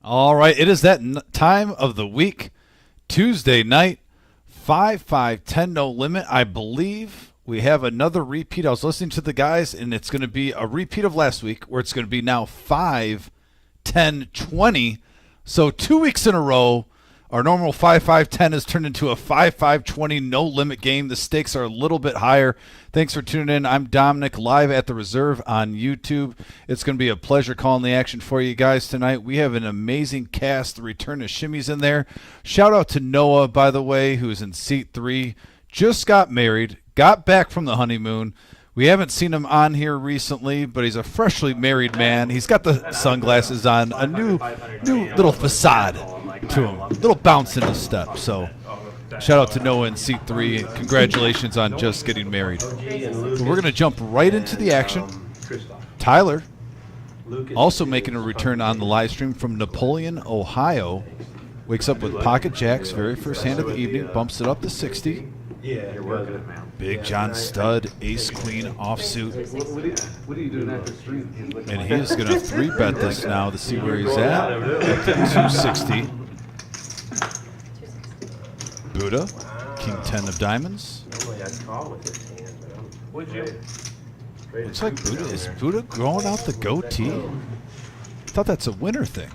All right, it is that time of the week, Tuesday night, 5-5-10 no limit. I believe we have another repeat. I was listening to the guys, and it's going to be a repeat of last week, where it's going to be now 5-10-20. So 2 weeks in a row, our normal 5-5-10 has turned into a 5-5-20 no limit game. The stakes are a little bit higher. Thanks for tuning in. I'm Dominic, live at the Reserve on YouTube. It's going to be a pleasure calling the action for you guys tonight. We have an amazing cast. The return of Shimmy's in there. Shout out to Noah, by the way, who's in seat 3. Just got married, got back from the honeymoon. We haven't seen him on here recently, but he's a freshly married man. He's got the sunglasses on, a new little facade to him, little bounce in his step. So shout out to Noah in seat 3, and congratulations on just getting married. But we're going to jump right into the action. Tyler, also making a return on the live stream from Napoleon, Ohio, wakes up with pocket jacks, very first hand of the evening, bumps it up to 60. Yeah, you're working it, man. Big John stud, ace queen offsuit. What are you doing after stream? And he is going to 3-bet this now to see where he's at. Up to 260. Buddha, king 10 of diamonds. Looks like Buddha. Is Buddha growing out the goatee? I thought that's a winter thing.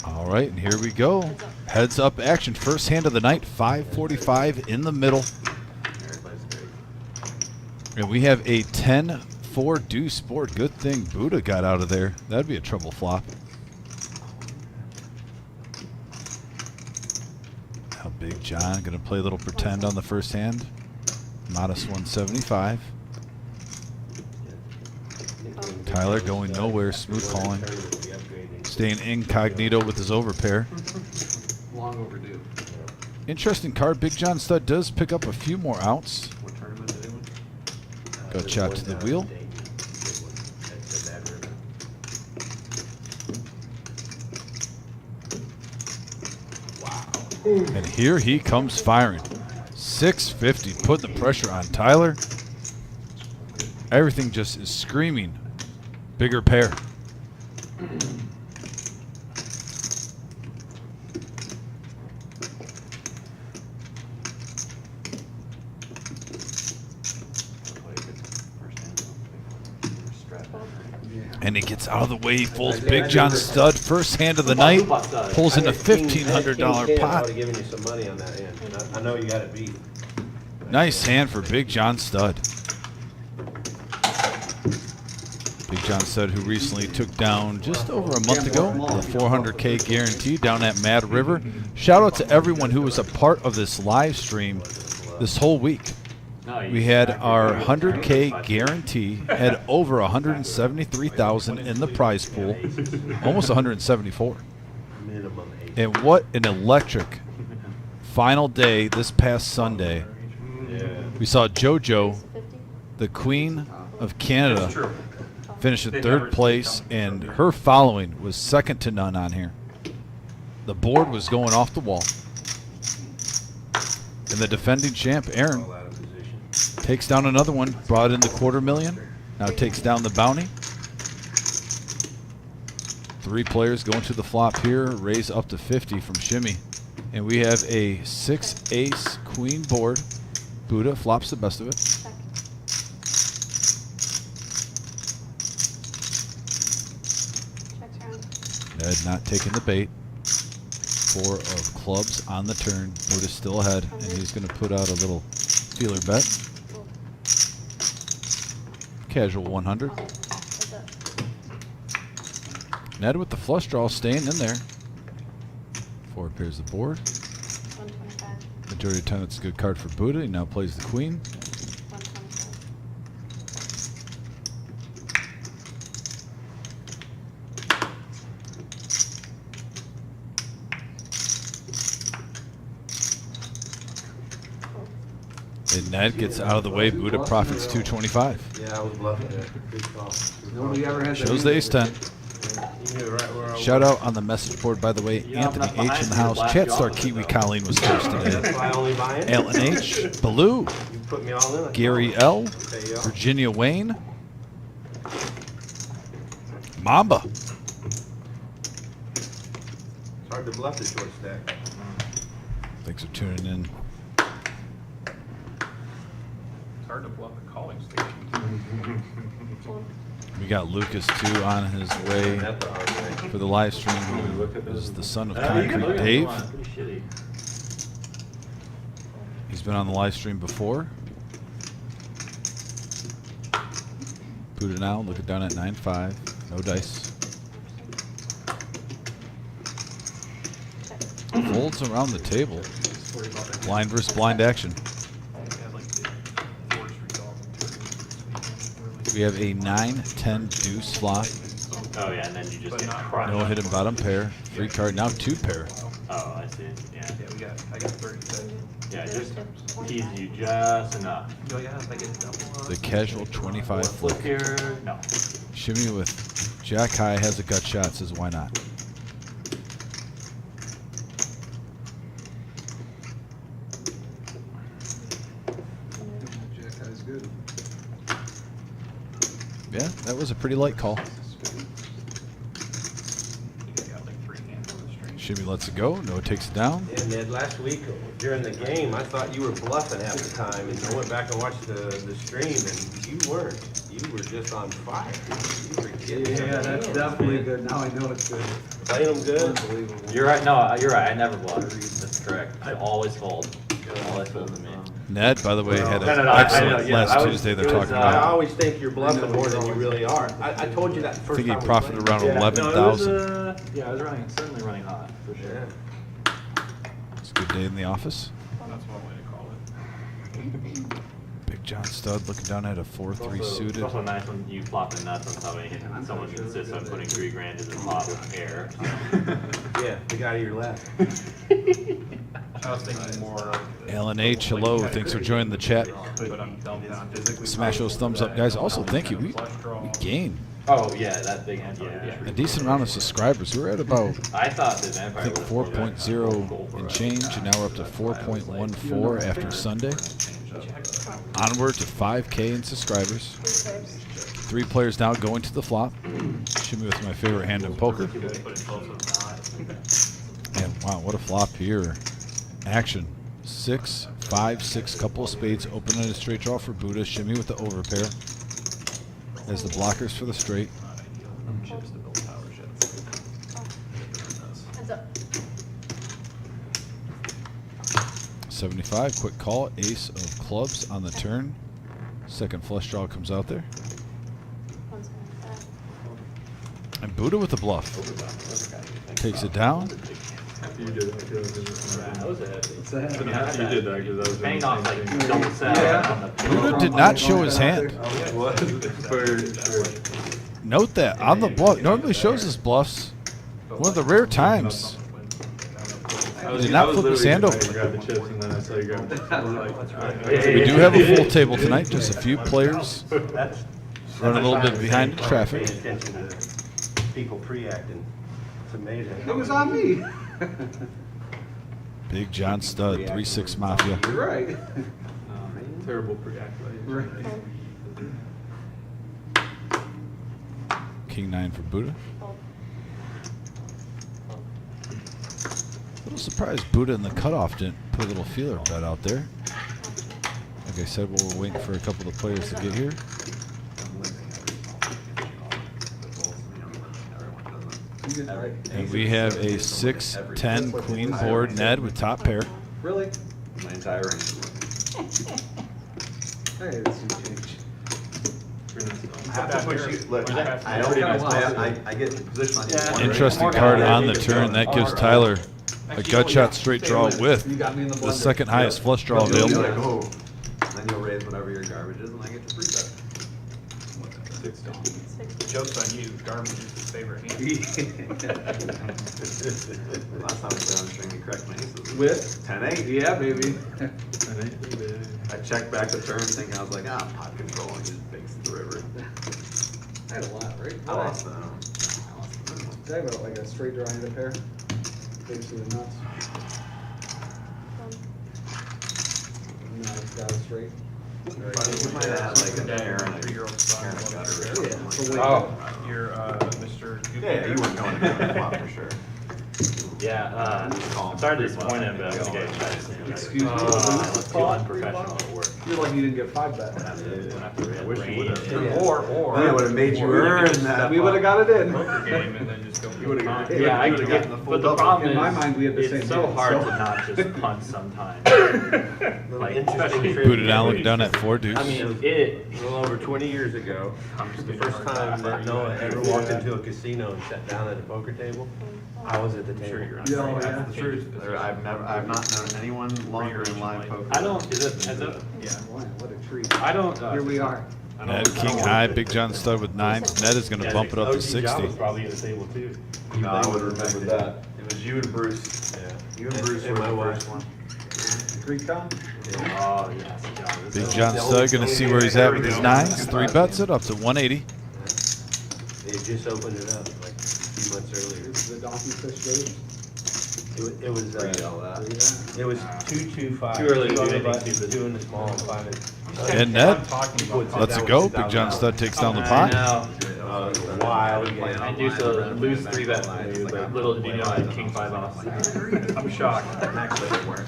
All right, and here we go. Heads up action. First hand of the night, 545 in the middle. And we have a 10-4 deuce board. Good thing Buddha got out of there. That'd be a trouble flop. Now Big John going to play a little pretend on the first hand. Modest 175. Tyler going nowhere, smooth calling. Staying incognito with his overpair. Long overdue. Interesting card. Big John stud does pick up a few more outs. What tournament are they doing? Go chop to the wheel. Wow. And here he comes firing. 650, putting the pressure on Tyler. Everything just is screaming. Bigger pair. And he gets out of the way. He folds Big John stud. First hand of the night. Pulls in a $1,500 pot. Giving you some money on that hand. I know you got it beat. Nice hand for Big John stud. Big John stud, who recently took down just over a month ago the 400K guarantee down at Mad River. Shout out to everyone who was a part of this live stream this whole week. We had our 100K guarantee, had over 173,000 in the prize pool, almost 174. And what an electric final day this past Sunday. We saw JoJo, the Queen of Canada, finish in 3rd place, and her following was second to none on here. The board was going off the wall. And the defending champ, Aaron, takes down another one, brought in the $250,000. Now takes down the bounty. 3 players going to the flop here, raise up to 50 from Shimmy. And we have a 6 ace queen board. Buddha flops the best of it. Ned not taking the bait. 4 of clubs on the turn. Buddha's still ahead, and he's going to put out a little feeler bet. Casual 100. Ned with the flush draw staying in there. 4 pairs the board. Majority of the time it's a good card for Buddha. He now plays the queen. And Ned gets out of the way. Buddha profits 225. Yeah, I was bluffing that. Good call. Nobody ever had Shows the ace 10. Shout out on the message board, by the way, Anthony H in the house. Chat star Kiwi Colleen was first today. Alan H, Baloo, Gary L, Virginia Wayne, Mamba. It's hard to bluff the short stack. Thanks for tuning in. It's hard to bluff a calling station. We got Lucas too on his way That's the hard way. for the live stream. Who is the son of You can Concrete look at Dave. it. Pretty shitty. He's been on the live stream before. Put it now. Look it down at 9-5. No dice. Folds around the table. Blind versus blind action. We have a 9-10 deuce flop. Oh yeah, and then you just get crushed. No hidden bottom pair. Free card now 2 pair. Oh, I see. Yeah. Yeah, I got 30. Yeah, just tease you just enough. The casual 25 Flip flick. here. No. Shimmy with Jack High has a gut shot. Says why not? Jack High's good. Yeah, that was a pretty light call. Shimmy lets it go. Noah takes it down. Yeah, Ned, last week during the game, I thought you were bluffing half the time, and I went back and watched the stream, and you weren't. You were just on fire. You were getting Yeah, that's definitely good. Now I know it's good. playing them good. Unbelievable. You're right. No, you're right. I never bluff. That's correct. I always fold. Always fold to me. Ned, by the way, had an No, I excellent know, yeah, last I was- Tuesday. They're it was, talking I about. always think you're bluffing more than you really are. I told you that the I first think he time we profited played. around Yeah, 11,000. No, yeah, I was running, certainly running hot for sure. Yeah. It's a good day in the office. That's one way to call it. Big John Stud looking down at a 4-3 suited. It's also nice when you flop the nuts on somebody and someone insists on putting 3 grand in the pot with air. Yeah, the guy to your left. I was thinking more. Alan H, hello. Thanks for joining the chat. But I'm dumbfounded. Smash those thumbs up, guys. Also, thank you. We gained Oh yeah, that big hand. Yeah. a decent amount of subscribers. We're at about, I thought the I vampire think, was 4.0 and change, and now we're up to 4.14 after Sunday. Onward to 5K in subscribers. 3 players now going to the flop. Shimmy with my favorite hand in poker. And wow, what a flop here. Action. 6, 5, 6, couple of spades. Open on a straight draw for Buddha. Shimmy with the overpair. As the blockers for the straight. Heads up. 75, quick call. Ace of clubs on the turn. Second flush draw comes out there. And Buddha with the bluff. Takes it down. You did that because That was a heavy. It's a heavy. you did that because I was Paying doing off the like same thing. double set Yeah. on the Buddha did not show his hand. Note that on the bluff. Normally shows his bluffs. One of the rare times. Did not flip his hand over. Grab the chips and then I saw you grab the We do have a full table tonight. Just a few players That's running a little bit behind traffic. Paying attention to people pre-acting. It's amazing. It was on me. Big John Stud, 3-6 Mafia. You're right. terrible pre-activation. Right. King 9 for Buddha. A little surprised Buddha in the cutoff didn't put a little feeler bet out there. Like I said, we're waiting for a couple of the players to get here. And we have a 6-10 queen board. Ned with top pair. Really? My entire range. Hey, it's some change. I have to push you. Look, I Pretty nice I get the position on you. Interesting card on the turn. That gives Tyler a gut shot straight draw with You got me in the the blender. second highest flush draw You'll available. let go. Then you'll raise whatever your garbage is, and I get to free bet. Joke's on you. Garbage is his favorite hand. Last time I played on the string, you cracked my aces. With? 10-8. Yeah, baby. I checked back the turn thinking, I was like, pot control, and he just bakes the river. I had a lot, right? I lost the Did I have like a straight draw and a pair? Thanks to the nuts. No, it's got it straight. You might have had like a pair and a 3-year-old son. gutter or Yeah, something so like wait. that. Oh. You're Mr. Yeah, you weren't going to flop for sure. Yeah, I'm sorry to disappoint him, but I'm gonna get excited. Excuse me, I lose was too call, unprofessional at work. You're like you didn't get 5 bet. I wish you would've. Or. Then it would've made you earn that. We would've got it in. Poker game and then just go. You would've got it. Yeah, I would've get, gotten the full but the double. problem In my is, mind, we had the same it's so deal, hard so- to not just punt sometimes. Like, Interesting especially trivia. Booted down, looking down at 4 deuce. I mean, it, A little over 20 years ago, the first time that Noah ever walked into a casino and sat down at a poker table, I was at the table. Yeah, yeah. The truth. I've not known anyone longer in live poker. I don't, is it, Yeah. Boy, what a treat. I don't. Here we are. Ned, king high, Big John stud with 9s. Ned is going to bump it up to 60. was probably at the table too. No, I would remember that. It was you and Bruce. Yeah. You and Bruce And were my the wife. first one. Greek con? Oh, yes, John. Big John stud going to see where he's at with his 9s. 3 bets it up to 180. They just opened it up like a few months earlier. This is the donkey fish game. It was, it was 225. Too early to do on the anything button, stupid. 2 in the small, and 5 in. And Ned Puts lets it go. Big John stud takes down the I pot. know. It was a wild game. I do so lose 3 bets to me, but little did you know I had king 5 off. I'm shocked. Actually, they weren't.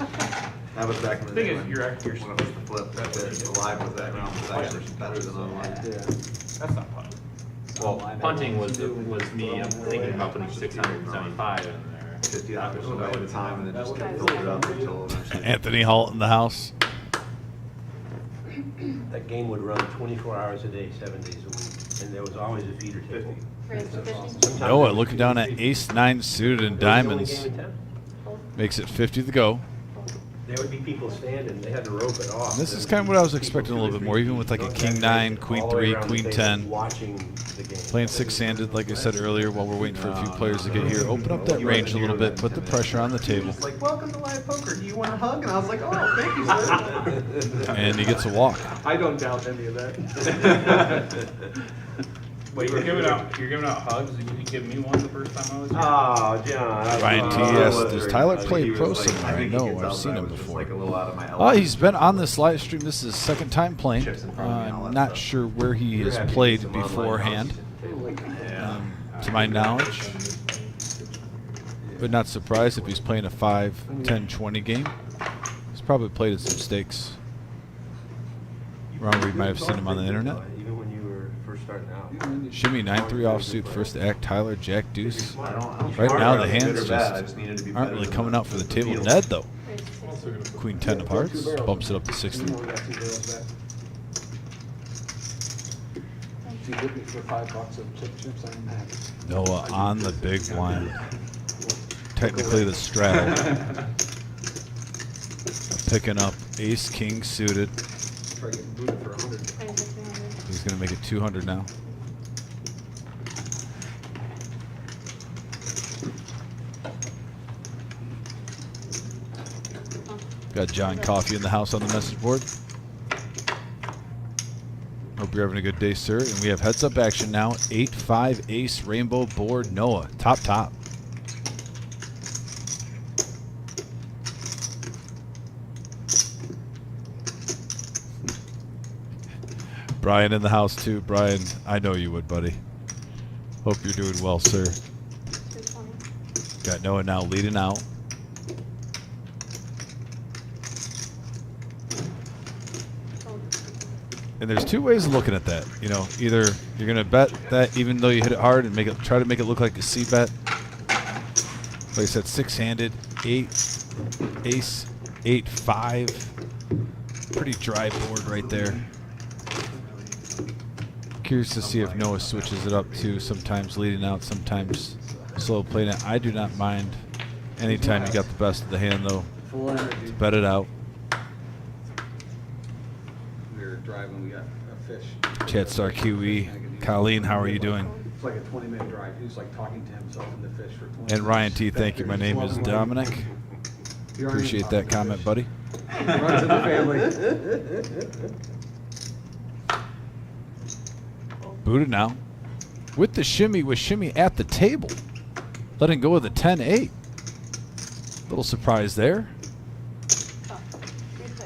That was back in the Thing day is, when you're actually- one of us flipped that bit live with that round was actually better than online. Yeah. That's not fun. Well, punting was me, I'm thinking about putting 675 in there. 50 hours away at a time and then just kept building it up until eventually. Anthony Holt in the house. That game would run 24 hours a day, 7 days a week, and there was always a feeder table. Sometimes Noah it was looking down at 50. ace-9 suited and It was the only diamonds. game in town. Makes it 50 to go. There would be people standing, they had to rope it off. This is kind of what I was expecting a little bit more, even with like a king 9, queen 3, queen 10. Watching the game. Playing 6-handed, like I said earlier, while we're waiting for a few players to get here. Open up that range a little bit, put the pressure on the table, It's like, welcome to live poker. Do you want a hug? And I was like, oh, thank you, sir. and he gets a walk. I don't doubt any of that. Wait, you're giving out hugs? You didn't give me one the first time I was here? Oh, John. Ryan T. Oh, Yes, was does there- Tyler I play think he pro was like- somewhere? I think he No, gets I've out seen that I him was just before. like a little out of my Oh, element. he's been on this live stream. This is his second time playing. Chips in front of me and all that Not stuff. sure where he You're has happy to played get some online beforehand, houses. to my knowledge. But not surprised if he's playing a 5, 10, 20 game. He's probably played at some stakes. Around where you might have seen him on the internet. Even when you were first starting out. Shimmy 9-3 offsuit, first act, Tyler, Jack, deuce. I don't Right now the care if hands it's good or bad, I just needed to be aren't better really than coming the- out for the the table. field. Ned though, queen 10 of hearts, bumps it up to 60. We got 2 barrels back. If you hit me for $5 of chips, I'm happy. Noah on the big blind. Technically the straddle. Picking up ace king suited. Try getting booted for 100. He's gonna make it 200 now. Got John Coffee in the house on the message board. Hope you're having a good day, sir. And we have heads up action now. 8-5 ace rainbow board Noah. Top. Brian in the house too. Brian, I know you would, buddy. Hope you're doing well, sir. Got Noah now leading out. And there's 2 ways of looking at that. You know, either you're gonna bet that even though you hit it hard and try to make it look like a C bet. Like I said, 6-handed, 8, ace, 8-5. Pretty dry board right there. Curious to see if Noah switches it up too. Sometimes leading out, sometimes slow playing it. I do not mind anytime you got the best of the hand though. Full energy. Bet it out. We were driving, we got a fish. Chat Star QE. Colleen, how are you doing? It's like a 20-minute drive. He was like talking to himself in the fish for 20 And Ryan T, minutes. thank you. My name is Dominic. Appreciate that comment, buddy. Runs in the family. Booted now. With the shimmy, with shimmy at the table. Letting go of the 10-8. Little surprise there.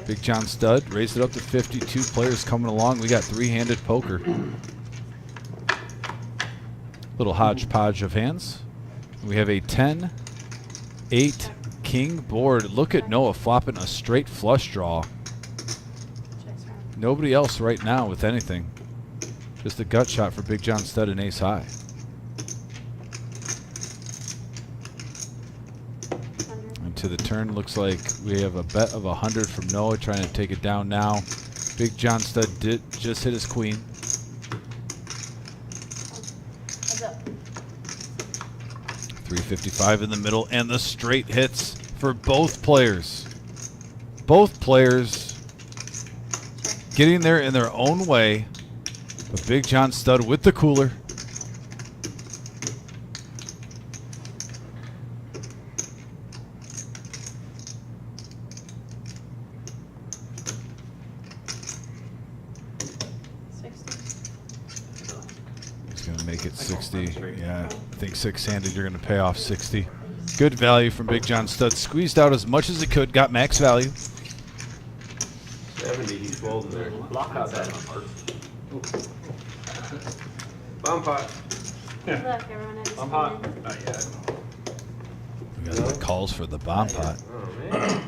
Big John stud. Raised it up to 50. 2 players coming along. We got 3-handed poker. Little hodgepodge of hands. We have a 10, 8, king board. Look at Noah flopping a straight flush draw. Nobody else right now with anything. Just a gut shot for Big John Stud and ace high. And to the turn, looks like we have a bet of 100 from Noah, trying to take it down now. Big John Stud did just hit his queen. Heads up. 355 in the middle, and the straight hits for both players. Both players getting there in their own way. But Big John Stud with the cooler. He's going to make it 60. Yeah, I think six-handed you're going to pay off 60. Good value from Big John Stud. Squeezed out as much as he could. Got max value. 70, he's folding there. Block out that number. Bomb pot. Look, everyone, I just I'm hot. won. Not yet. We got the calls for the bomb pot. Oh, man.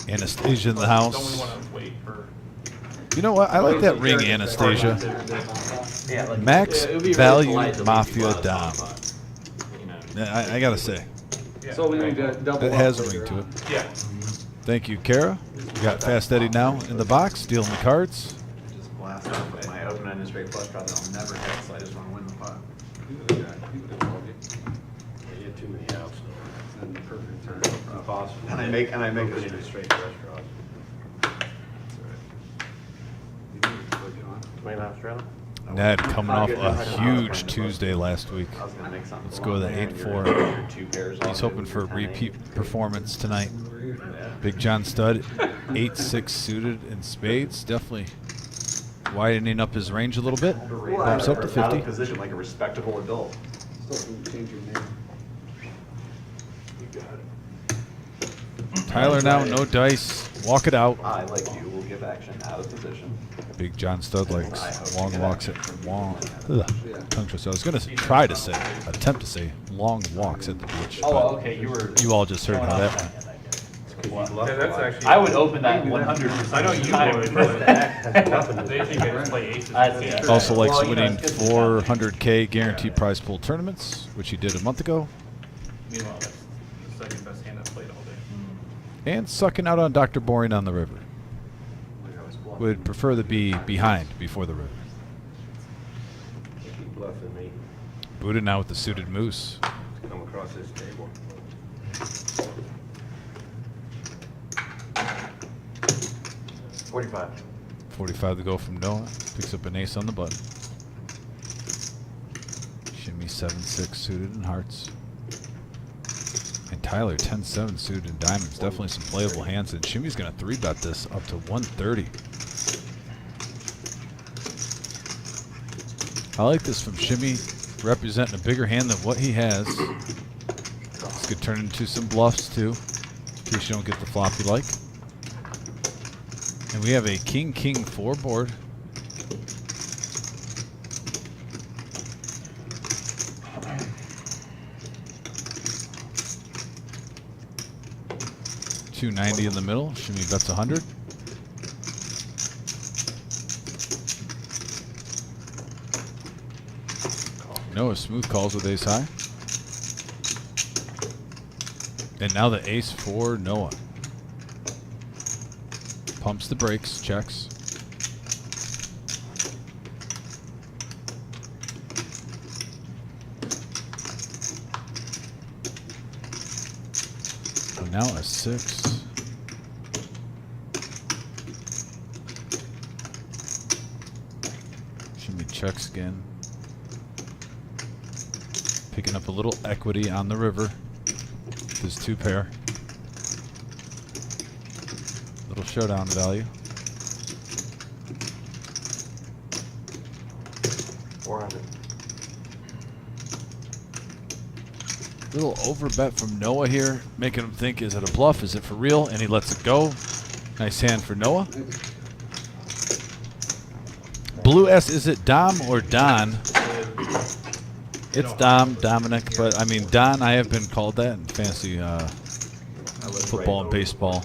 Anastasia in the Don't we house. want to wait for? You know what? I like that ring, Anastasia. Max Yeah, it would be really value polite to leave Mafia you out of Dom. the spot, you know. Yeah, I gotta say, Yeah. So we need to double that up has a later ring to on. it. Yeah. Thank you, Kara. We got Fast Eddie now in the box, dealing the cards. Just blast off with my open-ended straight flush draw that I'll never hit, so I just wanna win the pot. You had too many outs. And the perfect turn. Impossible. And I make Open a into straight. straight flush draws. Ned coming off a huge Tuesday last week. I was gonna make something. Let's go with the along there, 8-4. and you're 2 pairs He's off, hoping and for a you're 10-8. repeat performance tonight. Yeah. Big John Stud, 8-6 suited in spades. Definitely widening up his range a little bit. Bumps up to Out of 50. position like a respectable adult. Still can change your name. Tyler now, no dice. Walk it out. I, like you, will give action out of position. Big John Stud likes long walks at long. Ugh, Yeah. tongue twister. I was gonna try to say, attempt to say, long walks at the beach. Oh, but okay, you were. you all just heard how that went. Yeah, that's actually. I would open that 100%. I know you time. would, but they think I just play aces. That's it. Also likes Well, you know, winning it's good to have. 400K guaranteed prize pool tournaments, which he did a month ago, Meanwhile, that's the second best hand I've played all day. and sucking out on Dr. Boring on the river. Would prefer to be behind before the river. Keep bluffing me. Buddha now with the suited moose. Come across this table. $45. 45 to go from Noah. Picks up an ace on the button. Shimmy 7-6 suited in hearts. And Tyler 10-7 suited in diamonds. Definitely some playable hands. And Shimmy's going to 3-bet this up to 130. I like this from Shimmy, representing a bigger hand than what he has. This could turn into some bluffs too, in case you don't get the flop you like. And we have a King 4 board. $290 in the middle. Shimmy bets 100. Noah smooth calls with ace high. And now the ace for Noah. Pumps the brakes, checks. And now a 6. Shimmy checks again. Picking up a little equity on the river. This 2-pair. Little showdown value. 400. Little overbet from Noah here, making him think, is it a bluff? Is it for real? And he lets it go. Nice hand for Noah. Blue S, is it Dom or Don? It's Dominic, but I mean Don. I have been called that in fantasy football and baseball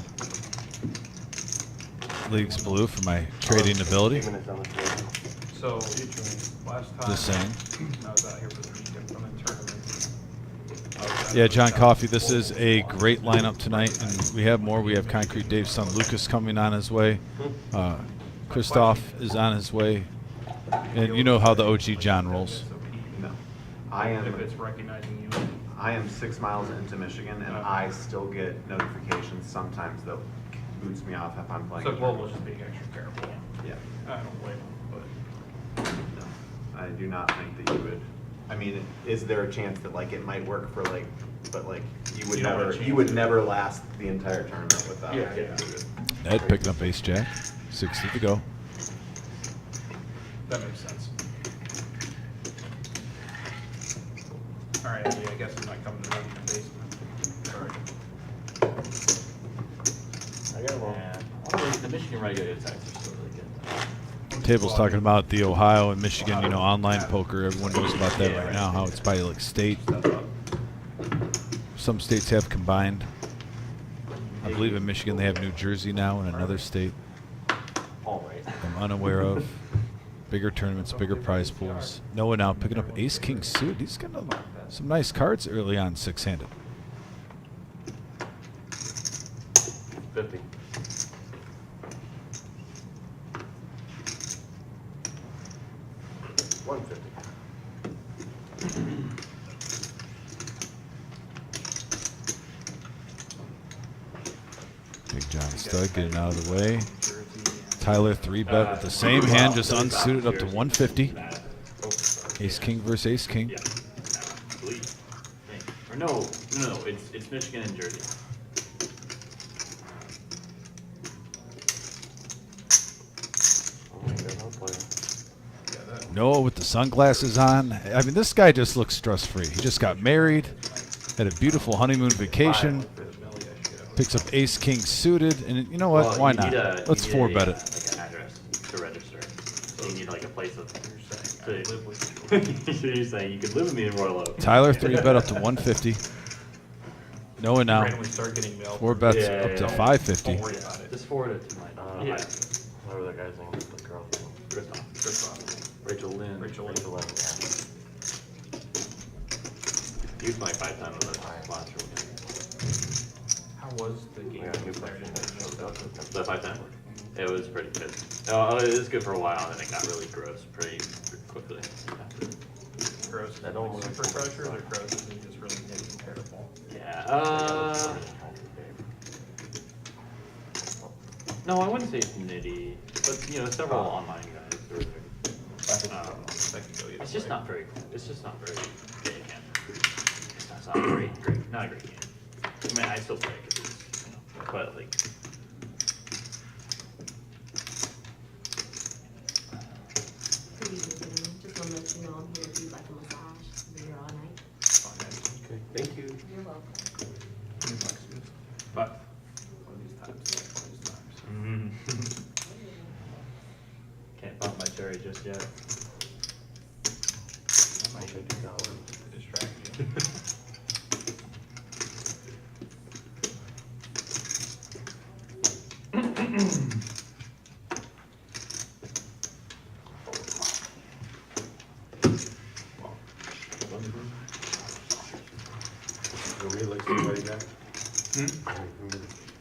leagues blue for my trading ability. So, last time. Just saying. I was out here for the weekend from a tournament. Yeah, John Coffey, this is a great lineup tonight, and we have more. We have Concrete Dave's son Lucas coming on his way. Christoph is on his way. And you know how the OG John rolls. No. I If am, it's recognizing you. I am 6 miles into Michigan, and I still get notifications sometimes that boots me off if I'm playing. So Global's just being extra careful. Yeah. I don't blame him, but. No, I do not think that you would. I mean, is there a chance that like it might work for like, but like you would You don't have a never, chance. you would never last the entire tournament without. Yeah. Ned picking up ace jack. 60 to go. That makes sense. All right, Andy, I guess I'm not coming to run in the basement. Sorry. I got one. Yeah. The Michigan regular attacks are still really good. Table's talking about the Ohio and Michigan, online poker. Everyone knows about that right now, how it's by like state. Some states have combined. I believe in Michigan they have New Jersey now and another state All right. I'm unaware of. Bigger tournaments, bigger prize pools. Noah now picking up ace king suit. He's got some nice cards early on, six-handed. 50. Big John Stud getting out of the way. Tyler 3-bet with the same hand, just unsuited up to 150. Ace king versus ace king. Yeah. I believe. Or no. It's Michigan and Jersey. Noah with the sunglasses on. I mean, this guy just looks stress-free. He just got married, had a beautiful honeymoon vacation, picks up ace king suited, and you know what? Well, Why you not? need a- Let's you need 4-bet a, it. Like an address to register. So you need like a place of. I live with you. So you're saying you could live with me in Royal Oak. Tyler 3-bet up to 150. Noah now Randomly start getting mail. 4 bets Yeah, up to yeah. 550. Don't worry about it. Just forward it to my. Yeah. Whatever that guy's name is, the girl's name. Christoph. Rachel Lynn. Rachel Lynn. Yeah. Used my 5 times with a last year. How was the game? The 5 times? It was pretty good. Oh, it was good for a while, and then it got really gross pretty quickly. Gross. I don't Like want super to- pressure or gross is just really getting terrible. Yeah. No, I wouldn't say it's nitty, but several online guys. It's just not very. It's just not very good again. It's not great. Not a great game. I mean, I still play it because it's, but like. Pretty good game. Just want to let you know I'm here to do like a massage. Be here all night. Okay, thank you. You're welcome. But one of these times. Can't pop my cherry just yet. That might take $1 to distract you.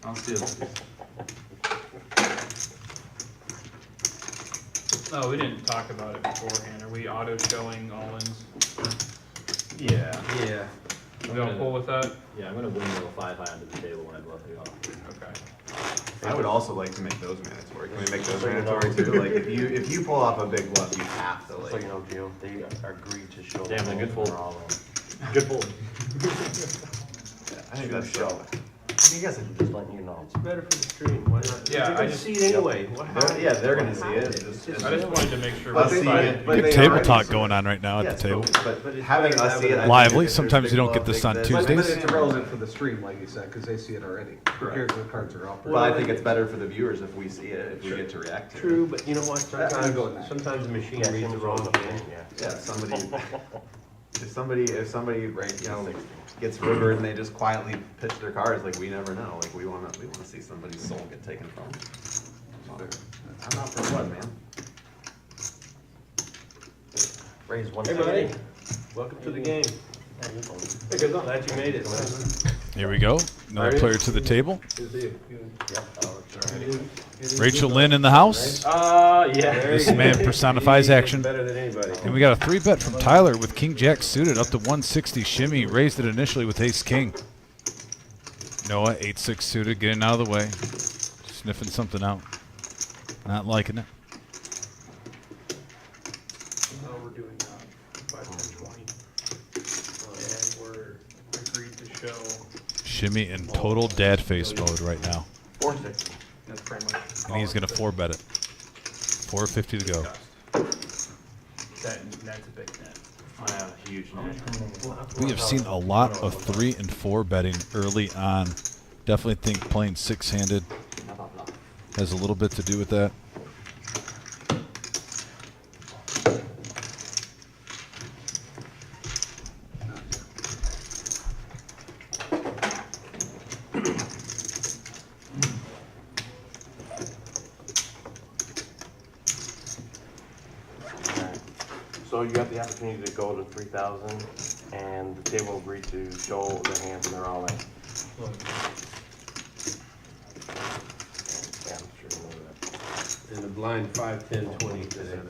I'll steal it. No, we didn't talk about it beforehand. Are we auto showing all-ins? Yeah. Yeah. We all cool with that? Yeah, I'm gonna windmill 5 high onto the table when I bluff it off. Okay. I would also like to make those mandatory. Can we make those mandatory too? Like if you pull off a big bluff, you have to like. Gio, they agreed to show. Damn, they're good fold. Good fold. I think that's so. You guys are just letting you know. It's better for the stream, why not? Yeah, They're I gonna just- see it anyway. They're gonna see it. It's just- I just wanted to make sure. Us we're seeing fine. it, We they get table already talk see going it. on right now at the table. But having us see it, I think Lively. if there's Sometimes big you don't bluff, get this big on this, Tuesdays. But it's irrelevant for the stream, like you said, because they see it already. Who cares what cards are up? Well, I think it's better for the viewers if we see it, if we get to react to it. True, but you know what, I'm going- sometimes the machine reads the wrong thing. Yeah, somebody. if somebody, gets rivered and they just quietly pitch their cards, like, we never know. Like, we wanna see somebody's soul get taken from them. I'm not for blood, man. Raise one. Hey, buddy. Welcome to the game. Glad you made it, man. Here we go. Another player to the table. Good to see you. Rachel Lynn in the house. Yeah. This man personifies action. Better than anybody. And we got a 3-bet from Tyler with King Jack suited up to 160 shimmy. Raised it initially with Ace King. Noah 8-6 suited, getting out of the way. Sniffing something out. Not liking it. No, we're doing 5, 10, 20. And we're agreed to show. Shimmy in total dad face mode right now. 460. That's pretty much. And he's going to 4-bet it. 450 to go. That's a big net. I have a huge net. We have seen a lot of 3 and 4 betting early on. Definitely think playing 6-handed has a little bit to do with that. So you got the opportunity to go to 3,000, and the table agreed to show the hands, and they're all in. Yeah, I'm sure you know that. In the blind 5, 10, 20 today.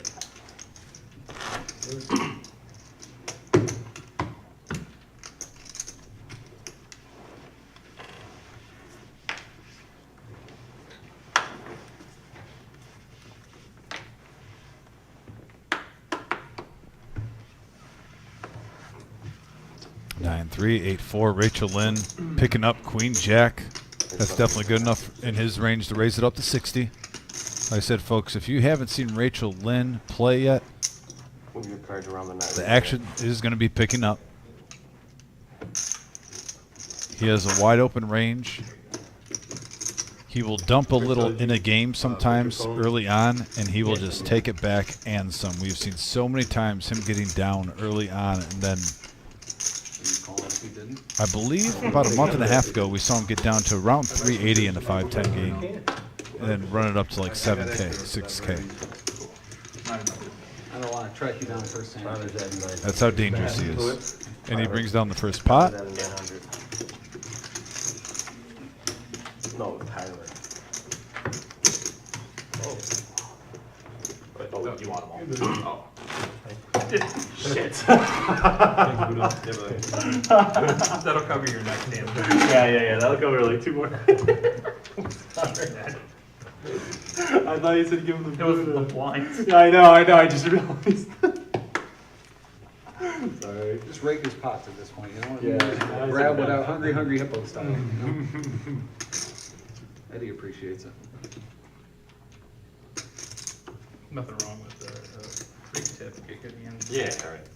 9-3, 8-4. Rachel Lynn picking up Queen Jack. That's definitely good enough in his range to raise it up to 60. Like I said, folks, if you haven't seen Rachel Lynn play yet, Move your cards around the night. the action is going to be picking up. He has a wide open range. He will dump a little in a game sometimes early on, and he will just take it back and some. We've seen so many times him getting down early on, and then I believe about a month and a half ago we saw him get down to around 380 in the 5-10 game, and then run it up to like 7K, 6K. I don't want to track you down first hand. That's how dangerous he is. And he brings down the first pot. No, Tyler. Oh, you want them all? Shit. That'll cover your next hand. Yeah. That'll cover like 2 more. I thought you said give him the It was the blinds. Yeah, I know. I just realized. Sorry. Just rake his pots at this point, you know? Yeah. Grab without hungry hippo style. You know? Eddie appreciates it. Nothing wrong with the free tip kick at the end. Yeah, all right.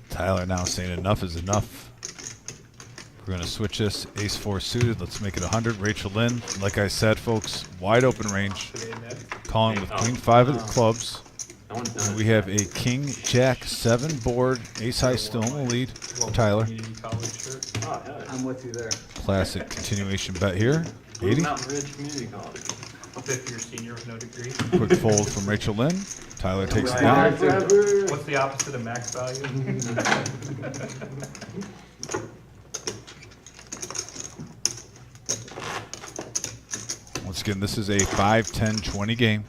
Tyler now saying enough is enough. We're going to switch this. Ace-4 suited. Let's make it 100. Rachel Lynn, like I said, folks, wide open range. Calling with Queen-5 of the clubs. And we have a King-Jack 7 board. Ace-high still in the lead. Tyler. I'm with you there. Classic continuation bet here. 80. Mountain Ridge Community College. A fifth-year senior with no degree. Quick fold from Rachel Lynn. Tyler takes it down. What's the opposite of max value? Once again, this is a 5, 10, 20 game.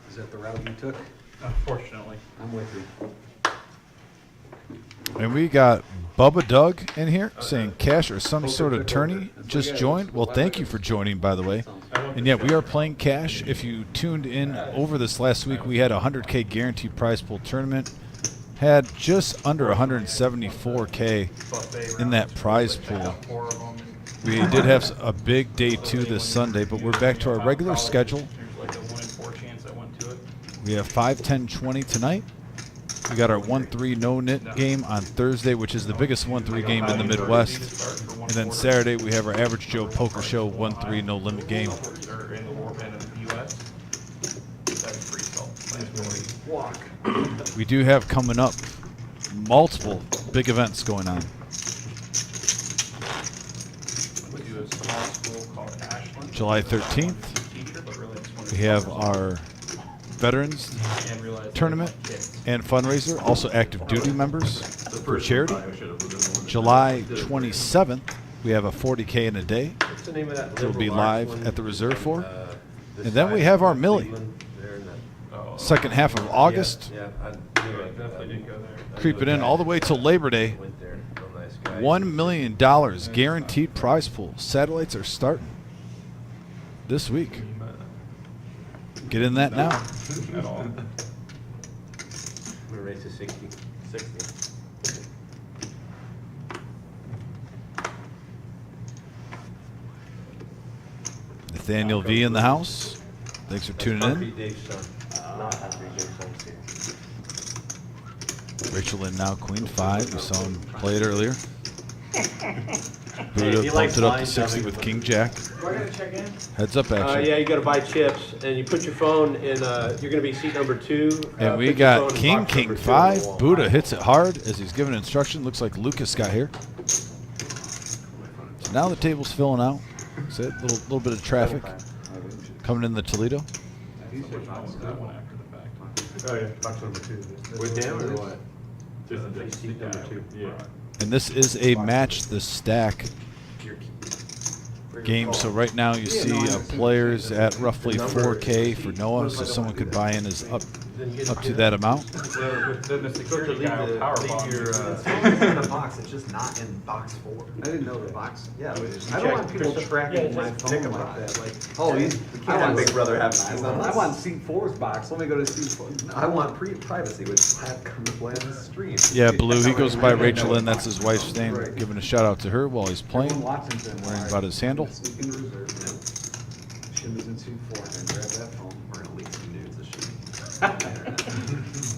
Is that the route you took? Unfortunately. I'm with you. And we got Bubba Doug in here saying cash or some sort of tourney just joined. Well, thank you for joining, by the way. And yeah, we are playing cash. If you tuned in over this last week, we had a 100K guaranteed prize pool tournament. had just under 174K in that prize pool. We did have a big day 2 this Sunday, but we're back to our regular schedule. There's like a 1 in 4 chance I went to it. We have 5, 10, 20 tonight. We got our 1-3 no-knit game on Thursday, which is the biggest 1-3 game in the Midwest. And then Saturday, we have our Average Joe Poker Show 1-3 no-limit game. Or in the war band of the US. That's free salt. Walk. We do have coming up multiple big events going on. We do a small school called Ashland. July 13th, Teacher, but really it's one of we have our Veterans and realize that Tournament kids. and fundraiser, also active duty members for charity. July 27th, we have a 40K in a day. What's the name of that? We'll be liberal arts live one? at the Reserve for. This And then we side have our of Millie. Cleveland, there in that- Second half of August, Yeah, I knew it. Definitely didn't go there. creeping in all the way till Labor Day. Went there. Real nice guy. $1 million guaranteed prize pool. Satellites are starting this week. Get in that now. At all. I'm gonna race to 60. 60. Nathaniel V in the house. Thanks for tuning in. Concrete Dave's son. Not happy Jason's here. Rachel Lynn now Queen 5. We saw him play it earlier. Buddha he bumped likes it up to mine, 60 with King Jack. Do I gotta check in? Heads up action. Yeah, you gotta buy chips, and you put your phone in, you're gonna be seat number 2. And we put your got phone in King box King number 2 on the 5. wall. Buddha hits it hard as he's giving instruction. Looks like Lucas got here. So now the table's filling out. That's it. Little bit of traffic coming in the Toledo. That one after the fact. Oh, yeah, box number 2. With him or what? Seat number 2. Yeah. And this is a match the stack game. So right now you see players at roughly 4K for Noah. So someone could buy in is up to that amount. Then the security guy will power bomb. It's in the box, it's just not in box 4. I didn't know the box. Yeah, I don't want people tracking my phone like that. Like, oh, we can't have Big Brother have eyes on I us. want seat 4's box. Let me go to seat 4. I want privacy, which Pat comes play on the stream. Yeah, Blue. He goes by Rachel Lynn. That's his wife's name. Giving a shout out to her while he's Everyone playing. watching them. Worrying about his handle. Sneak in reserve. Shim is in seat 4. And grab that phone. We're gonna leak some nudes of shit.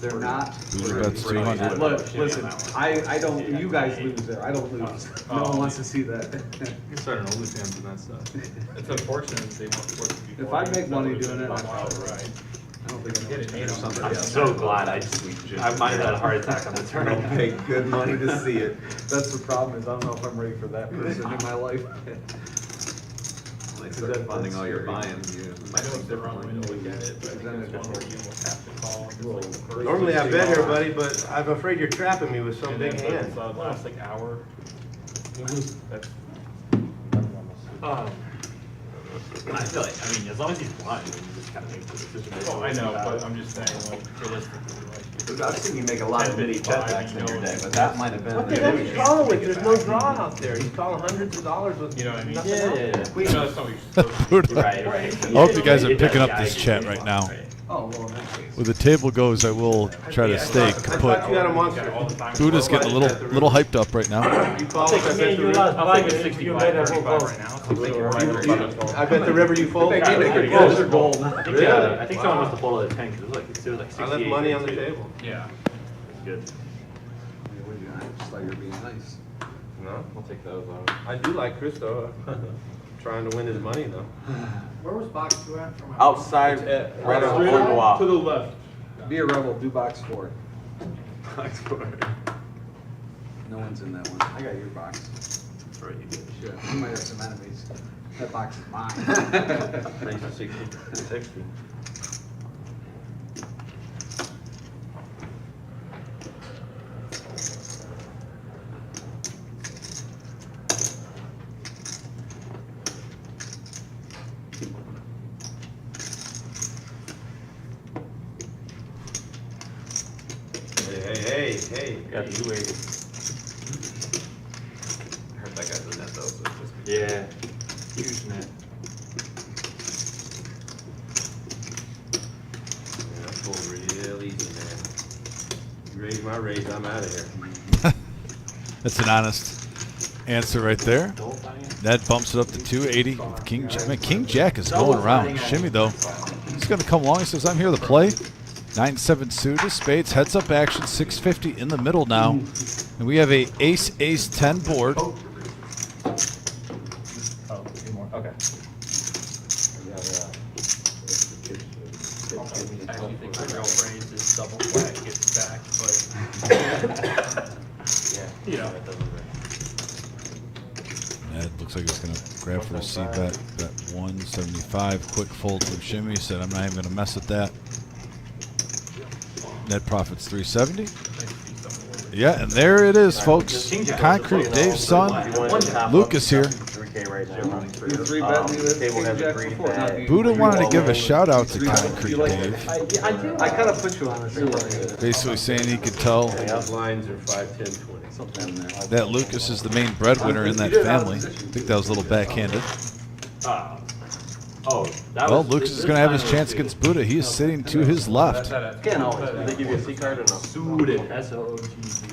They're not. Blue bets 200. Look, listen, I don't, you guys lose there. I don't lose. No one wants to see that. You start an OnlyFans and that stuff. It's unfortunate that they weren't supposed to be. If I make money doing it, I'm I'm all right. I don't think I know. I'm so glad I might have had a heart attack on the I'll tournament. pay good money to see it. That's the problem is I don't know if I'm ready for that person in my life. Like, start funding all your buy-ins, you I know it's the wrong way to look at it, but I think that's one where you almost have to call. It's like the first- Normally I've been here, buddy, but I'm afraid you're trapping me with some And big then hand. the last like hour. That's. I feel like, I mean, as long as he's blind, then you just kind of make the decision. Oh, I know, but I'm just saying, like, realistically, like. I've seen you make a lot of mini check backs in your day, but that might have been. What the hell is wrong with you? There's no draw out there. He's calling hundreds of dollars with You know what I mean? nothing Yeah, else. yeah, yeah. You know, that's not what you're supposed to do. Buddha. Right. I hope you guys are picking up this chat right now. Oh, well, in that case. Where the table goes, I will try to stay I thought kaput. you had him on. All the time. Buddha's getting a little hyped up right now. You called us. I bet the river- I'll take a 65 right now. I bet the river you fold. They need to pretty get good. closer goal. I think, Really? I think someone must have pulled out a 10 because it was like I 68. left money on the table. Yeah. It's good. I just thought you were being nice. No, I'll take those out. I do like Chris though. Trying to win his money though. Where was box 2 at from? Outside, It's right on straight the window out. To the left. Be a rebel, do box 4. Box 4. No one's in that one. I got your box. Right, you did. Shit, you might have some enemies. That box is mine. Nice to 60. 60. Hey. Got 280. I heard that guy's a net though, so it's just. Yeah. Huge net. Yeah, that's going real easy, man. raise my raise, I'm out of here. That's an honest answer right there. That bumps it up to 280. King, man, King Jack is going around. Shimmy, though, he's going to come along. He says, I'm here to play. 9-7 suited, spades, heads up action, 650 in the middle now. And we have a ace-10 board. Oh, two more. Okay. I actually think the real raise is double flat gets back, but you know, That looks like he's going to grab for a C bet. Bet 175. Quick fold from Shimmy. Said, I'm not even going to mess with that. Net profit's 370. Yeah, and there it is, folks. Concrete Dave's son, Lucas here. 3K right now. You three bet me this Table King has Jack agreed before. that- Now, Buddha wanted to give a you- shout out to you like- Concrete you like- Dave. I kind of put you on it too. Basically saying he could tell Those lines are 5, 10, 20. Something in there. that Lucas is the main breadwinner in that family. I think that was a little backhanded. Oh, that Well, was, Lucas is going to have his chance against Buddha. He is sitting to his left. Can't always. Did they give you a C card or no? suited SOTG.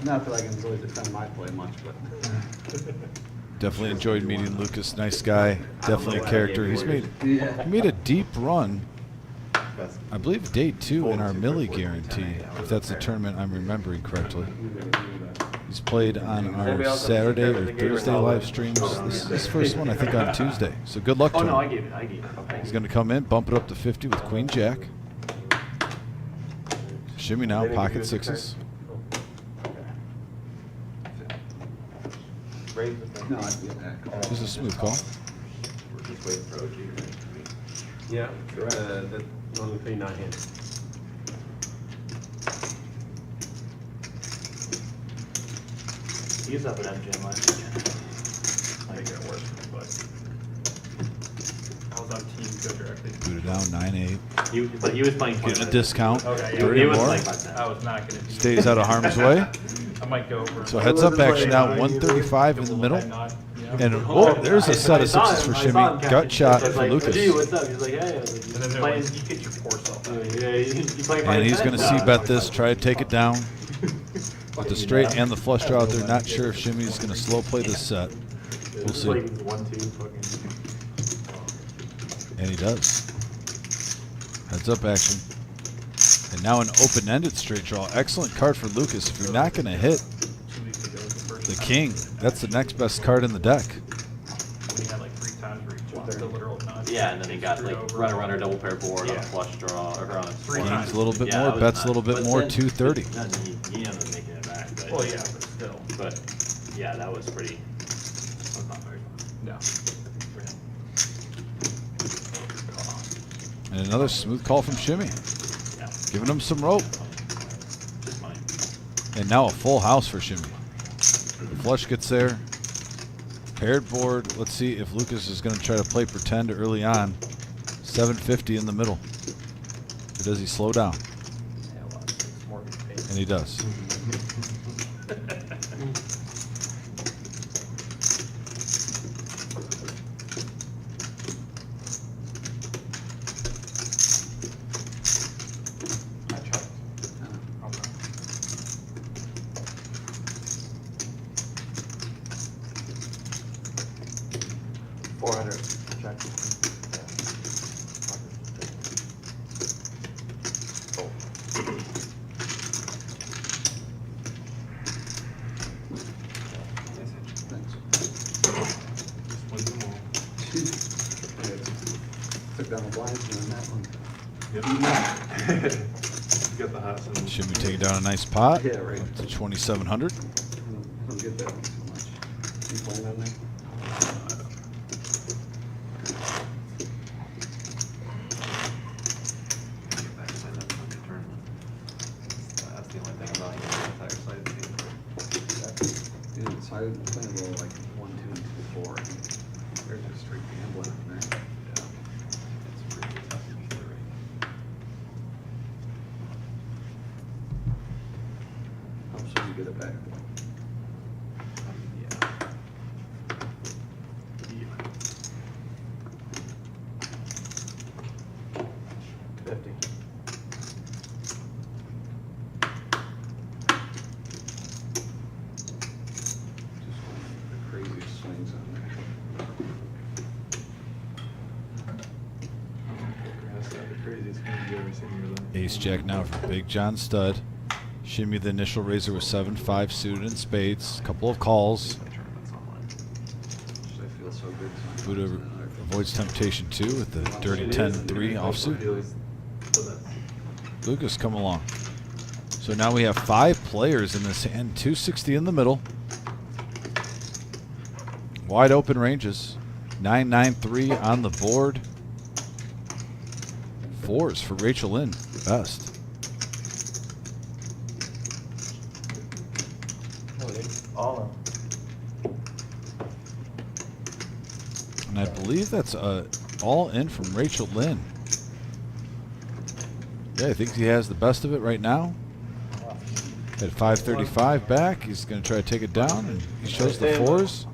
Not that I can really defend my play much, but. Definitely enjoyed meeting Lucas. Nice guy. Definitely a character. He made a deep run, I believe, day 2 in our Millie guarantee, if that's the tournament I'm remembering correctly. He's played on our Saturday or Thursday live streams. This is his first one, I think, on Tuesday. So good luck to Oh no, I him. gave it. Okay. He's going to come in, bump it up to 50 with Queen Jack. Shimmy now, pocket sixes. Raise the thing. No, I'd be back. This is a smooth call. We're just waiting for OG, right? Yeah, the only thing not him. He was up at MGM last weekend. I think it works, but I was on team go directly. Buddha down 9-8. But he was playing. Getting a discount. Okay, He, 30 he was more. playing by 10. I was not gonna do. Stays out of harm's way. I might go over. So heads up action now, 135 in the middle. And oh, there's a set of sixes for Shimmy. Gut shot I was for like, Lucas. Gee, what's up? He's like, hey. I was like, And then they're playing. like, you get your poor self out. Yeah, you playing And he's going to see bet this, this. try to take it down. With the straight and the flush draw out there, not sure if Shimmy's going to slow play this set. We'll see. 1-2 fucking. And he does. Heads up action. And now an open-ended straight draw. Excellent card for Lucas. If you're not going to hit 2 weeks ago was the first the time. king, that's the next best card in the deck. When he had like 3 times where he flopped the literal nuts. Yeah, and then he got like Screwed over. runner, double pair board on Yeah. a flush draw, or on a Three flush. times. King's a little bit Yeah, more, it was bets a nuts. little bit But more, then- 230. He ended up making it back, but. Well, yeah, but still. But, yeah, that was pretty, that was not very fun No. for him. And another smooth call from Shimmy. Yeah, Giving him some rope. just fine. And now a full house for Shimmy. The flush gets there. Paired board. Let's see if Lucas is going to try to play pretend early on. 750 in the middle. Or does he slow down? Yeah, a lot of things more than paid. And he does. I checked. Okay. Check. Took down the blinds on that one. Get the hot sun. Shimmy taking down a nice pot. Yeah, right. Up to 2,700. I don't get that one too much. You playing on there? That's the only thing about the entire side team. Yeah, so I was playing a little like 1, 2, and 2, 4. They're just straight gambling on there. It's pretty tough to beat the rate. How soon you get it back? Yeah. 50. it's gonna be over senior then. Ace Jack now for Big John Stud. Shimmy the initial raiser with 7-5 suited and spades. Couple of calls. My tournaments online. Should I feel so good? So Buddha avoids temptation 2 with the dirty 10-3 offsuit. Lucas, come along. So now we have 5 players in this hand. 260 in the middle. Wide open ranges. 9-9-3 on the board. 4s for Rachel Lynn. Best. All And I believe that's all in from Rachel Lynn. Yeah, I think he has the best of it right now. At 535 back, he's going to try to take it down, and he shows the 4s.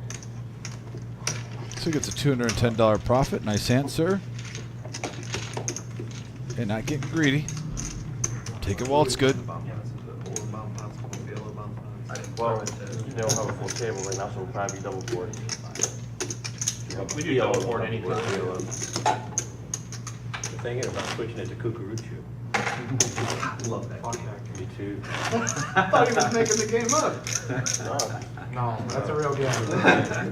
So he gets a $210 profit. Nice hand, sir. And not getting greedy. Take it while it's good. well, you don't have a full table right now, so we'll probably be double board. We do double board anytime. The thing is about switching it to cucurucho. Love that. Me too. I thought he was making the game up. No, that's a real game.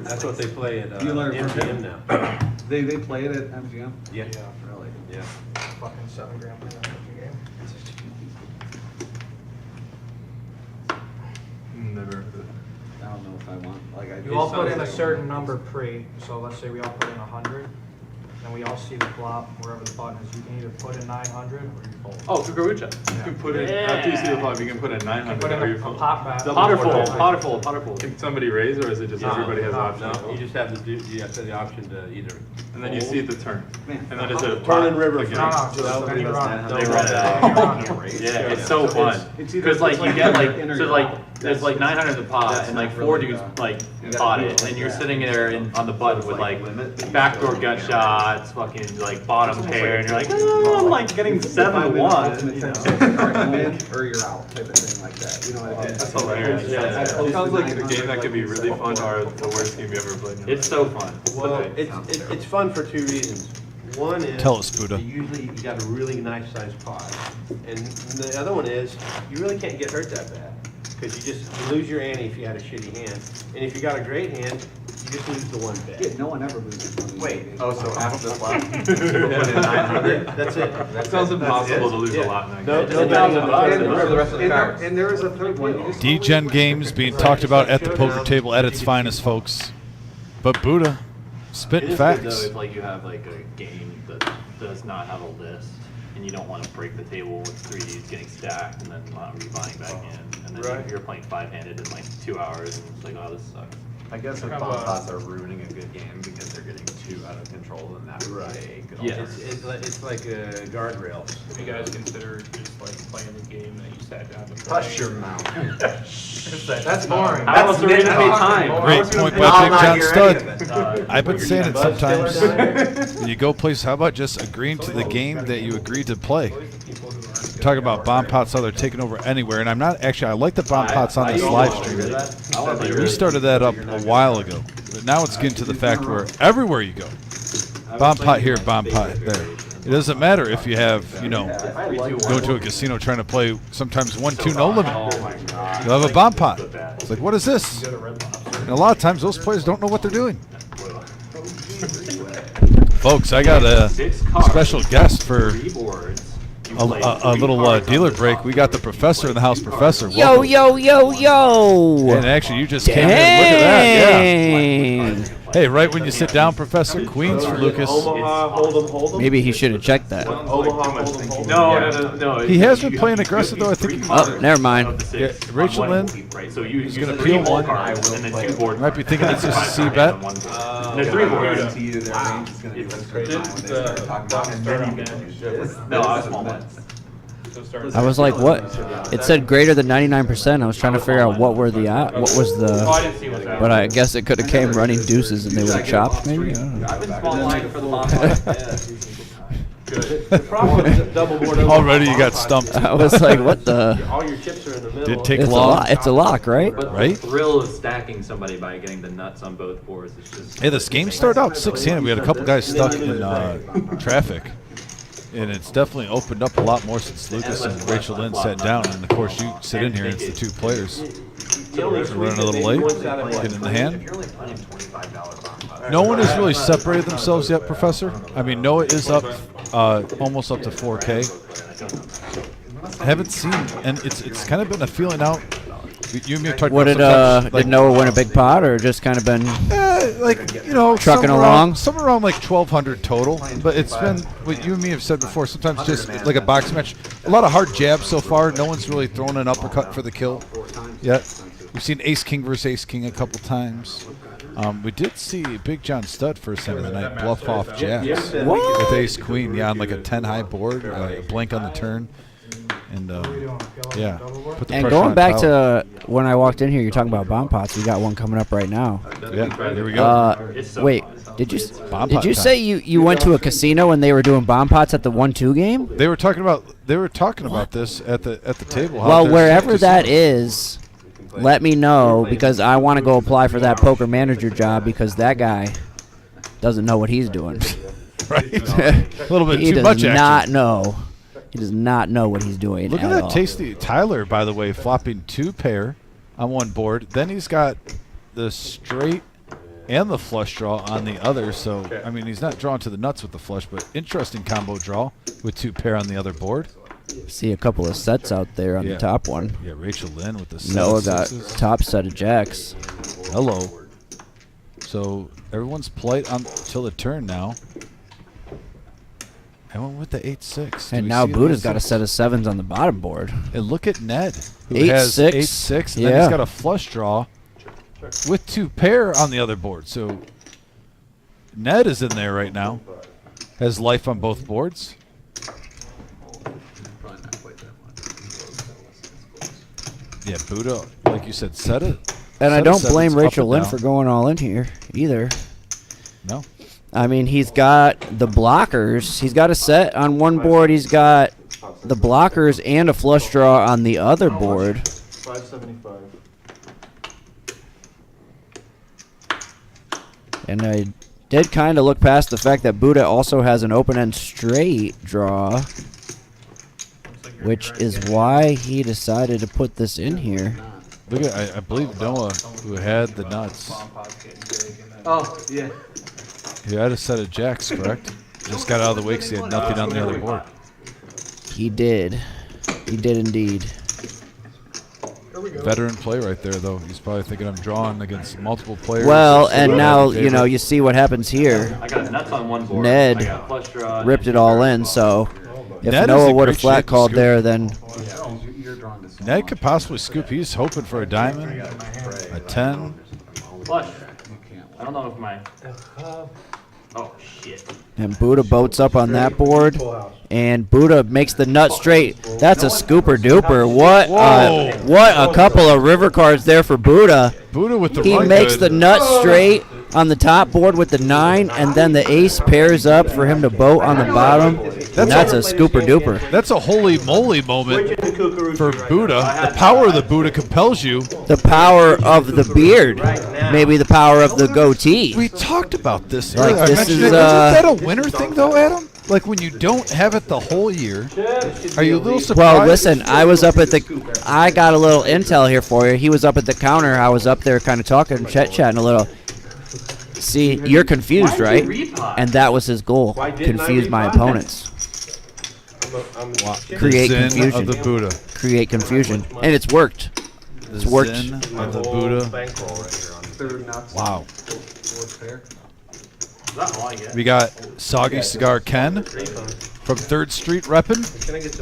That's what they play at You learn from MGM him. now. They play it at MGM? Yeah. Really? Yeah. Fucking $7 grand for that game. Never heard of it. I don't know if I want, like, I. You all put in a certain number pre, so let's say we all put in 100, and we all see the flop wherever the button is. You can either put in 900 or you fold. Oh, Kukurucha. You can put in, after you see the flop, you can put in 900 Put in or you a fold. pot back. Potter Double fold, board. potter fold, potter fold. Can somebody raise, or is it just No, everybody has no, option? No, you just have to do, you have the option to either. And then you see the turn. Man. And then is it a Turn pot and river. again? No, no, So just somebody any does run. 900. They run it out. Yeah, it's so fun. It's either- Because like it's you get like, in or so you're like, out. there's like 900 the pot, That's and like not 4 really, dudes like you gotta pot do it, it and like you're that. sitting there on the button with like limit. backdoor gut shots, fucking like bottom pair, and you're like, oh, I'm like getting 7-1. You know? Win or you're out type of thing like that. You know what I mean? That's hilarious. Yeah. It sounds like a game that could be really fun or the worst game you ever played. in your It's life. so fun. Well, it's fun for two reasons. One is Tell us, Buddha. usually you got a really nice sized pot, and the other one is you really can't get hurt that bad because you lose your ante if you had a shitty hand, and if you got a great hand, you just lose the one Yeah, bet. no one ever loses money. Wait, oh, so after the flop, you put in 900? That's it. It sounds impossible to lose a Yeah. lot in that No, game. no betting on the And, odds. the rest of the cards. and there is a third one. You just- D-Gen games being talked about at the poker table at its finest, folks. But Buddha, It spitting is good though facts. if like you have like a game that does not have a list, and you don't want to break the table with 3 dudes getting stacked and then not rebuying back in, and then Right. you're playing 5-handed in like 2 hours, and it's like, oh, this sucks. I guess if Have bomb a- pots are ruining a good game because they're getting too out of control, then that would be a good Yeah. alternative. It's like a guardrail. If you guys consider just like playing the game that you sat down to play. Hush your mouth. That's boring. How else are we gonna pay time? Great point by I'll Big not John hear Stud. any of it. I've been saying it Buzz sometimes. killer When you go place, how about just agreeing to the game that you agreed to play? Talking about bomb pots, how they're taking over anywhere, and I'm not actually. I like the bomb pots on this live stream. We started that up a while ago, but now it's getting to the fact where everywhere you go, bomb pot here, bomb pot there. It doesn't matter if you have, you know, go to a casino trying to play sometimes 1-2 no limit. You'll have a bomb pot. It's like, what is this? And a lot of times those players don't know what they're doing. Folks, I got a 6 cards, special guest for 3 boards. You a play 3 little cards on dealer the break. top. We got the professor in the house. Professor, Yo, welcome. yo, yo, yo! And actually, you just came in. Look at that. Yeah. Dang. Hey, right when you sit down, Professor, Queens for Lucas. Omaha, hold 'em. Maybe he should have checked that. Omaha, hold 'em. No. He has been playing aggressive, though. I think Oh, never mind. Of the 6 Yeah, Rachel on Lynn one right? So you is use gonna 3 peel whole one. cards and then 2 board Might be thinking it's just a cards. C 5 bet. on one board. There's 3 I boards. guarantee you their range is gonna be less crazy when they start talking about and then you can use this. No, I was small ones. I was like, what? It said greater than 99%. I was trying to figure out what was Oh, the. I didn't see what's happening. But I guess it could have came running deuces and they would have chopped. Maybe. I don't know. I've been small blind for the bomb pot. The problem is that double board. Already you got stumped. I was like, what the? All your chips are in the middle. Did take It's a long. lock. It's a lock, right? But Right? the thrill of stacking somebody by getting the nuts on both boards is just. Hey, this game started out 6-handed. We had a couple guys stuck in traffic. And it's definitely opened up a lot more since Lucas and Rachel Lynn sat down. And of course, you sit in here and it's the 2 players. We're running a little late. Getting in the hand. No one has really separated themselves yet, Professor. I mean, Noah is up, almost up to 4K. I haven't seen, and it's kind of been a feeling out. You and me have talked What about did Noah win a big pot, or just kind of been trucking along? Somewhere around like 1,200 total. But it's been what you and me have said before. Sometimes just like a box match. A lot of hard jabs so far. No one's really thrown an uppercut for the kill yet. We've seen Ace King versus Ace King a couple times. We did see Big John Stud first time of the night bluff off jacks with Ace Queen. Yeah, on like a 10 high board, a blank on the turn. And yeah, put the And pressure going on back Tyler. to when I walked in here, you're talking about bomb pots. We got one coming up right now. Yeah, here we go. Wait, did you pot say you went to a casino and they were doing bomb pots at the 1-2 game? They were talking about this at the table. how Well, there's wherever that casino. is, let me know, because I want to go apply for that poker manager job, because that guy doesn't know what he's doing. Right? A little bit He too much does action. not know. He does not know what he's doing. Look at at that all. tasty Tyler, by the way, flopping 2 pair on one board. Then he's got the straight and the flush draw on the other. So I mean, he's not drawn to the nuts with the flush, but interesting combo draw with 2 pair on the other board. See a couple of sets out there on the top one. Yeah, Rachel Lynn with the set Noah of got sixes. top set of jacks. Hello. So everyone's polite until the turn now. I went with the 8-6. And now Buddha's got a set of 7s on the bottom board. And look at Ned, who 8-6. has 8-6, and then Yeah. he's got a flush draw with 2 pair on the other board. So Ned is in there right now. Has life on both boards. Yeah, Buddha, like you said, set it. And I set of don't sevens blame up Rachel and Lynn down. for going all in here either. No. I mean, he's got the blockers. He's got a set on one board. He's got the blockers and a flush draw on the other board. 575. And I did kind of look past the fact that Buddha also has an open-end straight draw, which is why he decided to put this in here. Look at, I believe Noah, who had the nuts. Oh, yeah. He had a set of jacks, correct? Just got out of the way because he had nothing on the other board. He did. He did indeed. Veteran play right there, though. He's probably thinking I'm drawing against multiple players. Well, It's and in now, favor. you know, you see what happens here. I got nuts on one board. Ned I got flush draw, ripped it all in, so if Ned is Noah in would great have flat shape to called scoop. there, then Ned could possibly scoop. He's hoping for a diamond, a 10. Flush. I don't know if my. Oh shit. and Buddha boats up on that board, and Buddha makes the nut straight. That's a scooper duper. What a couple of river cards there for Buddha. Buddha with the He run makes good. the nut straight on the top board with the 9, and then the ace pairs up for him to boat on the bottom. That's a scooper duper. That's a holy moly moment for Buddha. The power of the Buddha compels you. The power of the beard, maybe the power of the goatee. We talked about this. Like, earlier. I this mentioned is, it. Isn't that a winter thing, though, Adam? Like when you don't have it the whole year, are you a little surprised? Well, listen, I was up at the. I got a little intel here for you. He was up at the counter. I was up there, kind of talking, chatting a little. See, you're confused, right? And that was his goal: confuse my opponents. Create The Zen confusion. of the Buddha. Create confusion, and it's worked. It's worked. Zen of the Buddha. Third nuts. Wow. Fourth pair. We got Soggy Cigar Ken from 3rd Street reppin'.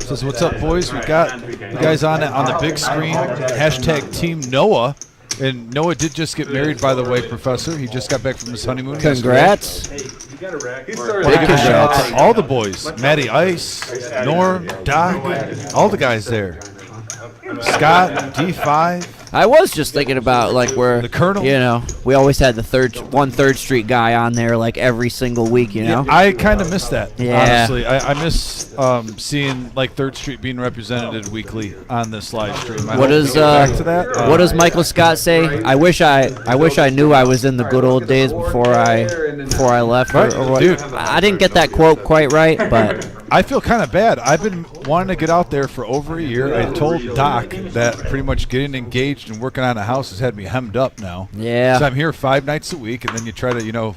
Says, what's up, boys? We got you guys on the big screen. Hashtag Team Noah. And Noah did just get married, by the way, Professor. He just got back from his honeymoon. Congrats. Want to give a shout out to all the boys. Matty Ice, Norm, Doc, all the guys there. Scott, D5. I was just thinking about like where The Colonel. You know, we always had the 3rd Street guy on there like every single week. You know. I kind of miss that, Yeah. honestly. I miss seeing like 3rd Street being represented weekly on this live stream. I What hope does we get back to that. what does Michael Scott say? I wish I knew I was in the good old days before I left. Right, or what. dude. I didn't get that quote quite right, but I feel kind of bad. I've been wanting to get out there for over a year. I told Doc that pretty much getting engaged and working on a house has had me hemmed up now. Yeah. So I'm here 5 nights a week, and then you try to,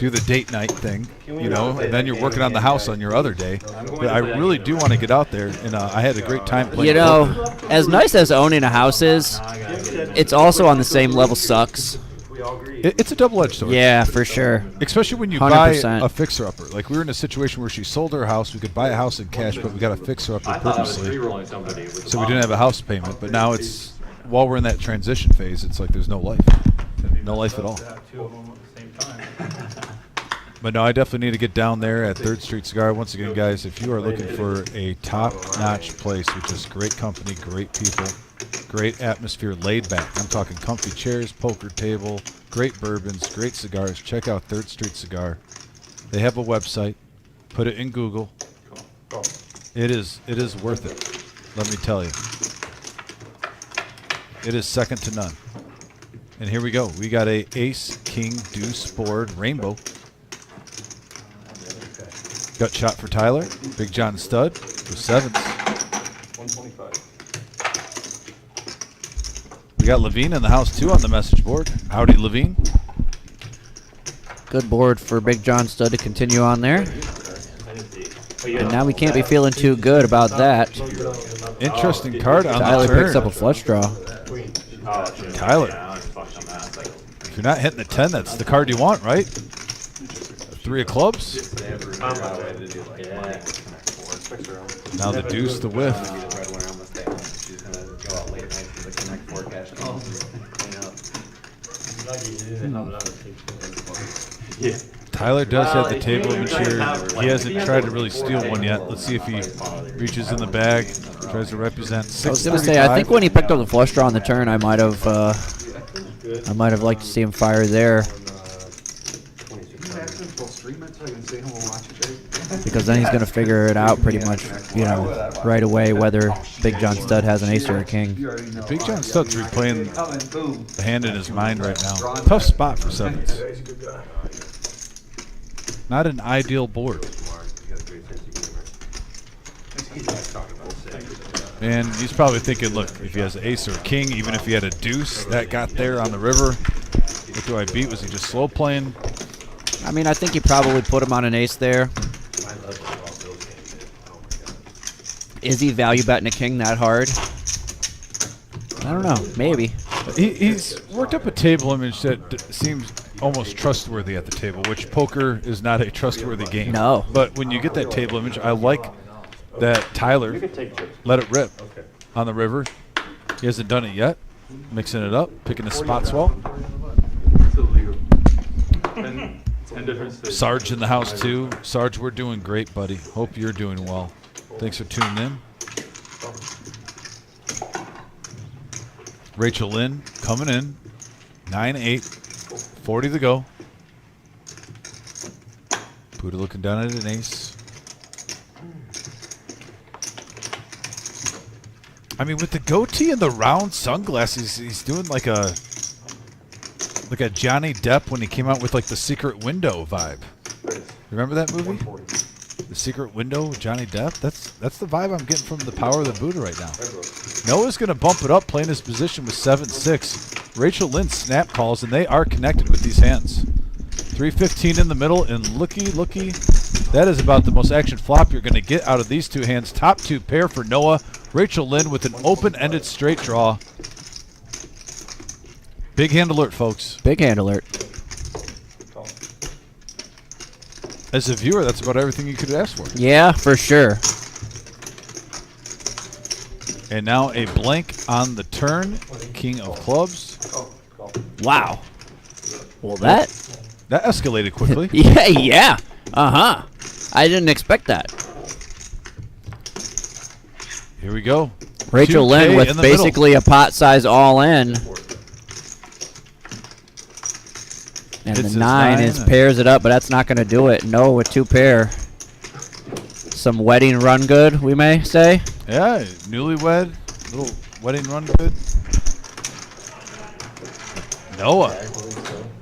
do the date night thing, and then you're working on the house on your other day. But I really do want to get out there, and I had a great time playing. As nice as owning a house is, it's also on the same level sucks. It's a double-edged sword. Yeah, for sure. Especially when you 100%. buy a fixer-upper. Like, we were in a situation where she sold her house. We could buy a house in cash, but we got a fixer-upper purposely. So we didn't have a house payment. But now it's, while we're in that transition phase, it's like there's no life. No life at all. But no, I definitely need to get down there at 3rd Street Cigar. Once again, guys, if you are looking for a top-notch place with just great company, great people, great atmosphere, laid back. I'm talking comfy chairs, poker table, great bourbons, great cigars. Check out 3rd Street Cigar. They have a website. Put it in Google. It is worth it. Let me tell you. It is second to none. And here we go. We got a ace, king, deuce board, rainbow. Gut shot for Tyler. Big John stud for 7s. 125. We got Levine in the house too on the message board. Howdy, Levine. Good board for Big John Stud to continue on there. And now we can't be feeling too good about that. Interesting card on Tyler the turn. picks up a flush draw. Tyler, if you're not hitting the 10, that's the card you want, right? 3 of clubs. Now the deuce, the whiff. Tyler does have the table image here. He hasn't tried to really steal one yet. Let's see if he reaches in the bag, tries to represent. I was gonna say, I think when he picked up the flush draw on the turn, I might have liked to see him fire there. Because then he's gonna figure it out pretty much, right away whether Big John Stud has an ace or a king. Big John Stud's replaying the hand in his mind right now. Tough spot for 7s. Not an ideal board. And he's probably thinking, look, if he has an ace or a king, even if he had a deuce that got there on the river, what do I beat? Was he just slow playing? I mean, I think he probably put him on an ace there. Is he value betting a king that hard? I don't know. Maybe. He's worked up a table image that seems almost trustworthy at the table, which poker is not a trustworthy game. No. But when you get that table image, I like that Tyler let it rip on the river. He hasn't done it yet. Mixing it up, picking the spots well. Sarge in the house too. Sarge, we're doing great, buddy. Hope you're doing well. Thanks for tuning in. Rachel Lynn coming in. 9-8. 40 to go. Buddha looking down at an ace. I mean, with the goatee and the round sunglasses, he's doing like a Johnny Depp when he came out with like the Secret Window vibe. Remember that movie? The Secret Window with Johnny Depp? That's the vibe I'm getting from the Power of the Buddha right now. Noah's going to bump it up, playing his position with 7-6. Rachel Lynn snap calls, and they are connected with these hands. 3-15 in the middle, and looky. That is about the most action flop you're going to get out of these two hands. Top 2 pair for Noah. Rachel Lynn with an open-ended straight draw. Big hand alert, folks. Big hand alert. As a viewer, that's about everything you could ask for. Yeah, for sure. And now a blank on the turn. King of clubs. Wow. Well, that escalated quickly. yeah. Uh-huh. I didn't expect that. Here we go. Rachel Lynn with basically a pot size all in. And the 9 is pairs it up, but that's not going to do it. No, with 2 pair. Some wedding run good, we may say. Yeah, newlywed, little wedding run good. Noah,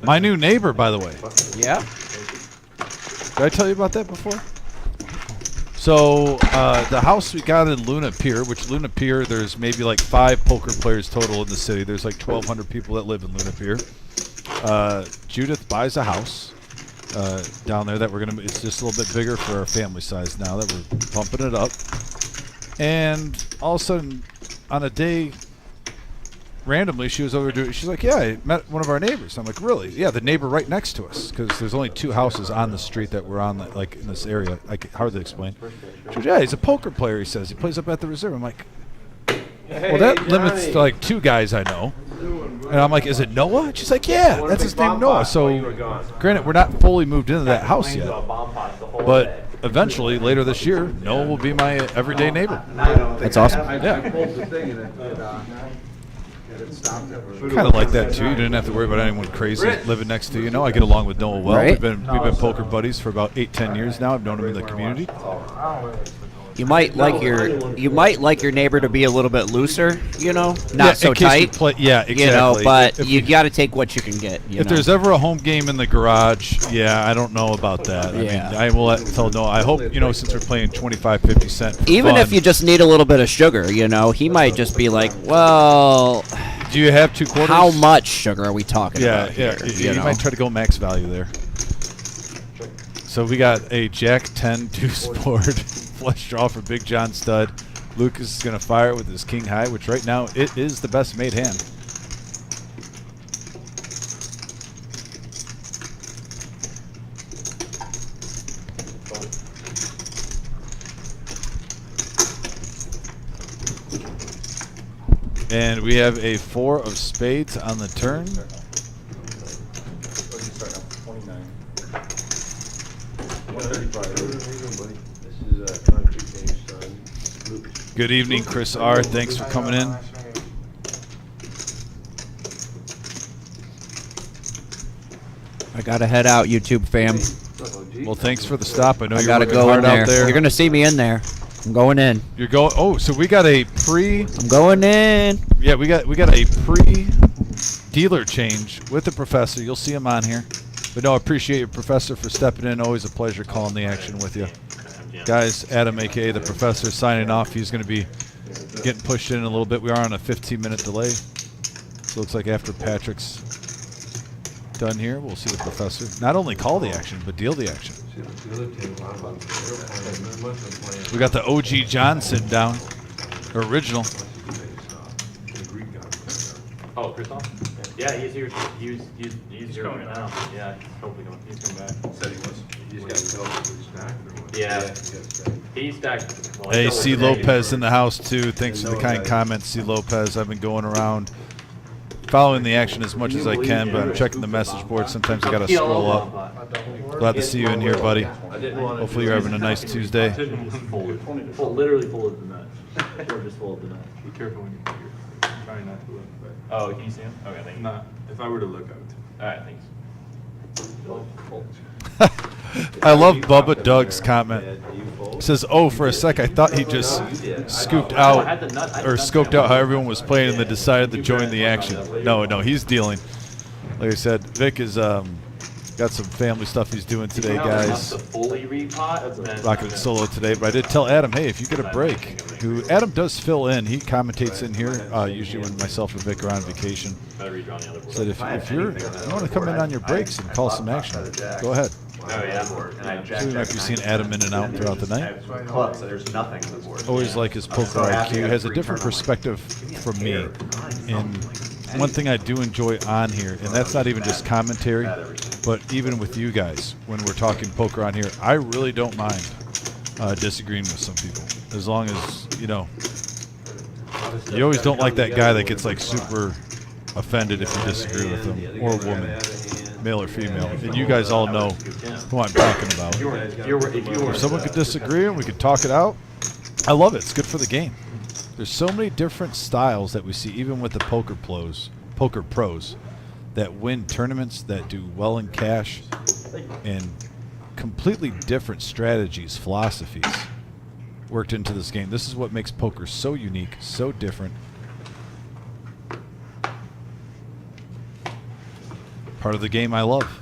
my new neighbor, by the way. Yeah. Did I tell you about that before? So the house we got in Luna Pier, which Luna Pier, there's maybe like 5 poker players total in the city. There's like 1,200 people that live in Luna Pier. Judith buys a house down there that we're gonna. It's just a little bit bigger for our family size now that we're pumping it up. And all of a sudden, on a day, randomly, she was over doing. She's like, "Yeah, I met one of our neighbors." I'm like, "Really?" "Yeah, the neighbor right next to us, because there's only 2 houses on the street that we're on, like in this area. I can hardly explain." She goes, "Yeah, he's a poker player." He says he plays up at the reserve. I'm like, "Well, that limits to like 2 guys I know." And I'm like, "Is it Noah?" She's like, "Yeah, that's his name, Noah." So, granted, we're not fully moved into that house yet, but eventually, later this year, Noah will be my everyday neighbor. That's awesome. Yeah. Kind of like that too. You didn't have to worry about anyone crazy living next to you. I get along with Noah well. Right. We've been poker buddies for about 8-10 years now. I've known him in the community. You might like your neighbor to be a little bit looser, not Yeah, so in case we tight. play- yeah, exactly. But If you we- got to take what you can get. If there's ever a home game in the garage, yeah, I don't know about that. I mean, I will tell Noah. I hope, since we're playing 25, 50 cent for even fun, if you just need a little bit of sugar, he might just be like, well, do you have 2 quarters? how much sugar are we talking about here? You might try to go max value there. So we got a Jack 10 deuce board flush draw for Big John Stud. Lucas is going to fire it with his King High, which right now it is the best made hand. And we have a 4 of spades on the turn. Good evening, Chris R. Thanks for coming in. I gotta head out, YouTube fam. Well, thanks for the stop. I know I you're gotta working go in hard there. out there. You're gonna see me in there. I'm going in. You're going. Oh, so we got a pre. I'm going in. Yeah, we got a pre dealer change with the professor. You'll see him on here. But no, I appreciate you, Professor, for stepping in. Always a pleasure calling the action with you. Guys, Adam, a.k.a. the Professor, signing off. He's going to be getting pushed in a little bit. We are on a 15-minute delay. So it looks like after Patrick's done here, we'll see the Professor not only call the action, but deal the action. We got the OG Johnson down, original. Oh, Christoph? Yeah, he's here. He's here right now. Yeah, he's coming back. Said he was. He's got to go to his stack or what? Yeah. He's stacked. Well, Hey, he's C. over Lopez in the house, too. Thanks for the kind comments, C. Lopez. I've been going around following the action as much as I can, but I'm checking the message board. Sometimes I got to scroll up. Glad to see you in here, buddy. Hopefully you're having a nice Tuesday. Literally full of the nuts. Or just full of the nuts. Be careful when you're trying not to look. But Oh, can you see him? Okay, thank you. not, if I were to look, I would. Alright, thanks. I love Bubba Doug's comment. He says, "Oh, for a sec, I thought he just scooped out or scoped out how everyone was playing and then decided to join the action." No, he's dealing. Like I said, Vic is got some family stuff he's doing today, guys. Rocking it solo today, but I did tell Adam, hey, if you get a break, who Adam does fill in. He commentates in here usually when myself and Vic are on vacation. Said if you want to come in on your breaks and call some action, go ahead. Oh, yeah. So we might be seeing Adam in and out throughout the night. Clubs, there's nothing on the board. Always like his poker IQ. Has a different perspective from me. And one thing I do enjoy on here, and that's not even just commentary, but even with you guys, when we're talking poker on here, I really don't mind disagreeing with some people. As long as, you always don't like that guy that gets like super offended if you disagree with him, or a woman, male or female. And you guys all know who I'm talking about. If someone could disagree and we could talk it out, I love it. It's good for the game. There's so many different styles that we see, even with the poker pros, that win tournaments, that do well in cash, and completely different strategies, philosophies worked into this game. This is what makes poker so unique, so different. Part of the game I love.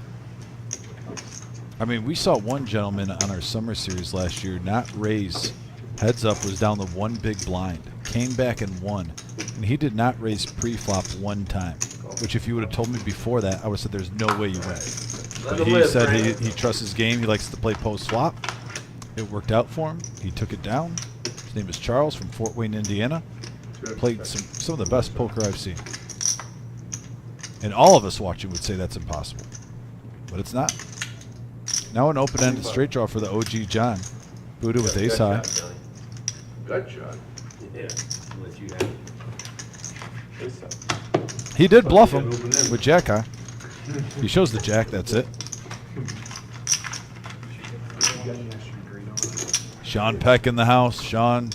I mean, we saw one gentleman on our summer series last year not raise heads up, was down the one big blind, came back and won, and he did not raise pre-flop one time. Which, if you would have told me before that, I would have said there's no way you win. But he said he trusts his game. He likes to play post flop. It worked out for him. He took it down. His name is Charles from Fort Wayne, Indiana. Played some of the best poker I've seen. And all of us watching would say that's impossible. But it's not. Now an open-ended straight draw for the OG John. Buddha with ace high. Good shot. Yeah, I'll let you have it. He did bluff him with jack high. He shows the jack, that's it. Sean Peck in the house. Sean.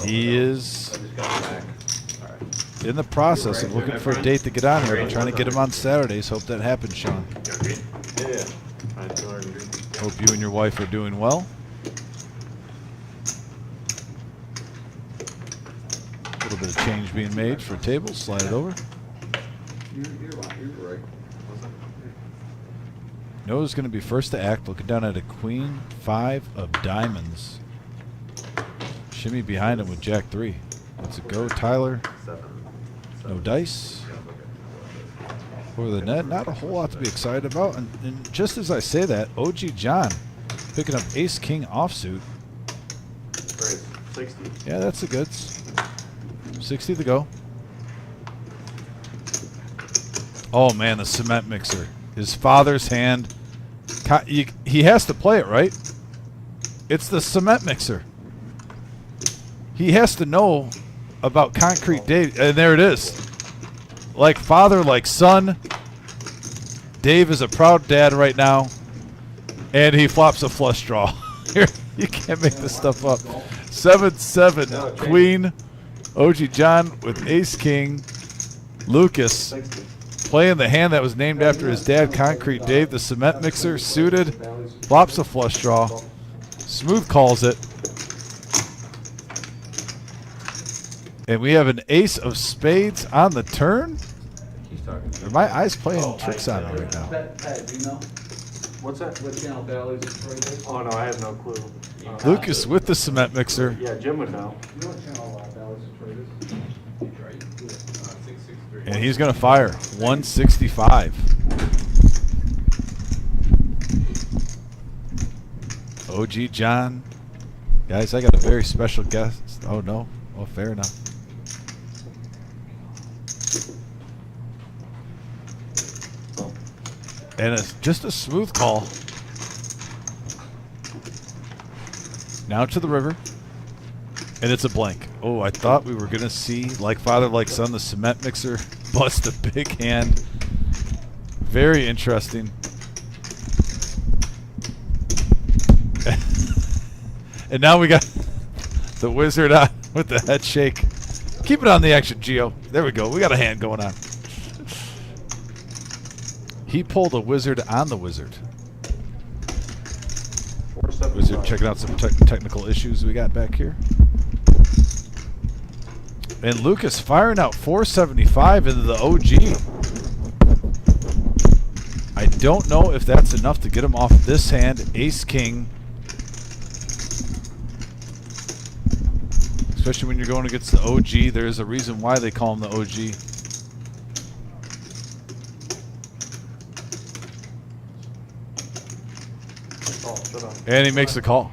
He is in the process of looking for a date to get on here. We're trying to get him on Saturdays. Hope that happens, Sean. Yeah. Hope you and your wife are doing well. A little bit of change being made for tables. Slide it over. You're right. Noah's going to be first to act, looking down at a queen 5 of diamonds. Shimmy behind him with jack 3. Let's it go, Tyler. No dice. Over the net, not a whole lot to be excited about. And just as I say that, OG John picking up ace king offsuit. 60. Yeah, that's the goods. 60 to go. Oh man, the cement mixer. His father's hand. He has to play it, right? It's the cement mixer. He has to know about concrete Dave. And there it is. Like father, like son. Dave is a proud dad right now. And he flops a flush draw. Here, you can't make this stuff up. 7-7, queen. OG John with ace king. Lucas playing the hand that was named after his dad, Concrete Dave, the cement mixer, suited, flops a flush draw, smooth calls it, and we have an ace of spades on the turn. Are my eyes playing tricks on me right now? Pat, do you know What's that? what channel Bally's is? Oh, no, I have no clue. Lucas with the cement mixer. Yeah, Jim would know. You know what channel Bally's is? Right. 663. And he's going to fire 165. OG John. Guys, I got a very special guest. Oh, no. Oh, fair enough. And it's just a smooth call. Now to the river. And it's a blank. Oh, I thought we were going to see, like father, like son, the cement mixer bust a big hand. Very interesting. And now we got the wizard on with the head shake. Keep it on the action, Gio. There we go. We got a hand going on. He pulled a wizard on the wizard. Wizard checking out some technical issues we got back here. And Lucas firing out 475 into the OG. I don't know if that's enough to get him off this hand. Ace King. Especially when you're going against the OG. There's a reason why they call him the OG. And he makes the call.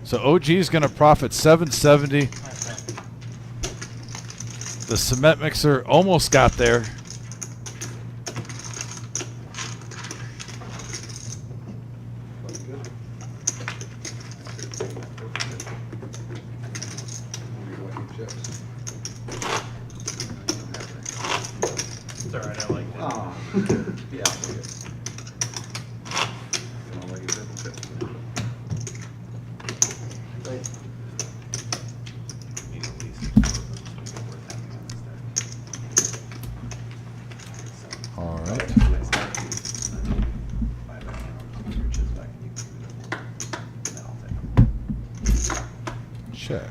So OG is going to profit 770. The cement mixer almost got there. It's alright, I like it. Oh, yeah, I'll take it. You don't like it, then chip. All right. Check.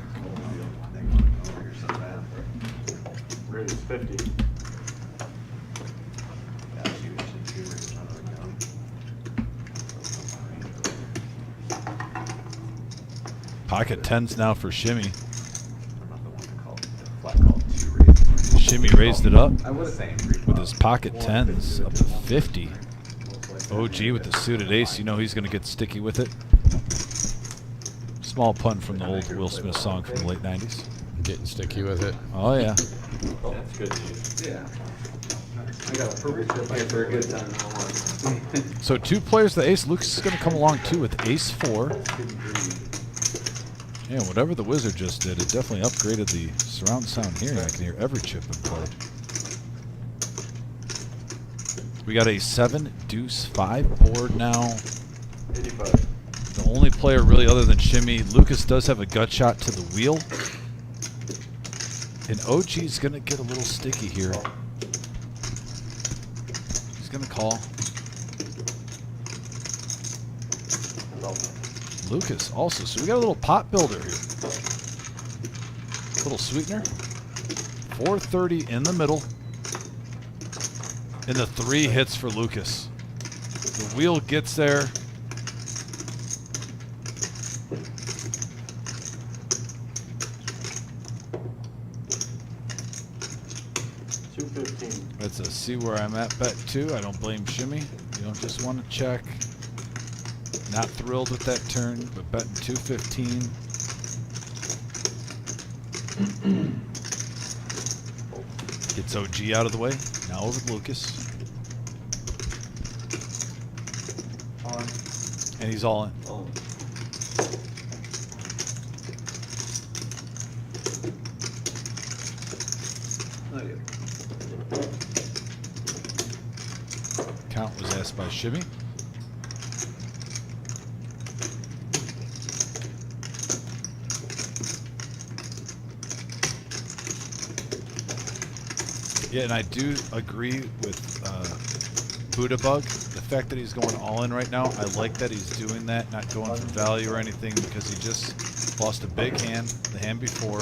Really, it's 50. Pocket tens now for Shimmy. I'm not the one to call it, flat call it 2 raises. Shimmy raised it up I would have said 3 with his pocket tens up to 50. OG with the suited ace. You know he's going to get sticky with it. Small pun from the old Will Smith song from the late 90s. Getting sticky with it. Oh, yeah. That's good news. Yeah. I got a purple chip here for a good time. So 2 players, the ace. Lucas is going to come along too with ace 4. Yeah, whatever the wizard just did, it definitely upgraded the surround sound hearing. I can hear every chip in play. We got a 7 deuce 5 board now. 85. The only player really other than Shimmy, Lucas does have a gut shot to the wheel. And OG's going to get a little sticky here. He's going to call. Lucas also. So we got a little pot builder here. Little sweetener. 430 in the middle. And the 3 hits for Lucas. The wheel gets there. That's a see where I'm at bet too. I don't blame Shimmy. You don't just want to check. Not thrilled with that turn, but betting 215. Gets OG out of the way. Now over to Lucas. And he's all in. Count was asked by Shimmy. Yeah, and I do agree with Buddha Bug. The fact that he's going all in right now, I like that he's doing that, not going for value or anything, because he just lost a big hand the hand before.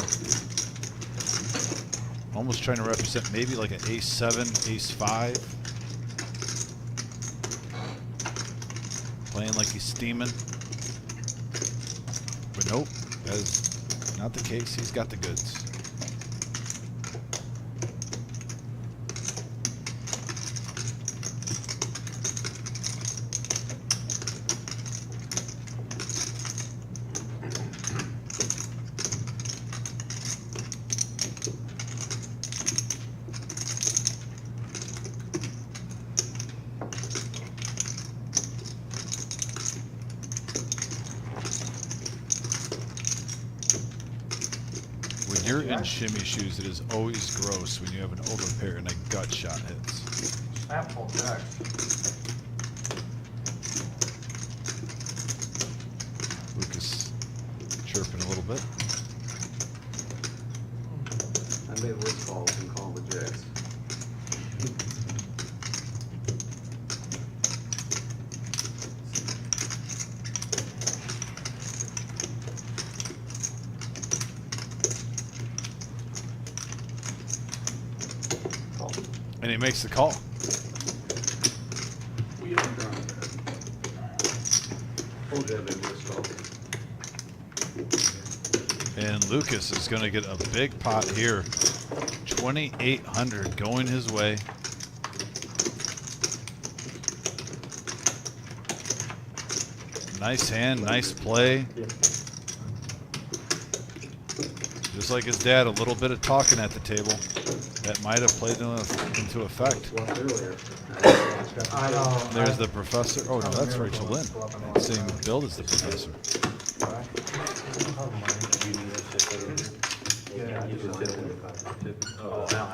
Almost trying to represent maybe like an ace 7, ace 5. Playing like he's steaming. But nope, that is not the case. He's got the goods. When you're in Shimmy shoes, it is always gross when you have an overpair and a gut shot hits. Snap full jack. Lucas chirping a little bit. I made worse calls and call the jacks. And he makes the call. Told you I made worse calls. And Lucas is going to get a big pot here. 2,800 going his way. Nice hand, nice play. Just like his dad, a little bit of talking at the table. That might have played into effect. I know. There's the professor. Oh, no, that's Rachel Lynn. Same build as the professor.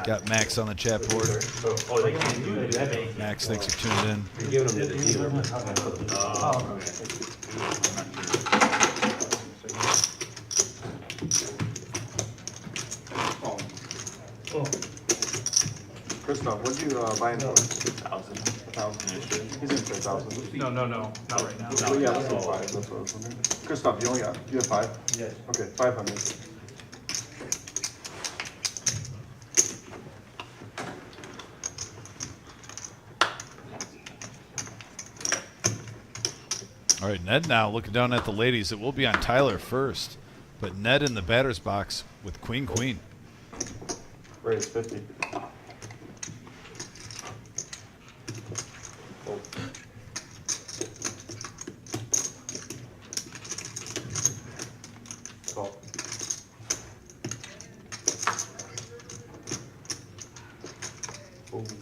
Got Max on the chat board. Max, thanks for tuning in. You're giving them to the dealer. Christoph, what'd you buy him for? 1,000. He's in for 1,000. No, not right now. Well, yeah, that's 5. That's what I was wondering. Christoph, you have 5? Yes. Okay, 500. All right, Ned now looking down at the ladies. It will be on Tyler first. But Ned in the batter's box with queen, queen. Raise 50. Fold. Call. Fold.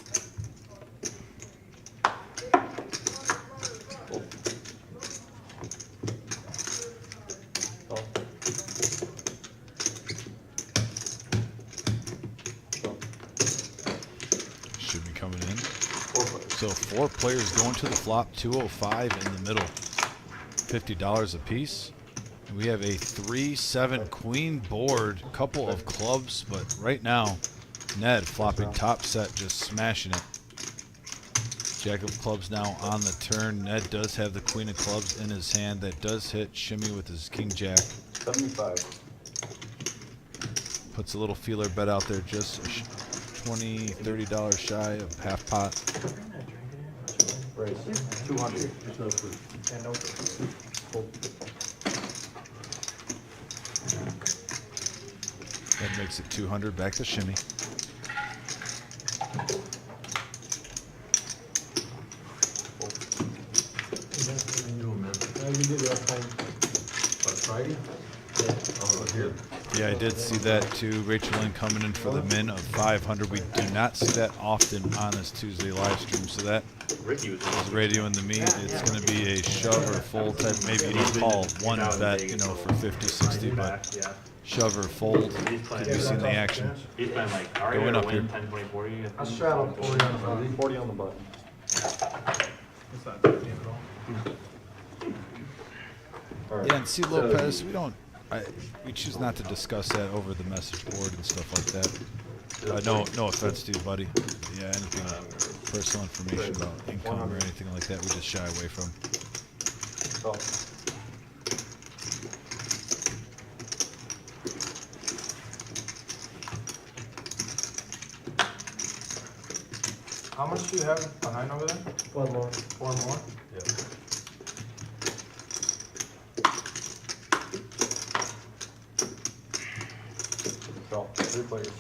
Fold. Call. Should be coming in. 4 players. So 4 players going to the flop, 205 in the middle, $50 a piece. And we have a 3-7 queen board, couple of clubs, but right now, Ned flopping top set, just smashing it. Jack of clubs now on the turn. Ned does have the queen of clubs in his hand. That does hit Shimmy with his king jack. 75. Puts a little feeler bet out there, just $20, $30 shy of half pot. Raise 200. And no food. Fold. That makes it 200, back to Shimmy. Yeah, I did see that too. Rachel Lynn coming in for the min of 500. We do not see that often on this Tuesday live stream. So that Ricky was is radioing the me. It's going to be a shove or fold type. Maybe you call one bet, you know, for 50, 60, but yeah. shove or fold. He's playing. Have you seen the action? He's playing like already Going gonna up win here. 10, 20, 40. I straddled 40 on the button. 40 on the button. It's not that game at all. Yeah, and see Lopez, we choose not to discuss that over the message board and stuff like that. No offense to you, buddy. Yeah, anything personal information about income or anything like that, we just shy away from. Call. How much do you have behind over there? 4 more. 4 more? Yeah. Call. 3 players.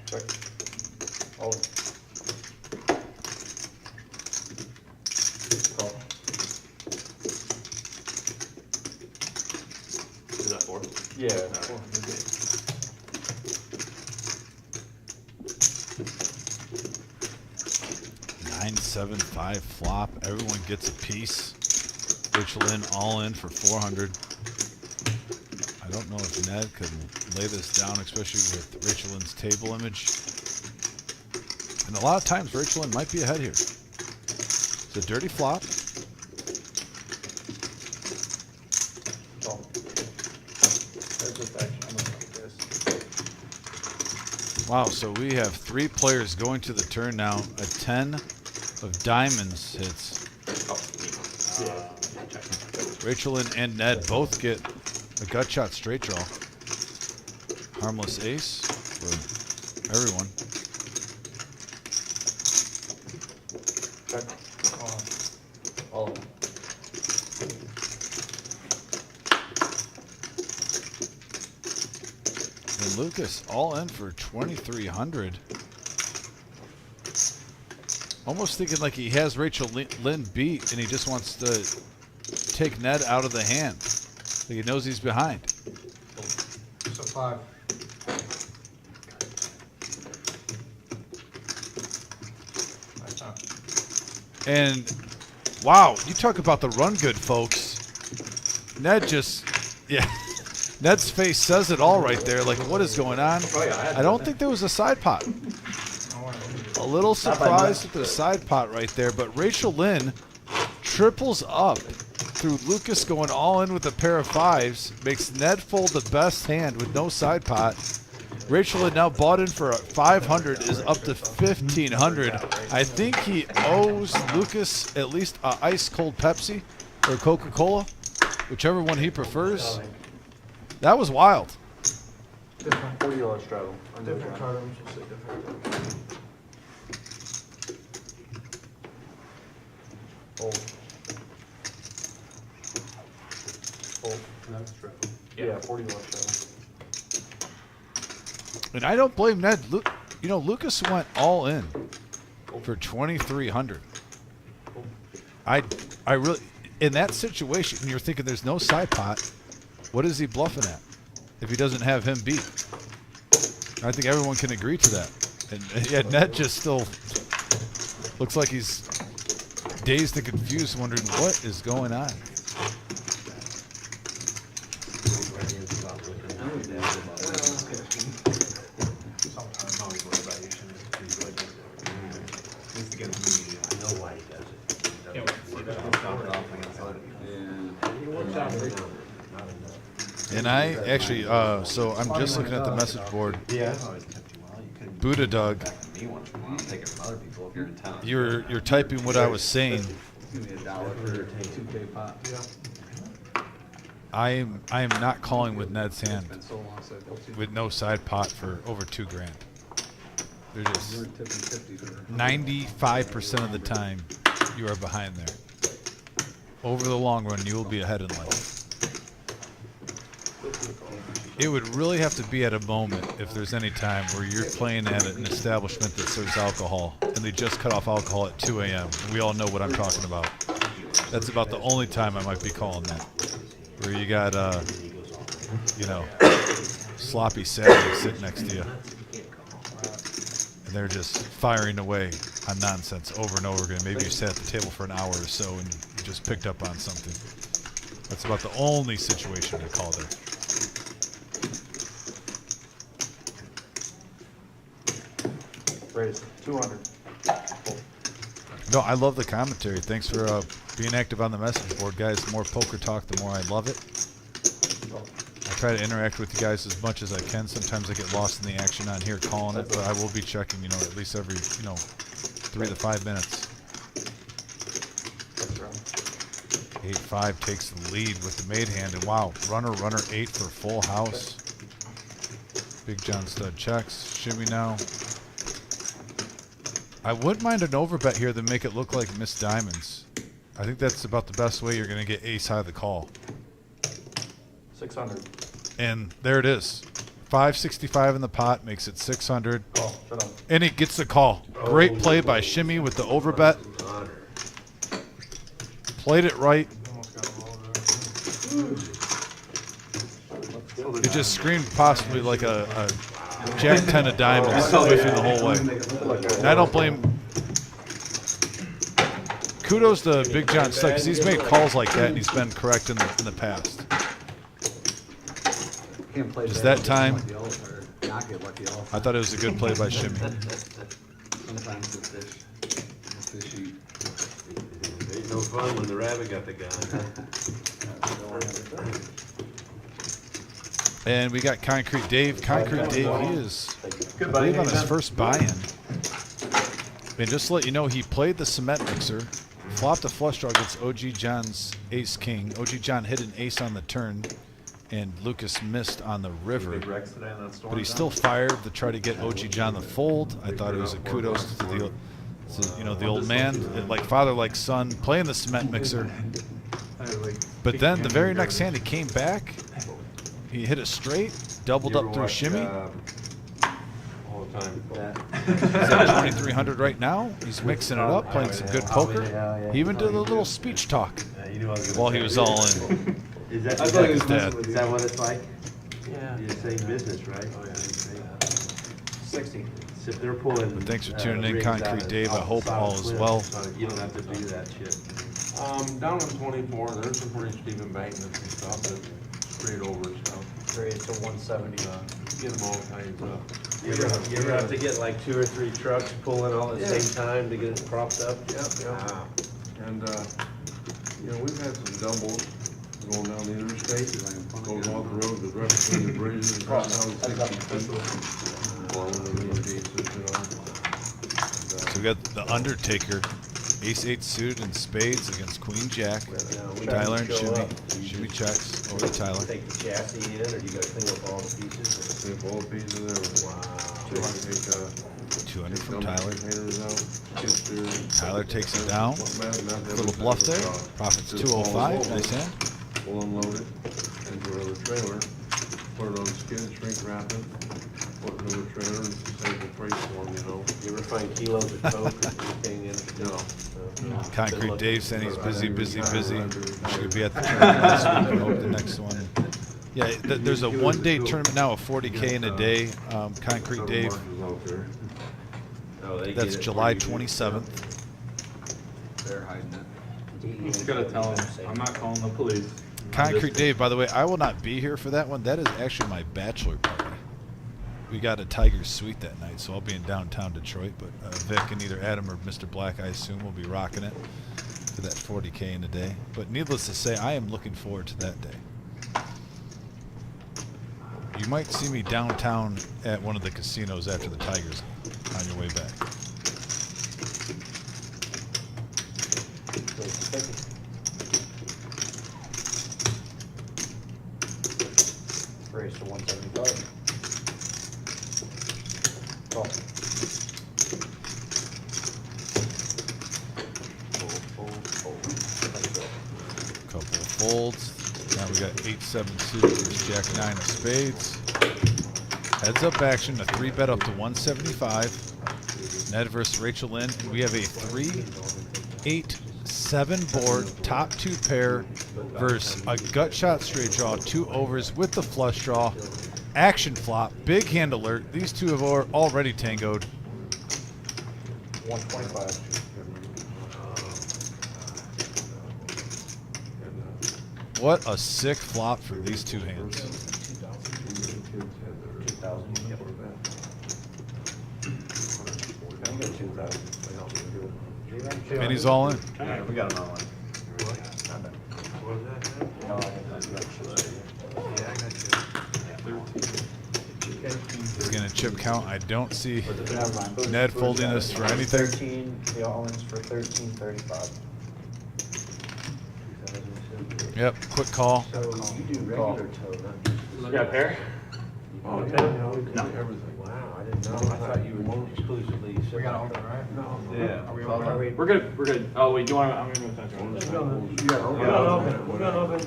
Check. All in. Call. Is that 4? Yeah. Okay. 9-7-5 flop. Everyone gets a piece. Rachel Lynn all in for 400. I don't know if Ned could lay this down, especially with Rachel Lynn's table image. And a lot of times Rachel Lynn might be ahead here. It's a dirty flop. Call. There's just action. I'm gonna look at this. Wow, so we have 3 players going to the turn now. A 10 of diamonds hits. Rachel Lynn and Ned both get a gut shot straight draw. Harmless ace for everyone. Check. All in. And Lucas all in for 2,300. Almost thinking like he has Rachel Lynn beat and he just wants to take Ned out of the hand. Like he knows he's behind. So 5. Nice, huh? And wow, you talk about the run good, folks. Ned just, yeah. Ned's face says it all right there. Like, what is going on? I don't think there was a side pot. A little surprised with the side pot right there, but Rachel Lynn triples up through Lucas going all in with a pair of 5s, makes Ned fold the best hand with no side pot. Rachel Lynn now bought in for 500, is up to 1,500. I think he owes Lucas at least a ice cold Pepsi or Coca-Cola, whichever one he prefers. That was wild. Different, $40 straddle. different card. We should say different. Fold. Fold. That's true. Yeah, 40 left. And I don't blame Ned. You know, Lucas went all in for 2,300. I really, in that situation, you're thinking there's no side pot. What is he bluffing at if he doesn't have him beat? I think everyone can agree to that. And yeah, Ned just still looks like he's dazed and confused, wondering what is going on. And I actually, so I'm just looking at the message board. Yeah. Buddha Doug, you're typing what I was saying. Give me $1 for a 2K pot. I am not calling with Ned's hand It's been so long since I built you. with no side pot for over $2,000. They're You're just tipping 50 for 95% of the time you are behind there. Over the long run, you will be ahead in life. It would really have to be at a moment, if there's any time, where you're playing at an establishment that serves alcohol, and they just cut off alcohol at 2 a.m. And we all know what I'm talking about. That's about the only time I might be calling that. Where you got, you know, sloppy Saturday sitting next to you. And they're just firing away on nonsense over and over again. Maybe you sat at the table for an hour or so and you just picked up on something. That's about the only situation I call there. Raise 200. No, I love the commentary. Thanks for being active on the message board, guys. The more poker talk, the more I love it. I try to interact with you guys as much as I can. Sometimes I get lost in the action on here calling it, but I will be checking, you know, at least every, 3 to 5 minutes. 8-5 takes the lead with the made hand, and wow, runner 8 for full house. Big John stud checks. Shimmy now. I wouldn't mind an overbet here to make it look like missed diamonds. I think that's about the best way you're going to get ace high of the call. 600. And there it is. 565 in the pot makes it 600. Call. Shut up. And he gets the call. Great play by Shimmy with the overbet. Played it right. It just screamed possibly like a Jack 10 of diamonds whiffing the whole way. And I don't blame. Kudos to Big John Stuck, because he's made calls like that and he's been correct in the past. Just that time, I thought it was a good play by Shimmy. Sometimes the fish eat. Ain't no fun when the rabbit got the gun. And we got Concrete Dave. Concrete Dave, he is, I believe, on his first buy-in. And just to let you know, he played the cement mixer, flopped a flush draw against OG John's ace king. OG John hit an ace on the turn, and Lucas missed on the river. But he still fired to try to get OG John the fold. I thought it was a kudos to the, the old man, like father, like son, playing the cement mixer. But then the very next hand, he came back. He hit it straight, doubled up through Shimmy. All the time. He's at 2,300 right now. He's mixing it up, playing some good poker. He even did a little speech talk while he was all in. Is that Dad. what it's like? Yeah. You're saying business, right? 60. So if they're pulling. But thanks for tuning in, Concrete Dave. I hope all is well. You don't have to do that shit. Down on 24, there's some pretty steep embankments and stuff that straight over stuff. Raise to 170. Get them all kinds of. You ever have to get like 2 or 3 trucks pulling all at the same time to get it propped up? Yep. Wow. And, we've had some doubles going down the interstate, goes off the road, the rest between the bridges, and down 60 feet. Blowing the little cases, So we got the Undertaker, ace-8 suited and spades against Queen Jack. Tyler and Shimmy. Shimmy checks over to Tyler. Take the chassis in, or do you gotta clean up all the pieces? Clean up all the pieces there. Wow. 200 from Tyler. Containers out, get there. Tyler takes it down. Little bluff there. Profits 205. Nice hand. We'll unload it into another trailer, put it on skid, shrink wrap it, put it in another trailer, and save the freight for them, you know. You ever find kilos of coke hanging in? No. Concrete Dave saying he's busy. Should be at the tournament this week. I hope the next one. Yeah, there's a one-day tournament now of 40K in a day. Concrete Dave. That's July 27th. They're hiding it. He's gonna tell him, I'm not calling the police. Concrete Dave, by the way, I will not be here for that one. That is actually my bachelor party. We got a Tiger's Suite that night, so I'll be in downtown Detroit. But Vic and either Adam or Mr. Black, I assume, will be rocking it for that 40K in a day. But needless to say, I am looking forward to that day. You might see me downtown at one of the casinos after the Tigers on your way back. Raise to 175. Call. Couple of folds. Now we got 8-7 suited, Jack 9 of spades. Heads up action, a 3-bet up to 175. Ned versus Rachel Lynn. And we have a 3-8-7 board, top 2 pair versus a gut shot straight draw, 2 overs with the flush draw. Action flop, big hand alert. These two have already tangoed. 125. What a sick flop for these two hands. 2,000. Minnie's all in. Yeah, we got another one. He's gonna chip count. I don't see Ned folding this for anything. 13, the all-ins for 1335. Yep, quick call. So you do regular toe, not just. You got a pair? Oh, yeah, No. we do everything. Wow, I didn't know. I thought you were exclusively. We got open, right? No. Yeah. Are we open? Are we? We're good, we're good. Oh, wait, do you want, I'm gonna move that to one. We're gonna open.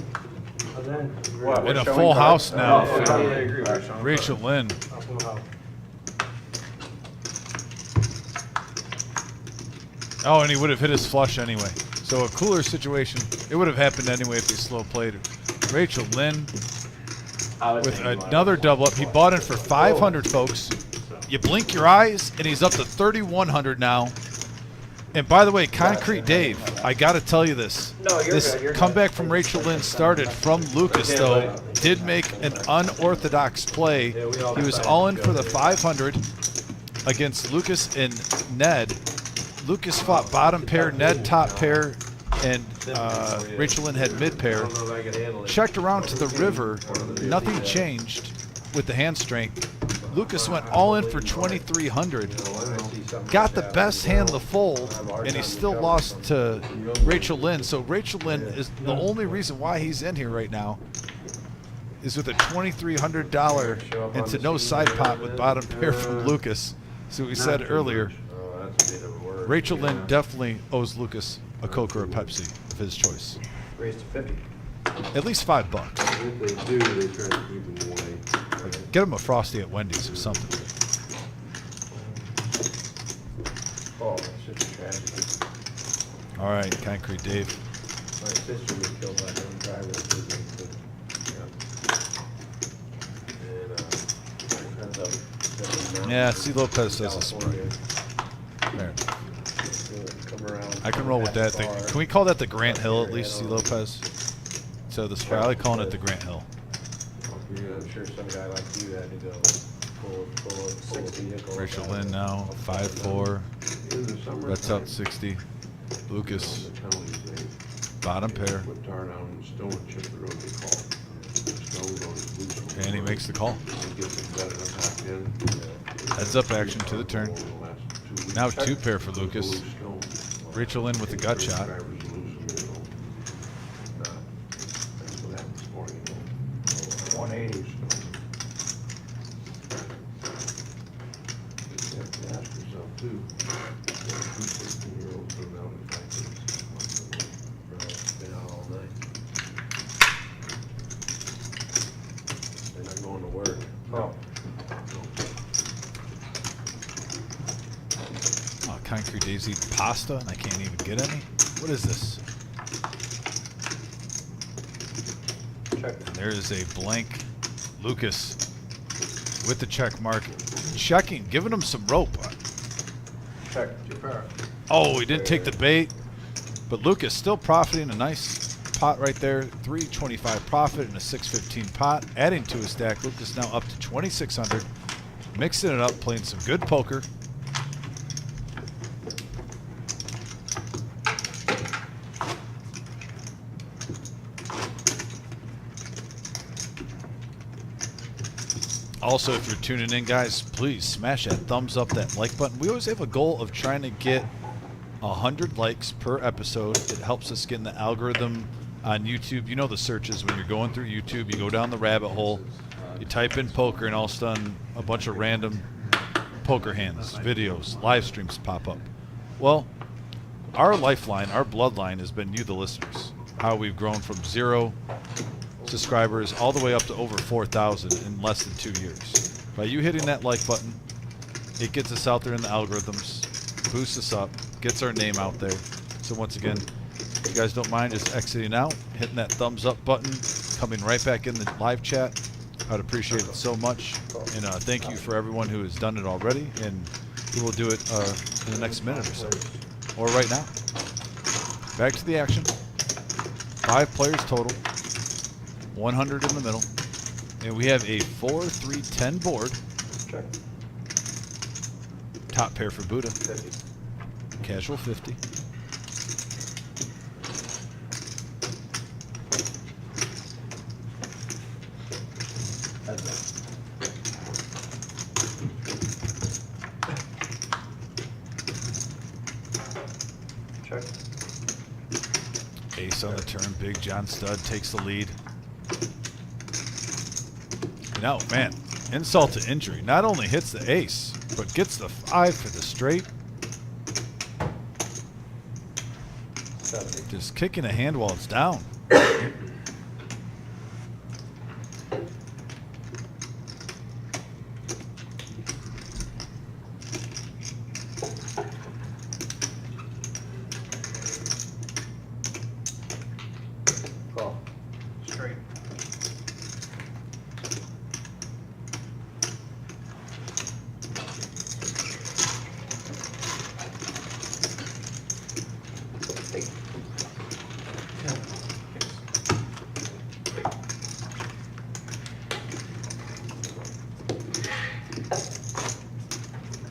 And then. What, In we're a showing full cards? house now. Oh, okay. I agree. We're showing Rachel Lynn. Oh, and he would have hit his flush anyway. So a cooler situation. It would have happened anyway if he slow played. Rachel Lynn I was with thinking you another double up. He bought in for 500, folks. You blink your eyes, and he's up to 3,100 now. And by the way, Concrete Dave, I got to tell you this. This comeback from Rachel Lynn started from Lucas, though. Did make an unorthodox play. He was all in for the 500 against Lucas and Ned. Lucas fought bottom pair, Ned top pair, and Rachel Lynn had mid pair. Checked around to the river, nothing changed with the hand strength. Lucas went all in for 2,300. Got the best hand the fold, and he still lost to Rachel Lynn. So Rachel Lynn is the only reason why he's in here right now. Is with a $2,300 into no side pot with bottom pair from Lucas. So we said earlier, Rachel Lynn definitely owes Lucas a Coke or a Pepsi of his choice. Raised to 50. At least $5. If they do, they try to keep them away. Get him a Frosty at Wendy's or something. Oh, that's such a tragedy. All right, Concrete Dave. My sister was killed by her own driver. Yeah, C. Lopez says a spray. Fair enough. I can roll with that. Can we call that the Grant Hill at least, C. Lopez? So the spray, I like calling it the Grant Hill. I'm sure some guy like you had to go pull 60 nickel. Rachel Lynn now, 5-4. Brett's out 60. Lucas, bottom pair. Put tar down and stone and chip the road, they call it. Stone's on his loose. And he makes the call. Gets it better than back in. Heads up action to the turn. Now 2 pair for Lucas. Rachel Lynn with the gut shot. 180. Two 16-year-olds come out and practice. Been out all night. They're not going to work. Oh, Oh, Concrete Daisy pasta, and I can't even get any. What is this? check. And there is a blank Lucas with the check mark, checking, giving him some rope. Check. Oh, he didn't take the bait, but Lucas still profiting a nice pot right there. 325 profit and a 615 pot, adding to his stack. Lucas now up to 2,600, mixing it up, playing some good poker. Also, if you're tuning in, guys, please smash that thumbs up, that like button. We always have a goal of trying to get 100 likes per episode. It helps us get in the algorithm on YouTube. You know the searches when you're going through YouTube. You go down the rabbit hole, you type in poker, and all of a sudden a bunch of random poker hands, videos, live streams pop up. Well, our lifeline, our bloodline has been you, the listeners. How we've grown from 0 subscribers all the way up to over 4,000 in less than 2 years. By you hitting that like button, it gets us out there in the algorithms, boosts us up, gets our name out there. So once again, if you guys don't mind just exiting out, hitting that thumbs up button, coming right back in the live chat, I'd appreciate it so much. And thank you for everyone who has done it already, and we will do it in the next minute or so, or right now. Back to the action. 5 players total. 100 in the middle, and we have a 4-3-10 board. Check. Top pair for Buddha. Casual 50. Check. Ace on the turn. Big John Stud takes the lead. No, man, insult to injury. Not only hits the ace, but gets the 5 for the straight. 70. Just kicking a hand while it's down. Call. Straight.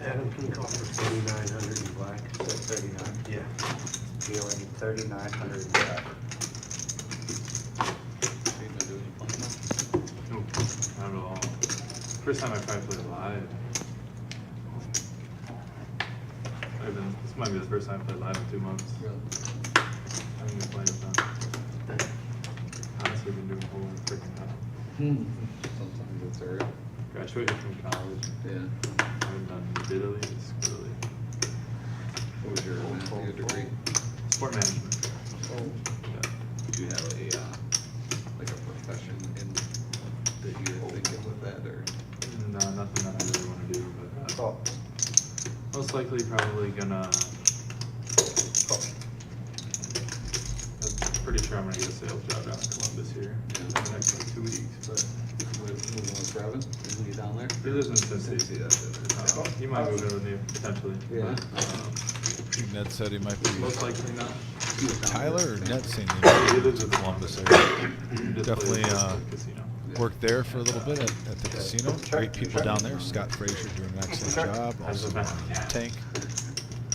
Adam, can you call for 3,900 in black? 39. Yeah. Dealing 3,900 in black. Nope, not at all. First time I tried to play live. This might be the first time I played live in 2 months. I haven't been playing with them. Honestly, been doing whole freaking time. Sometimes it's area. Graduated from college. Yeah. I haven't done diddly, squirrely. What was your degree? Sport management. Yeah. Do you have a like a profession in that you're thinking with that, or? No, nothing that I really want to do, but Call. most likely probably gonna. I'm pretty sure I'm gonna get a sales job down in Columbus here in the next like 2 weeks, but. Moving with Brevin? Isn't he down there? He lives in Cincy. He might move in with me potentially. Yeah. I think Ned said he might be. Most likely not. Tyler or Ned saying he might He be lives in in Columbus area. Just Definitely plays at the casino. worked there for a little bit at the casino. Great people down there. Scott Frazier doing an excellent job. Also Tank.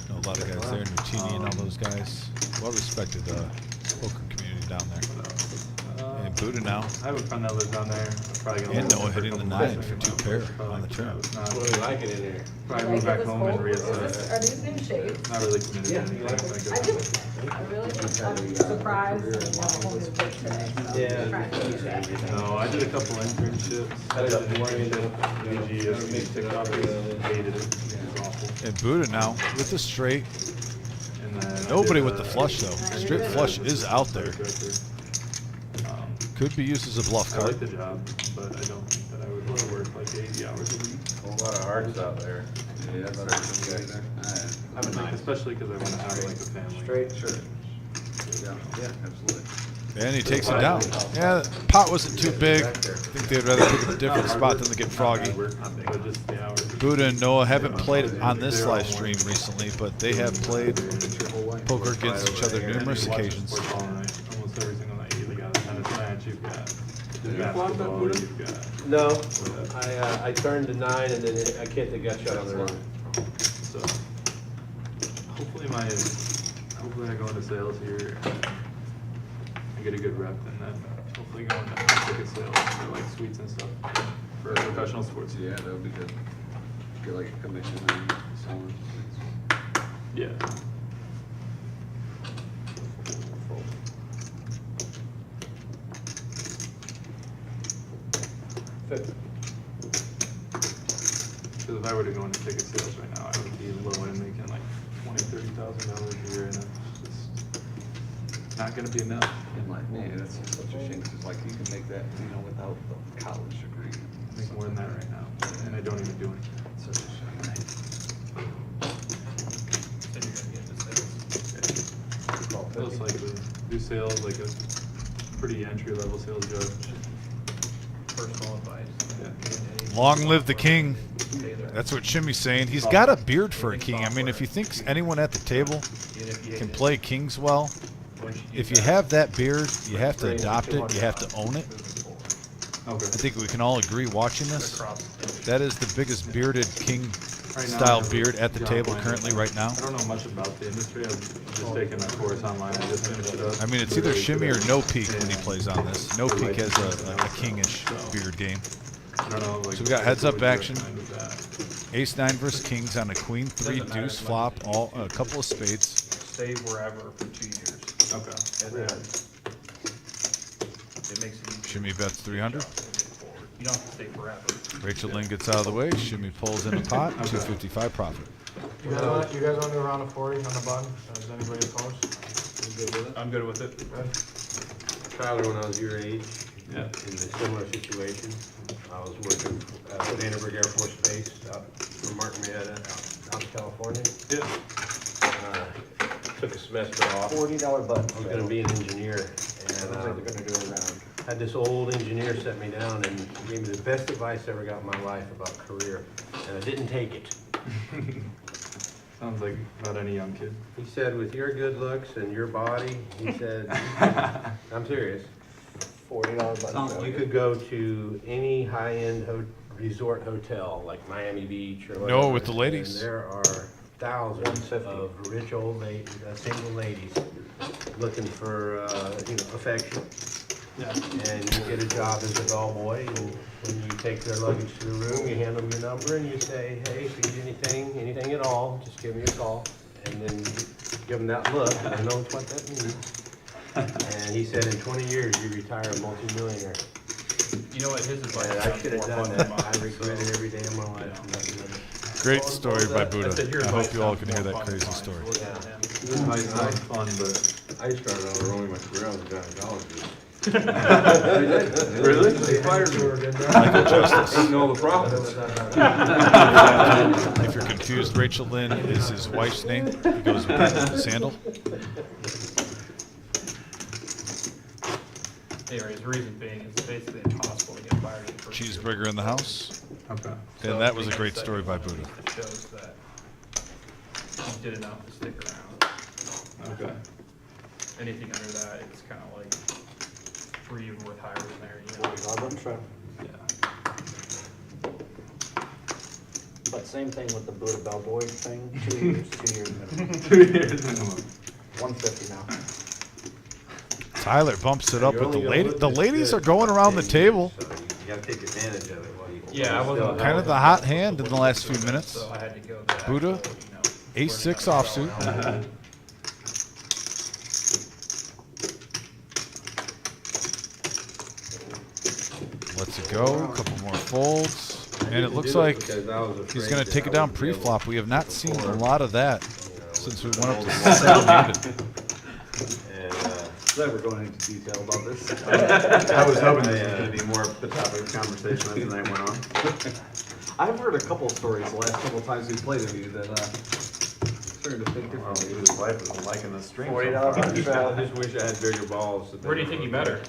Know a lot of guys there. Nutini and all those guys. Well respected poker community down there. And Buddha now. I have a friend that lives down there. I'm probably gonna And live Noah there for a hitting the couple 9 months. for 2 pair on the turn. What do you like it in there? Probably move back home and Are reassess. these new shades? Not really committed to Yeah, anything. you like Like, I just, I really, I'm surprised that you have a whole new book today. So Yeah. I'm trying to use that. No, I did a couple internships. I did an internship at BG as a TikTok. Hated it. It was awful. And Buddha now with the straight. And then I Nobody did, with the flush though. Straight flush is out there. Could be used as a bluff I like card. the job, but I don't think that I would want to work like 80 hours a week. A whole lot of hearts out there. Yeah, that's right. I would like, especially because I want to have like a family. Straight, sure. Yeah, absolutely. And he takes it down. Yeah, the pot wasn't too big. I think they'd rather pick a different spot than to get froggy. But just the hours. Buddha and Noah haven't played on this live stream recently, but they have played poker against each other numerous occasions. Sports all night. Almost every single night. You've got a tennis match, you've got basketball, you've got. No, I turned to 9 and then a kid that got shot on the run. So hopefully I go into sales here. I get a good rep, and then hopefully go into ticket sales for like suites and stuff for professional sports. Yeah, that would be good. Get like a commission on selling. Yeah. Because if I were to go into ticket sales right now, I would be low end making like $20,000-$30,000 a year, and it's just not going to be enough. And like, man, that's such a shame, 'cause like you can make that, you know, without the college degree. I make more than that right now, and I don't even do anything. It's such a shame. Feels like to do sales like a pretty entry level sales job. Personal advice. Yeah. Long live the king. That's what Shimmy's saying. He's got a beard for a king. I mean, if he thinks anyone at the table can play kings well, if you have that beard, you have to adopt it. You have to own it. Okay. I think we can all agree watching this. That is the biggest bearded king Right now, style I have a beard at the job table lined currently up. right now. I don't know much about the industry. I've just taken a course online. I just finished it up. I mean, it's either Shimmy or No Peak when he plays on this. No Peak has a kingish beard game. I don't know, like, So we got heads up what would you action. recommend with that? Ace 9 versus kings on a queen 3 deuce flop, all a couple of spades. Stay wherever for 2 years. Okay. And then it makes it easier. Shimmy bets 300. You don't have to stay forever. Rachel Lynn gets out of the way. Shimmy pulls in the pot. 255 profit. You guys want to do a round of 40 on the button? Is anybody opposed? I'm good with it. Tyler, when I was your age, Yeah. in a similar situation, I was working at Vandenberg Air Force Base out for Martin Marietta, out in California. Yeah. Took a semester off. $40 button. I was gonna be an engineer, and had this old engineer set me down and gave me the best advice I ever got in my life about career, and I didn't take it. Sounds like about any young kid. He said, with your good looks and your body, he said, I'm serious, $40 button. you could go to any high-end resort hotel, like Miami Beach or whatever. No, with the ladies. And there are thousands of rich old ladies, single ladies, looking for, affection. Yeah. And you get a job as a bellboy, and when you take their luggage to the room, you hand them your number and you say, hey, if you need anything at all, just give me a call. And then you give them that look, and they know what that means. And he said, in 20 years, you retire a multimillionaire. You know what his advice And is? I should have done that. I regret it every day of my life. Great story by Buddha. I hope you all can hear that crazy story. It sounds fun, but I started out early in my career, I was a gynecologist. Really? They fired me. Michael Justice. Ain't all the profits. If you're confused, Rachel Lynn is his wife's name. He goes with the sandal. Anyways, the reason being is it's basically impossible to get fired in the first year. Cheeseburger in the house. okay. And that was a great story by Buddha. It shows that you did enough to stick around. Okay. Anything under that, it's kind of like, we're even worth higher than there, you know? Yeah. But same thing with the Buddha Bellboy thing, 2 years minimum. 2 years minimum. 150 now. Tyler bumps it up, You're but only gonna look the this ladies good are going for around the 10 table. years, so you gotta take advantage of it while you. Yeah, I wasn't. Kind of the hot hand in the last few minutes. So I had to go to Buddha, ace-6 offsuit. Lets it go. A couple more folds. And it looks like he's going to take it down pre-flop. We have not seen a lot of that since we went up to 7-handed. Glad we're going into detail about this. I was hoping this this was gonna be more of the topic of conversation as the night went on. I've heard a couple stories the last couple of times we played with you that, starting to think differently. His wife was liking the string. $40 I just wish I had bigger balls. Where do you think you met her?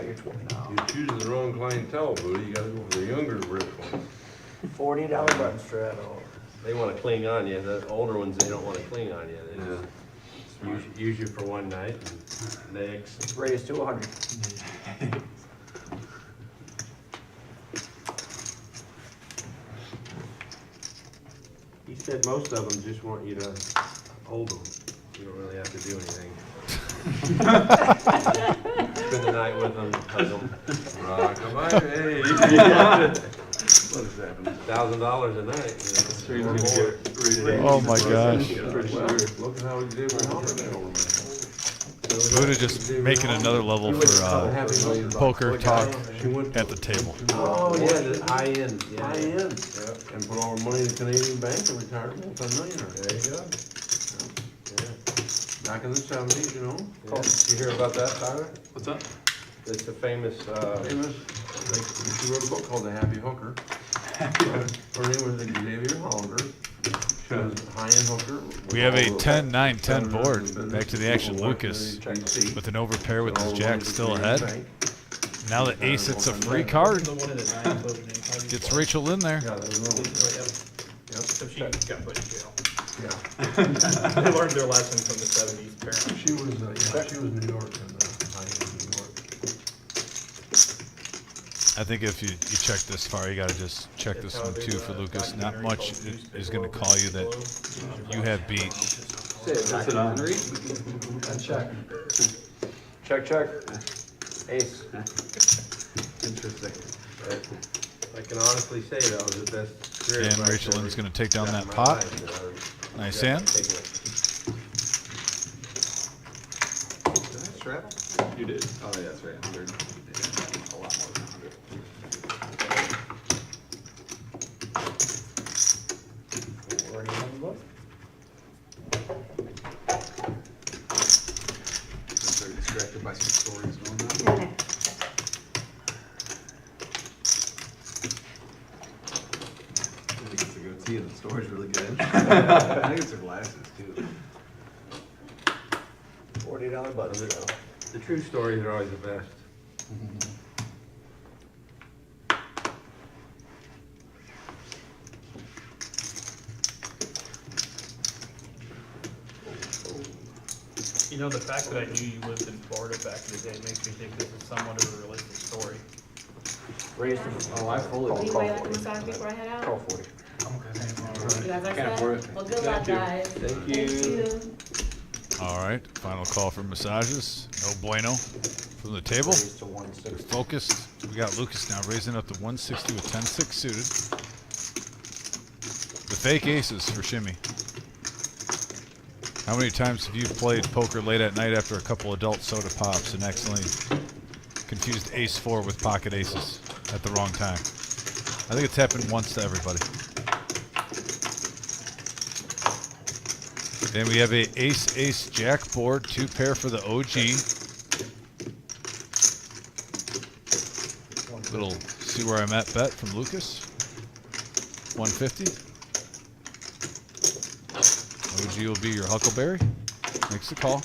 You're 20 now. You're choosing the wrong clientele, Buddy. You gotta go for the younger rich ones. $40 button strap. They wanna cling on you, the older ones, they don't wanna cling on you. They just use you for one night and next. Raise to 100. He said most of them just want you to hold them. You don't really have to do anything. Spend the night with them, hug them. Hey. What is happening? $1,000 a night, you know, or more. Oh my gosh. Look at how he did with Hunter over, man. Buddha just making another level for poker talk at the table. Oh, yeah, the high end, yeah. High end. And put all our money in the Canadian bank and retired multi-millionaire. There you go. Back in the 70s, you know. Yeah. You hear about that, Tyler? What's that? It's a famous, Famous. She wrote a book called The Happy Hooker. Her name was Xavier Hollander. She was a high-end hooker. We have a 10-9-10 board. Back to the action, Lucas with an overpair with his jack still ahead. Now the ace, it's a free card. Gets Rachel in there. Yeah, that was another one. So she got put in jail. Yeah. They learned their lesson from the 70s, apparently. She was New York and high-end New York. I think if you check this far, you got to just check this one too for Lucas. Not much is going to call you that you have beat. That's an Henry. And check. Check. Ace. Interesting. I can honestly say that was the best career And advice Rachel I Lynn's ever going to take down got that in my pot. life, you know. Nice Yeah, hand. taking it. Did I straddle? You did. Oh, yeah, that's right. 100. Yeah, a lot more than 100. I'm very distracted by some stories going on. I think it's the goatee and the story's really good. I think it's the glasses too. $40 button strap. The true stories are always the best. You know, the fact that I knew you lived in Florida back in the day makes me think this is somewhat of a realistic story. Raise to. Oh, I fully. Will you wait like a massage before I head out? Call 40. You guys are Can't afford set? it. Well, good luck, guys. Thank you. All right, final call for massages. No bueno from the table. Raise to 160. Focused. We got Lucas now raising up to 160 with 10-6 suited. The fake aces for shimmy. How many times have you played poker late at night after a couple adult soda pops and accidentally confused ace-4 with pocket aces at the wrong time? I think it's happened once to everybody. Then we have a ace-ace-jack board, 2-pair for the OG. Little see where I'm at bet from Lucas. 150. OG will be your Huckleberry. Makes the call.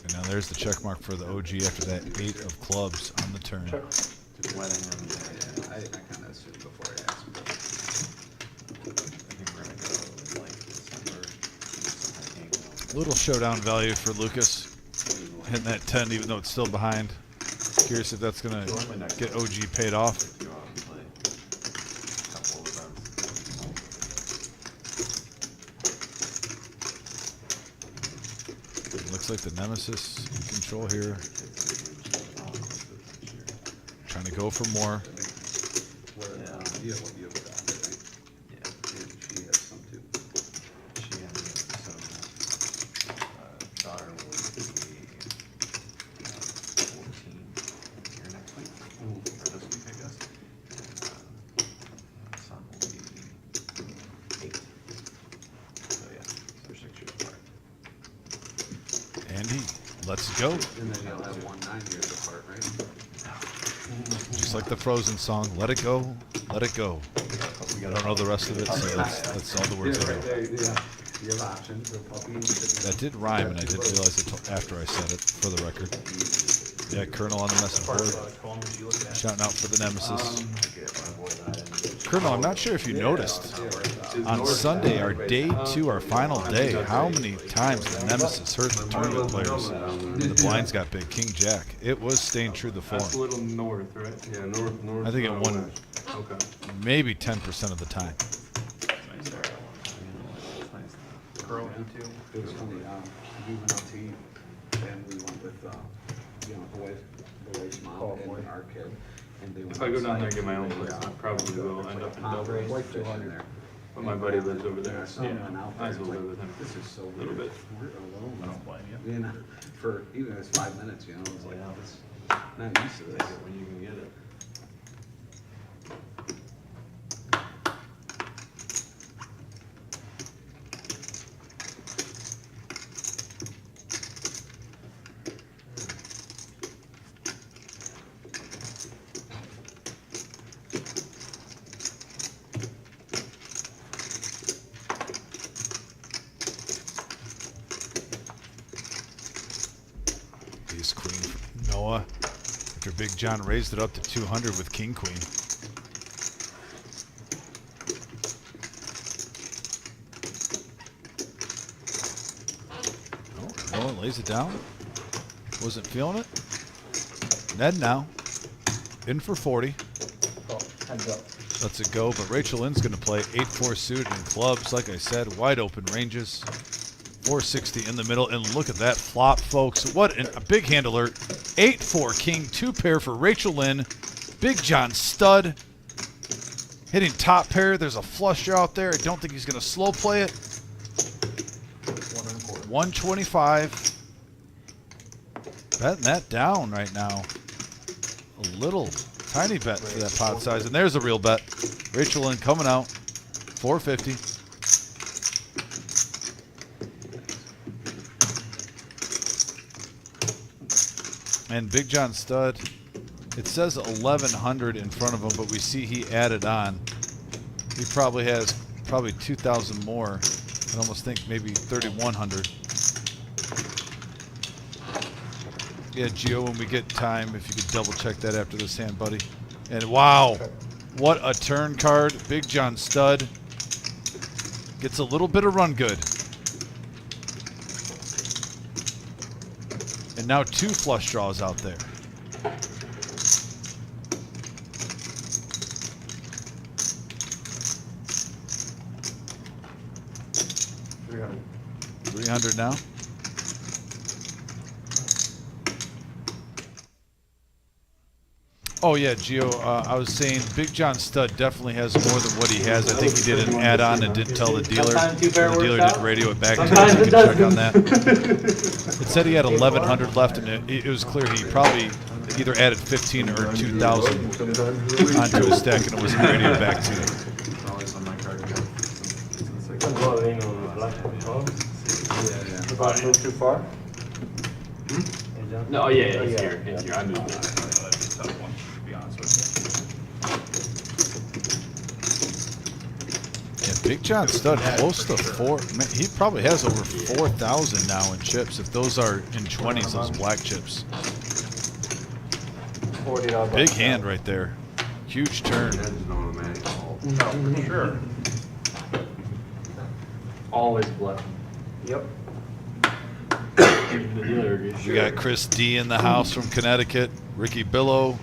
And now there's the check mark for the OG after that 8 of clubs on the turn. Just letting him, yeah, I kind of assumed before I asked, but I think we're gonna go like December. Little showdown value for Lucas. Hitting that 10 even though it's still behind. Curious if that's going to get OG paid off. Go out and play a couple of events. Looks like the Nemesis in control here. Trying to go for more. You have what you have done, right? Yeah. And she has some too. She has some, daughter will be 14 here next week, or this week, I guess. And son will be 8. So yeah, so they're 6 years apart. Andy, let's go. And then you'll have 1 9 years apart, right? Just like the Frozen song, let it go, let it go. I don't know the rest of it, so that's all the words I know. Yeah. You have options, the puppy. That did rhyme, and I didn't realize it after I said it, for the record. Yeah, Colonel on the message board. Shouting out for the Nemesis. Colonel, I'm not sure if you noticed. On Sunday, our day 2, our final day, how many times the Nemesis hurt the tournament players? And the blinds got big, King Jack. It was staying true to the That's a form. little north, right? Yeah, north. I think it won Okay. maybe 10% of the time. Grow into. It was funny, we went out to eat, and we went with, you know, the wife's mom and our kid. And they went If I go down there and outside get my own to, place, I probably will end up in Dublin. Wife fish in there. But my buddy lives over there. And our son went out Might as there, well like, live with him. this is so A little weird. bit. We're alone. I don't blame you. You know, for even if it's 5 minutes, you know, it's like, this, not used to this. When you can get it. Ace Queen Noah. After Big John raised it up to 200 with King Queen. Oh, Noah lays it down. Wasn't feeling it. Ned now. In for 40. Lets it go, but Rachel Lynn's going to play 8-4 suited in clubs. Like I said, wide open ranges. 460 in the middle, and look at that flop, folks. What a big hand alert. 8-4 king, 2 pair for Rachel Lynn. Big John stud. Hitting top pair. There's a flush draw out there. I don't think he's going to slow play it. 125. Betting that down right now. A little tiny bet for that pot size, and there's a real bet. Rachel Lynn coming out. 450. And Big John stud, it says 1100 in front of him, but we see he added on. He probably has 2,000 more. I almost think maybe 3,100. Yeah, Gio, when we get time, if you could double check that after this hand, buddy. And wow, what a turn card. Big John stud gets a little bit of run good. And now 2 flush draws out there. $300 now. Oh yeah, Gio, I was saying Big John stud definitely has more than what he has. I think he did an add-on and didn't tell the dealer. The dealer didn't radio it back to him, so you can check on that. It said he had 1,100 left, and it was clear he probably either added 15 or 2,000 onto his stack, and it wasn't radioed back to him. Always on my card. Too far? No, yeah, it's here. It's here. I moved it. Tough one, to be honest with Yeah, Big John stud close to 4. Man, he probably has over 4,000 now in chips. If those are in 20s, those black chips. $40. Big hand right there. Huge turn. That's an automatic call. No, for sure. Always bluff. Yep. The dealer agrees. We got Chris D in the house from Connecticut. Ricky Billow.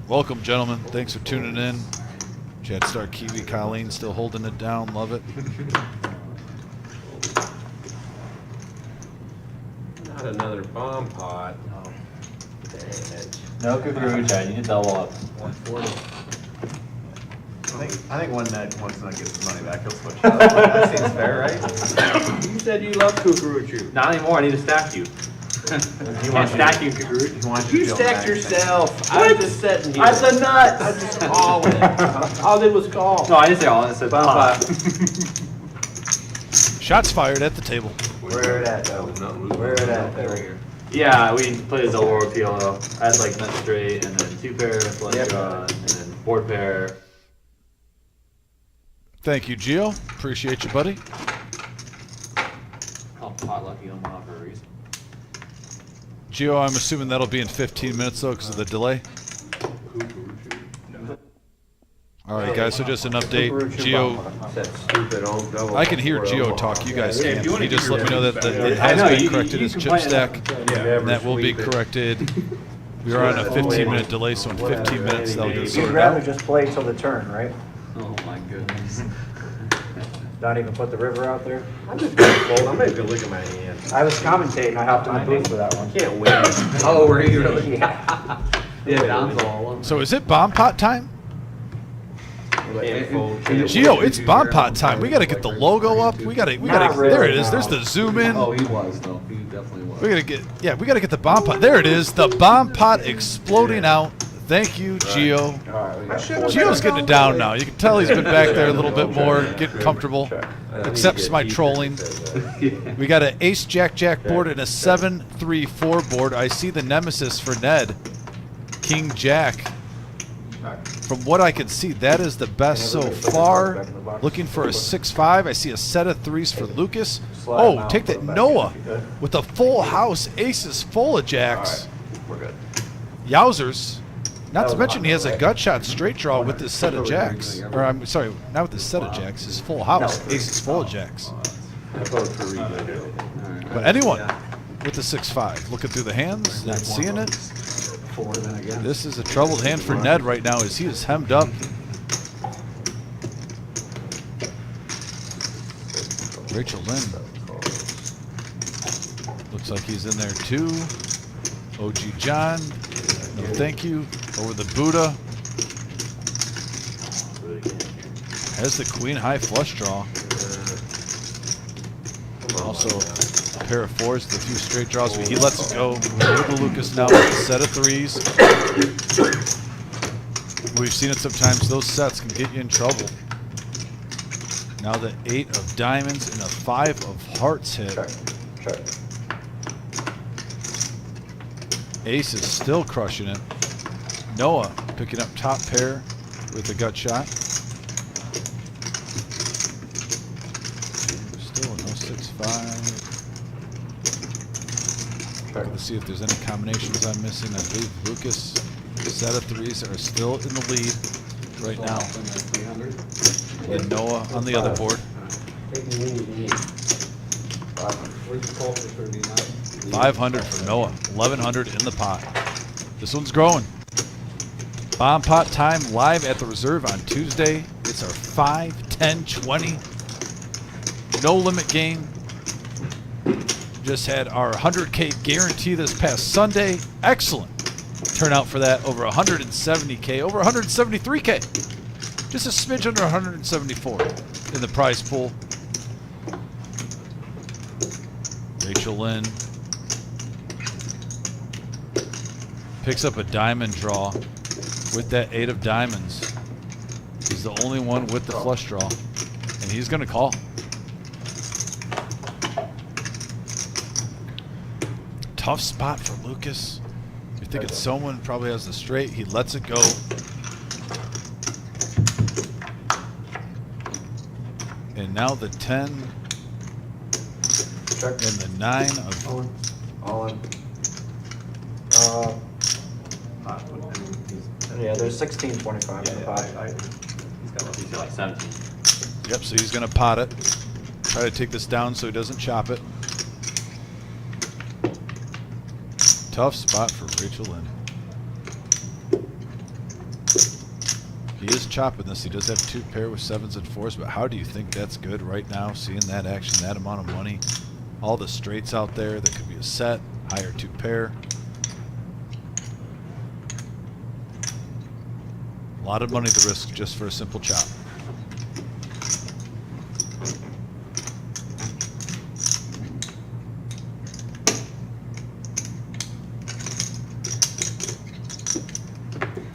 Welcome, gentlemen. Thanks for tuning in. Chad Star Kiwi Colleen still holding it down. Love it. Not another bomb pot. No. Dang it. No Kukuru, Chad. You need to double up. 140. I think when Ned gets his money back, he'll switch it up. That seems fair, right? You said you love Kukuruchu. Not anymore. I need to stack you. You want to stack you, Kukuru? You stacked yourself. I was just sitting here. I said nuts. I just called it. All I did was call. No, I didn't say all. I said pot. Shots fired at the table. Where it at, though? Where it at, there? Yeah, we played a double or PLO. I had like nut straight and then 2 pair, flush draw, and then board pair. Thank you, Gio. Appreciate you, buddy. Call pot lucky on one for a reason. Gio, I'm assuming that'll be in 15 minutes, though, because of the delay. All right, guys, so just an update. Gio, That stupid old double. I can hear Gio talk. You guys can't. He just let me know that it I has know, been you corrected can as chip play it. stack, Yeah, and that will be corrected. We are on a 15-minute delay, so in 15 minutes, that'll get You'd sorted rather out. just play till the turn, right? Oh, my goodness. Not even put the river out there? I'm just gonna fold. I'm gonna go look at my hand. I was commentating, I hopped in the booth for that one. Can't win. Oh, were you really? Yeah. Yeah, Don's all. So is it bomb pot time? Can't fold. Gio, it's bomb pot time. We got to get the logo up. We got to. Not There it really, is. There's the zoom in. Oh, he was, though. He definitely was. We got to get. Yeah, we got to get the bomb pot. There it is. The bomb pot exploding out. Thank you, Gio. Gio's getting it down now. You can tell he's been back there a little bit more, getting comfortable. Accepts my trolling. We got an ace jack jack board and a 7-3-4 board. I see the nemesis for Ned, King Jack. From what I can see, that is the best so far. Looking for a 6-5. I see a set of 3s for Lucas. Oh, take that, Noah, with a full house, aces full of jacks. We're good. Yowzers. Not to mention he has a gut shot straight draw with this set of jacks. Or I'm sorry, not with this set of jacks. His full house, aces full of jacks. I vote for reading it. But anyone with the 6-5, looking through the hands, not seeing it. Four, then again. This is a troubled hand for Ned right now as he is hemmed up. Rachel Lynn. Looks like he's in there too. OG John. No thank you. Over the Buddha. Has the queen high flush draw. Also a pair of 4s, the few straight draws, but he lets it go. Over the Lucas now with a set of 3s. We've seen it sometimes. Those sets can get you in trouble. Now the 8 of diamonds and a 5 of hearts hit. Ace is still crushing it. Noah picking up top pair with a gut shot. Still no 6-5. Let's see if there's any combinations I'm missing. I believe Lucas' set of 3s are still in the lead right now. And Noah on the other board. 500 for Noah. 1,100 in the pot. This one's growing. Bomb pot time live at the reserve on Tuesday. It's our 5, 10, 20. No limit game. Just had our 100K guarantee this past Sunday. Excellent turnout for that. Over 170K, over 173K. Just a smidge under 174 in the prize pool. Rachel Lynn picks up a diamond draw with that 8 of diamonds. He's the only one with the flush draw, and he's going to call. Tough spot for Lucas. You're thinking someone probably has the straight. He lets it go. And now the 10 and the 9 of... All in. Yeah, there's 16.25 in the pot. He's got like 17. Yep, so he's going to pot it. Try to take this down so he doesn't chop it. Tough spot for Rachel Lynn. He is chopping this. He does have 2 pair with 7s and 4s, but how do you think that's good right now? Seeing that action, that amount of money, all the straights out there. That could be a set, higher 2 pair. A lot of money to risk just for a simple chop.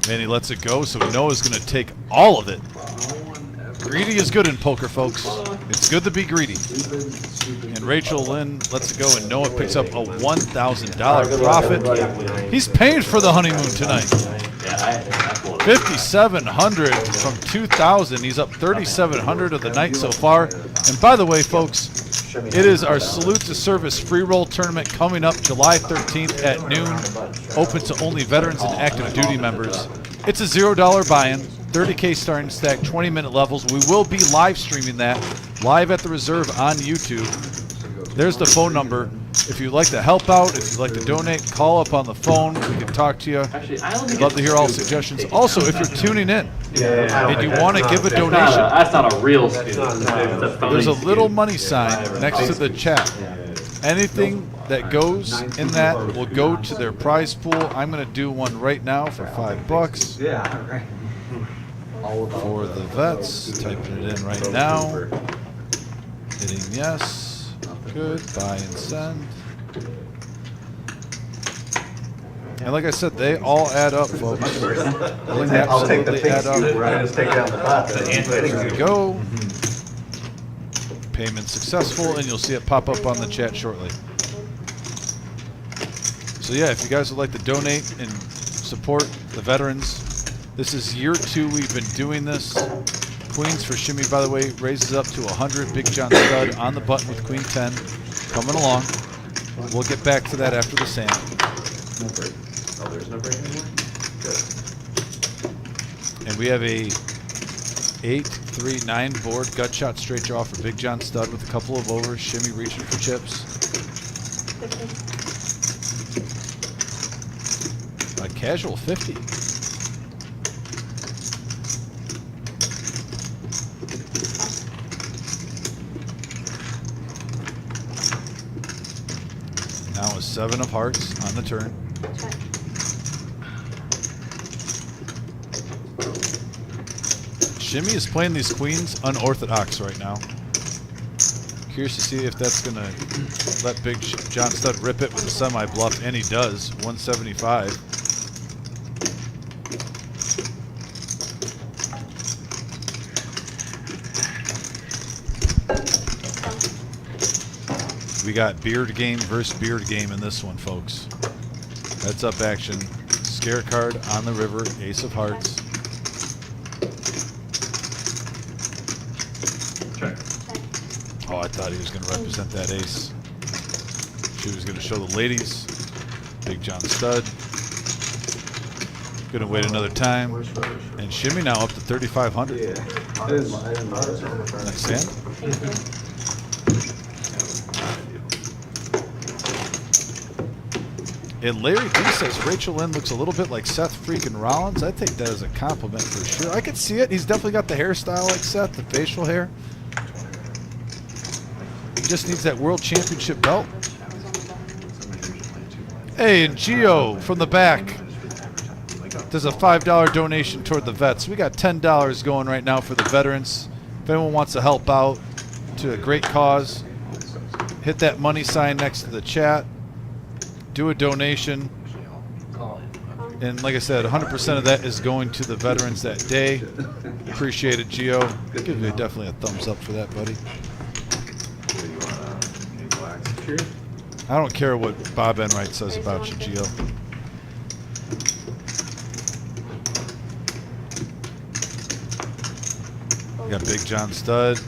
And he lets it go, so we know he's going to take all of it. Greedy is good in poker, folks. It's good to be greedy. And Rachel Lynn lets it go, and Noah picks up a $1,000 profit. He's paying for the honeymoon tonight. $5,700 from $2,000. He's up $3,700 of the night so far. And by the way, folks, it is our Salute to Service free roll tournament coming up July 13th at noon. Open to only veterans and active duty members. It's a $0 buy-in, 30K starting stack, 20-minute levels. We will be live streaming that live at the Reserve on YouTube. There's the phone number. If you'd like to help out, if you'd like to donate, call up on the phone. We can talk to you. We'd love to hear all suggestions. Also, if you're tuning in and you want to give a donation, That's not a real student. there's a little money sign next to the chat. Anything that goes in that will go to their prize pool. I'm going to do one right now for $5. Yeah, right. For the vets, typing it in right now. Hitting yes. Good. Buy and send. And like I said, they all add up, folks. They absolutely add up. There we go. Payment successful, and you'll see it pop up on the chat shortly. So yeah, if you guys would like to donate and support the veterans, this is year 2 we've been doing this. Queens for Shimmy, by the way, raises up to 100. Big John Stud on the button with Queen 10 coming along. We'll get back to that after the sand. No break. Oh, there's no break anymore? Good. And we have a 8-3-9 board gut shot straight draw for Big John Stud with a couple of overs. Shimmy reaching for chips. A casual 50. Now a 7 of hearts on the turn. Shimmy is playing these queens unorthodox right now. Curious to see if that's going to let Big John Stud rip it with a semi-bluff, and he does, 175. We got beard game versus beard game in this one, folks. Heads up action. Scare card on the river, ace of hearts. Oh, I thought he was going to represent that ace. She was going to show the ladies. Big John Stud. Going to wait another time. And Shimmy now up to 3,500. Yeah. Next hand. And Larry D says Rachel Lynn looks a little bit like Seth freaking Rollins. I think that is a compliment for sure. I can see it. He's definitely got the hairstyle like Seth, the facial hair. He just needs that world championship belt. Hey, and Gio from the back. There's a $5 donation toward the vets. We got $10 going right now for the veterans. If anyone wants to help out to a great cause, hit that money sign next to the chat. Do a donation. And like I said, 100% of that is going to the veterans that day. Appreciate it, Gio. Give you definitely a thumbs up for that, buddy. I don't care what Bob Enright says about you, Gio. We got Big John Stud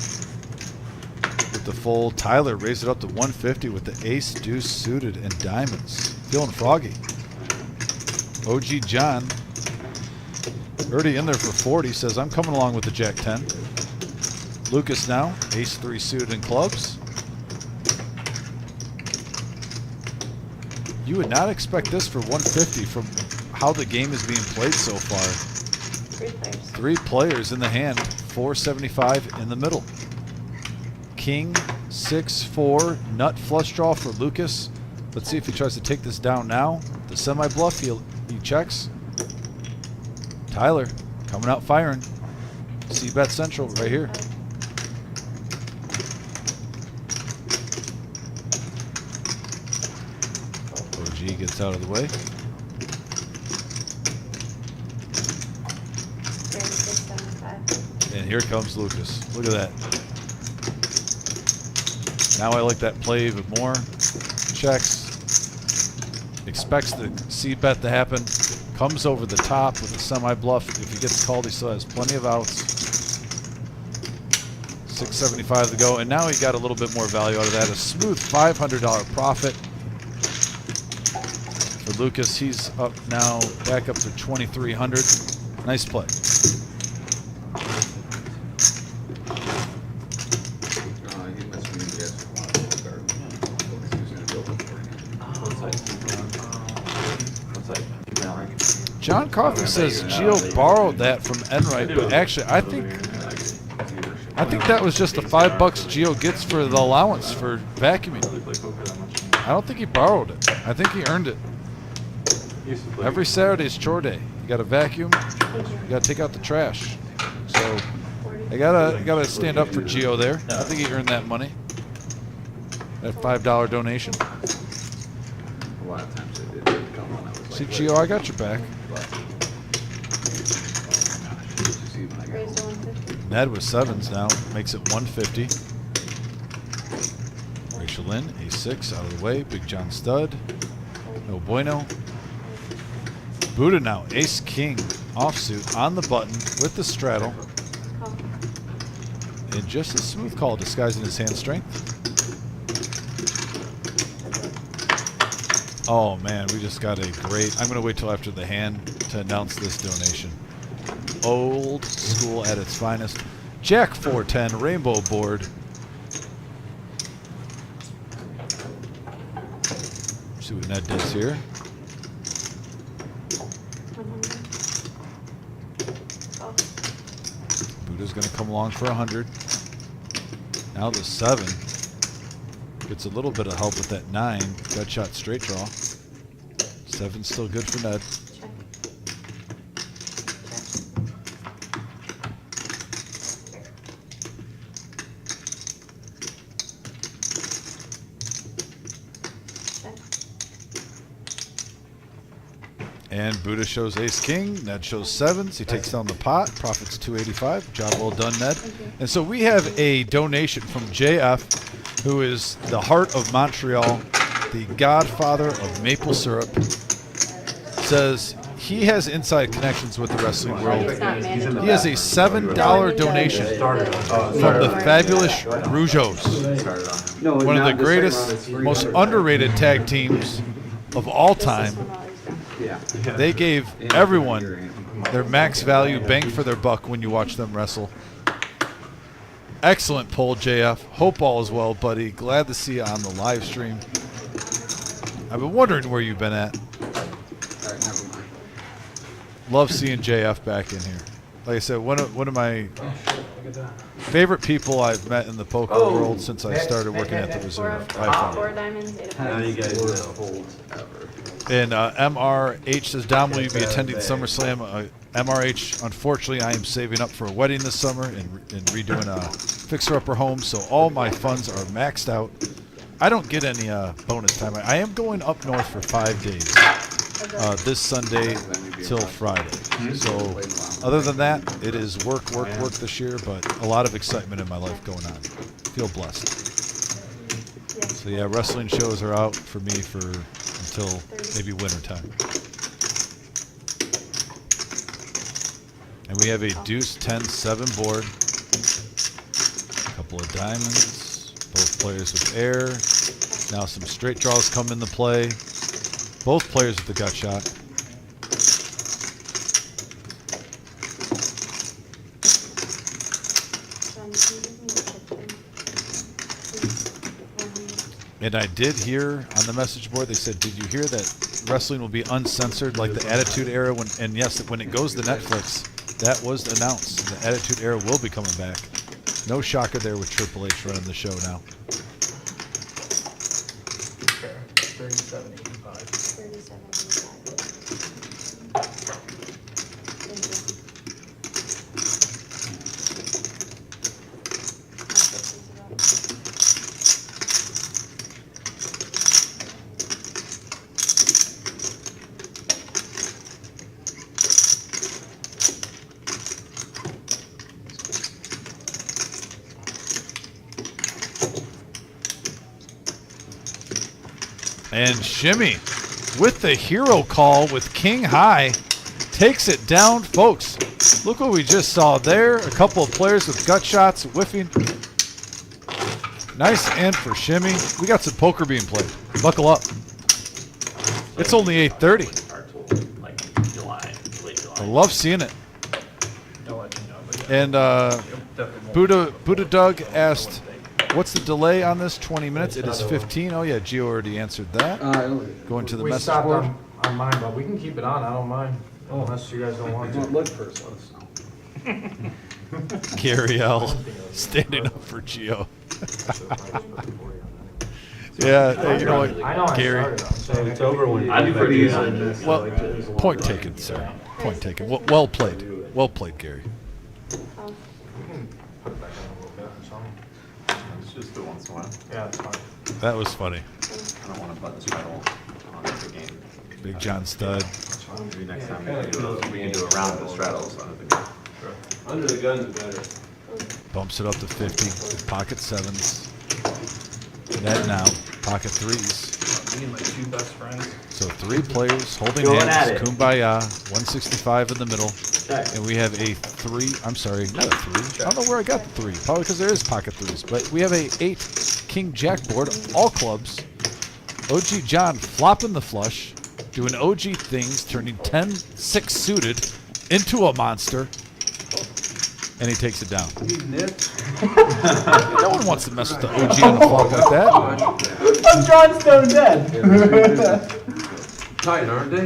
with the full. Tyler raised it up to 150 with the ace, deuce suited, and diamonds. Feeling froggy. OG John already in there for 40, says I'm coming along with the Jack 10. Lucas now, ace 3 suited and clubs. You would not expect this for 150 from how the game is being played so far. Three players. 3 players in the hand, 475 in the middle. King, 6-4, nut flush draw for Lucas. Let's see if he tries to take this down now. The semi-bluff, he checks. Tyler, coming out firing. C-bet central right here. OG gets out of the way. And here comes Lucas. Look at that. Now I like that play even more. Checks. Expects the C-bet to happen. Comes over the top with the semi-bluff. If he gets called, he still has plenty of outs. 675 to go. And now he got a little bit more value out of that. A smooth $500 profit for Lucas. He's up now, back up to 2,300. Nice play. He must be yes. He's gonna build it for you. John Coffey says Gio borrowed that from Enright, but actually I think that was just the $5 Gio gets for the allowance for vacuuming. I don't think he borrowed it. I think he earned it. Every Saturday is chore day. You got to vacuum. You got to take out the trash. So I gotta stand up for Gio there. I think he earned that money. That $5 donation. A lot of times it didn't come when I was like. See, Gio, I got your back. Raised to 150. Ned with 7s now makes it 150. Rachel Lynn, a6 out of the way. Big John stud. No bueno. Buddha now, ace king offsuit on the button with the straddle. Call. And just a smooth call disguising his hand strength. Oh man, we just got a great. I'm going to wait till after the hand to announce this donation. Old school at its finest. Jack 410 rainbow board. See what Ned does here. 100. Call. Buddha's going to come along for 100. Now the 7 gets a little bit of help with that 9 gut shot straight draw. 7's still good for Ned. Check. Check. And Buddha shows ace king. Ned shows 7s. He takes down the pot. Profits 285. Job well done, Ned. And so we have a donation from JF, who is the heart of Montreal, the godfather of maple syrup. Says he has inside connections with the wrestling world. It's not mandatory. He has a $7 donation from the fabulous Rougeos, one of the greatest, most underrated tag teams of all time. They gave everyone their max value, bang for their buck when you watch them wrestle. Excellent poll, JF. Hope all is well, buddy. Glad to see you on the live stream. I've been wondering where you've been at. Love seeing JF back in here. Like I said, one of my favorite people I've met in the poker world since I started working at the Reserve. by far. 4 diamonds, 8 of Now hearts. you guys know holds ever. And MRH says, Dom, will you be attending SummerSlam? MRH, unfortunately, I am saving up for a wedding this summer and redoing a fixer-upper home, so all my funds are maxed out. I don't get any bonus time. I am going up north for 5 days, this Sunday till Friday. So other than that, it is work this year, but a lot of excitement in my life going on. Feel blessed. So yeah, wrestling shows are out for me until maybe winter time. And we have a deuce 10-7 board. A couple of diamonds. Both players with air. Now some straight draws come into play. Both players with the gut shot. And I did hear on the message board, they said, did you hear that wrestling will be uncensored like the Attitude Era? And yes, when it goes to Netflix, that was announced. The Attitude Era will be coming back. No shocker there with Triple H running the show now. 37.85. And Shimmy with the hero call with King High takes it down, folks. Look what we just saw there. A couple of players with gut shots, whiffing. Nice end for Shimmy. We got some poker being played. Buckle up. It's only 8:30. Like July, late July. I love seeing it. I'll let you know, but yeah. And Definitely Buddha Doug asked, what's the delay on this? 20 minutes. It is 15. Oh, yeah, Gio already answered that. Going to the we message stopped board. on mine, but we can keep it on. I don't mind. Unless you guys don't want to. Look first, let us know. Gary L. standing up for Gio. Yeah, you know what, I know Gary. I started. I'm saying It's over when. I'd be pretty you good get on back this. in. Well, There's a lot point of taken, time. sir. Point taken. Well played. Well played, Gary. We can put it back on a little bit or something. Let's just do it once in a while. Yeah, it's fine. That was funny. I don't wanna button straddle on the game. Big John Stud. Maybe next time we can do a round of straddles under the game. Under the guns are better. Bumps it up to 50 with pocket sevens. Net now. Pocket threes. Me and my two best friends. So 3 players holding Going hands. at it. Kumbaya. 165 in the middle. Check. And we have a 3. I'm sorry, not a 3. I don't know where I got the 3. Probably because there is pocket threes. But we have a 8 King Jack board. All clubs. OG John flopping the flush. Doing OG things. Turning 10-6 suited into a monster. And he takes it down. No one wants to mess with the OG on the flop like that. I'm John Stone dead. Tight, aren't they?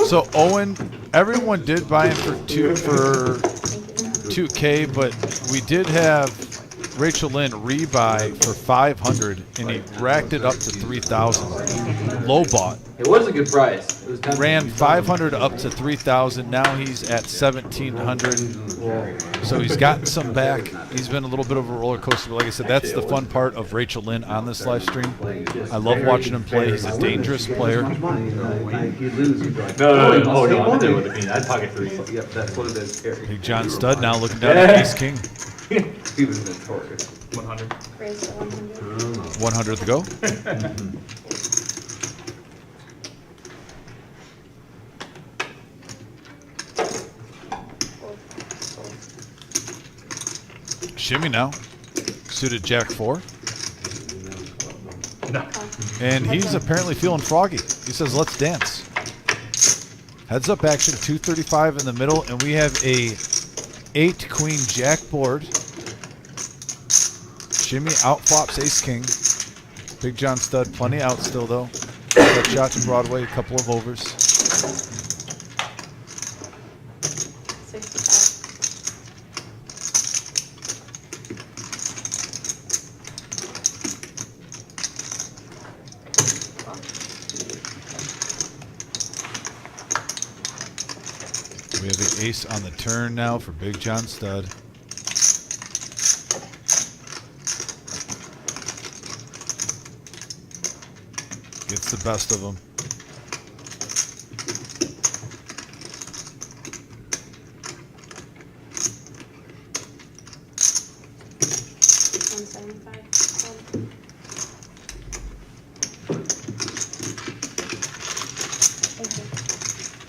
So Owen, everyone did buy him for 2K, but we did have Rachel Lynn rebuy for 500, and he racked it up to 3,000. Low bought. It was a good price. It was Ran 500 up to 3,000. Now he's at 1,700. So he's gotten some back. He's been a little bit of a roller coaster. But like I said, that's the fun part of Rachel Lynn on this live stream. I love watching him play. He's a dangerous player. He'd lose, you'd be like, No, he no, must no, have I'm won there it. with the queen. I'd pocket three. Yep, that's what it is, Gary. Big John Stud now looking down at Ace King. He was notorious. 100. Raise to 100. 100 to go. Shimmy now. Suited Jack 4. And he's apparently feeling froggy. He says, let's dance. Heads up action, 235 in the middle, and we have a 8 Queen Jack board. Shimmy outflops Ace King. Big John Stud, plenty out still though. Got shots to Broadway, a couple of overs. 65. We have the ace on the turn now for Big John Stud. Gets the best of them.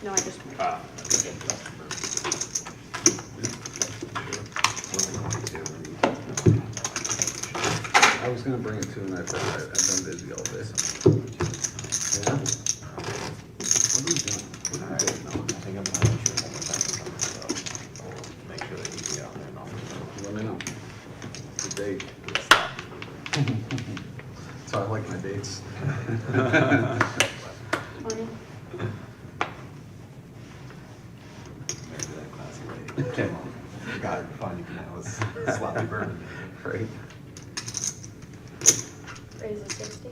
No, I just. I was gonna bring it to him, I forgot, I've been busy all day. Yeah? What are you doing? What are you doing now? I think I'm not sure if I'm back or something, so I'll make sure that you can get on there and all. Let me know. The date. So I like my dates. 20. God, it'd be fun if that was sloppy burning. Right. Raise a 60.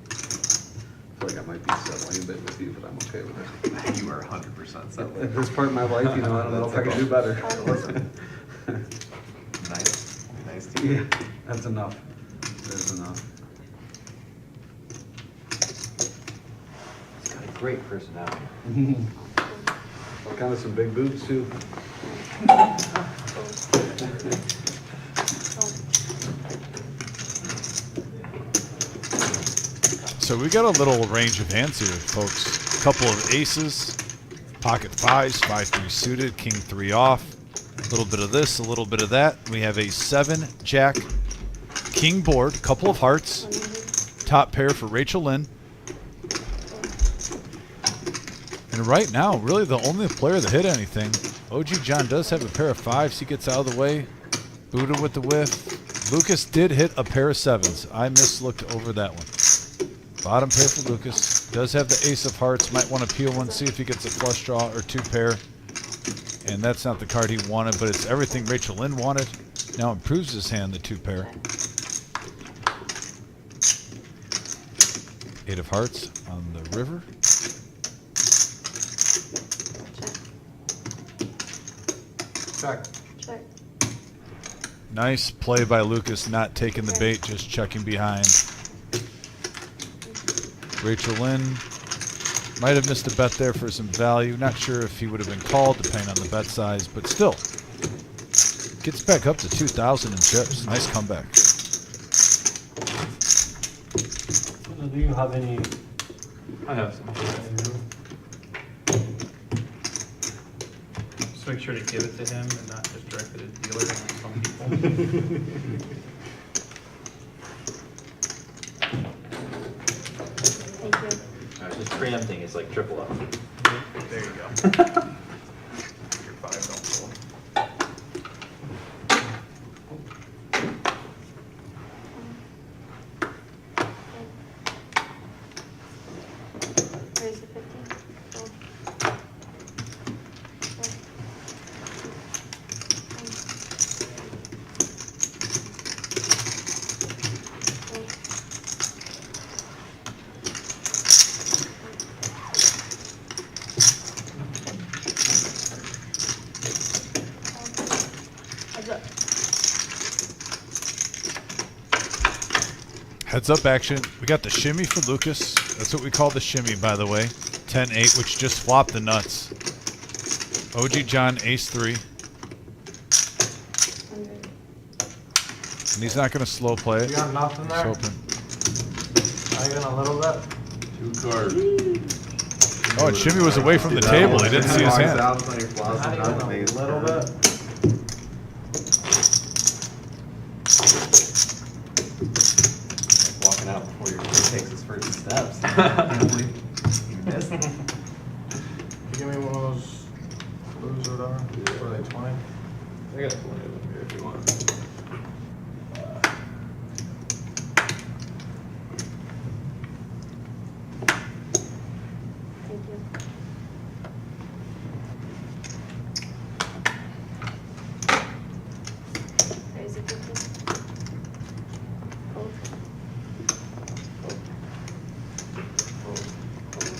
I feel like I might be settling a bit with you, but I'm okay with it. You are 100% settled. At this part in my life, you know, I don't know if I can do better. Nice, nice to Yeah, you. that's enough. That's enough. He's got a great personality. Kind of some big boobs too. So we got a little range of hands here, folks. A couple of aces, pocket fives, 5-3 suited, king 3 off. A little bit of this, a little bit of that. We have a 7 jack king board, couple of hearts, top pair for Rachel Lynn. And right now, really the only player that hit anything. OG John does have a pair of 5s. He gets out of the way. Buddha with the whiff. Lucas did hit a pair of 7s. I mislooked over that one. Bottom pair for Lucas. Does have the ace of hearts. Might want to peel one, see if he gets a flush draw or 2 pair. And that's not the card he wanted, but it's everything Rachel Lynn wanted. Now improves his hand, the 2 pair. 8 of hearts on the river. Check. Check. Nice play by Lucas, not taking the bait, just checking behind. Rachel Lynn might have missed a bet there for some value. Not sure if he would have been called, depending on the bet size, but still. Gets back up to 2,000 in chips. Nice comeback. Do you have any? I have some. Just make sure to give it to him and not just direct it to dealer like some people. Thank you. Just preempting is like triple up. There you go. Your 5 don't fold. Raise a 50. Fold. Heads up. Heads up action. We got the shimmy for Lucas. That's what we call the shimmy, by the way. 10-8, which just flopped the nuts. OG John, ace 3. 100. And he's not going to slow play it. You got nothing He's there? hoping. Not even a little bit? 2 cards. Oh, and Shimmy was away from the table. He didn't see his hand. Not even a little bit? Walking out before your kid takes his first steps. Can't believe you missed. Can you give me one of those blues or whatever? What are they, 20? I got 20 of them here if you want. Thank you. Raise a 50. Fold.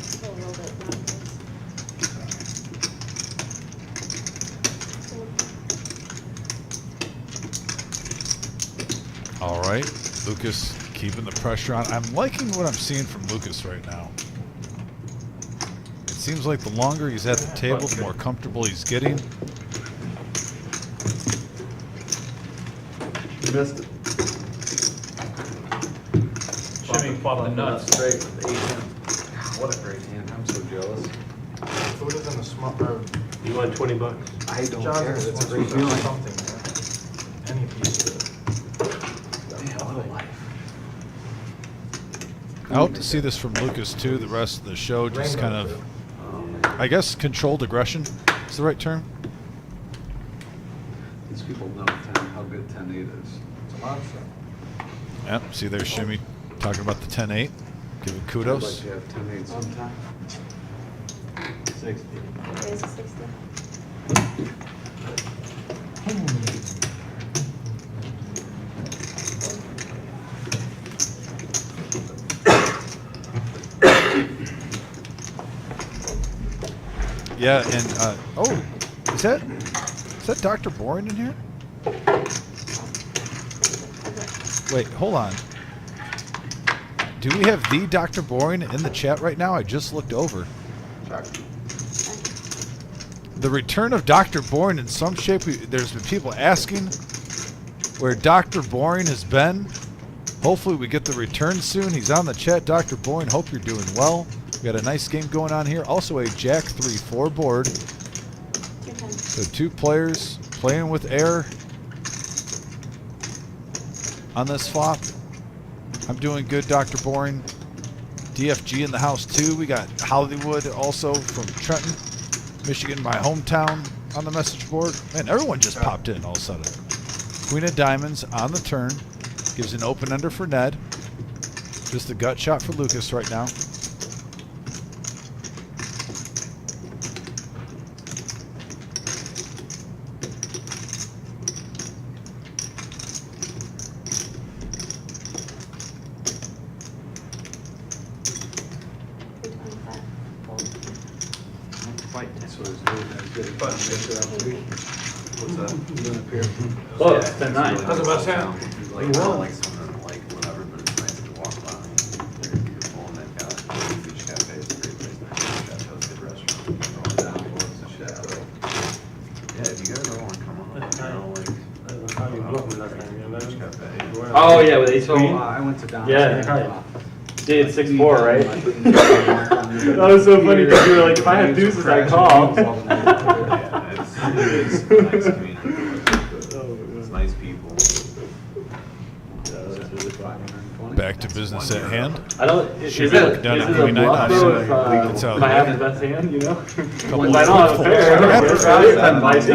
Still a little bit, not this. All right. Lucas keeping the pressure on. I'm liking what I'm seeing from Lucas right now. It seems like the longer he's at the table, the more comfortable he's getting. You missed it. Shimmy flop the nuts. Straight with 8 hand. What a great hand. I'm so jealous. Food is in the small, or You want $20? I don't John care. just It's a wants great to feeling. something there. Any piece of it. Damn, what a life. I hope to see this from Lucas too. The rest of the show just kind of, I guess, controlled aggression is the right term. These people know how good 10-8 is. It's a monster. Yep. See there's Shimmy talking about the 10-8. Giving I'd kudos. like to have 10-8 sometime. 60. Raise a 60. Yeah, and oh, is that Dr. Boring in here? Wait, hold on. Do we have the Dr. Boring in the chat right now? I just looked over. The return of Dr. Boring in some shape. There's been people asking where Dr. Boring has been. Hopefully we get the return soon. He's on the chat. Dr. Boring, hope you're doing well. We got a nice game going on here. Also a Jack 3-4 board. So 2 players playing with air on this flop. I'm doing good, Dr. Boring. DFG in the house too. We got Hollywood also from Trenton, Michigan, my hometown, on the message board. Man, everyone just popped in all of a sudden. Queen of Diamonds on the turn. Gives an open ender for Ned. Just a gut shot for Lucas right now. What's that? Oh, it's 10-9. How's about sound? Like, not like something like whatever, but it's nice to walk by. They're beautiful, and they've got Beach Cafe, it's a great place. Chateau's a good restaurant. They're all down for it's a Chateau. Yeah, if you guys ever want to come on, you know, like, Beach Cafe. Oh yeah, with ace queen. I went to Don's. Yeah. Did 6-4, right? That was so funny because you were like, if I had deuces, I'd call. Yeah, it's a nice community. It's nice people. Back to business at hand. I don't. Is it Down at a 29 bluff though That's if how I it have is. the best hand, you know? Couple If I don't have a pair, I think I'm We're like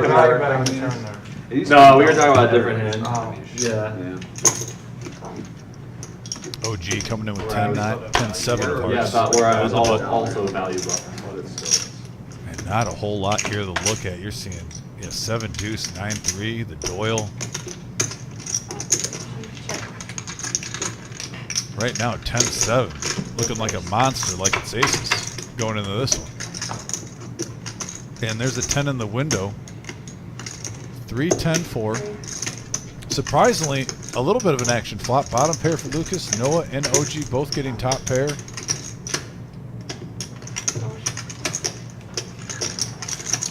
not betting the turn there. No, we were talking about a different hand. Oh. Yeah. OG coming in with 10-9, 10-7 cards. Yeah, about where I was on the button. also value bluffing. And not a whole lot here to look at. You're seeing 7 deuce, 9-3, the Doyle. Right now 10-7, looking like a monster, like it's aces going into this one. And there's a 10 in the window. 3-10-4. Surprisingly, a little bit of an action flop. Bottom pair for Lucas, Noah and OG both getting top pair.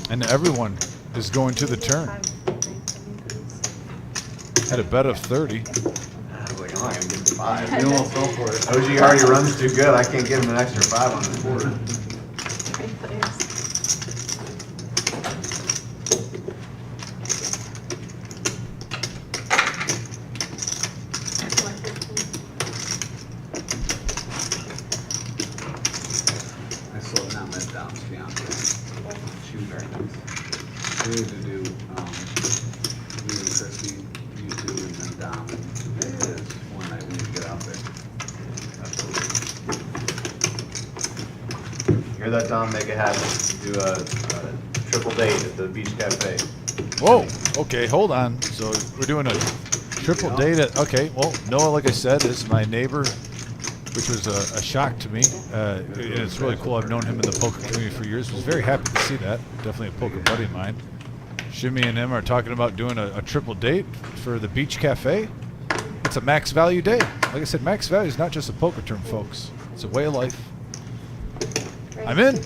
And everyone is going to the turn. Had a bet of 30. I was like, I'm not gonna give him 5. You almost fell for it. OG already runs too good. I can't give him an extra 5 on this board. I still have not met Dom's fiance. She was very nice. We need to do, me and Christy, you two, and then Dom. Maybe it's one night we need to get out there. Hear that, Dom? Make it happen. Do a triple date at the Beach Cafe. Whoa, okay, hold on. So we're doing a triple date at, okay, well, Noah, like I said, is my neighbor, which was a shock to me. And it's really cool. I've known him in the poker community for years. Was very happy to see that. Definitely a poker buddy of mine. Shimmy and him are talking about doing a triple date for the Beach Cafe. It's a max value day. Like I said, max value is not just a poker term, folks. It's a way of life. I'm in.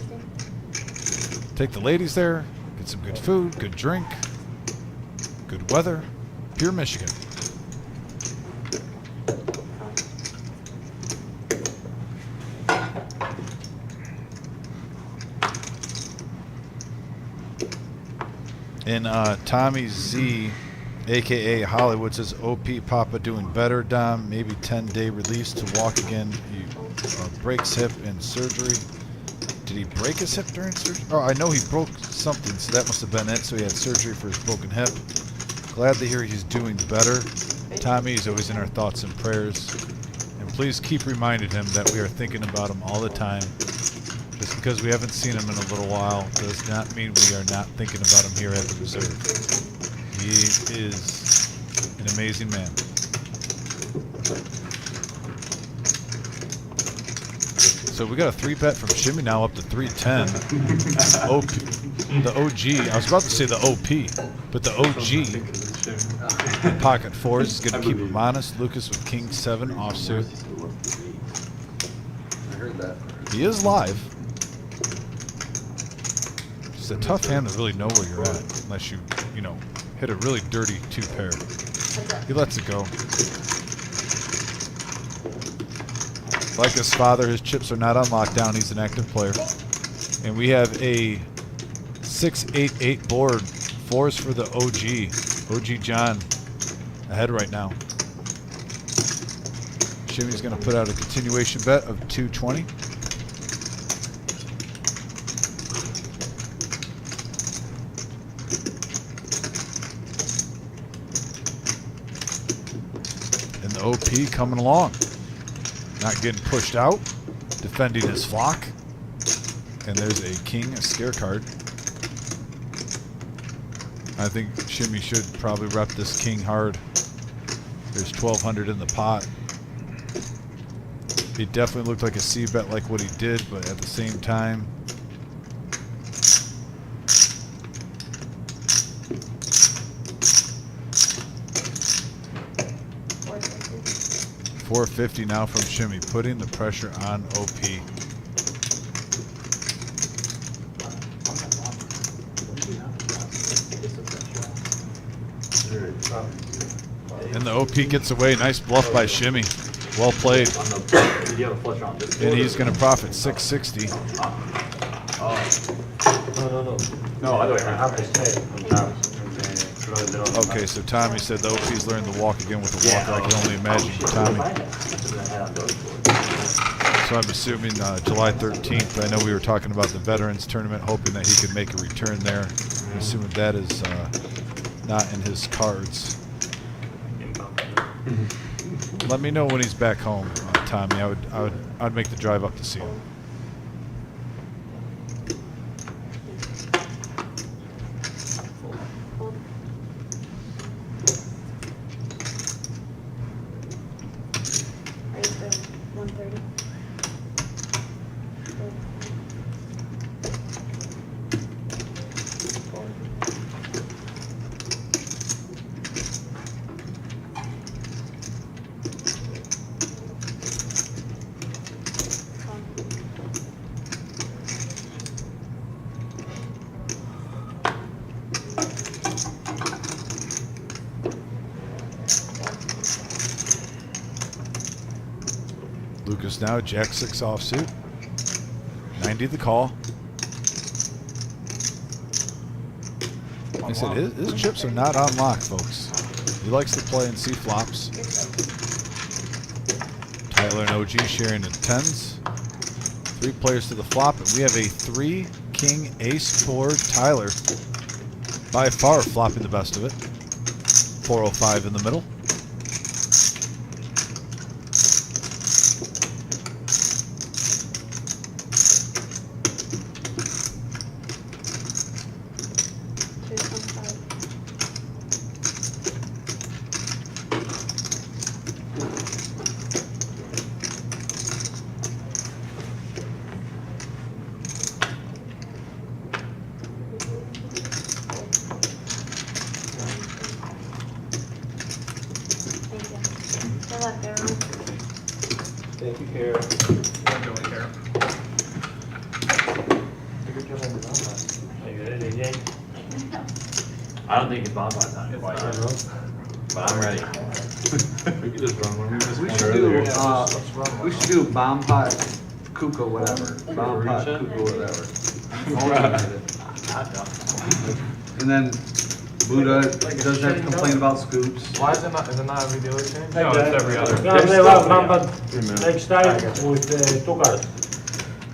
Take the ladies there. Get some good food, good drink, good weather. Pure Michigan. And Tommy Z, aka Hollywood, says OP Papa doing better. Dom, maybe 10-day release to walk again. He breaks hip in surgery. Did he break his hip during surgery? Oh, I know he broke something, so that must have been it. So he had surgery for his broken hip. Glad to hear he's doing better. Tommy is always in our thoughts and prayers. And please keep reminding him that we are thinking about him all the time. Just because we haven't seen him in a little while does not mean we are not thinking about him here at the reserve. He is an amazing man. So we got a 3-bet from Shimmy now up to 310. The OG, I was about to say the OP, but the OG in pocket fours is going to keep him honest. Lucas with king 7 offsuit. I heard that. He is live. It's a tough hand to really know where you're at unless you know, hit a really dirty 2-pair. He lets it go. Like his father, his chips are not on lockdown. He's an active player. And we have a 6-8-8 board. 4s for the OG. OG John ahead right now. Shimmy's going to put out a continuation bet of 220. And the OP coming along. Not getting pushed out, defending his flock. And there's a king, a scare card. I think Shimmy should probably rep this king hard. There's 1,200 in the pot. He definitely looked like a C-bet like what he did, but at the same time, $450 now from Shimmy, putting the pressure on OP. And the OP gets away. Nice bluff by Shimmy. Well played. Did you have a flush on this? And he's going to profit 660. No, other way I have to around. say, Okay, so Tommy said the OP's learned to walk again with the walker. I can only imagine for Tommy. So I'm assuming July 13th. I know we were talking about the Veterans Tournament, hoping that he could make a return there. I'm assuming that is not in his cards. Let me know when he's back home, Tommy. I'd make the drive up to see him. Raise the 130. Lucas now, Jack 6 offsuit. 90 the call. Like I said, his chips are not on lock, folks. He likes to play and see flops. Tyler and OG sharing in 10s. 3 players to the flop, and we have a 3-king ace board. Tyler, by far, flopping the best of it. 405 in the middle. Thank you, Kara. Are you ready, AJ? I don't think it's bonfire time quite yet, but I'm ready. We could just run one. We missed We one should do, earlier. we should do bomb pot, kuka, whatever. Bomb pot, kuka, whatever. And then Buddha doesn't have to complain about scoops. Why is it not every dealer change? No, it's every other. Yeah, they will come, but next time with 2 cards.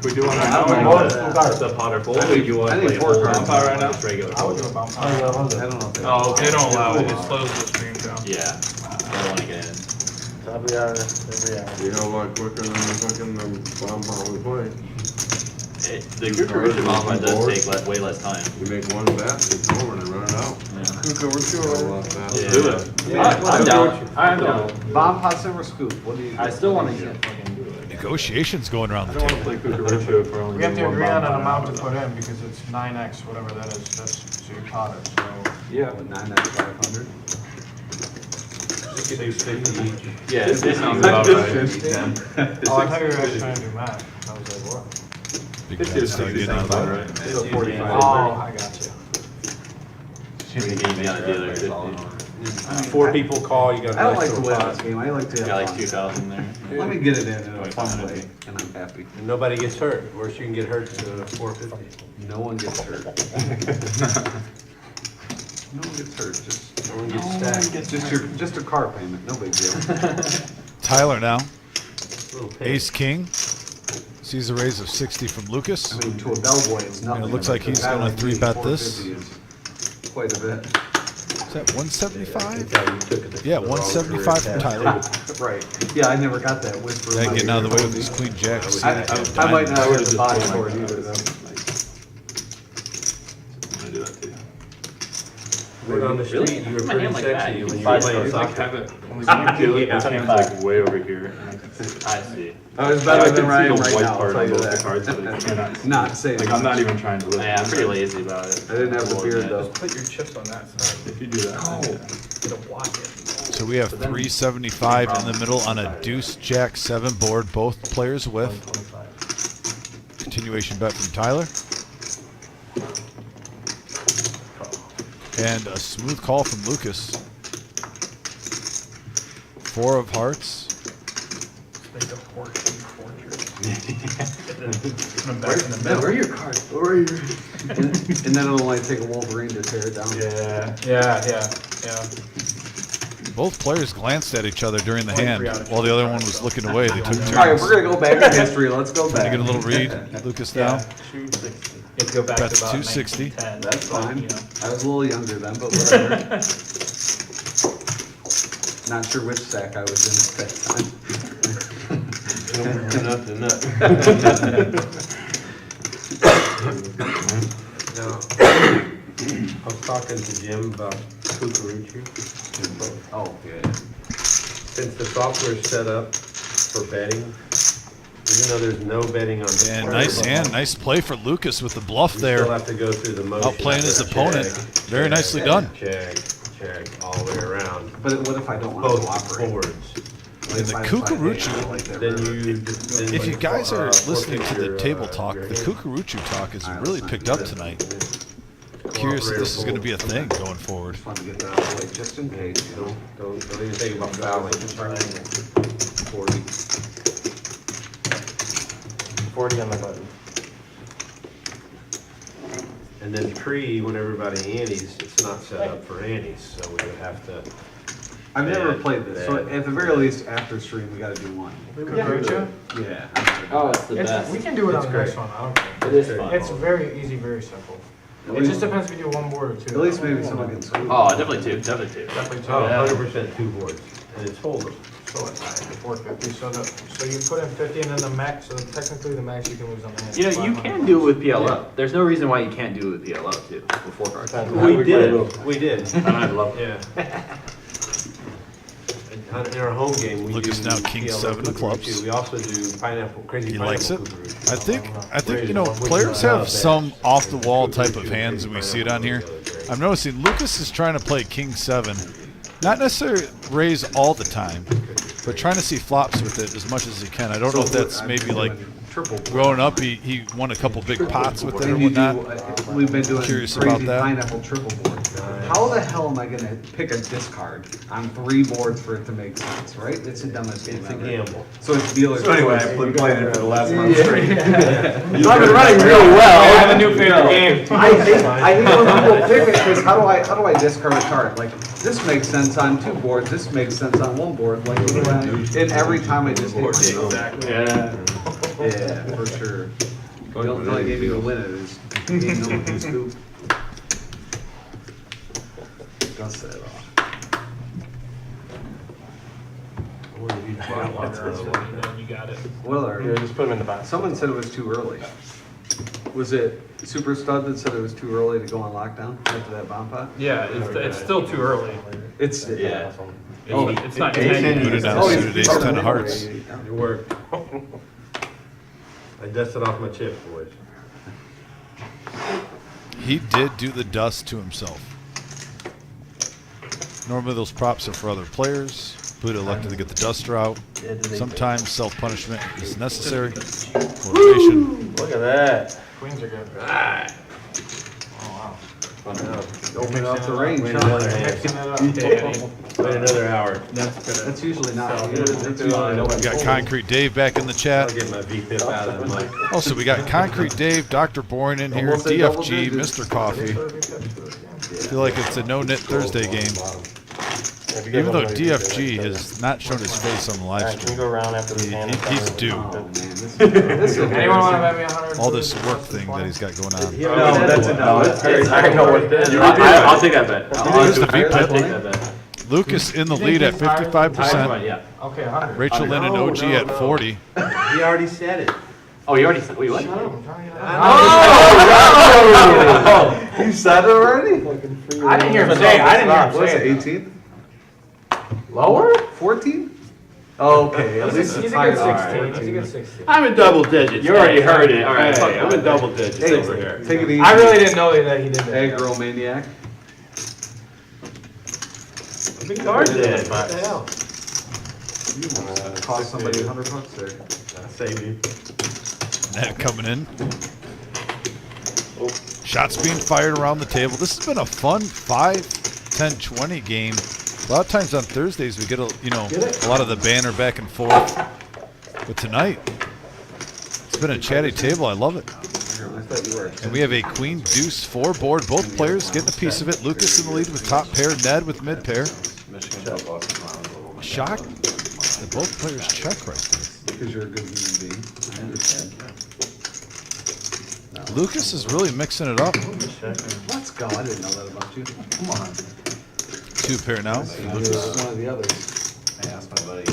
We do one I right don't now. know. The Potter fold, or you want I to think play a 4 fold cards. right now? Just regular I would fold? do a bomb pot. I don't know if they. Oh, they don't allow it. It slows the stream down. Yeah, I don't want to get in. Every hour, every hour. You know, a lot quicker than the fucking bomb pot we play. The Cucuriccio movement does take way less time. You make one bet, it's over and then run it out. Yeah. Do it. I'm down. I'm down. Bomb pot silver scoop, what do you? I still want to get fucking do it. Negotiations going around I the don't table. wanna play Cucuriccio for only We have to one agree on bomb an pot. amount to put in because it's 9x, whatever that is, that's, so you caught it, so. Yeah. What, 9x500? You could do 50 each. Yeah, This sounds about right. Oh, I thought you were actually trying to do math. I was like, what? Big 50 guys to start 60 getting sounds out about there. right. So 45. Oh, I got you. You gotta do the 50. 4 people call, you got I a don't nice like to little win pot. this game, I like to You have got like fun. 2,000 there. Let me get it in a fun way, and I'm happy. And nobody gets hurt. Worst you can get hurt is 450. No one gets hurt. No one gets hurt, just, No one gets stacked. just a car payment, no big deal. Tyler now. Little pig. Ace King. Sees a raise of 60 from Lucas. I mean, to a bellboy, it's nothing. And it looks but like he's a guy gonna like me, 3-bet this. 450 is quite a bit. Is that 175? Yeah, you took it Yeah, the wrong 175 from career Tyler. Right, yeah, I never got that whisper. in Yeah, my getting out of the ear. way with this queen jack. See, I might not have the body for it either, though. I'm gonna do that too. Right on the street, you were My pretty hand like that, sexy you when you were five playing stars. Like soccer. have it. Only one deal, Yeah, this game's like way over here. I see. I was I better can than see Ryan the right white now, I'll part tell on you both the that. cards, but I cannot. Not saying. Like I'm not even trying to look. Yeah, I'm pretty lazy about it. I didn't have the beard though. Put your chips on that side. If you do that. It'll block it. So we have 375 in the middle on a deuce jack 7 board, both players with. Continuation bet from Tyler. And a smooth call from Lucas. 4 of hearts. Like a horseshoe fortress. Where are your cards? Where are your? And then it'll only take a Wolverine to tear it down. Yeah. Both players glanced at each other during the hand while the other one was looking away. They took turns. All right, we're gonna go back in history. Let's go Can I back. get a little read, Lucas, now? 260. You have to go back That's to about 260. 1910. That's fine. You know. I was a little younger then, but whatever. Not sure which sack I was in at that time. Nut to nut. Now, I was talking to Jim about Cucuriccio. Oh, yeah. Since the software's set up for betting, even though there's no betting on. And nice hand, nice play for Lucas with the bluff You there. still have to go through the motion. Outplaying his opponent. Check, Very check, nicely done. Check, all the way around. But what if I don't want to Both cooperate? boards. And the Cucuriccio, Then you. if you guys are listening to forfeit the your, table talk, your the hand. Cucuriccio talk has really picked up tonight. Curious if this is going to be a thing going forward. Just want to get that out of the way, just in case. Don't even think about fouling. 40. 40 on my button. And then pre, when everybody antes, it's not set up for antes, so we would have to. I've never bad, played this, so bad. at the very least, after stream, we gotta do one. Cucuriccio? Yeah. Oh, it's the It's, best. we can do it It's on the next great. one, I don't care. It is fun. It's very easy, very simple. It just depends if you do one board or two. At least maybe someone can scoop. Oh, definitely two. Definitely two. Definitely two. Oh, 100% 2 boards, and it's hold'em. So it's 450, so you put in 50 and then the max, so technically the max you can lose on the hand. You is know, you 500. can do it with PLO. There's no reason why you can't do it with PLO too, with 4 cards. We did, we did. And I love it. Yeah. In our home game, we do. Lucas now king PLO 7 of clubs. Cucuriccio. We also do pineapple, crazy He pineapple. likes it. Cucuriccio. I think you know, players have some off the wall type of hands, and we see it on here. I'm noticing Lucas is trying to play king 7, not necessarily raise all the time, but trying to see flops with it as much as he can. I don't know if that's maybe like growing up, he won a couple big pots with it or And you do, whatnot. we've been doing Curious crazy about that. pineapple triple board. How the hell am I gonna pick a discard on 3 boards for it to make sense, right? It's the dumbest game It's a ever. gamble. So it's dealer. So anyway, I've been playing it for the last month straight. I've been running really well. I have a new favorite game. I hate when people pick it, because how do I discard a card? Like, this makes sense on 2 boards, this makes sense on 1 board, like, what do I, and every time I just hit myself. Yeah. Yeah, for sure. The only game you can win it is game no one can scoop. Dust that off. You got it. Willard, Here, just put them in the box. someone said it was too early. Was it Super Stud that said it was too early to go on lockdown after that bomb pot? Yeah, it's still too early. It's, Yeah. It's not Buddha 10. now suited ace 10 of hearts. It worked. I dusted off my chips, boys. He did do the dust to himself. Normally those props are for other players. Buddha elected to get the duster out. Sometimes self-punishment is necessary. Motivation. Look at that. Queens are good. Alright. Oh, open up the range, Wait huh? another wow. hand. Mixing it up. Wait another hour. That's usually not. So, That's usually We got Concrete Dave back in the chat. I'll get my V-pip out of the mic. Also, we got Concrete Dave, Dr. Boring in here, Almost a double DFG, digits. Mr. Coffee. I feel like it's a no-knit Thursday game. If you guys Even though want to do DFG this, has not shown his face on the live Alright, can you stream. go around after this hand? He's due. Oh, man, this is Anyone want to bet me 100? All this work thing that he's got going on. No, that's a no. I know what it is. I'll take that bet. Here's the I'll V-pip. take that bet. Lucas in the lead at 55%. Yeah. Okay, 100. Rachel Lynn and OG at 40. He already said it. Oh, you already said, wait, what? Oh, you said it already? I didn't hear him say it. I didn't hear him What's say it, it. 18? Lower? 14? Okay, at least He's it's a higher good than 16. He's a good 16. I'm in double digits. You already heard it. All right. Hey, I'm in double digits Hey, over here. take it easy. I really didn't know that he did that. Aggro maniac. Big card dead. What the hell? Cost somebody $100 there. I saved you. Net coming in. Shots being fired around the table. This has been a fun 5, 10, 20 game. A lot of times on Thursdays we get a lot of the banner back and forth. But tonight, it's been a chatty table. I love it. And we have a queen deuce 4 board. Both players getting a piece of it. Lucas in the lead with top pair, Ned with mid pair. Shock that both players check right there. Because you're a good human being. I understand. Lucas is really mixing it up. Let's go. I didn't know that about you. Come on. 2 pair now. You're one of the others. I asked my buddy.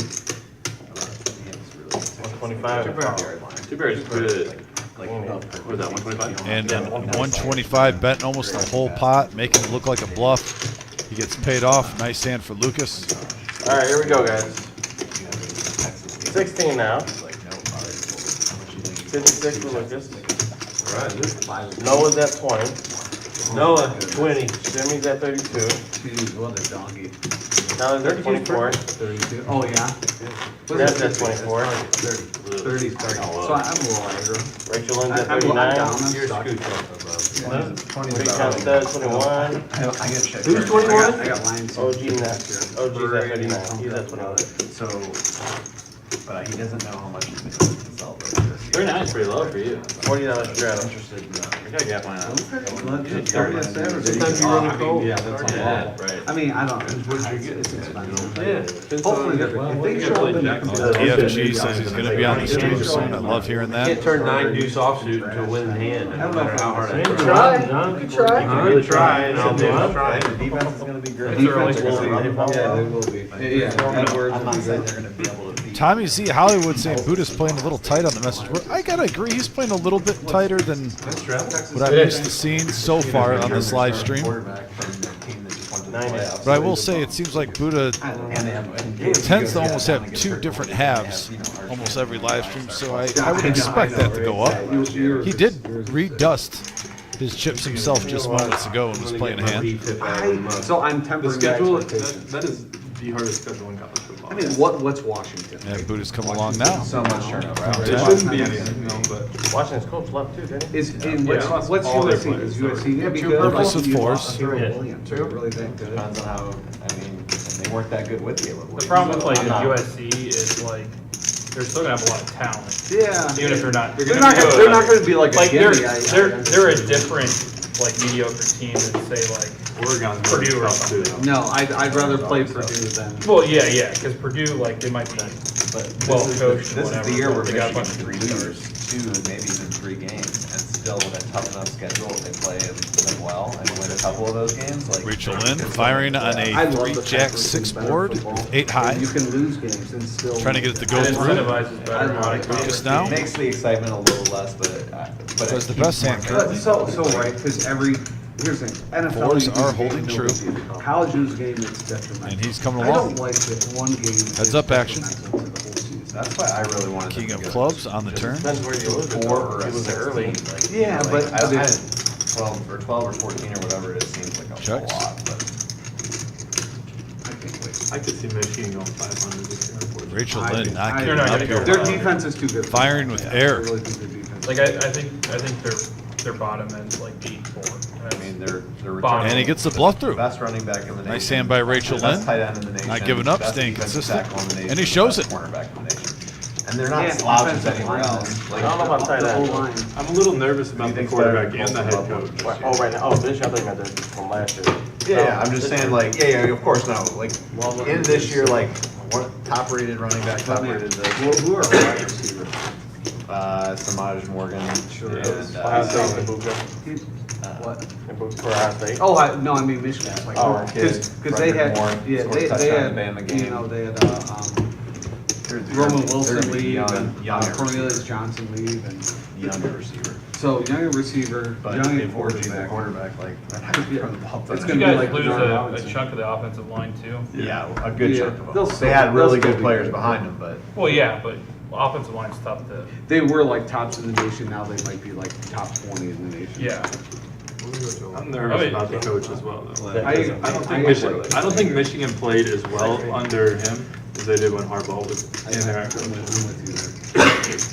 125. Two bears good. Like, what was that, 125? And 125 betting almost the whole pot, making it look like a bluff. He gets paid off. Nice hand for Lucas. Alright, here we go, guys. 16 now. 56 for Lucas. Noah's at 20. Noah, 20. Jimmy's at 32. Jeez, what a donkey. Tyler's at 24. 32. Oh, yeah. Ned's at 24. 30 starting. So I'm a little aggro. Rachel Lynn's at I'm 39. down. I'm You're stuck. scooch. Big Count Stud, 21. I get checked. Who's 21? I got lines. OG's at 39. He's at 21. So, but he doesn't know how much he's been able to sell this year. 39 is pretty low for you. $40 straddle. Interested in, I got a gap line out. Just start on Saturday. Sometimes you run a cold. Yeah, that's a Yeah, lot. right. I mean, I don't, it's expensive. Yeah. Hopefully, if they show up in that. DFG says he's going to be on the stream soon. I love hearing Can't that. turn 9 deuce offsuit into a winning hand. No matter how hard I You can try. try. You can try. I can try, and I'll do it. the defense is gonna be great. It's early. Yeah, they will be. Yeah, Edwards I'm will not be saying good. they're gonna be able to beat. Tommy Z. Hollywood saying Buddha's playing a little tight on the message board. I got to agree. He's playing a little bit tighter than what I'm used to seeing so far on this live stream. Quarterback from the team that just went to the playoffs. But I will say it seems like Buddha tends to almost have 2 different halves almost every live stream, so I would expect that to go up. He did redust his chips himself just moments ago and was playing a hand. So I'm The tempering schedule, your expectations. that is the hardest schedule in college football. I mean, what's Washington? And Buddha's coming along now. So much turnover. It shouldn't be anything, but Washington's coach left too, didn't he? Is, and what's all their USC? Is players. USC gonna be Two good? purples Like, with you fours. lost Caleb Williams. You really think good? Depends on how, I mean, they weren't that good with Caleb. The problem with like USC is like they're still gonna have a lot of talent. Yeah. Even if they're not. They're not gonna be like a Like they're gimme. they're a different like mediocre team than say like Oregon's Purdue or tough too. something. No, I'd rather play Purdue than. Well, yeah, because Purdue like they might be But Well this coached is and the whatever, year but where they got a Michigan bunch of could three lose 2, maybe even 3 games, and still with a tough enough schedule if they play them well and win a couple of those games. Like Rachel Lynn it's firing like, on yeah. a 3-jack 6 board with 8 high. You can lose games and still. Trying to get it to go It through. incentivizes better money. Lucas now. It makes the excitement a little less, but Does it the keeps best hand more currently. fans. So right, because here's the thing, NFL. Fours you are lose a holding game, true. nobody sees it. College is a game that's detrimental. And he's coming I along. don't like that one game. is Heads up action. detrimental to the whole season. That's why I really wanted King them of to go clubs on the turn. Depends where you lose it, 4 though. or If a you lose it 16. early. Like, Yeah, like, but- I but didn't, it- 12 or 14 or whatever it seems like a Checks. lot, but I can't wait. I could see Michigan going 500 this year. unfortunately. Rachel I Lynn do. not I- giving They're not up gonna go here. Their Wow. defense is too good. Firing with air. I really think their defense. Like I think their bottom end's like 8-4. I mean, they're Bottom. returning And he gets the bluff through. best running back in the nation. Nice hand by Rachel best Lynn. tight end in the nation. Not giving up, best staying defensive consistent. tackle in the nation, And he shows best it. cornerback in the nation. And they're not Yeah, slouches offensive anywhere line. else. Like, I don't know about tight The whole end. line. I'm a little nervous about the think quarterback better and the than head both coach. Oh, right now, oh, this year, I thought you meant this from last year. yeah, I'm just saying, like, yeah, of course, no. Like, Well, look in at this this. year, like, one top-rated running back, But man, top-rated who are wide receivers? Samaj Morgan. Sure and, is. Ohio State and Buka. What? And Buka for Ohio State. Oh, no, I mean Michigan. Like, Oh, because kid, they had, Frederick Moore, yeah, scored a they touchdown in had, the game. you know, they had they're Roman they're Wilson leave young, and younger Cornelius receiver. Johnson leave and Younger receiver. so younger receiver, But younger if Orgy's a quarterback. quarterback, like, they're not gonna throw the ball to It's him. gonna You be guys like lose John a Robinson. chunk of the offensive line too. Yeah, a good Yeah, chunk of they'll them. still- They had really they'll still good be players good. behind them, but Well, yeah, but offensive line's tough to. They were like tops in the nation. Now they might be like top 20 in the nation. Yeah. I'm nervous I mean- about the coach as well, though. Yeah. I don't think Michigan played as well under him as they did when Harbaugh was in there. I'm with you there.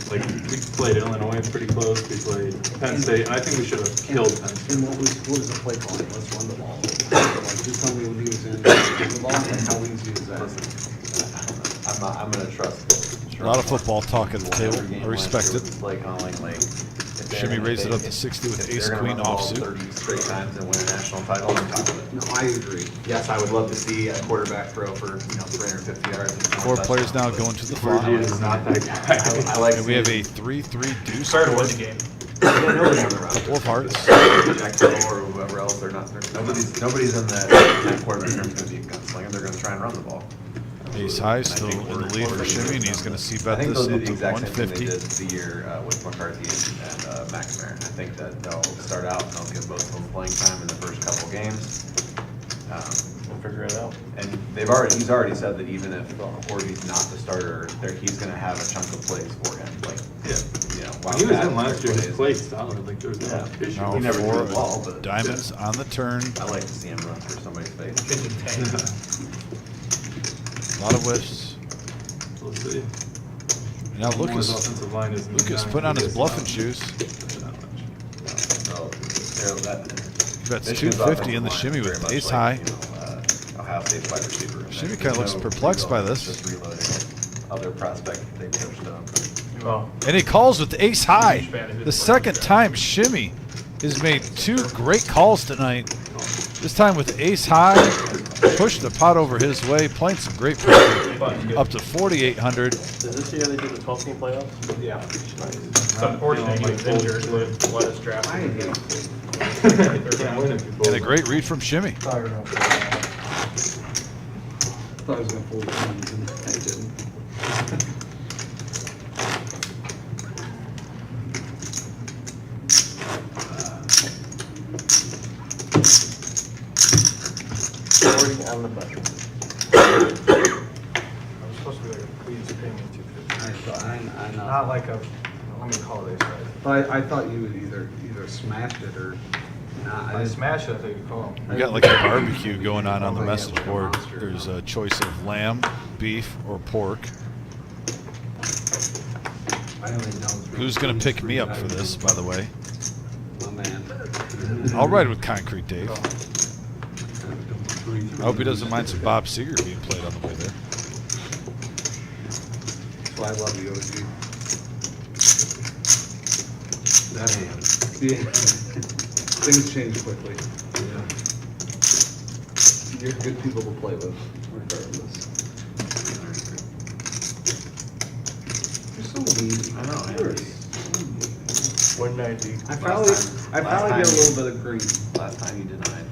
Like, we played Illinois pretty close, we played Penn State, and I think we should have killed Penn State. And what was the play calling? Let's run the ball. Like, just tell me when he was in the ball. Like, how easy is that? I'm gonna trust. A lot of football talk at the table. I respect it. Play calling, like, if they're Shimmy gonna- raised it if up to 60 with they're ace gonna queen run the ball offsuit. 30 straight times and win a national title on top of it. No, I agree. Yes, I would love to see a quarterback throw for, 350 yards. and 4 touchdowns, players now but going to the flop. Orgy is not that guy. I like And we have seeing- a 3-3 deuce Started to win board. the game. Yeah, nobody's on the roster. 4 of hearts. Jack Hill or whoever else, nobody's in that quarterback room gonna be a gunslinger, they're gonna try and run the ball. Ace high And I still think in the we're- lead for we're- Shimmy, and he's going to see I bet think this they'll do up the to exact same thing 150. they did the year with McCarthy and McNamara. I think that they'll start out and they'll give both of them playing time in the first couple games. We'll figure it out. And he's already said that even if Orgy's not the starter, he's gonna have a chunk of plays for him, like, When he was in last year, he played solid, like, there was no Yeah. issue. Now He never threw four the ball, but- diamonds on the turn. I like to see him run through somebody's face. Kitchen tank. A lot of whiffs. We'll see. Now His Lucas offensive line is Lucas not- put on his it's bluffing not- shoes. not much. So, that. He bets Michigan's 250 in the offensive shimmy line is with very ace much high. like, Ohio State's wide receiver. Shimmy There's kinda looks no perplexed by reloading, this. Just reloading other prospect that they coached up. Well, And he calls with the ace high. Huge fan of his The second time Shimmy has made 2 great calls tonight. This time with ace high, pushed the pot over his way, playing some great poker. Button's good. Up to 4,800. Is this the year they did the 12-team playoffs? Yeah. It's unfortunate he was injured, but let us draft I him. hate Can't win if you both- And a great read from Shimmy. thought I was gonna fold it, and I didn't. Forty on the button. I was supposed to be like a please pay me 250. I know. Not like a, let me call it this right. But I thought you would either smashed it or not. If I smash it, I think you call him. We got like a barbecue going on the message board. There's a choice of lamb, beef, or pork. I only know Who's going to pick me up for this, by the way? My man. I'll ride with Concrete Dave. I hope he doesn't mind some Bob Seger being played on the way there. That's why I love you, OG. That hand. Yeah. Things change quickly. You're good people to play with, regardless. I know, yours. 190. I probably get a little bit of green. Last time you denied.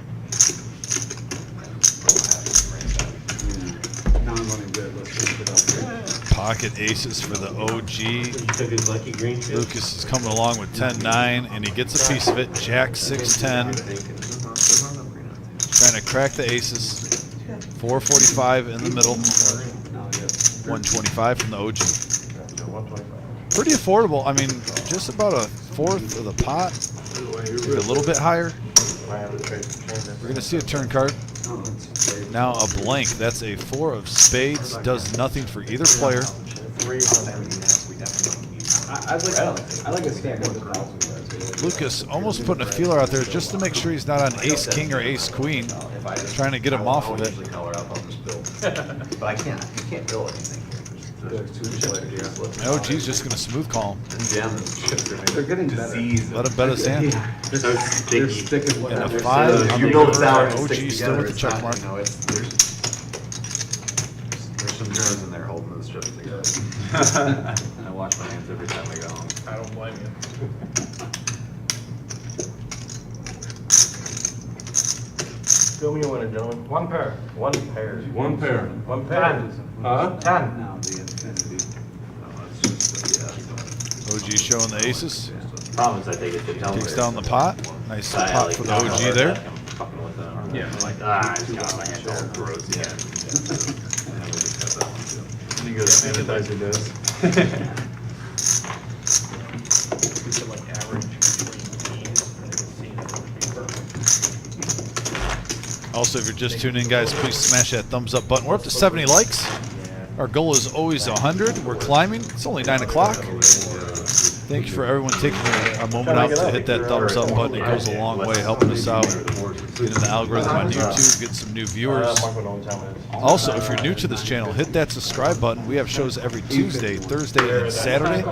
Now I'm running good, let's finish it up. Pocket aces for the OG. You took his lucky green chip. Lucas is coming along with 10-9, and he gets a piece of it. Jack 6-10. Trying to crack the aces. 445 in the middle. 125 from the OG. Pretty affordable. I mean, just about a fourth of the pot. Maybe a little bit higher. We're going to see a turn card. Now a blank. That's a 4 of spades. Does nothing for either player. I like a stack of 1,000. Lucas almost putting a feeler out there just to make sure he's not on ace king or ace queen. Trying to get him off of it. But I can't, you can't build anything here. OG's just going to smooth call him. They're getting better. Let him bet us in. They're sticking with And a it. 5 on You the build a river. tower and OG stick still with together, the it's check not, mark. you know, there's some germs in there holding this shit together. And I wash my hands every time I go home. I don't blame you. Show me one, gentlemen. One pair. One pair. One pair. One pair. 10. Huh? 10. Now the infinity. No, it's just, OG showing the aces. Problem is I take it to tell Takes down the pot. Nice pot for the OG there. I'm fucking with them. Yeah. I'm like, I just got my hands all gross again. Any good sanitizer does. We could like average between teams and see that would be perfect. Also, if you're just tuning in, guys, please smash that thumbs up button. We're up to 70 likes. Our goal is always 100. We're climbing. It's only 9 o'clock. Thank you for everyone taking a moment out to hit that thumbs up button. It goes a long way helping us out. Get in the algorithm on YouTube, get some new viewers. Also, if you're new to this channel, hit that subscribe button. We have shows every Tuesday, Thursday, and Saturday.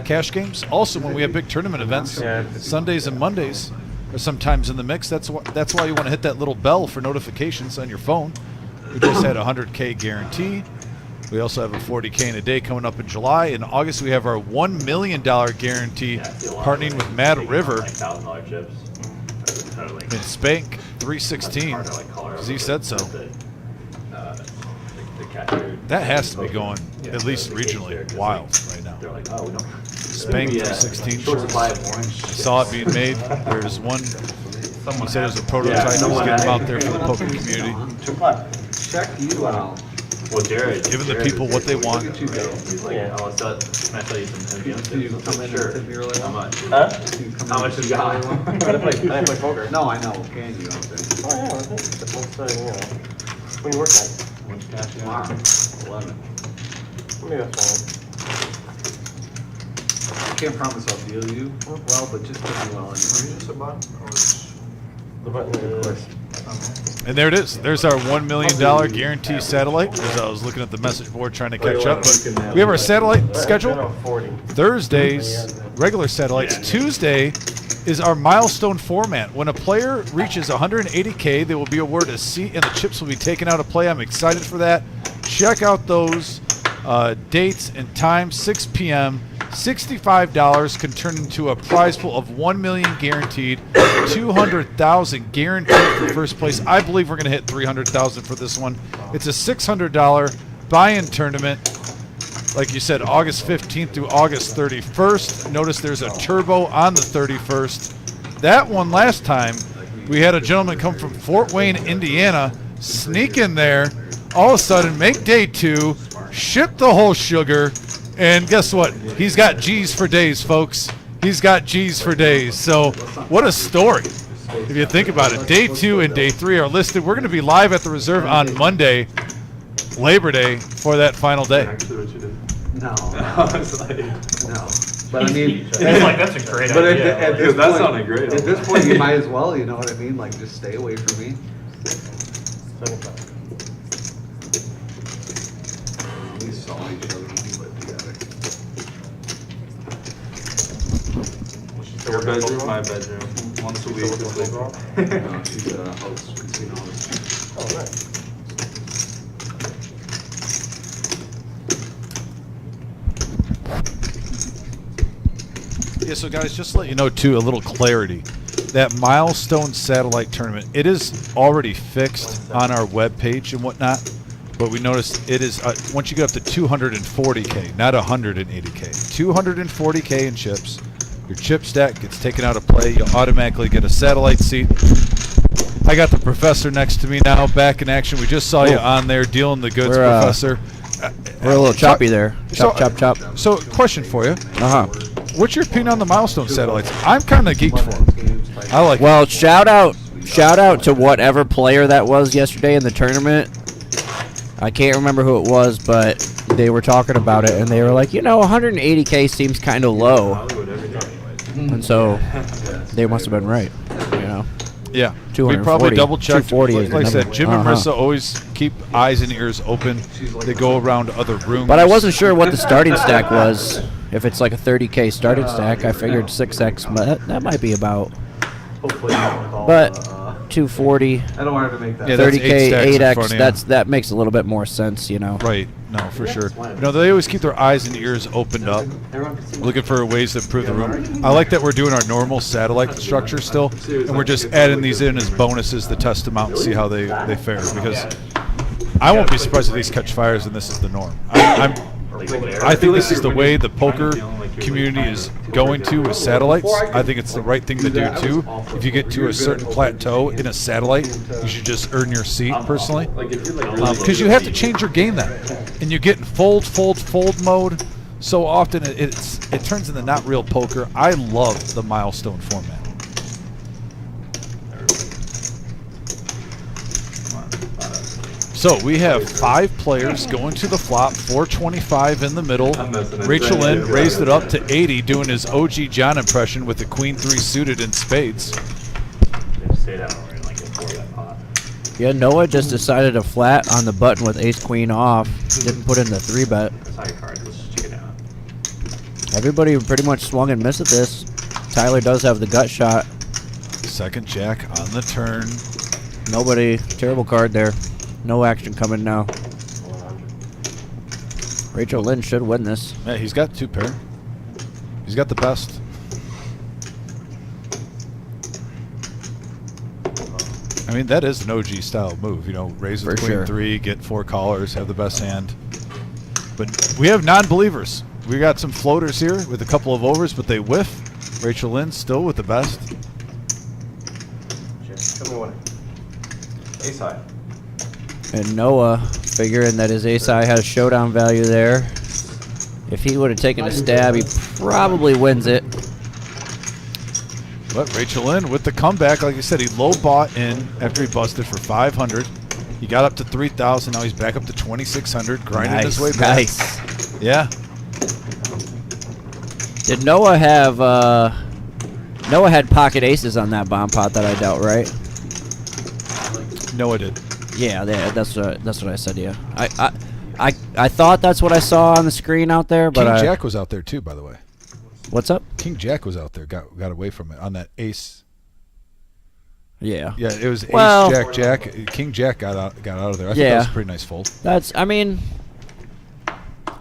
Cash games. Also, when we have big tournament events, Sundays and Mondays are sometimes in the mix. That's why you want to hit that little bell for notifications on your phone. We just had a 100K guarantee. We also have a 40K in a day coming up in July. In August, we have our $1 million guarantee, partnering with Mad River Like $1,000 chips. Totally. and Spank 316, because he said so. The catcher. That has to be going, at least regionally, wild right now. They're like, oh, we don't. Spank 316 Short supply shirts. of orange. Saw it being made. There's one. He said it was a prototype. He's getting them out there for the poker community, Check you out. Well, Jared. giving the people what they want. Look at you go. He's like, oh, what's up? Can I tell you some Can you MGM? come in Sure. and tip me early How on? much? Huh? Can you come How in much and you tip me got? early on? I play poker. No, I know. Can you? I'm saying. Oh, yeah, I think it's you know. When you work on it. What's cash tomorrow? 11. Maybe that's I can't promise I'll deal you well, but just tip me well anyway. Just a button or the button is. And there it is. There's our $1 million guarantee satellite. As I was looking at the message board trying to catch up, but we have our satellite schedule. 40. Thursdays, regular satellites. Tuesday is our milestone format. When a player reaches 180K, they will be awarded a seat, and the chips will be taken out of play. I'm excited for that. Check out those dates and times. 6 p.m. $65 can turn into a prize pool of $1 million guaranteed, $200,000 guaranteed for first place. I believe we're going to hit $300,000 for this one. It's a $600 buy-in tournament. Like you said, August 15th through August 31st. Notice there's a turbo on the 31st. That one last time, we had a gentleman come from Fort Wayne, Indiana, sneak in there, all of a sudden make day 2, ship the whole sugar, and guess what? He's got G's for days, folks. He's got G's for days. So what a story. If you think about it, day 2 and day 3 are listed. We're going to be live at the reserve on Monday, Labor Day, for that final day. Actually, what you did. No. It's like, No. But I mean, It's like, that's a great but idea. at Dude, this that point, sounded great. At this point, you might as well, you know what I mean? Like, just stay away from me. 75. We saw each other when we lived together. Your bedroom, my bedroom. Once a week. No, she's a host, casino host. Oh, nice. Yeah, so guys, just to let you know too, a little clarity. That milestone satellite tournament, it is already fixed on our webpage and whatnot, but we noticed it is once you get up to 240K, not 180K, 240K in chips, your chip stack gets taken out of play. You'll automatically get a satellite seat. I got the professor next to me now, back in action. We just saw you on there dealing the goods, Professor. We're a little choppy there. Chop, chop, chop. So, question for you. Uh-huh. What's your opinion on the milestone satellites? I'm kind of geeked for them. I like Well, shout out to whatever player that was yesterday in the tournament. I can't remember who it was, but they were talking about it, and they were like, 180K seems kind of low. And so they must have been right, Yeah, we 240. probably double checked. 240 is Like I the said, number. Jim and Marissa always keep eyes and ears open. They go around other rooms. But I wasn't sure what the starting stack was. If it's like a 30K starting stack, I figured 6X, but that might be about. Hopefully you don't call, But 240, I don't want her to make that. Yeah, that's 30K, 8 stacks in front 8X, of you. that makes a little bit more sense, Right. No, for sure. They always keep their eyes and ears opened up, looking for ways to improve the room. I like that we're doing our normal satellite structure still, and we're just adding these in as bonuses to test them out and see how they fare. Because I won't be surprised if these catch fires and this is the norm. I think this is the way the poker community is going to with satellites. I think it's the right thing to do too. If you get to a certain plateau in a satellite, you should just earn your seat personally, because you have to change your game then, and you get in fold mode. So often it turns into not real poker. I love the milestone format. So we have 5 players going to the flop, 425 in the middle. Rachel Lynn raised it up to 80, doing his OG John impression with the Queen 3 suited in spades. Say that when we're in like a 4-bet pot. Yeah, Noah just decided to flat on the button with ace queen off. Didn't put in the 3-bet. That's high cards. Let's just check it out. Everybody pretty much swung and missed at this. Tyler does have the gut shot. Second jack on the turn. Nobody, terrible card there. No action coming now. Rachel Lynn should win this. Yeah, he's got 2 pair. He's got the best. I mean, that is an OG style move. Raise with For Queen sure. 3, get 4 callers, have the best hand. But we have non-believers. We got some floaters here with a couple of overs, but they whiff. Rachel Lynn still with the best. Show me one. Ace high. And Noah figuring that his ace high has showdown value there. If he would have taken a stab, he probably wins it. But Rachel Lynn with the comeback, like I said, he low bought in after he busted for 500. He got up to 3,000. Now he's back up to 2,600, grinding his way back. Nice. Yeah. Did Noah have Noah had pocket aces on that bomb pot that I dealt, right? Noah did. Yeah, that's what I said. Yeah, I thought that's what I saw on the screen out there, but King Jack was out there too, by the way. What's up? King Jack was out there, got away from it on that ace. Yeah. Yeah, it was Well, ace Jack. King Jack got out of there. I think that was a pretty nice fold. I mean,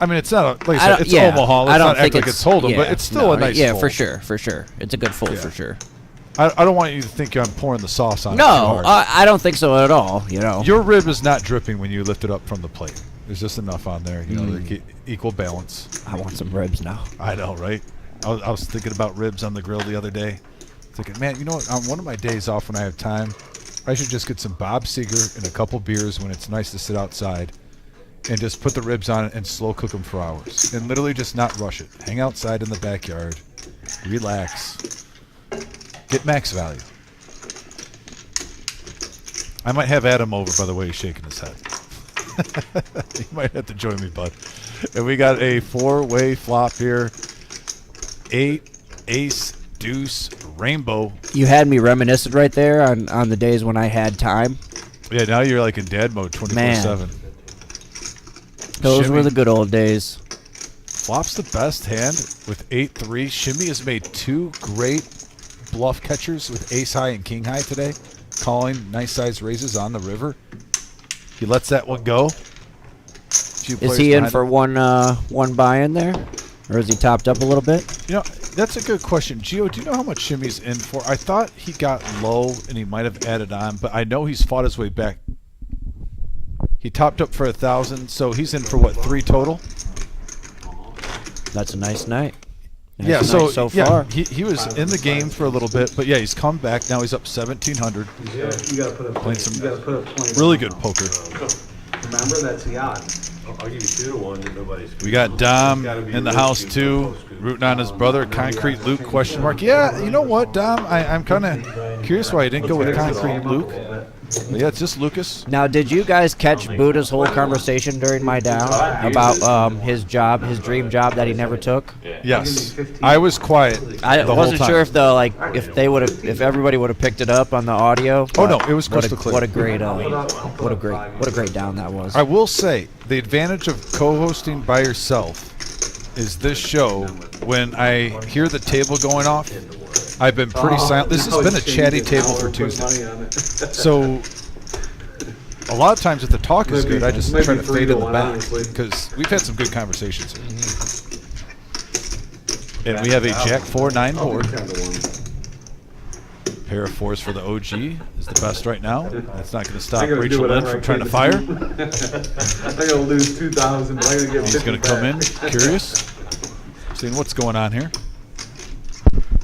it's not like I said, it's Omaha. Let's not act like it's Hold'em, but it's still a nice fold. for sure. It's a good fold for sure. I don't want you to think I'm pouring the sauce on it. No, too hard. I don't think so at all. Your rib is not dripping when you lift it up from the plate. There's just enough on there, to equal balance. I want some ribs now. I know, right? I was thinking about ribs on the grill the other day. Thinking, man, what? On one of my days off when I have time, I should just get some Bob Seger and a couple beers when it's nice to sit outside and just put the ribs on it and slow cook them for hours. And literally just not rush it. Hang outside in the backyard. Relax. Get max value. I might have Adam over, by the way, he's shaking his head. You might have to join me, bud. And we got a 4-way flop here. 8, ace, deuce, rainbow. You had me reminiscent right there on the days when I had time. Yeah, now you're like in dad mode 24/7. Those were the good old days. Flop's the best hand with 8-3. Shimmy has made 2 great bluff catchers with ace high and king high today, calling nice size raises on the river. He lets that one go. Is he in for one buy-in there, or is he topped up a little bit? That's a good question. Gio, do you know how much Shimmy's in for? I thought he got low and he might have added on, but I know he's fought his way back. He topped up for 1,000, so he's in for what, 3 total? That's a nice night. Nice Yeah, night so so far. he was in the game for a little bit, but yeah, he's come back. Now he's up 1,700. You gotta put up, Playing some you gotta put up 20. Really good poker. Remember, that's the odds. I'll give you 2 to 1 that nobody's. We got Dom in the house too, rooting on his brother. Concrete Luke, question mark. Yeah, you know what, Dom? I'm kind of curious why you didn't go with Concrete Luke. But yeah, it's just Lucas. Now, did you guys catch Buddha's whole conversation during my down about his job, his dream job that he never took? Yes, I was quiet. I the wasn't whole time. sure if if everybody would have picked it up on the audio. Oh no, but it was crystal what a clear. what a great down that was. I will say the advantage of co-hosting by yourself is this show. When I hear the table going off, I've been pretty silent. This has been a chatty table for Tuesday. So a lot of times if the talk is good, I just try to fade in the back because we've had some good conversations here. And we have a Jack 4-9 board. Pair of 4s for the OG is the best right now. That's not going to stop Rachel Lynn from trying to fire. I'm gonna lose 2,000, but I'm gonna get. He's going to come in, curious, seeing what's going on here.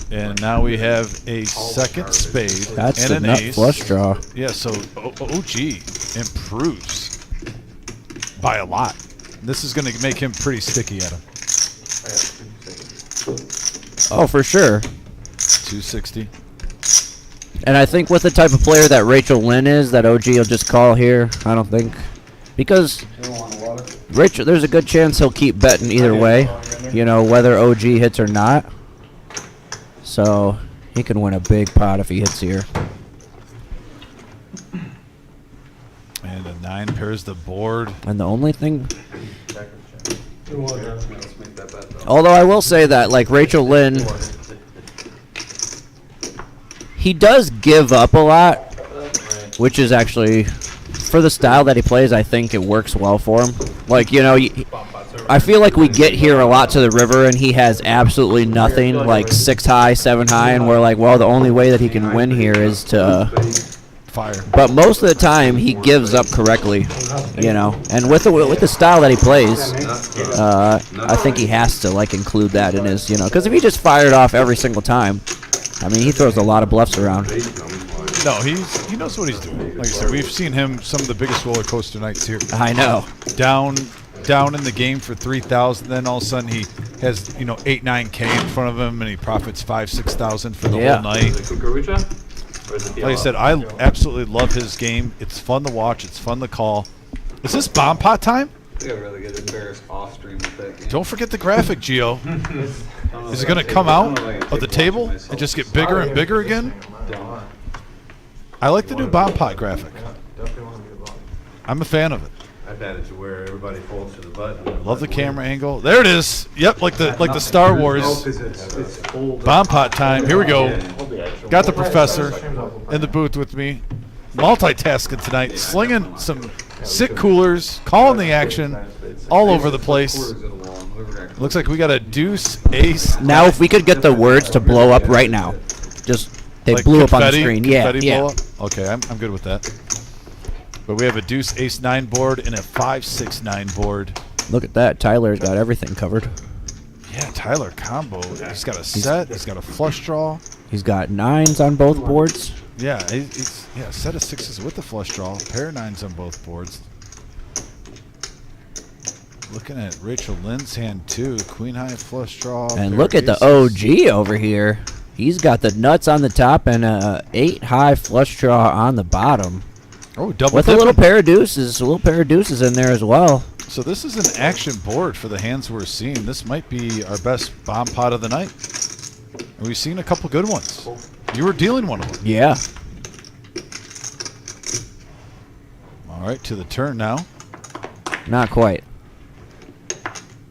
And now we have a second spade That's and the an nut ace. flush draw. Yeah, so OG improves by a lot. This is going to make him pretty sticky at him. Oh, for sure. 260. And I think with the type of player that Rachel Lynn is, that OG will just call here. I don't think. Because Rachel, there's a good chance he'll keep betting either way, you know, whether OG hits or not. So he can win a big pot if he hits here. And a 9 pairs the board. And the only thing, Let's make that bet, though. although I will say that, like Rachel Lynn, he does give up a lot, which is actually, for the style that he plays, I think it works well for him. Like, you know, I feel like we get here a lot to the river and he has absolutely nothing, like 6 high, 7 high, and we're like, well, the only way that he can win here is to fire. But most of the time he gives up correctly, you know. And with the style that he plays, I think he has to like include that in his, you know, because if he just fired off every single time, I mean, he throws a lot of bluffs around. No, he knows what he's doing. Like I said, we've seen him some of the biggest roller coaster nights here. I know. Down in the game for 3,000, then all of a sudden he has 8-9K in front of him and he profits 5-6,000 for the whole night. Like I said, I absolutely love his game. It's fun to watch. It's fun to call. Is this bomb pot time? I gotta really get embarrassed off stream with that game. Don't forget the graphic, Gio. Is it going to come out of the table and just get bigger and bigger again? I like the new bomb pot graphic. I'm a fan of it. I've had it to where everybody folds to the button. Love the camera angle. There it is. Yep, like the Star Wars bomb pot time. Here we go. Got the professor in the booth with me, multitasking tonight, slinging some sick coolers, calling the action all over the place. Looks like we got a deuce, ace. Now, if we could get the words to blow up right now, just they like blew up on the confetti- screen. Yeah, confetti yeah. blow up? Okay, I'm good with that. But we have a deuce, ace 9 board and a 5-6-9 board. Look at that. Tyler's got everything covered. Yeah, Tyler combo. He's got a set. He's got a flush draw. He's got 9s on both boards. Yeah, he's a set of 6s with the flush draw. Pair of 9s on both boards. Looking at Rachel Lynn's hand too. Queen high flush draw. And pair look of at the aces. OG over here. He's got the nuts on the top and a 8 high flush draw on the bottom. Oh, double with a dipping. little pair of deuces in there as well. So this is an action board for the hands we're seeing. This might be our best bomb pot of the night. And we've seen a couple good ones. You were dealing one of them. Yeah. All right, to the turn now. Not quite.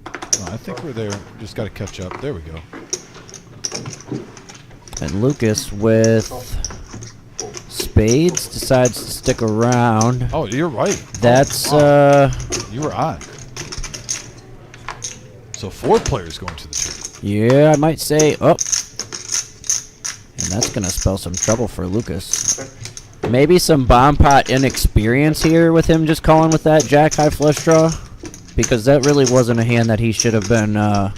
Oh, I think we're there. Just got to catch up. There we go. And Lucas with spades decides to stick around. Oh, you're right. That's you were on. So 4 players going to the turn. Yeah, I might say, oh. And that's going to spell some trouble for Lucas. Maybe some bomb pot inexperience here with him just calling with that jack high flush draw. Because that really wasn't a hand that he should have been, I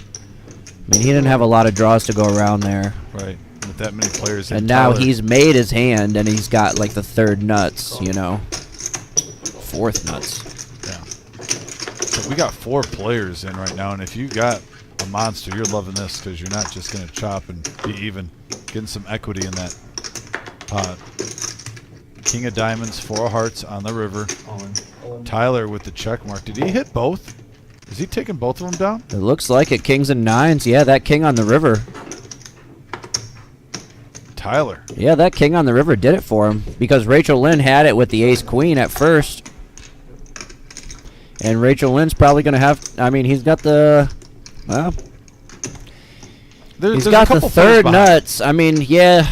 mean, he didn't have a lot of draws to go around there. Right. With that many players. And now he's made his hand, and he's got like the third nuts, you know. Fourth nuts. Yeah. So we got 4 players in right now, and if you got a monster, you're loving this because you're not just going to chop and be even. Getting some equity in that pot. King of diamonds, 4 of hearts on the river. Tyler with the check mark. Did he hit both? Is he taking both of them down? It looks like it. Kings and nines. Yeah, that king on the river. Tyler. Yeah, that king on the river did it for him because Rachel Lynn had it with the ace queen at first. And Rachel Lynn's probably going to have, I mean, he's got the, well, he's got the third nuts. I mean, yeah.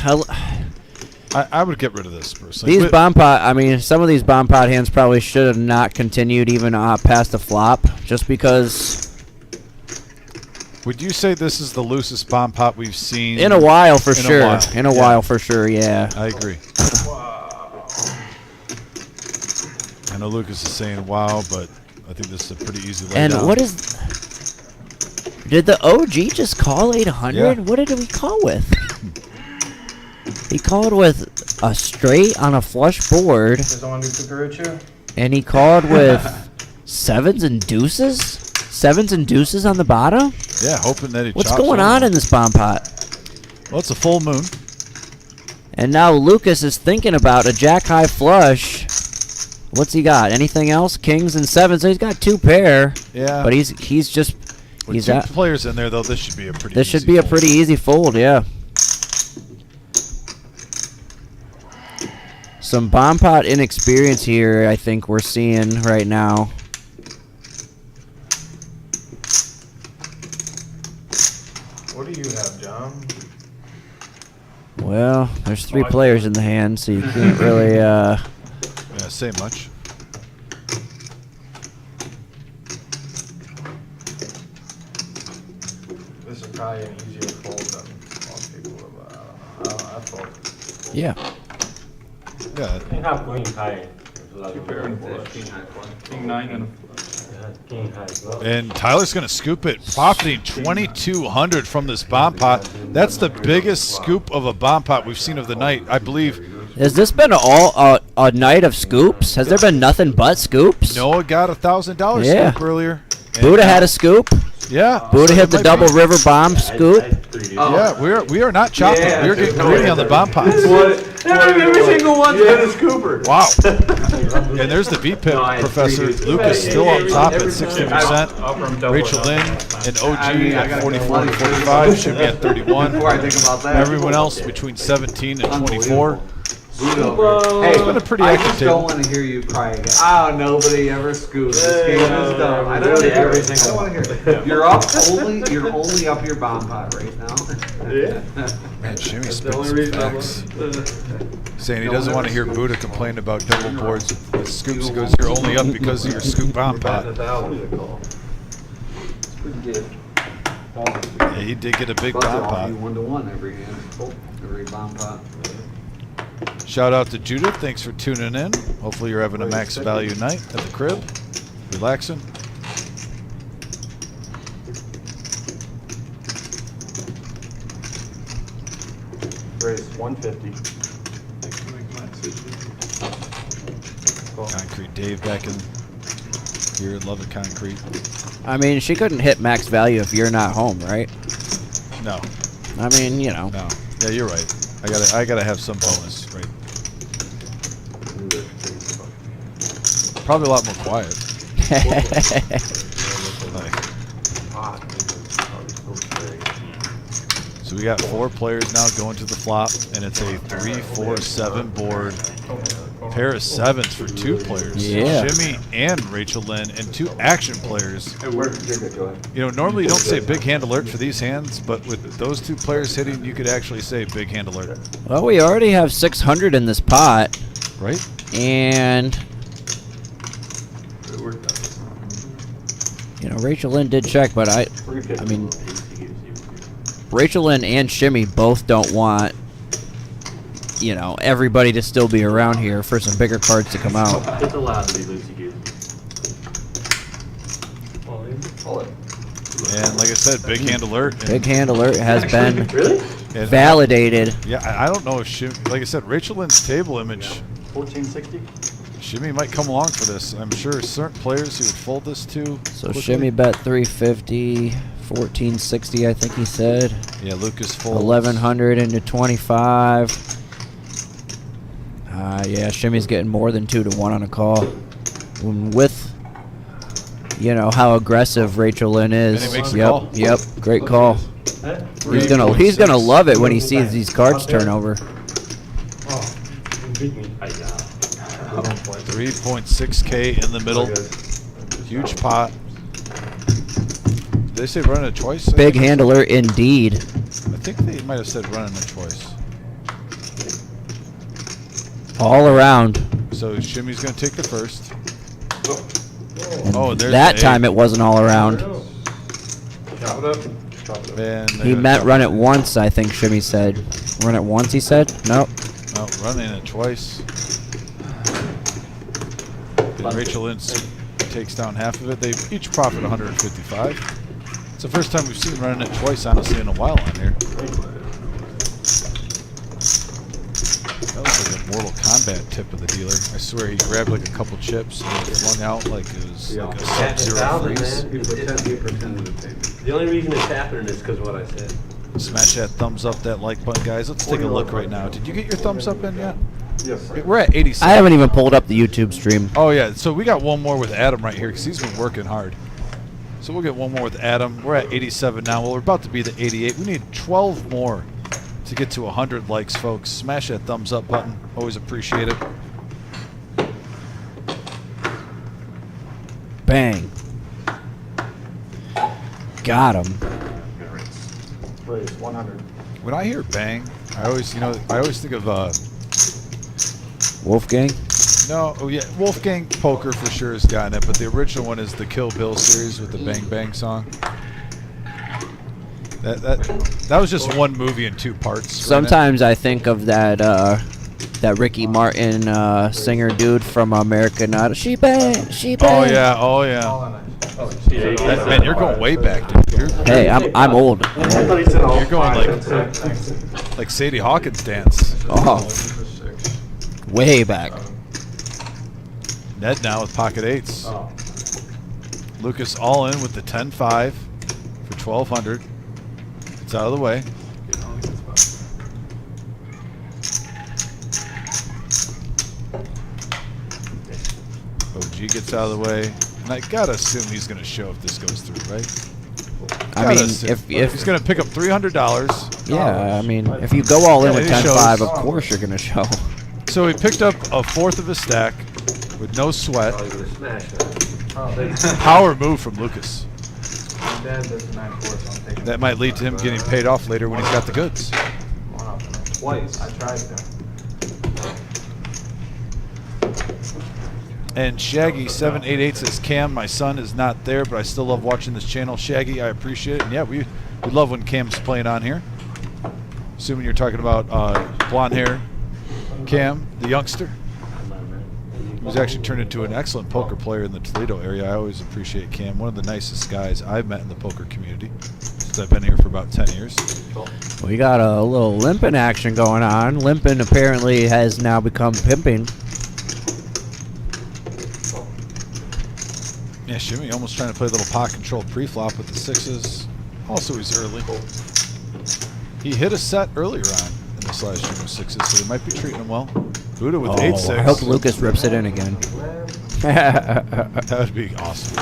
I would get rid of this personally. These bomb pot, I mean, some of these bomb pot hands probably should have not continued even past the flop just because. Would you say this is the loosest bomb pot we've seen? In a while, for sure. In a while, for sure, yeah. I agree. I know Lucas is saying wow, but I think this is a pretty easy laydown. And what is... Did the OG just call 800? Yeah. What did we call with? He called with a straight on a flush board. And he called with sevens and deuces? Sevens and deuces on the bottom? Yeah, hoping that he What's chops going on in this bomb pot? Well, it's a full moon. And now Lucas is thinking about a jack high flush. What's he got? Anything else? Kings and sevens. So he's got 2 pair. Yeah. But he's just With he's 2 at, players in there though, this should be a pretty. This should be a pretty easy fold, yeah. Some bomb pot inexperience here, I think we're seeing right now. What do you have, John? Well, there's 3 players in the hand, so you can't really say much. This is probably an easier fold than most people would, I don't know, I fold. Yeah. Yeah. King high, queen high. King 9 and a King high as well. And Tyler's going to scoop it, profiting 2,200 from this bomb pot. That's the biggest scoop of a bomb pot we've seen of the night, I believe. Has this been a night of scoops? Has there been nothing but scoops? Noah got a $1,000 Yeah. scoop earlier. Buddha had a scoop. Yeah. Buddha hit the double river bomb scoop. Yeah, we are not chopping. Yeah, We're getting greedy on the bomb pots. Every single one. Yeah, the scooper. Wow. And there's the VPIP professor. Lucas still on top at 60%. Rachel Lynn and OG at 44 and 45. Should be at 31. Before I think about that. Everyone else between 17 and 24. Hey, It's been a pretty I active just table. don't want to hear you cry again. Oh, nobody ever scooped. This game is done. I don't want to hear it. I don't want to hear it. You're up you're only up your bomb pot right now. Yeah. Man, Jimmy That's the spits only some reason I'm facts. Saying he doesn't want to hear Buddha complain about double boards with scoops. He goes, you're only up because of your scoop bomb pot. Yeah, he did get a big bomb pot. 1-to-1 every hand. Every bomb pot. Shout out to Judith. Thanks for tuning in. Hopefully you're having a max value night at the crib. Relaxing. Raise 150. Concrete Dave back in here. Love it, Concrete. I mean, she couldn't hit max value if you're not home, right? No. I mean, you know. No. Yeah, you're right. I gotta have some bonus, right? Probably a lot more quiet. So we got 4 players now going to the flop, and it's a 3-4-7 board. Pair of sevens for 2 players. Yeah. Jimmy and Rachel Lynn, and 2 action players. You know, normally you don't say big hand alert for these hands, but with those 2 players hitting, you could actually say big hand alert. Well, we already have 600 in this pot. Right? And, you know, Rachel Lynn did check, but I mean, Rachel Lynn and Shimmy both don't want, you know, everybody to still be around here for some bigger cards to come out. It's allowed to be loosey-goosey. And like I said, big hand alert. And Big hand alert has been Really? and validated. Yeah, I don't know if Shimmy, like I said, Rachel Lynn's table image, 1460? Shimmy might come along for this. I'm sure certain players he would fold this to. So quickly. Shimmy bet 350, 1460 I think he said. Yeah, Lucas folds. 1100 into 25. Yeah, Shimmy's getting more than 2 to 1 on a call. With, you know, how aggressive Rachel Lynn is. And he makes a Yep, call. yep, great call. He's gonna love it when he sees these cards turn over. Oh, you beat me. 3.6K in the middle. Huge pot. Did they say running a choice? Big handler indeed. I think they might have said running a choice. All around. So Shimmy's going to take the first. Oh, there's That the time it wasn't all around. Chop it up. Chop it up. And He meant run it once, I think Shimmy said. Run it once, he said? Nope. No, running it twice. And Rachel Lynn takes down half of it. They each profit 155. It's the first time we've seen running it twice, honestly, in a while on here. That was like a Mortal Kombat tip of the dealer. I swear he grabbed like a couple chips and flung out like it was like a Sub-Zero freeze. He pretended to pay me. The only reason it's happening is because of what I said. Smash that thumbs up, that like button, guys. Let's take a look right now. Did you get your thumbs up in yet? Yes, sir. We're at 87. I haven't even pulled up the YouTube stream. Oh, yeah. So we got one more with Adam right here because he's been working hard. So we'll get one more with Adam. We're at 87 now. Well, we're about to be the 88. We need 12 more to get to 100 likes, folks. Smash that thumbs up button. Always appreciate it. Bang. Got him. Please, 100. When I hear bang, I always think of Wolfgang? no, oh yeah, Wolfgang Poker for sure has gotten it, but the original one is the Kill Bill series with the Bang Bang song. That was just one movie in 2 parts. Sometimes I think of that Ricky Martin singer dude from American Idol. She bang, she bang. Oh yeah. Man, you're going way back, dude. Hey, I'm old. You're going like Sadie Hawkins dance. Oh, way back. Ned now with pocket 8s. Lucas all in with the 10-5 for 1,200. It's out of the way. OG gets out of the way. And I gotta assume he's gonna show if this goes through, right? I Gotta mean, assume. if He's gonna pick up $300. yeah, I mean, if you go all in Yeah, with he 10-5, shows. of course you're gonna show. So he picked up a fourth of his stack with no sweat. Oh, you would have smashed that. Power move from Lucas. My dad does the 9-4, so I'm taking That might lead to him getting paid off later when he's got the goods. one off of it. Twice. I tried to. And Shaggy788 says, Cam, my son is not there, but I still love watching this channel. Shaggy, I appreciate it. And yeah, we love when Cam's playing on here. Assuming you're talking about blonde hair Cam, the youngster. Who's actually turned into an excellent poker player in the Toledo area. I always appreciate Cam. One of the nicest guys I've met in the poker community since I've been here for about 10 years. We got a little limping action going on. Limping apparently has now become pimping. Yeah, Shimmy almost trying to play a little pot control pre-flop with the 6s. Also, he's early. He hit a set earlier on in this last stream with 6s, so they might be treating him well. Buddha with 8-6. I hope Lucas rips it in again. That would be awesome.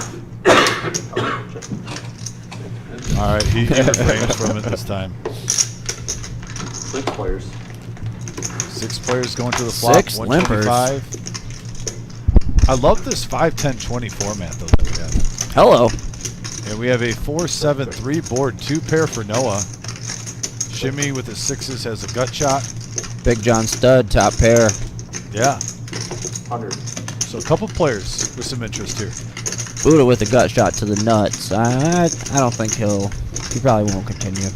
All right, he refrains from it this time. 6 players. 6 players going to the flop. 6 limpers. 125. I love this 5-10-20 format though that we have. Hello. And we have a 4-7-3 board, 2 pair for Noah. Shimmy with his 6s has a gut shot. Big John Stud, top pair. Yeah. 100. So a couple players with some interest here. Buddha with a gut shot to the nuts. I don't think he probably won't continue.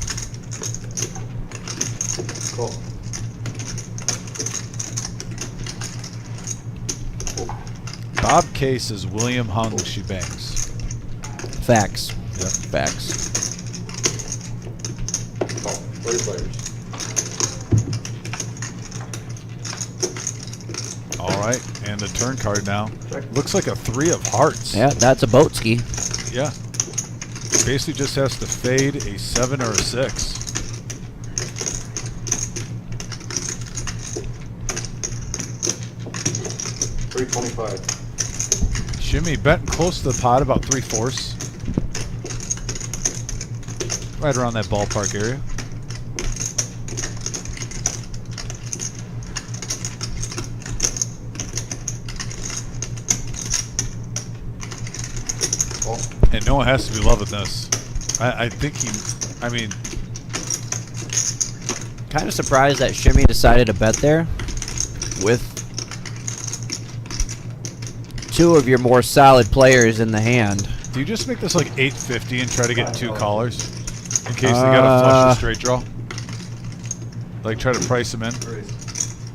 Cool. Bob K says William Hung, she bangs. Facts. Yep. Facts. Call. 30 players. All right, and the turn card now. Looks like a 3 of hearts. Yeah, that's a boat ski. Yeah. Basically just has to fade a 7 or a 6. $325. Shimmy betting close to the pot, about 3/4. Right around that ballpark area. And Noah has to be loving this. I think he, I mean, Kind of surprised that Shimmy decided to bet there with 2 of your more solid players in the hand. do you just make this like 850 and try to get 2 callers in case they got a flush or straight draw? Like try to price them in.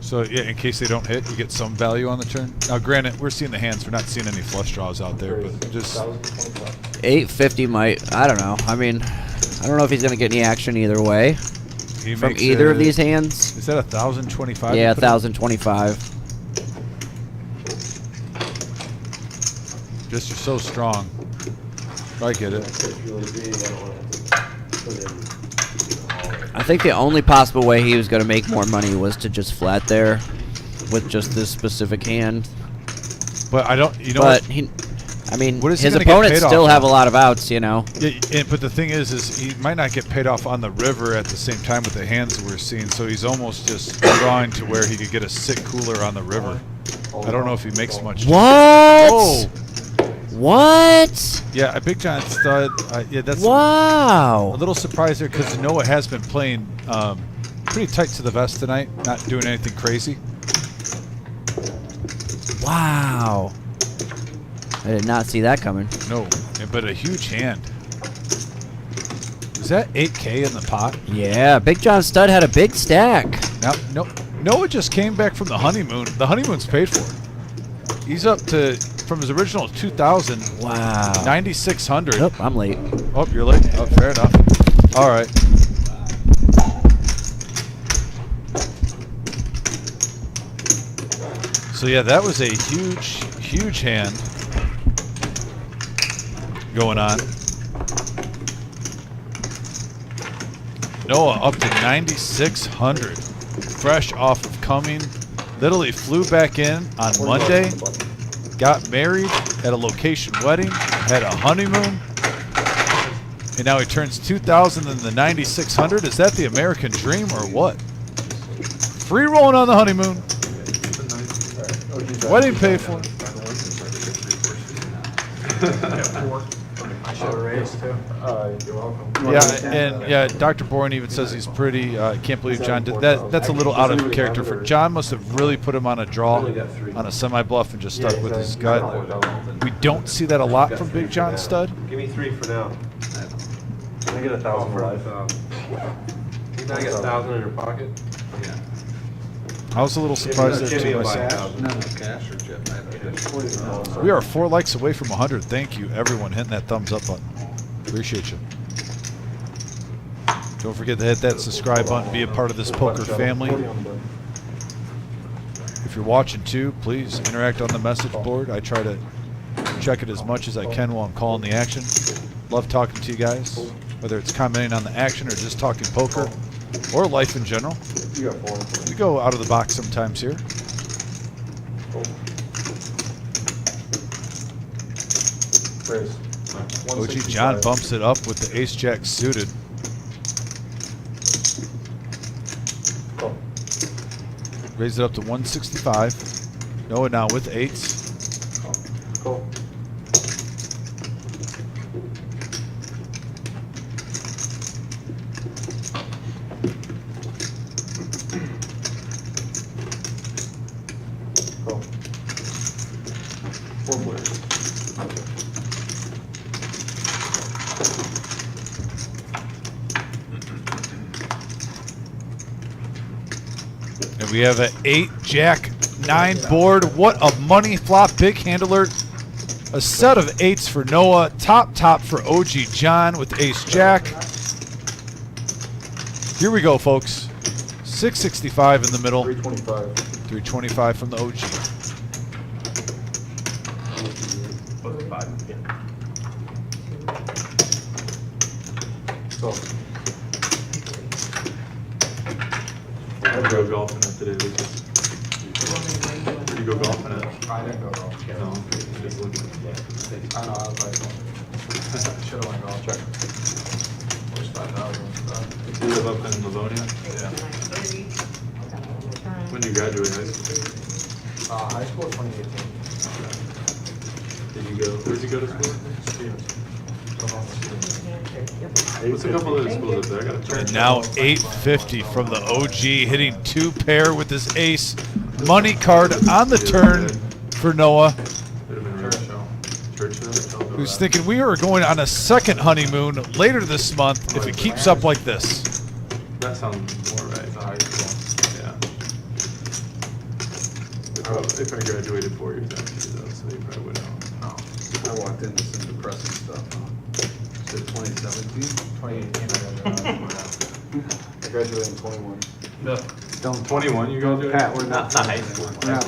So yeah, in case they don't hit, you get some value on the turn. Now, granted, we're seeing the hands. We're not seeing any flush draws out there, but just 850 might, I don't know. I mean, I don't know if he's going to get any action either way he from makes either it- of these hands. Is that 1,025? Yeah, you put in? 1,025. Just you're so strong. I get it. I think the only possible way he was going to make more money was to just flat there with just this specific hand. But I don't, you know But what? he, I mean, What is he his gonna get opponents paid still off have a on? lot of outs, you know. Yeah, but the thing is he might not get paid off on the river at the same time with the hands that we're seeing. So he's almost just drawing to where he could get a sick cooler on the river. I don't know if he makes much. What? Oh, What? yeah, a Big John stud. Yeah, that's Wow. a little surprised there because Noah has been playing pretty tight to the vest tonight, not doing anything crazy. Wow. I did not see that coming. No, but a huge hand. Is that 8K in the pot? Yeah, Big John Stud had a big stack. Now, Noah just came back from the honeymoon. The honeymoon's paid for. He's up to, from his original 2,000, Wow. 9,600. Oh, I'm late. Oh, you're late. Oh, fair enough. All right. So yeah, that was a huge hand going on. Noah up to 9,600, fresh off of coming. Literally flew back in on Monday, got married at a location wedding, had a honeymoon, and now he turns 2,000 in the 9,600. Is that the American dream or what? Free rolling on the honeymoon. Wedding paid for. I should have raised too. You're welcome. Yeah, and yeah, Dr. Bourne even says he's pretty. Can't believe John did that. That's a little out of character for John. Must have really put him on a draw, on a semi bluff, and just stuck with his gut. We don't see that a lot from Big John Stud. Give me 3 for now. Can I get 1,000 for life? Can I get 1,000 in your pocket? I was a little surprised there too myself. No, cash or chip. We are 4 likes away from 100. Thank you, everyone, hitting that thumbs up button. Appreciate you. Don't forget to hit that subscribe button. Be a part of this poker family. If you're watching too, please interact on the message board. I try to check it as much as I can while I'm calling the action. Love talking to you guys, whether it's commenting on the action or just talking poker or life in general. You got 4. We go out of the box sometimes here. Raise. OG John bumps it up with the ace jack suited. Cool. Raise it up to 165. Noah now with 8s. Cool. Cool. 4 players. And we have an 8-Jack-9 board. What a money flop. Big hand alert. A set of 8s for Noah. Top for OG John with Ace-Jack. Here we go, folks. 665 in the middle. 325. 325 from the OG. So, I'd go golfing it today, Lucas. Did you go golfing it? I didn't go golf. No, just looking. I know, I was like, should've went golf. Check. Where's 5,000? You live up in Livonia? Yeah. When did you graduate high school? High school 2018. Did you go, where'd you go to school? What's a couple of the schools up there? I gotta check. And now 850 from the OG, hitting 2 pair with this ace. Money card on the turn for Noah, who's thinking we are going on a second honeymoon later this month if it keeps up like this. That sounds more right. Yeah. If I graduated 4 years after you, though, so you probably wouldn't know. I walked into some depressing stuff, huh? Is it 2017? 2018, I graduated in 21. Don't 21, you go to Pat, we're Not high school. We're not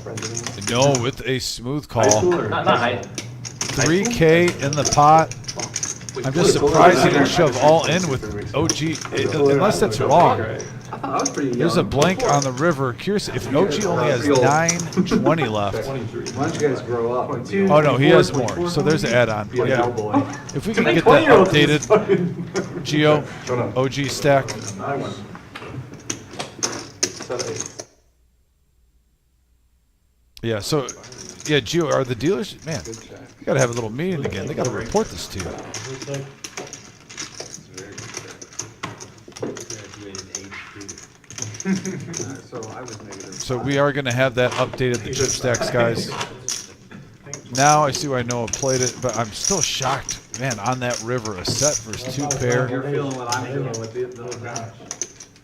friends. No, with a smooth high call. school or? Not high. 3K in the pot. I'm just surprised he didn't shove all in with OG, unless that's wrong. I thought I was pretty young. There's a blank on the river. Curious if OG only has 920 left. 23. Why don't you guys grow up? Oh no, he has more. So there's an add-on. Yeah. If we can get that updated, Geo, OG stack. I went. 7, 8. Yeah. So, yeah, Geo, are the dealers? Man, you gotta have a little meeting again. They gotta report this to you. So I was negative. So we are gonna have that updated, the chip stacks, guys. Now I see why Noah played it, but I'm still shocked, man. On that river, a set versus 2 pair. You're feeling what I'm feeling with the little guy.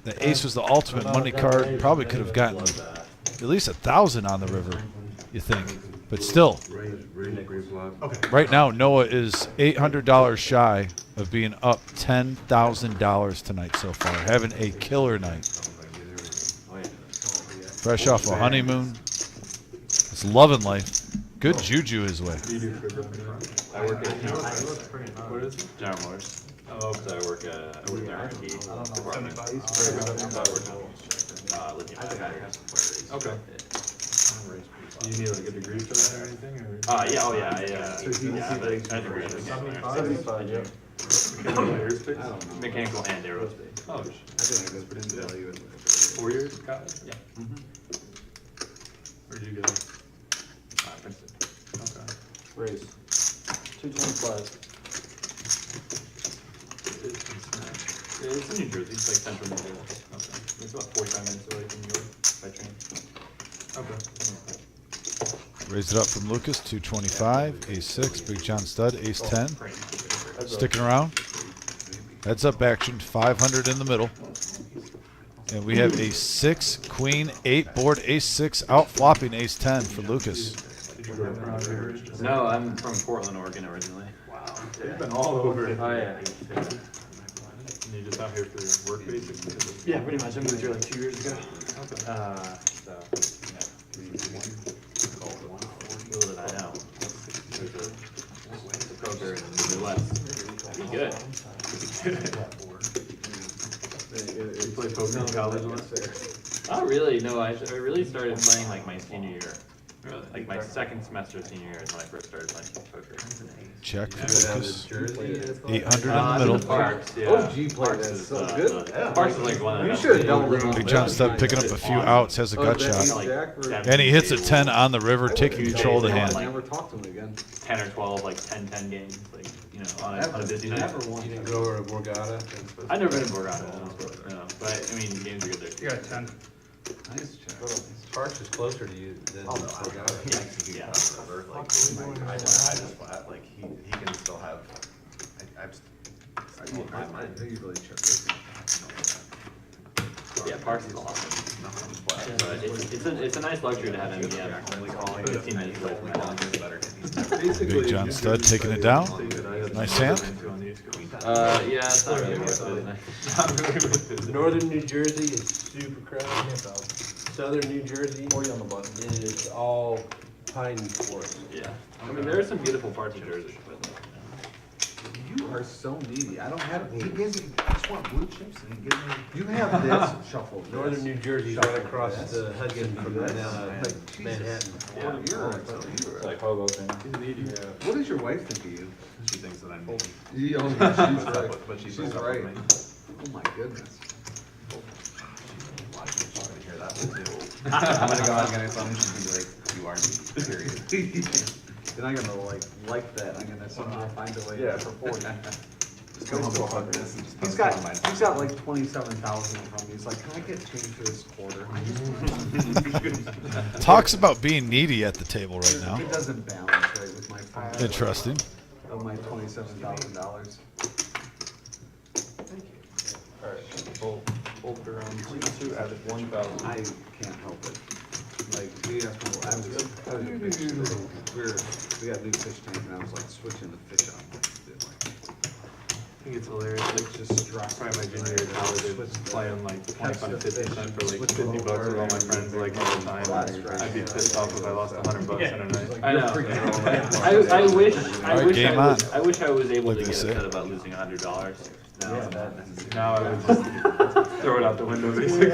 The ace was the ultimate money card. Probably could have gotten at least 1,000 on the river, you think? But still, right now Noah is $800 shy of being up $10,000 tonight so far, having a killer night. Fresh off a honeymoon, it's loving life. Good juju his way. I work at what is it? General Motors. Oh, because I work at R&D department. So I work at lithium batteries. Okay. Do you need like a degree for that or anything? Or? Yeah, oh yeah, I have a degree in 75, yeah. Aerospace? mechanical and aerospace. Oh, I think I could put in value in 4 years of college? Yeah. Where'd you go? Princeton. Okay. Raise. 225. It's in New Jersey, it's like central New Jersey. Okay. It's about 45 minutes away from New York by train. Okay. Raised it up from Lucas, 225, ace 6, Big John stud, ace 10. Sticking around. Heads up action, 500 in the middle. And we have a 6, queen, 8 board, ace 6, out flopping ace 10 for Lucas. Did you grow up around here? No, I'm from Portland, Oregon originally. Wow. You've been all over. Oh yeah. And you just out here for work basically? Yeah, pretty much. I moved here like 2 years ago. Okay. Little did I know. There's a poker in the Midwest. Pretty good. You play poker in college a lot? Not really. No, I really started playing like my senior year. Really? Like my second semester of senior year is when I first started playing poker. Check for Lucas. 800 in the In middle. the Parks, yeah. OG play Parks that's is, so good. Parks is like one of the. You should have doubled it. Big John stud picking up a few outs, has a gut shot. And he hits a 10 on the river, taking control of the hand. Never talk to him again. 10 or 12, like 10 games, like, you know, on a busy night. You didn't go over to Borgata? I've never been to Borgata, no, but I mean, the games are good there. You got 10. Nice check. Parks is closer to you than Borgata. Yeah. I just flat, like, he can still have, I told my mind. I think you really check this. Yeah, parks is awesome. But it's a nice luxury to have MDM. 15 minutes away from my house. Big John Stud taking it down. Nice hand. Yeah, it's not really worth it. Northern New Jersey is super crowded. Southern New Jersey is all pine forest. Yeah. I mean, there are some beautiful parts of Jersey, but You are so needy. I don't have, he gives me, I just want blue chips and he gives me, you have this, shuffle this. Northern New Jersey is right across the Hudson from Manhattan. It's like Hoboken. What does your wife think of you? She thinks that I'm needy. She's right. But she's She's up right. with me. Oh my goodness. She's gonna hear that one too. I'm gonna go out and get her something, she's gonna be like, you are needy, period. Then I'm gonna like that. I'm gonna somehow find a way. Yeah, for 40. Just come up with this and just He's post it on my. got like 27,000 from me. He's like, can I get change for this quarter? Talks about being needy at the table right now. It doesn't balance right with my $5 Interesting. of my $27,000. Alright, both around 2 out of 1,000. I can't help it. Like, we have to, I was a fish today. We got a new fish tank and I was like switching the fish on. I think it's hilarious, like just probably my junior year of college, I was playing like 25 to 50 cents for like $50 with all my friends like all the time. I'd be pissed off if I lost $100 in a night. I know. I wish I was able Like to they get say. upset about losing $100. Now I would just throw it out the window basically.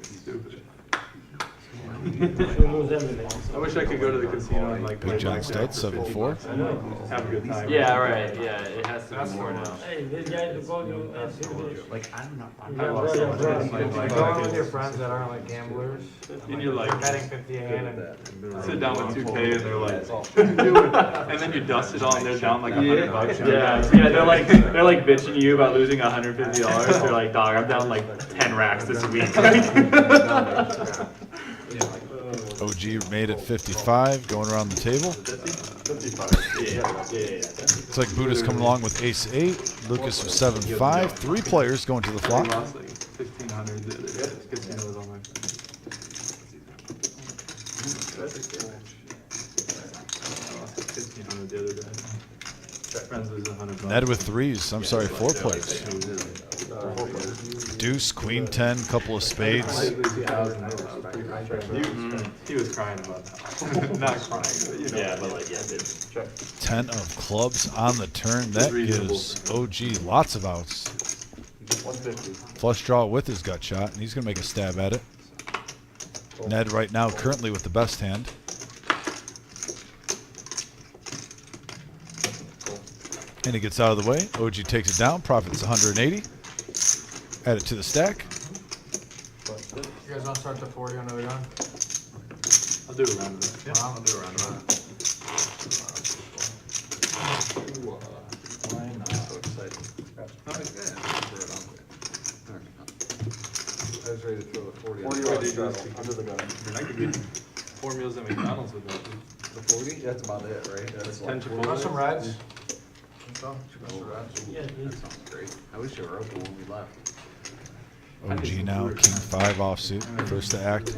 Stupid. I wish I could go to the casino and like play Big John blackjack Stud, for 7-4. $50 have a good time. Yeah, right. Yeah, it has to be more now. Hey, this guy to go to, Like, I'm not. I lost so much money playing You're blackjack. going with your friends that aren't like gamblers, And you're like, betting 50 a hand and sit down with 2K and they're like, and then you dust it all and they're down like $100. Yeah, they're like bitching you about losing $150. They're like, dog, I'm down like 10 racks this week. OG made it 55, going around the table. Looks like Buddha's coming along with ace-8. Lucas with 7-5. 3 players going to the I flop. lost like 1,500 the other day. This casino was all my friends. I lost like 1,500 the other day. Friends lose $100. Ned with 3s. I'm sorry, 4 players. Deuce, Queen 10, couple of spades. He was crying about that. Not crying, but you know. Yeah, but like, yeah, 10 of clubs on the turn. That gives OG lots of outs. 150. Flush draw with his gut shot, and he's going to make a stab at it. Ned right now currently with the best hand. And he gets out of the way. OG takes it down. Profits 180. Add it to the stack. you guys want to start the 40 under the gun? I'll do a round of that. Yeah, I'll do a round of that. So excited. Oh, yeah. Throw it out there. I was ready to throw the 40 40 on. rounds straddle, under the gun. I mean, I could get 4 meals at McDonald's with that. The 40? That's about it, right? That's Ten like Chipotle. Want some reds? that sounds great. I wish you were open when we left. OG now, King 5 offsuit. First to act.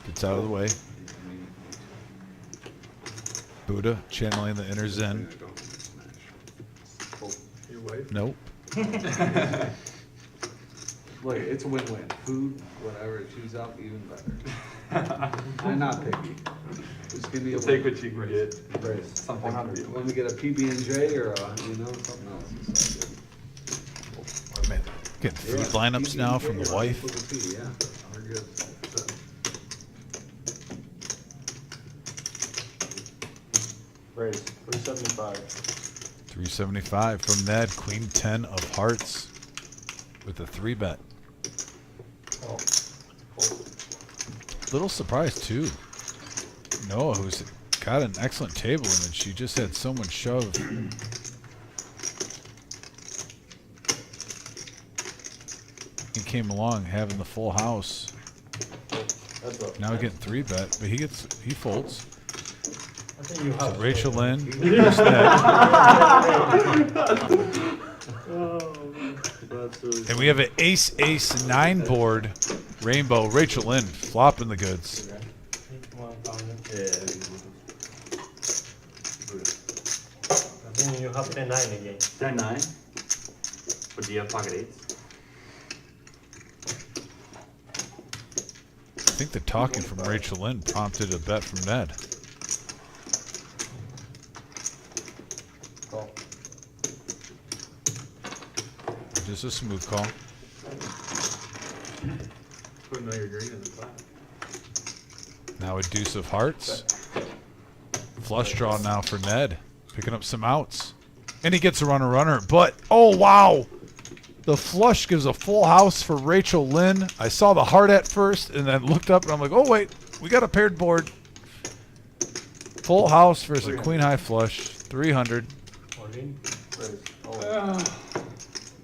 Gets out of the way. Buddha channeling the inner zen. Your wife? Nope. Look, it's a win-win. Food, whatever, she's up, even better. I'm not picky. Just give me a You'll take win. what you can get. Something to be Let me get a PB&J or a, something else. It's Man, getting food lineups now from the wife. Yeah, we're good. Raise, 375. 375 from Ned. Queen 10 of hearts with a 3-bet. Little surprised too. Noah, who's got an excellent table, and then she just had someone shove. He came along having the full house. That's up. Now getting 3-bet, but he folds. I think you So have. Rachel Lynn, here's Ned. Oh, let's do this. And we have an ace, ace, 9 board. Rainbow. Rachel Lynn flopping the goods. Come on, Tanya. Yeah. Then you have 10-9 again. 10-9. But do you have pocket eights? I think the talking from Rachel Lynn prompted a bet from Ned. Call. Just a smooth call. Putting all your green in the pot. Now a deuce of hearts. Flush draw now for Ned. Picking up some outs. And he gets a runner. But, oh, wow. The flush gives a full house for Rachel Lynn. I saw the heart at first and then looked up and I'm like, oh, wait. We got a paired board. Full house versus a queen high flush. 300. 14.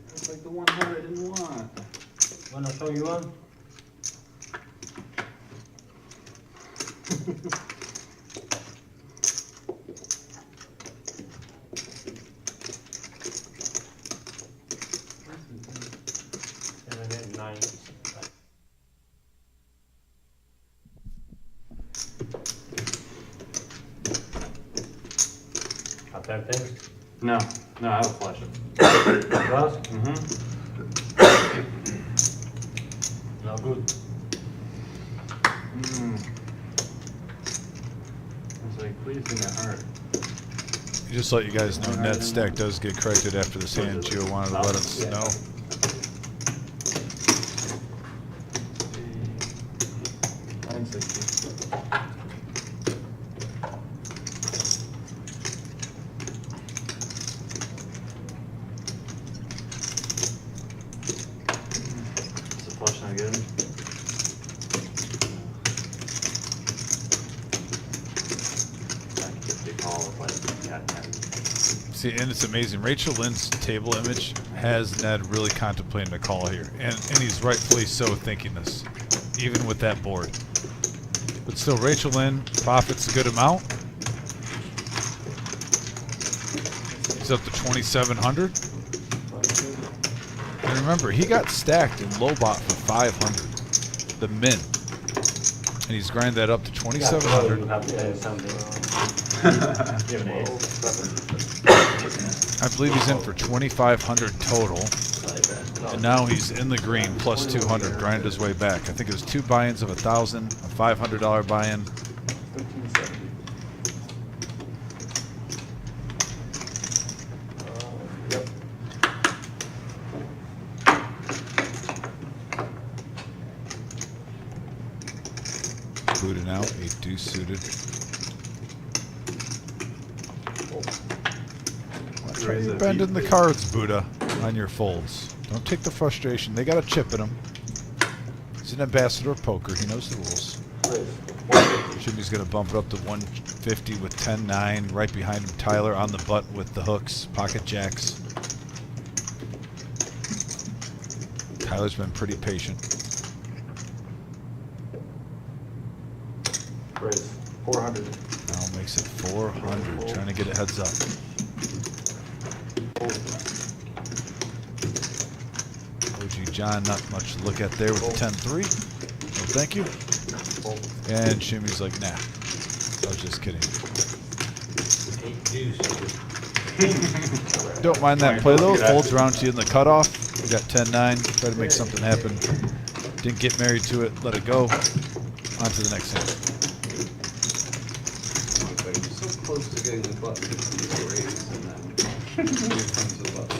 It's like the one heart I didn't want. Wanna show you one? And then 9. Got that thing? No, no, I have a flush. Cross? Mm-hmm. No good. I was like, please give me a heart. Just let you guys know, Ned stack does get corrected after this hand. Gio wanted to let us know. 960. Is the flush not good? I can get big call with like cat 10. See, and it's amazing. Rachel Lynn's table image has Ned really contemplating a call here. And he's rightfully so thinking this, even with that board. But still, Rachel Lynn profits a good amount. He's up to 2,700. And remember, he got stacked in low bot for 500, the min. And he's grinded that up to 2,700. You have an ace. I believe he's in for 2,500 total. And now he's in the green, plus 200, grinded his way back. I think it was 2 buy-ins of 1,000, a $500 buy-in. Booted out, a deuce suited. Why are you bending the cards, Buddha, on your folds? Don't take the frustration. They got a chip in him. He's an ambassador of poker. He knows the rules. Jimmy's going to bump it up to 150 with 10-9. Right behind him, Tyler on the butt with the hooks, pocket jacks. Tyler's been pretty patient. Raise 400. Now makes it 400, trying to get it heads up. OG John, not much to look at there with the 10-3. No, thank you. And Shimmy's like, nah. I was just kidding. Don't mind that play though. Folds around to you in the cutoff. We got 10-9. Try to make something happen. Didn't get married to it. Let it go. On to the next hand. So close to getting the button to raise, and then here comes the button.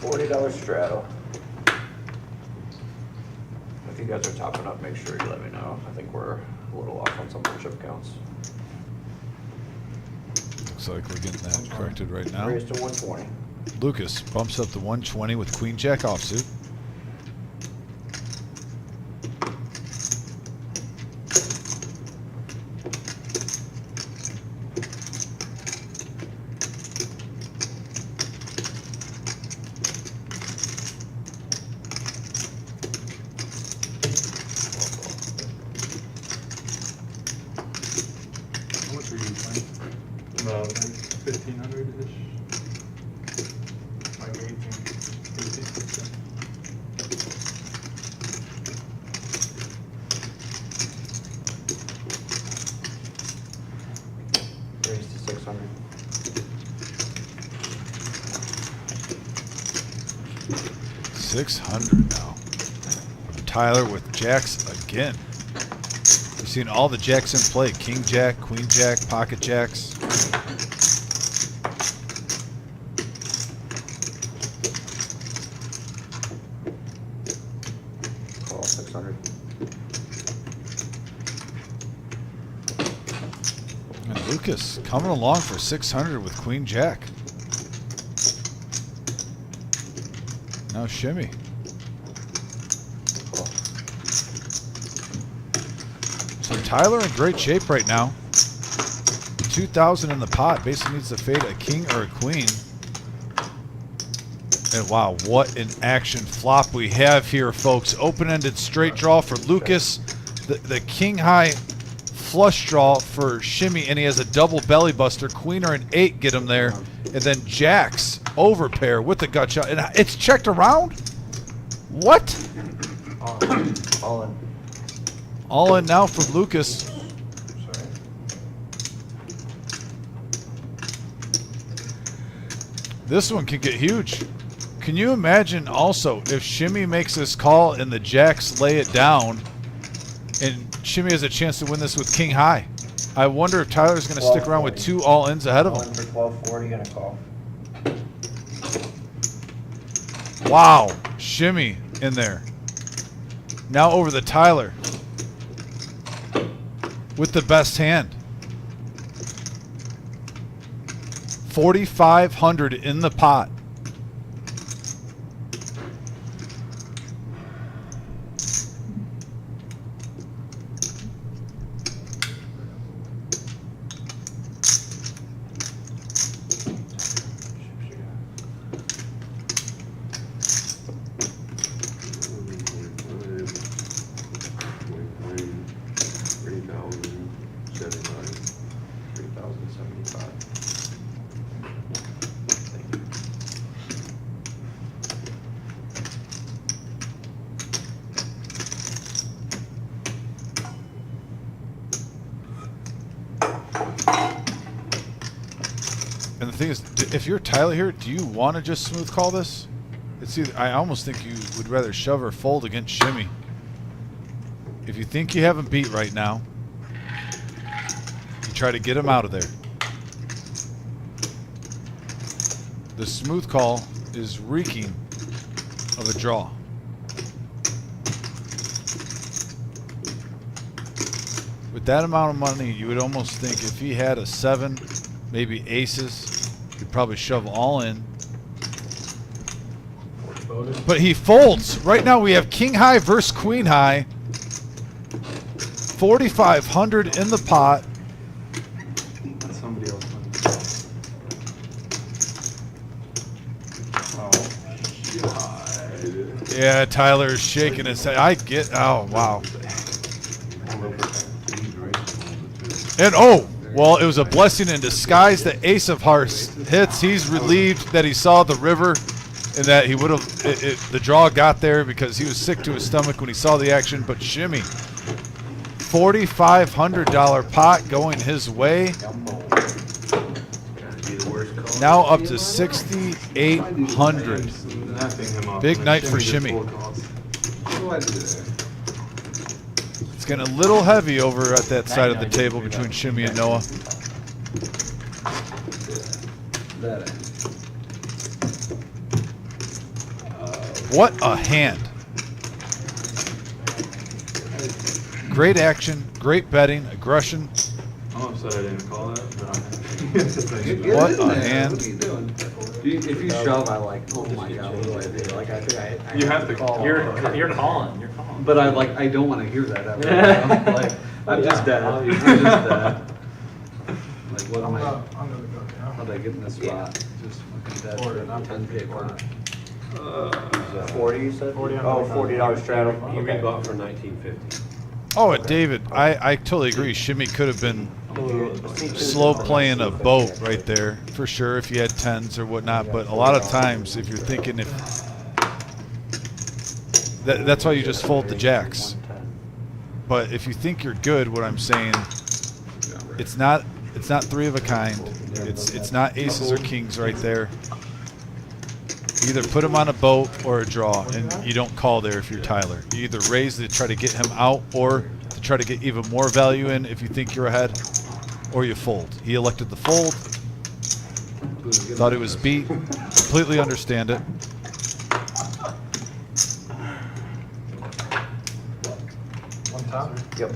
$40 straddle. If you guys are topping up, make sure you let me know. I think we're a little off on some of the chip counts. Looks like we're getting that corrected right now. Raise to 120. Lucas bumps up to 120 with Queen Jack offsuit. 600-ish. Like 18. 18. Raise to 600. $600 now. Tyler with jacks again. We've seen all the jacks in play. King jack, queen jack, pocket jacks. Call 600. And Lucas coming along for 600 with queen jack. Now shimmy. So Tyler in great shape right now. 2,000 in the pot. Basically needs to fade a king or a queen. And wow, what an action flop we have here, folks. Open-ended straight draw for Lucas. The king high flush draw for Shimmy, and he has a double belly buster. Queen or an 8 get him there. And then jacks over pair with the gut shot. And it's checked around? What? All in. All in now for Lucas. Sorry. This one could get huge. Can you imagine also if Shimmy makes this call and the jacks lay it down and Shimmy has a chance to win this with king high? I wonder if Tyler's going to stick around with 2 all-ins ahead of All him. in for 1240 and a call. Wow. Shimmy in there. Now over the Tyler with the best hand. 4,500 in the pot. And the thing is, if you're Tyler here, do you want to just smooth call this? It's either, I almost think you would rather shove or fold against Shimmy. If you think you have him beat right now, you try to get him out of there. The smooth call is reeking of a draw. With that amount of money, you would almost think if he had a 7, maybe aces, you'd probably shove all in. But he folds. Right now we have king high versus queen high. 4,500 in the pot. That's somebody else. Oh, Yeah, Tyler is shaking his head. I get. Oh, wow. And oh, well, it was a blessing in disguise. The ace of hearts hits. He's relieved that he saw the river and that he would have. The draw got there because he was sick to his stomach when he saw the action. But Shimmy, $4,500 pot going his way. Now up to 6,800. Big night for Shimmy. It's getting a little heavy over at that side of the table between Shimmy and Noah. What a hand. Great action, great betting, aggression. I'm upset I didn't call that. What a hand. What are you doing? If you shove, I like, oh my god, what do I do? Like, I think I You have to call. You're calling. You're calling. But I like, I don't want to hear that ever. Like, I'm just dead. I'm just dead. Like, what am I? I'm gonna go now. How'd I get in this spot? Just fucking dead for an 10K pot. 40, you said? 40 on Oh, the $40 straddle. He Okay. rebought for 1950. Oh, and David, I totally agree. Shimmy could have been slow playing a boat right there for sure if you had tens or whatnot. But a lot of times, if you're thinking that's why you just fold the jacks. But if you think you're good, what I'm saying, it's not three of a kind. It's not aces or kings right there. You either put him on a boat or a draw, and you don't call there if you're Tyler. You either raise to try to get him out or to try to get even more value in if you think you're ahead, or you fold. He elected the fold. Thought he was beat. Completely understand it. One time? Yep.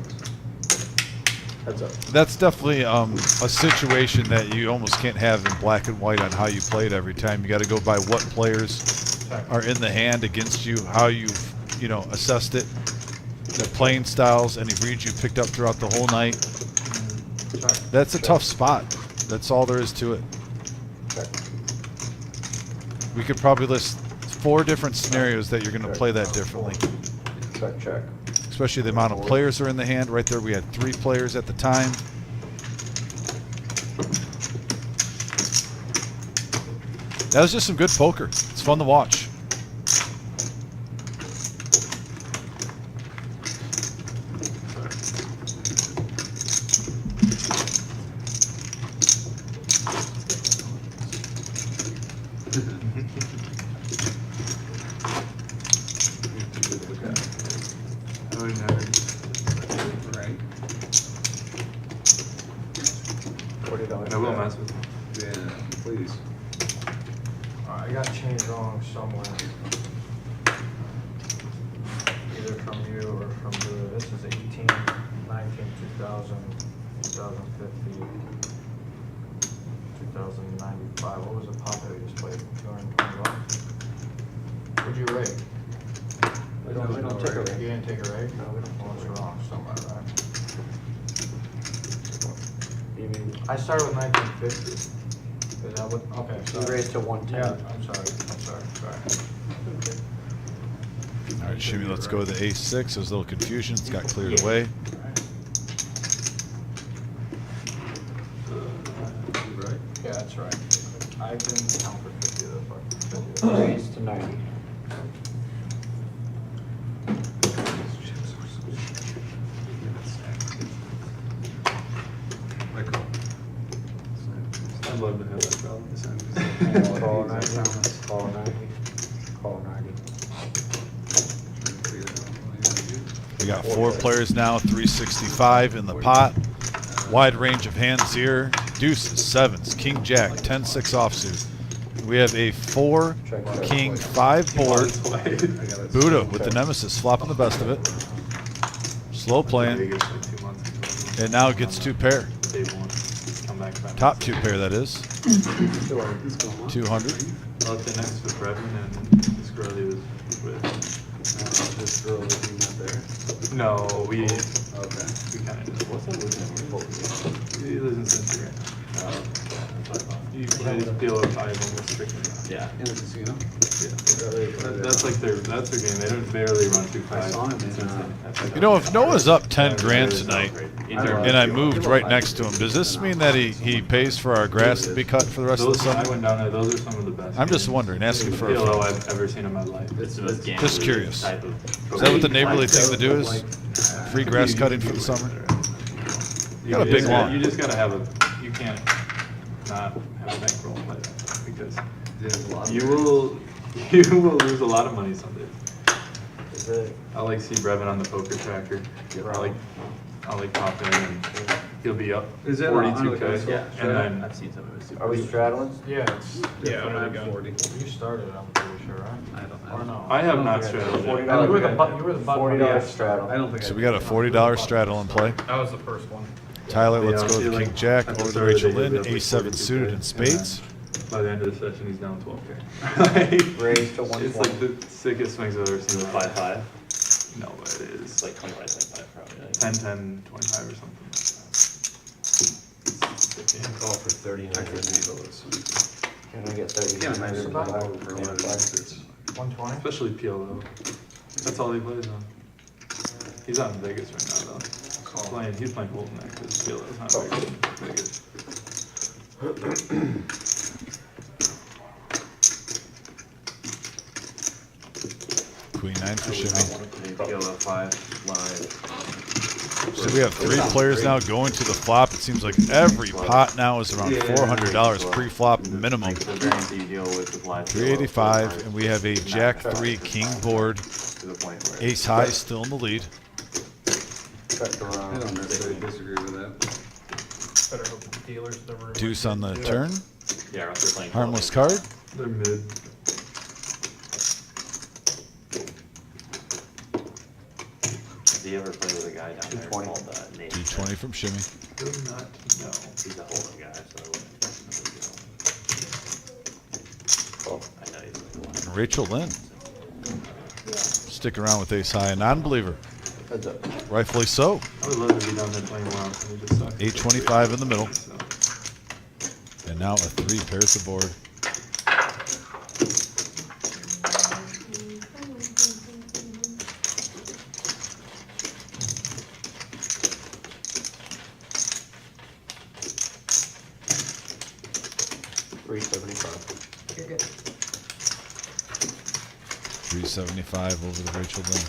Heads up. That's definitely a situation that you almost can't have in black and white on how you play it every time. You got to go by what players are in the hand against you, how you've assessed it, the playing styles, any reads you picked up throughout the whole night. That's a tough spot. That's all there is to it. We could probably list 4 different scenarios that you're going to play that differently. Check. Especially the amount of players are in the hand. Right there, we had 3 players at the time. That was just some good poker. It's fun to watch. I will mess with you. Yeah, please. Alright, I got changed wrong somewhere. Either from you or from the, this is 18, 19, 2000, 2050, 2095. What was the pot that we just played? 220 bucks? What'd you rate? We don't take a rate. You didn't take a rate? No, we don't. Well, it's wrong somewhere, right? You mean, I started with 1950. Is that what? Okay, you sorry. raised to 110. Yeah, I'm sorry. All right, Shimmy, let's go with the ace-6. There's a little confusion. It's got cleared away. Right? Yeah, that's right. I can count for 50 of those. Raised to 90. I'd love to have that problem. Call 90. Call 90. Call 90. We got 4 players now, 365 in the pot. Wide range of hands here. Deuces, 7s, King Jack, 10-6 offsuit. We have a 4 King 5 board. Buddha with the Nemesis flopping the best of it. Slow playing. And now it gets 2 pair. Top 2 pair, that is. 200. Well, the next with Brevin and this girl he was with. This girl that you met there? No, we Okay. kind of just, what's up with him? He lives in Cincinnati right now. You play deal with 5 almost strictly. Yeah. In the casino? That's like that's their game. They don't barely run 2-5. I saw him in, You know, if Noah's up 10 grand tonight, and I moved right next to him, does this mean that he pays for our grass to be cut for the rest of the I summer? went down there. Those are some of the best. I'm just wondering, asking for a PLO friend. I've ever seen in my life. It's the most Just gambling curious. type of Is that what the neighborly thing to do is? Free grass cutting for the summer? You Got a big just lawn. You just gotta have you can't not have a bankroll like that because you will lose a lot of money someday. I like see Brevin on the poker tracker. I'll like pop in and he'll be up Is that 42K. Yeah, And then I've seen some of it. Are we straddling? Yeah, it's. Yeah, what are they got? 40. You started, I'm pretty sure, right? I don't know. Or no? I have not straddled yet. You were the button. $40 straddle. I don't think So we got a $40 straddle in play. That was the first one. Tyler, let's Yeah, go see, with like, King Jack at the over to start of the Rachel day, Lynn, he'll be like A7 42K, suited in and spades. By the end of the session, he's down 12K. Raised to It's 120. like the sickest swings I've ever seen. 5-5. No, it is It's like 25-25 probably. Like. 10-10, 25 or something like that. Sick game. Call for 39. I couldn't handle this. Can I get 30? Can't imagine about for a lot of it's 120? Especially PLO. That's all he plays on. He's out in Vegas right now, though. He's playing Holden next. His skill is not very good. Queen 9 for shimmy. Kill a 5 live. So we have 3 players now going to the flop. It seems like every pot now is around $400 pre-flop minimum. The guarantee you deal with is live. 385, and we have a Jack 3 King board. To the point where. Ace high is still in the lead. I don't necessarily disagree with that. Better hope the dealers in the room. Deuce on the turn. Yeah, they're playing. Harmless card. They're mid. Do you ever play with a guy down there called Nate? D20 from shimmy. Do not know. He's a Holden guy, so I know he's like a lot. Rachel Lynn. Stick around with ace high, a non-believer. Rightfully so. I would love to be down there playing around. So just suck. 825 in the middle. So, And now a 3 pairs the board. $375. You're good. 375 over the Rachel Lynn.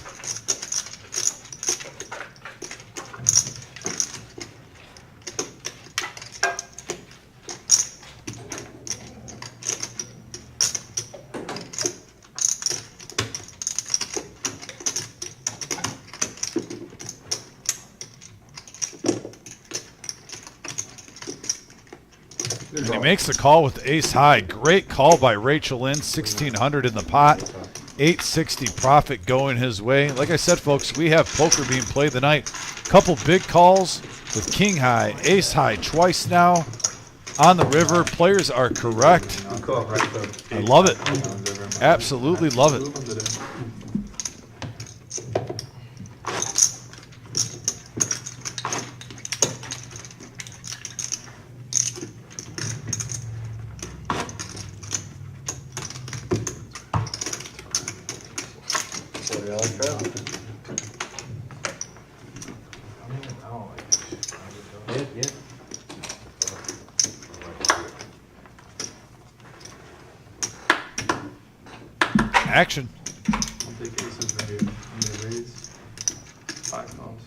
And he makes the call with ace high. Great call by Rachel Lynn. 1600 in the pot. 860 profit going his way. Like I said, folks, we have poker being played tonight. Couple big calls with king high, ace high twice now on the river. Players are correct. I love it. Absolutely love it. Action. I'll take aces right here. I'm gonna raise 5 calls.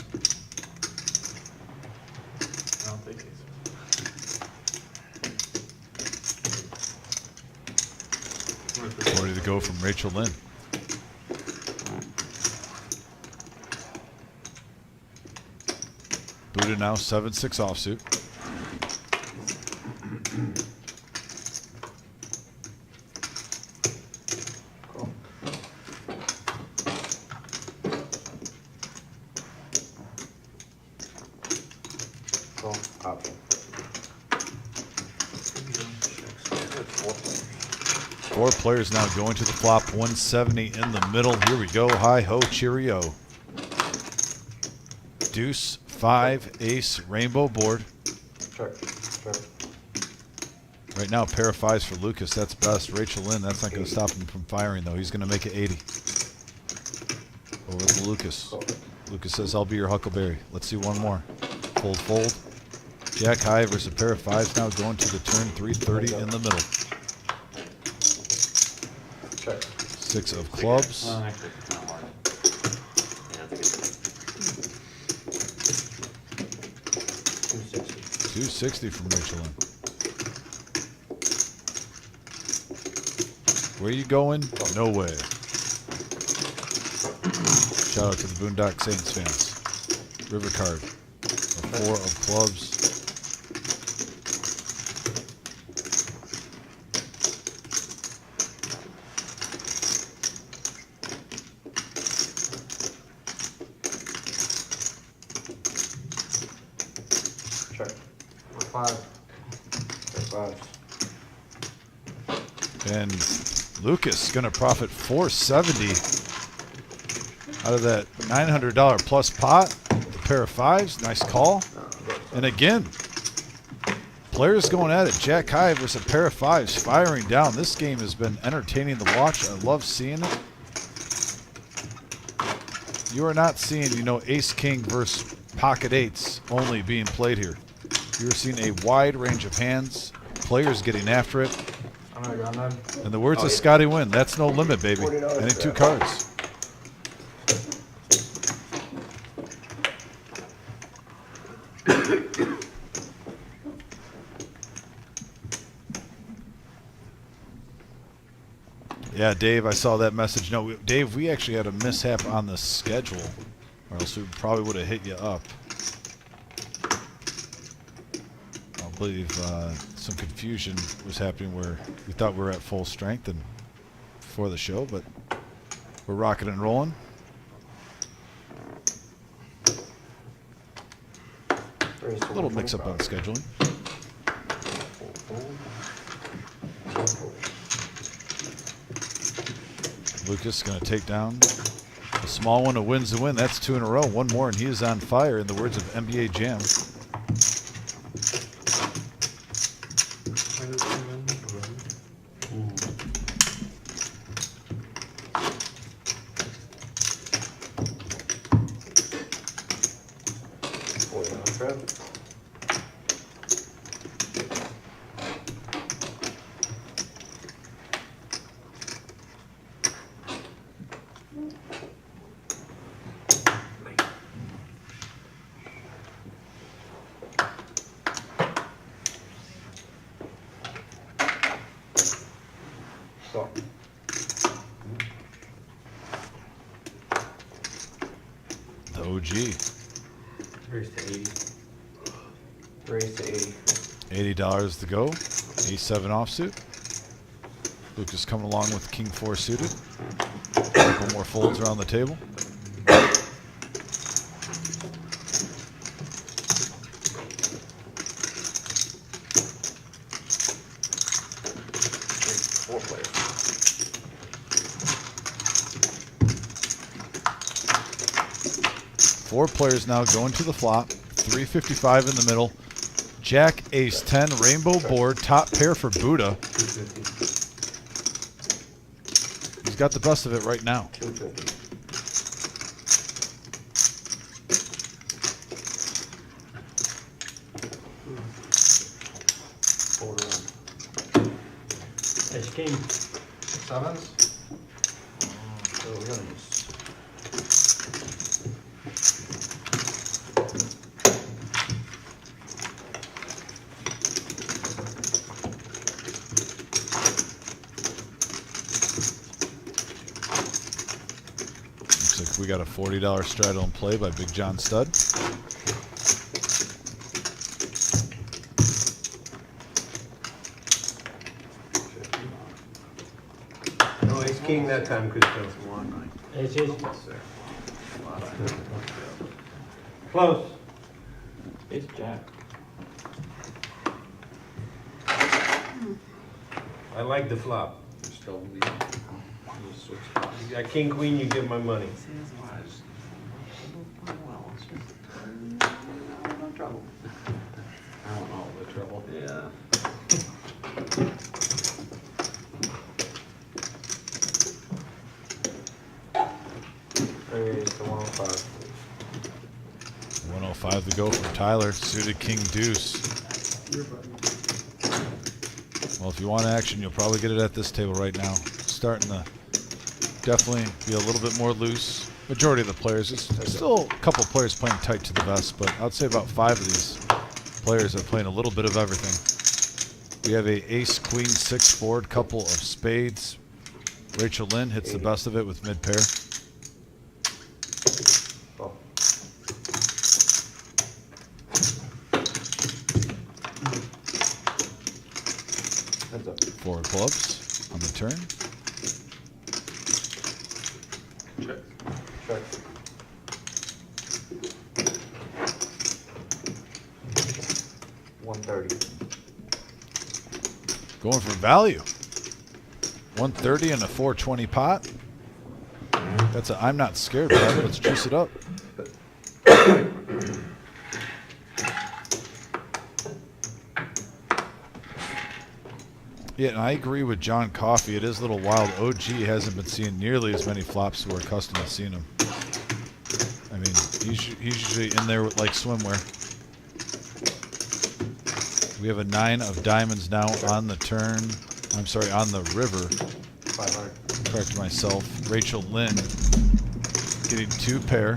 I'll take aces. 40 to go from Rachel Lynn. Buddha now 7-6 offsuit. Four players now going to the flop. 170 in the middle. Here we go. Hi ho, cheerio. Deuce, 5, ace, rainbow board. Right now, pair of 5s for Lucas. That's best. Rachel Lynn, that's not going to stop him from firing, though. He's going to make it 80. Over to Lucas. Lucas says, I'll be your Huckleberry. Let's see one more. Fold, fold. Jack high versus a pair of 5s now going to the turn. 330 in the middle. 6 of clubs. Well, actually, it's not hard. Yeah, that's a good 260 from Rachel Lynn. Where you going? Nowhere. Shout out to the Boondock Saints fans. River card. A 4 of clubs. And Lucas gonna profit 470 out of that $900 plus pot. The pair of 5s, nice call. And again, players going at it. Jack high versus a pair of 5s, firing down. This game has been entertaining to watch. I love seeing it. You are not seeing, ace king versus pocket eights only being played here. You're seeing a wide range of hands, players getting after it. I'm gonna go on that. In the words of Scotty Wynn, that's no limit, baby. Any two cards. Yeah, Dave, I saw that message. No, Dave, we actually had a mishap on the schedule, or else we probably would have hit you up. I believe some confusion was happening where we thought we were at full strength and before the show, but we're rocking and rolling. A little mix-up on scheduling. Lucas going to take down the small one who wins the win. That's 2 in a row. One more, and he is on fire, in the words of NBA Jam. The OG. Raise to 80. Raise to 80. $80 to go. A7 offsuit. Lucas coming along with King 4 suited. A couple more folds around the table. Four players. Four players now going to the flop. 355 in the middle. Jack, Ace 10, rainbow board, top pair for Buddha. He's got the best of it right now. 250. Ace king. Sevens? So we're gonna use. Looks like we got a $40 straddle in play by Big John Stud. No ace king that time, Christo. Ace ace. Close. Ace jack. I like the flop. You got king queen, you get my money. I don't know the trouble. Yeah. Raise to 105. 105 to go for Tyler. Suited King Deuce. Well, if you want action, you'll probably get it at this table right now. Starting to definitely be a little bit more loose. Majority of the players. There's still a couple of players playing tight to the vest, but I'd say about 5 of these players are playing a little bit of everything. We have a ace, queen, 6 board, couple of spades. Rachel Lynn hits the best of it with mid pair. Oh. Heads up. 4 clubs on the turn. Check. Check. Going for value. 130 and a 420 pot. That's a I'm not scared, but let's juice it up. Yeah, and I agree with John Coffey. It is a little wild. OG hasn't been seeing nearly as many flops as we're accustomed to seeing him. I mean, He's usually in there with like swimwear. We have a 9 of diamonds now on the turn. I'm sorry, on the river. 500. Correct myself. Rachel Lynn getting 2 pair.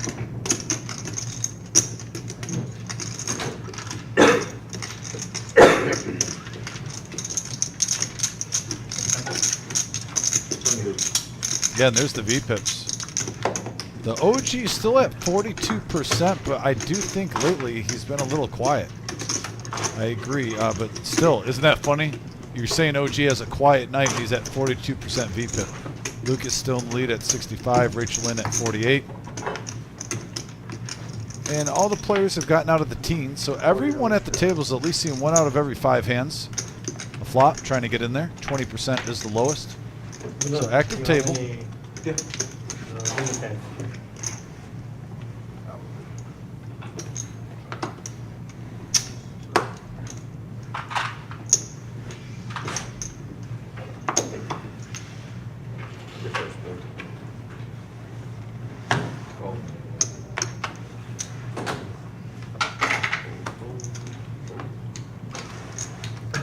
Yeah, and there's the V-pips. The OG is still at 42%, but I do think lately he's been a little quiet. I agree, but still, isn't that funny? You're saying OG has a quiet night, and he's at 42% V-pip. Luke is still in the lead at 65, Rachel Lynn at 48. And all the players have gotten out of the teens, so everyone at the table is at least seeing 1 out of every 5 hands. A flop, trying to get in there. 20% is the lowest. So active table. Yeah. Okay.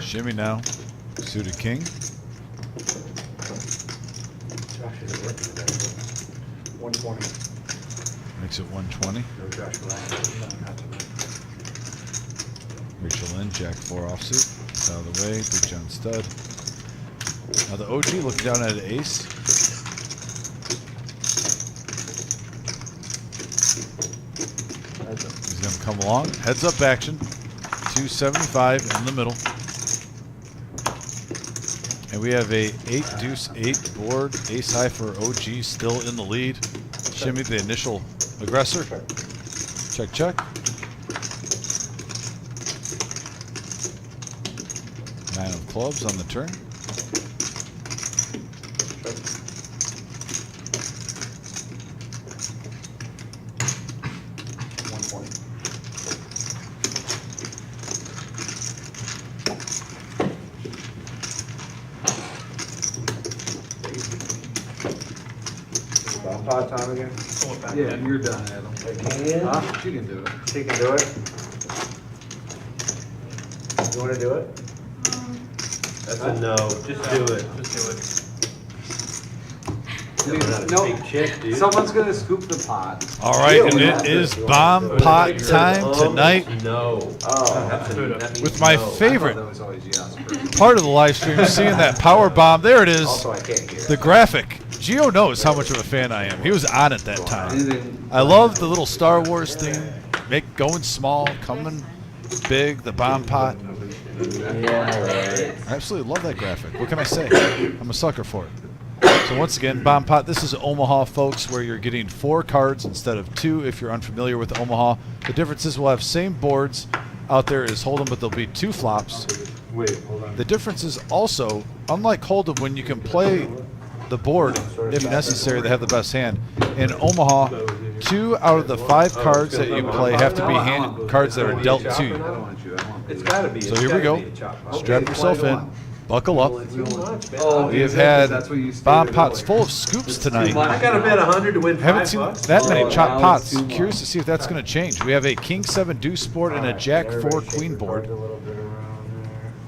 Shimmy now. Suited king. Josh isn't working today. 120. Makes it 120. No Josh Black. Not tonight. Rachel Lynn, Jack 4 offsuit. It's out of the way. Big John stud. Now the OG looking down at an ace. He's going to come along. Heads up action. 275 in the middle. And we have a 8-deuce-8 board. Ace high for OG still in the lead. Shimmy the initial aggressor. Check, check. 9 of clubs on the turn. Pot time again? Yeah, you're done, Adam. Huh? She can do it. She can do it? You wanna do it? That's a no, just do it. No, Big chick, dude. someone's gonna scoop the pot. All right, and it is bomb pot time tonight No. Oh. with my I thought favorite that was always yes. first. part of the live stream. Seeing that power bomb. There it is. Also, I can't hear. The graphic. Gio knows how much of a fan I am. He was on it that time. And then- I love the little Star Wars thing. Going small, coming big, the bomb pot. I absolutely love that graphic. What can I say? I'm a sucker for it. So once again, bomb pot. This is Omaha, folks, where you're getting 4 cards instead of 2 if you're unfamiliar with Omaha. The difference is we'll have same boards out there as Hold'em, but there'll be 2 flops. Wait, hold on. The difference is also, unlike Hold'em, when you can play the board, if necessary, they have the best hand. In Omaha, 2 out of the 5 cards that you play have to be hand cards that are dealt to I you. don't want you. I want It's gotta be. So here we go. Strap yourself in. Buckle up. Too much, man. Oh, We have that's had what you stated bomb pots earlier. full of scoops tonight. I gotta bet 100 to win Haven't $5. seen that many Oh, chop now pots. it's too Curious to see if that's going to change. We have a King 7 deuce board and a Jack 4 queen board.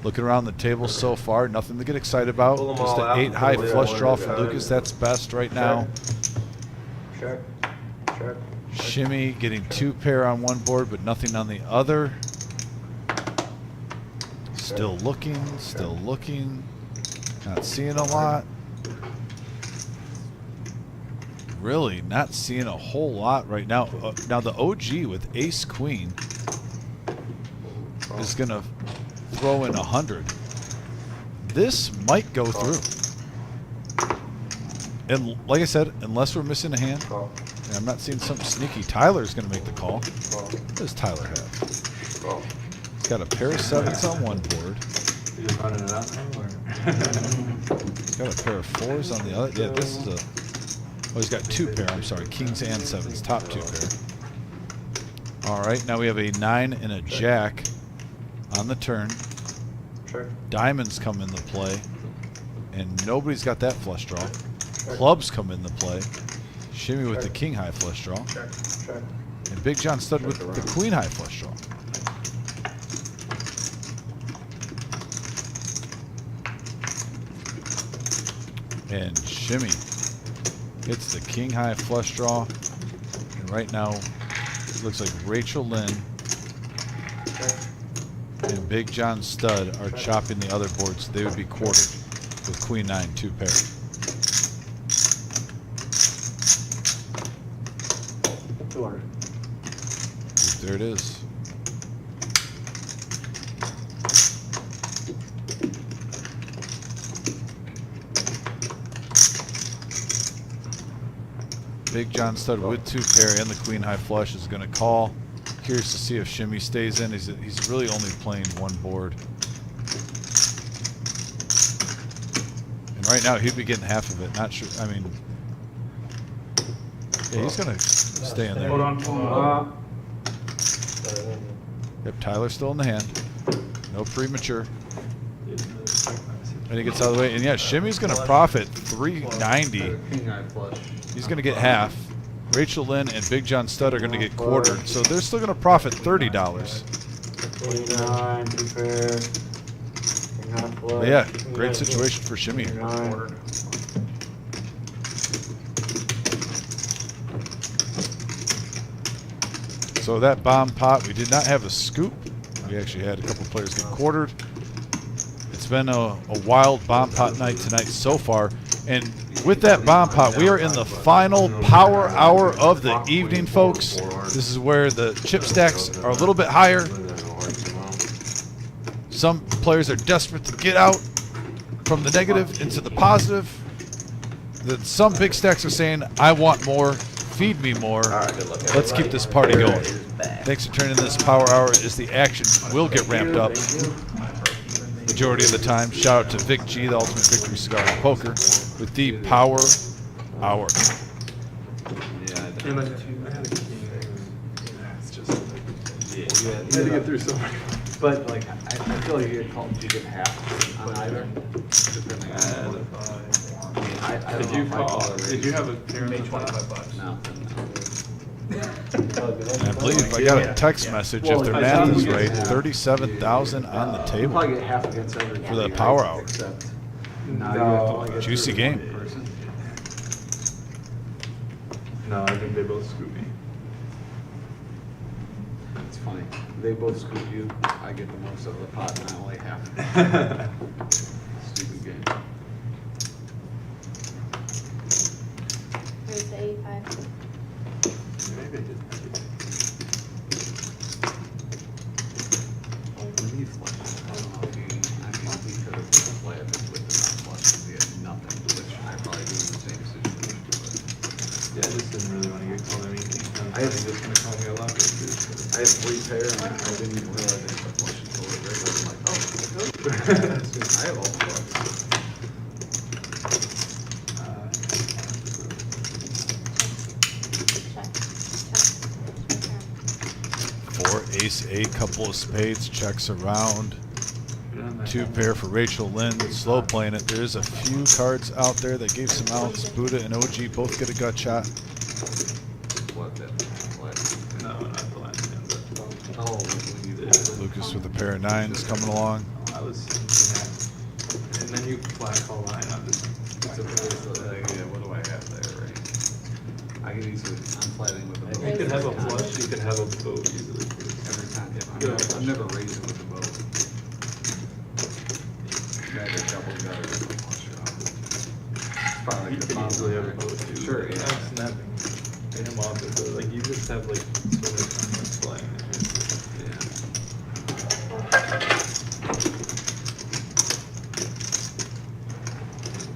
Looking around the table so far, nothing to get excited about. Pull 'em Just all an out 8 and high pull the flush other draw one from out. Lucas. That's best right now. Check. Check. Shimmy getting 2 pair on one board, but nothing on the other. Still looking, still looking. Not seeing a lot. Really not seeing a whole lot right now. Now the OG with ace queen is going to throw in 100. This might go through. And like I said, unless we're missing a hand, and I'm not seeing something sneaky, Tyler's going to make the call. What does Tyler have? He's got a pair of 7s on one board. You just running it out now, or? He's got a pair of 4s on the other. Yeah, this is a... Oh, he's got 2 pair. I'm sorry, kings and 7s. Top 2 pair. All right, now we have a 9 and a jack on the turn. Sure. Diamonds come into play, and nobody's got that flush draw. Clubs come into play. Shimmy with the king high flush draw. Check. Check. And and Big John stud with the queen high flush draw. And Shimmy hits the king high flush draw. And right now, it looks like Rachel Lynn and Big John stud are chopping the other board, so they would be quartered with queen nine, 2 pair. There it is. Big John stud with 2 pair and the queen high flush is going to call. Curious to see if Shimmy stays in. He's really only playing one board. And right now he'd be getting half of it. Not sure. I mean, yeah, he's going to stay in there. Hold on. Yep, Tyler's still in the hand. No premature. And he gets out of the way. And yeah, Shimmy's going to profit $390. King high flush. He's going to get half. Rachel Lynn and Big John stud are going to get quartered. So they're still going to profit $30. But yeah, great situation for Shimmy here. So that bomb pot, we did not have a scoop. We actually had a couple players get quartered. It's been a wild bomb pot night tonight so far. And with that bomb pot, we are in the final power hour of the evening, folks. This is where the chip stacks are a little bit higher. Some players are desperate to get out from the negative into the positive. Some big stacks are saying, I want more, feed me more. Let's keep this party going. Thanks for turning this power hour as the action will get ramped up. Majority of the time. Shout out to Vic G, the Ultimate Victory Cigar and Poker, with the power hour. Yeah, it's just you had to get through so much. But like, I feel like you get called, you get half on either. Depending on I Did you call? Did you have a parent? $25. No. I believe I got a text message, if their math is right, 37,000 on the You table. probably get half against every For that power hour. Except now you have to only get Juicy through game. one person. No, I think they both scoop me. It's funny. They both scoop you. I get the most of the pot and I only half. Stupid game. Here's the 85. Maybe I did. When you flush, I don't know if you, I mean, he could have played it with enough flushes. He had nothing, which I probably do in the same situation. Yeah, I just didn't really want to get called. I mean, I have- he's just gonna call me a lot. I have 3 pair and I didn't even realize I had flush until it was I'm like, oh, I have all flush. 4 ace 8, couple of spades, checks around. 2 pair for Rachel Lynn, slow playing it. There's a few cards out there that gave some outs. Buddha and OG both get a gut shot. What that? What? No, not the last hand, but Oh, when you did. Lucas with a pair of 9s coming along. I was, yeah. And then you flat call line. I'm just. It's a yeah, what do I have there, right? I can easily, I'm flatting with the boat. You could have a flush. You could have a boat easily. Every time, Yeah. I'm never raising with the boat. Got a double gutter with a flush draw. It's probably You the could bottom easily have a line. boat too. Sure, I'm yeah. snapping. In him off it, but like you just have like so many times playing. Yeah.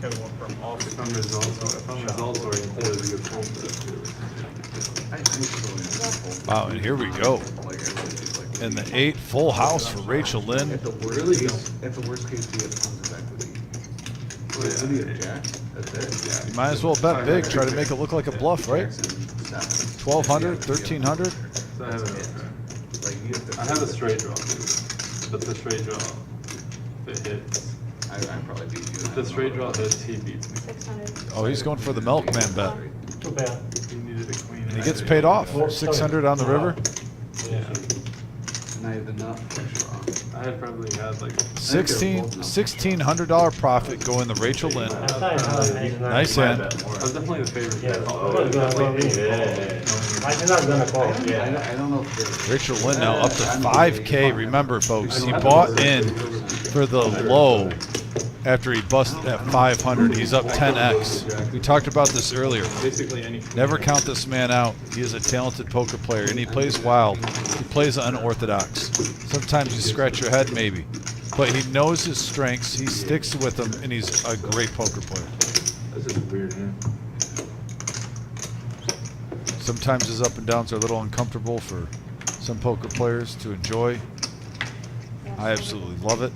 If I'm results oriented, it's a good fold for that too. I still Wow, and here we go. like I really do like. And the 8 full house for Rachel Lynn. At the worst case, at the worst case, you have tons of equity. What do you have, Jack? That's it. You might as well bet big, try to make it look like a bluff, right? 1,200, 1,300. So I have a, Like you have to. I have a straight draw too, but the straight draw, if it hits, I probably beat you. if the straight draw hits, he beats me. 600. Oh, he's going for the milkman bet. Too bad. He needed a queen. And he gets paid off. 600 on the river. Yeah. And I had the nut push wrong. I had probably had like $1,600 profit going to Rachel Lynn. Nice hand. I was definitely the favorite. Yeah. I don't know if they're. Rachel Lynn now up to 5K. Remember, folks, he bought in for the low after he busted at 500. He's up 10x. We talked about this earlier. Basically any. Never count this man out. He is a talented poker player, and he plays wild. He plays unorthodox. Sometimes you scratch your head, maybe. But he knows his strengths, he sticks with them, and he's a great poker player. This is weird, man. Sometimes his up and downs are a little uncomfortable for some poker players to enjoy. I absolutely love it.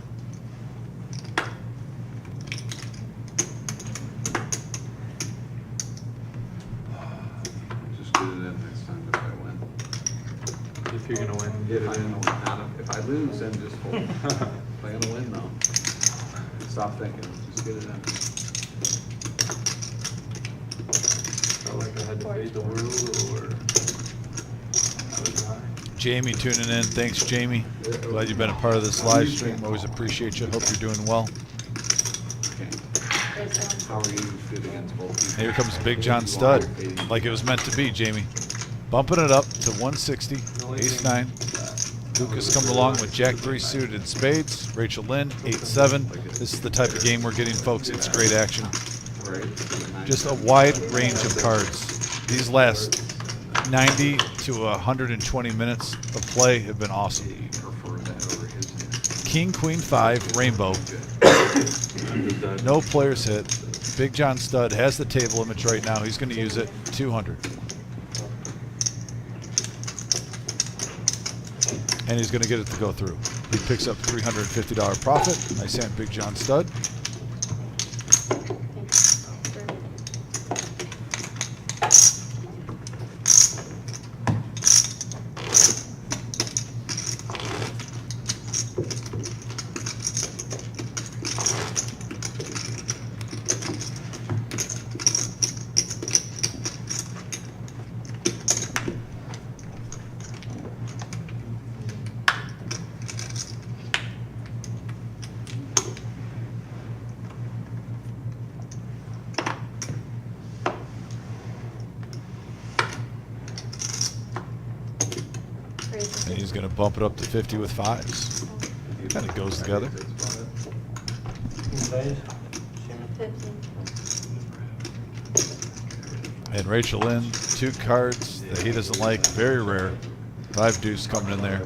Just get it in next time if I win. If you're gonna win, get If I it in. know, not if I lose, then just hold. If I'm gonna win though, stop thinking, just get it in. Felt like I had to fade the world, or I was high. Jamie tuning in. Thanks, Jamie. Glad you've been a part of this live stream. Always appreciate you. Hope you're doing well. Okay. How are you good against both people? Here comes Big John Stud, like it was meant to be, Jamie. Bumping it up to 160, ace-9. Lucas coming along with Jack-3 suited in spades. Rachel Lynn, 8-7. This is the type of game we're getting, folks. It's great action. Just a wide range of cards. These last 90 to 120 minutes of play have been awesome. King, Queen, 5, Rainbow. No players hit. Big John Stud has the table image right now. He's going to use it. 200. And he's going to get it to go through. He picks up $350 profit. Nice hand, Big John Stud. And he's going to bump it up to 50 with 5s. Kind of goes together. 15. And Rachel Lynn, 2 cards that he doesn't like. Very rare. 5 deuce coming in there.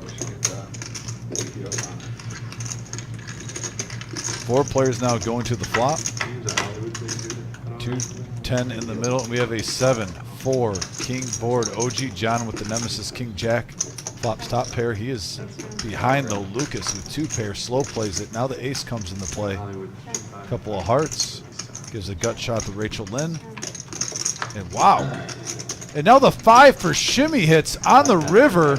4 players now going to the flop. 2, 10 in the middle. And we have a 7, 4, king board. OG John with the Nemesis King Jack. Flops top pair. He is behind though. Lucas with 2 pair. Slow plays it. Now the ace comes into play. A couple of hearts. Gives a gut shot to Rachel Lynn. And wow. And now the 5 for shimmy hits on the river.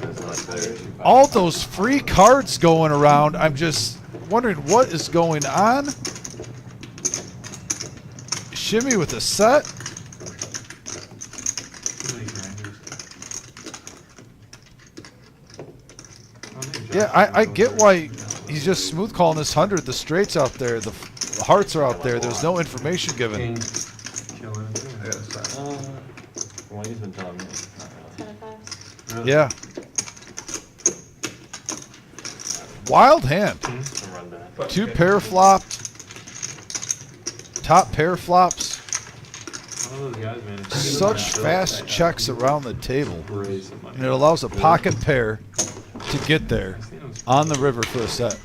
All those free cards going around. I'm just wondering what is going on. Shimmy with a set. Yeah, I get why he's just smooth calling this 100. The straights out there, the hearts are out there. There's no information given. Well, he's been telling me. 10 of 5s. Yeah. Wild hand. 2 pair flop. Top pair flops. One of those guys, man. Such fast checks around the table. And it allows a pocket pair to get there on the river for a set.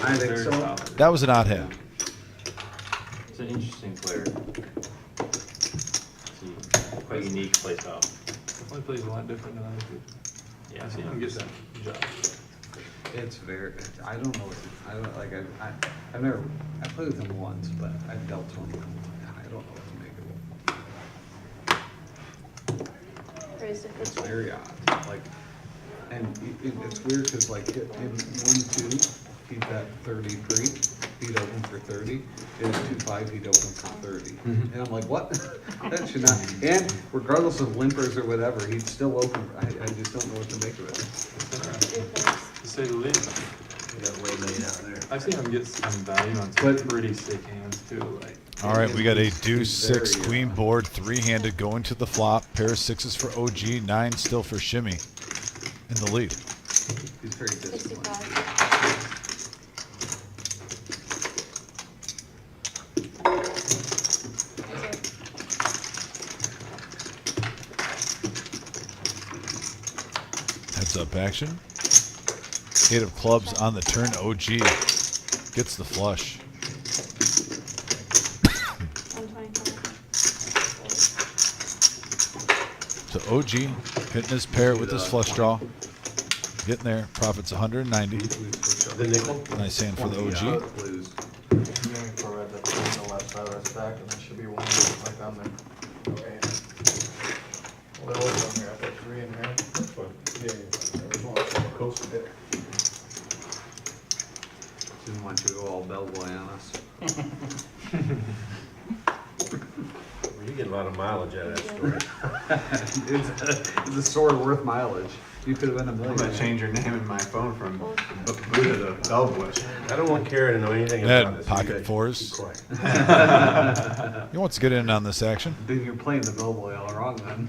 I think so. That was an odd hand. He's an interesting player. He's quite unique, plays out. Definitely plays a lot different than I do. Yeah, I see him get that job. It's very, I don't know, I don't, like, I've never, I played with him once, but I've dealt to him. I don't know what to make of it. Raise to It's 50. very odd, like, and it's weird because like in 1-2, he bet 30 pre, he'd open for 30. It was 2-5, he'd open for 30. And I'm like, what? That should not, and regardless of limpers or whatever, he'd still open. I just don't know what to make of it. To say the least. We got way laid out there. I've seen him get some value on some pretty sick hands too. Like, All right, we got a deuce He's 6 very, queen board, 3-handed going to the flop. Pair of 6s for OG, 9 still for Shimmy in the lead. He's very disciplined. 65. Heads up action. 8 of clubs on the turn. OG gets the flush. 125. So OG hitting his pair with his flush draw. Getting there. Profits 190. The nickel? Nice hand for the OG. Blues. I'm going for red, that's on the left side of that stack, and there should be one like on there. Okay. Well, there was one here, I put 3 in here. Didn't want you to go all bellboy on us. You get a lot of mileage out of that story. It's a sword worth mileage. You could have been a I'm millionaire. gonna change your name in my phone from Buddha to Bellboy. I don't want Kara to know anything about That this. pocket Be 4s. quiet. He wants to get in on this action. Then you're playing the bellboy all wrong then.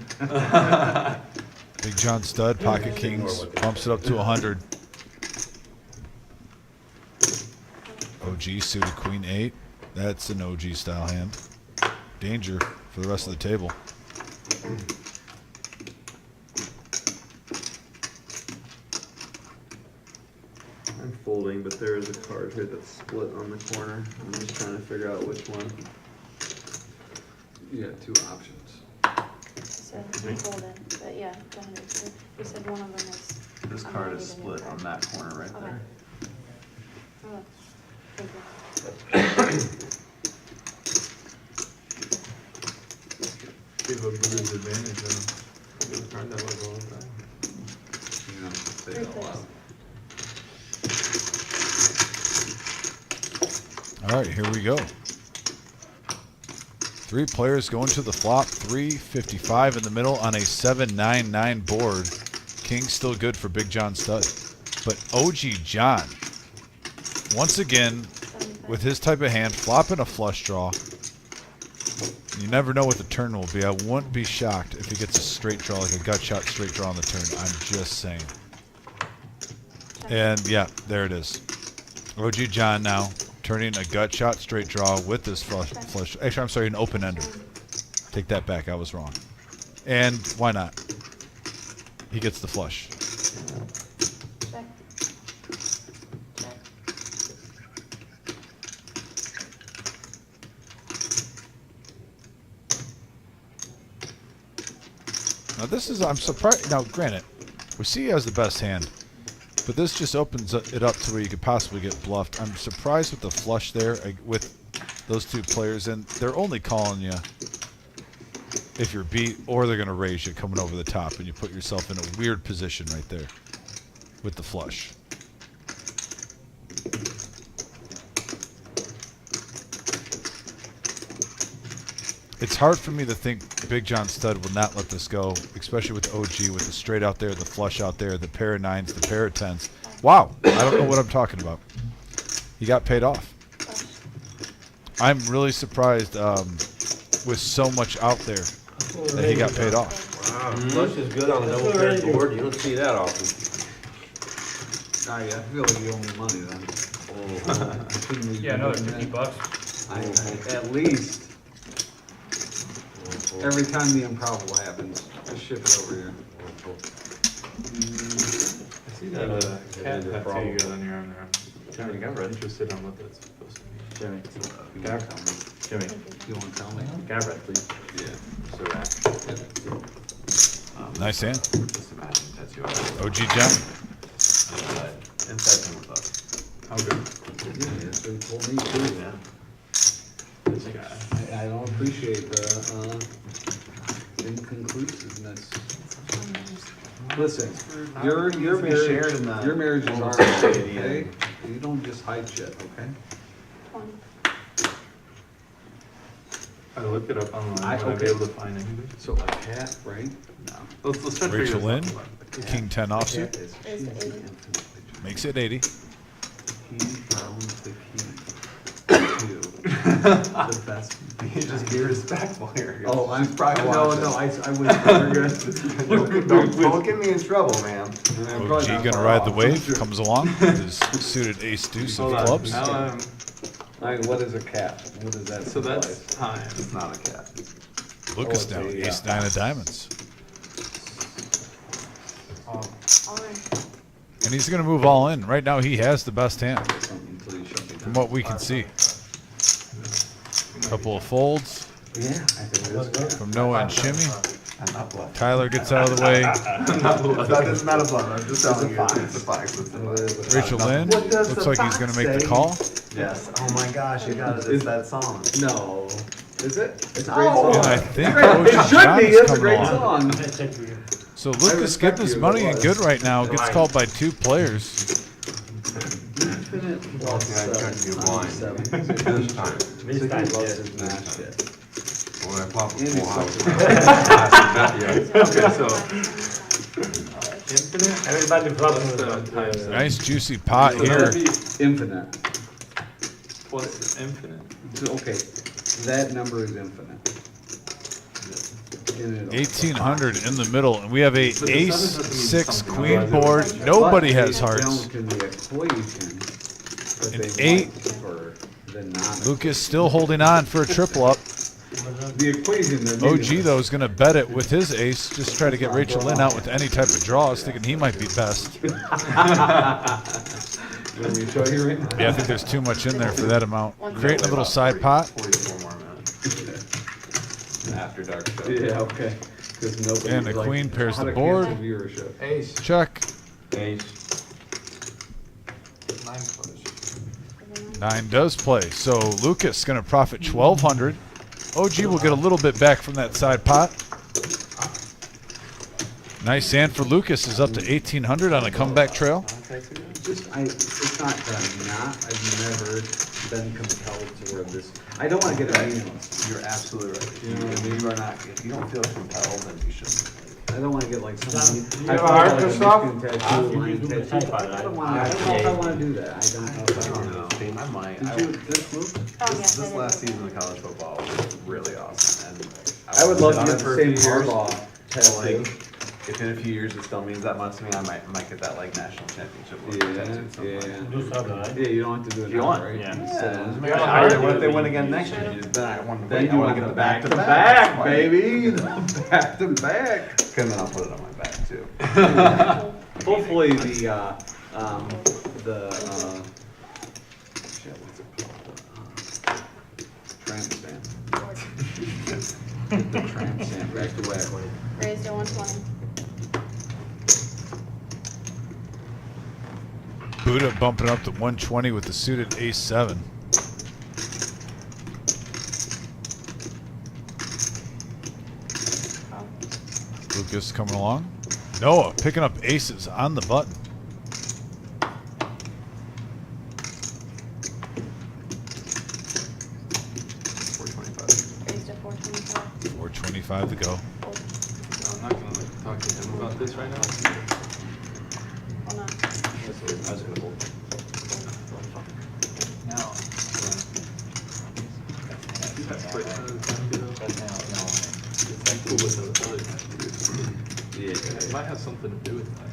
Big John stud, pocket kings, bumps it up to 100. OG suited queen 8. That's an OG style hand. Danger for the rest of the table. I'm folding, but there is a card here that's split on the corner. I'm just trying to figure out which one. You got 2 options. So I'm folding, but yeah, go ahead. You said one of them is. This I'm card gonna is need a new split card. on that corner right Okay. there. Oh, thank you. give a Buddha's advantage on the card that was all the time. You don't have to say it all out. All right, here we go. 3 players going to the flop. 355 in the middle on a 7-9-9 board. King still good for Big John stud. But OG John, once again, with his type of hand, flopping a flush draw. You never know what the turn will be. I wouldn't be shocked if he gets a straight draw, like a gut shot straight draw on the turn. I'm just saying. And yeah, there it is. OG John now turning a gut shot straight draw with this flush. Actually, I'm sorry, an open ender. Take that back. I was wrong. And why not? He gets the flush. Check. Check. Now this is, I'm surprised. Now, granted, we see he has the best hand, but this just opens it up to where you could possibly get bluffed. I'm surprised with the flush there with those 2 players, and they're only calling you if you're beat, or they're going to raise you coming over the top, and you put yourself in a weird position right there with the flush. It's hard for me to think Big John stud will not let this go, especially with OG, with the straight out there, the flush out there, the pair of 9s, the pair of 10s. Wow, I don't know what I'm talking about. He got paid off. I'm really surprised with so much out there that he got paid off. Wow, flush is good on a double paired board. You don't see that often. Sorry, I feel like you owe me money then. Yeah, another $50. At least. Every time the improbable happens, just ship it over here. I see that cat tattoo you got on your arm there. I'm kind of interested on what that's supposed to mean. Jimmy. You can tell me. Jimmy. You want to tell me? Gabret, please. Yeah. So Nice hand. Just imagine tattoo. OG John. Inside him with us. How good? Yeah, that's what he told me too. Yeah. This guy. I don't appreciate the inconclusiveness. Listen, your marriage is ours, okay? You don't just hide shit, okay? I looked it up online, would I be okay. able to find anything? So a cat, right? No. Let's try to figure Rachel Lynn, this out. King 10 offsuit. Cat is There's the 80. Makes it 80. He found the key to the best. You just be respectful here. Oh, I'm probably no, watching. no, I was. We're good. Don't get me in trouble, man. OG gonna ride the wave, comes along with his suited ace deuce of Hold on, clubs. now I'm, What is a cat? What is that? so that's time. It's not a cat. Lucas Oh, now, okay, ace yeah. 9 of diamonds. All in. And he's gonna move all in. Right now he has the best hand, Until you shut me from down. what we can see. Couple of folds Yeah, I think it is. from Noah and Shimmy. I'm not bluffing. Tyler gets out of the way. It's not a bluff, I'm just telling you. It's a fox. It's a fox. Rachel Lynn What does looks the like he's fox gonna make the say? call. Yes. Oh my gosh, you got it. It's that song. No. Is it? It's a great Oh, song. And I think Great. OG It should John be. is It's a coming great along. song. So Lucas respect getting his you, money it in was. good right now. Gets called by 2 players. Infinite Well, see, I tried to be blind. This time. This guy loves his mash shit. When I pop a Andy full house. sucks Okay, so infinite. Everybody Plus the times seven. Nice juicy pot So here. that'd be Infinite. plus infinite. So, okay, that number is infinite. In it all. 1800 in the middle, and we have a But the ace sevens have to mean 6 something, queen otherwise board. Nobody But has they hearts. don't in the equation, but An they 8. might for the non. Lucas still holding on for a triple up. The equation. they're OG meaningless. though is going to bet it with his ace. Just try to get Rachel Lynn out with any type of draws, thinking he might be best. You want me to show you right now? Yeah, I think there's too much in there for that amount. Creating a little side pot. 44 more minutes. After dark show. Yeah, okay. 'Cause nobody, And the like, queen pairs how the to board. cancel viewership. Ace, Check. Ace. 9 push. 9 does play. So Lucas going to profit 1200. OG will get a little bit back from that side pot. Nice hand for Lucas is up to 1800 on a comeback trail. It's not that I'm not, I've never been compelled to wear this. I don't want to get it meaningless. You're absolutely right. You know what I mean? You are not, if you don't feel compelled, then you shouldn't. I don't want to get like some. You have a heart for stuff? I don't know if I want to do that. I don't know if I I want don't to. know. I might. Did you, this move? Oh, yeah. This last season of college football was really awesome, and I would love sit to on get it for the a same few years. Harbaugh So, like, tattoo. if in a few years it still means that much to me, I might get that like national championship look tattooed at some point. Yeah, you don't have to do it You now, want? right? Yeah. So- Yeah. What if they win again next year? Then I want to Then I you want want to get the the back to back-to-back, back, baby. Back to back. And then I'll put it on my back too. Hopefully the shit, what's it called? Tramp stamp. Get the tramp stamp back to whack. Raised to 120. Buddha bumping up to 120 with the suited ace 7. Lucas coming along. Noah picking up aces on the button. Raised to 425. 425 to go. I'm not gonna talk to him about this right now. Hold on. Now. That's quite another time to go. It's cool with those other tattoos. Yeah. It might have something to do with that.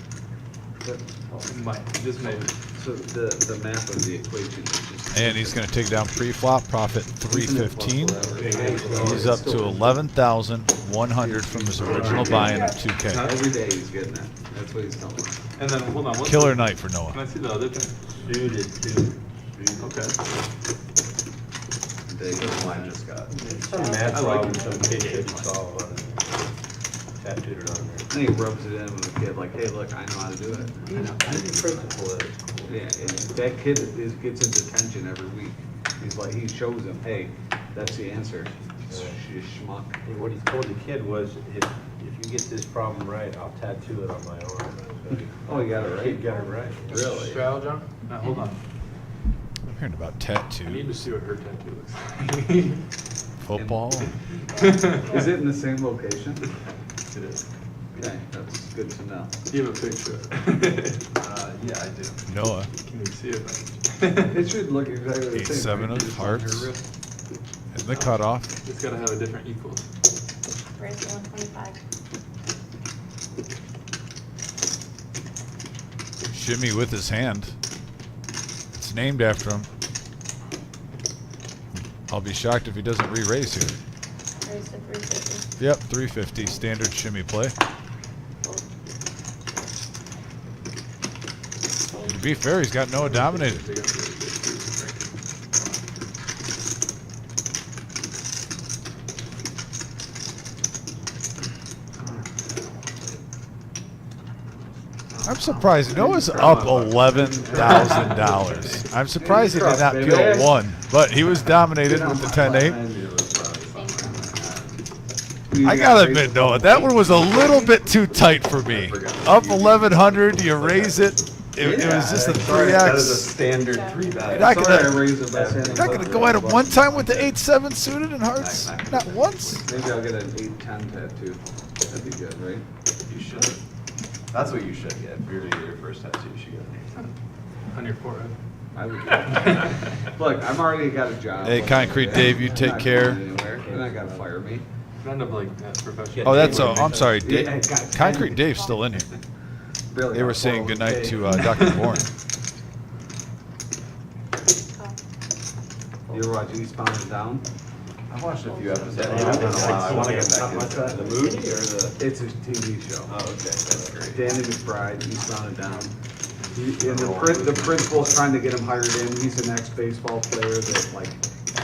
It might, just maybe. So the map of the equation is just. And he's going to take down pre-flop, profit 315. He's up to 11,100 from his original buy-in of 2K. Every day he's getting it. That's what he's telling me. And then, hold on. What's Killer the, night for Can Noah. I see the other thing? Suited too. Okay. Mine just got. Some math I like problem, it. some kid should solve on it. Tattooed it on there. And he rubs it in with the kid like, hey, look, I know how to do it. I know, I think principle is cool. Yeah, and that kid gets his attention every week. He's like, he shows him, hey, that's the answer. You schmuck. And what he told the kid was, if you get this problem right, I'll tattoo it on my arm. Oh, he got it The right? kid got it right. Really? Straddle, John? Now, hold on. I'm hearing about I need tattoo. to see what her tattoo looks like. Football. Is it in the same location? It is. Okay, that's good to know. Do you have a picture? Yeah, I do. Noah. Can you see it? It should look exactly the same. 8-7 right? of Just on hearts. your wrist. And the cutoff. It's gotta have a different equals. Raise to 125. Shimmy with his hand. It's named after him. I'll be shocked if he doesn't re-raise here. Raise to 350. Yep, 350 standard shimmy play. To be fair, he's got Noah dominated. They got really good I'm surprised. Noah's up $11,000. I'm surprised he did not peel one, but he was dominated with the 10-8. I gotta admit, Noah, that one was a little bit too tight for me. Up 1,100, you raise it. It was just a 3x. That is a standard 3-bet. You're not Sorry, I raised the best hand. You're not gonna go at it one time with the 8-7 suited and hearts? Not once? Maybe I'll get an 8-10 tattoo. That'd be good, right? You should. That's what you should get. If you're your first tattoo, you should get it. on your forehead. I would. Look, I've already got a job. Hey, Concrete Dave, you I'm take not care. going anywhere. You're not gonna fire me. End up like professional. Oh, that's I'm sorry. Yeah, God, Concrete Dave's still in here. Really They were got saying 401k. goodnight to Dr. Bourne. You ever watch Eastbound and Down? I watched a few episodes. Yeah, It's been a while. I want to get back What's into that, it. the movie or the? It's a TV show. Oh, okay, that's great. Danny McBride, Eastbound and Down. And the principal's trying to get him hired in. He's an ex-baseball player that like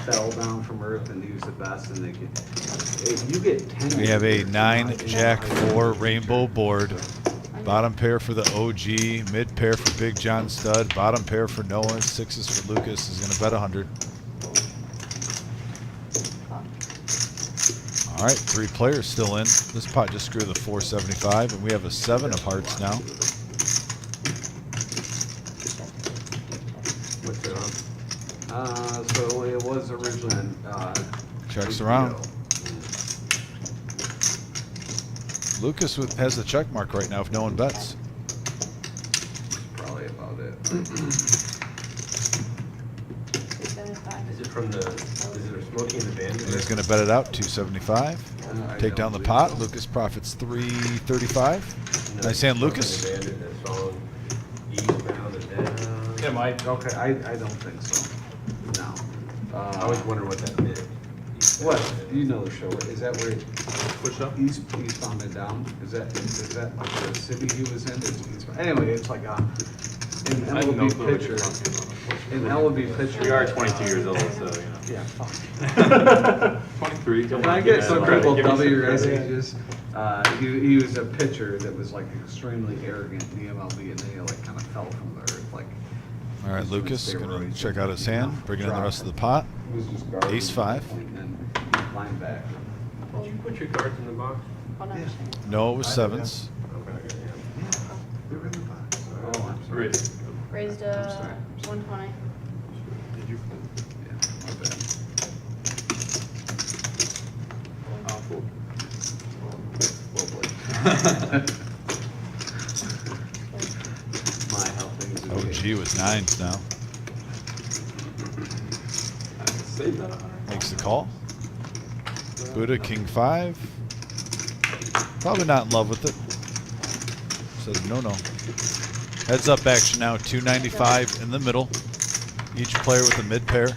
fell down from earth and he was the best and they get, you get 10. We have a years. 9 Jack 4 rainbow board. Bottom pair for the OG, mid pair for Big John Stud, bottom pair for Noah, 6s for Lucas. Is going to bet 100. All right, 3 players still in. This pot just screwed the 475, and we have a 7 of hearts now. What's it on? So it was originally, Checks HBO. around. Lucas has the check mark right now if no one bets. Probably about it. 275. Is it from the, is it Smokey and the Bandit? And he's going to bet it out, 275. Take down the pot. Lucas profits 335. Nice hand, Lucas. Bandit, that song, Eastbound and Down. It might. Okay, I don't think so. No. I always wonder what that meant. What? You know the show. Is that where Push up. Eastbound and Down? Is that like the city he was in? It's Eastbound. Anyway, it's like an I have no MLB clue what pitcher. you're talking about. An MLB pitcher. We are 22 years old, so, you know. Yeah, fuck. 23. When I get some people Give me double some your guys' credit. ages, he was a pitcher that was like extremely arrogant in the MLB and then he like kind of fell from the earth. Like, All right, Lucas going to check out his hand, bring in the rest of the pot. it was just garbage. Ace 5. And then line back. Did you put your cards in the box? Hold on. No, it was 7s. They were in the box. Oh, I'm sorry. Raise. Raised to 120. Did you? Yeah, my bad. Full. Well played. My, how things have OG changed. with 9s now. Save that 100. Makes the call. Buddha, King 5. Probably not in love with it. Says no. Heads up action now, 295 in the middle. Each player with a mid pair.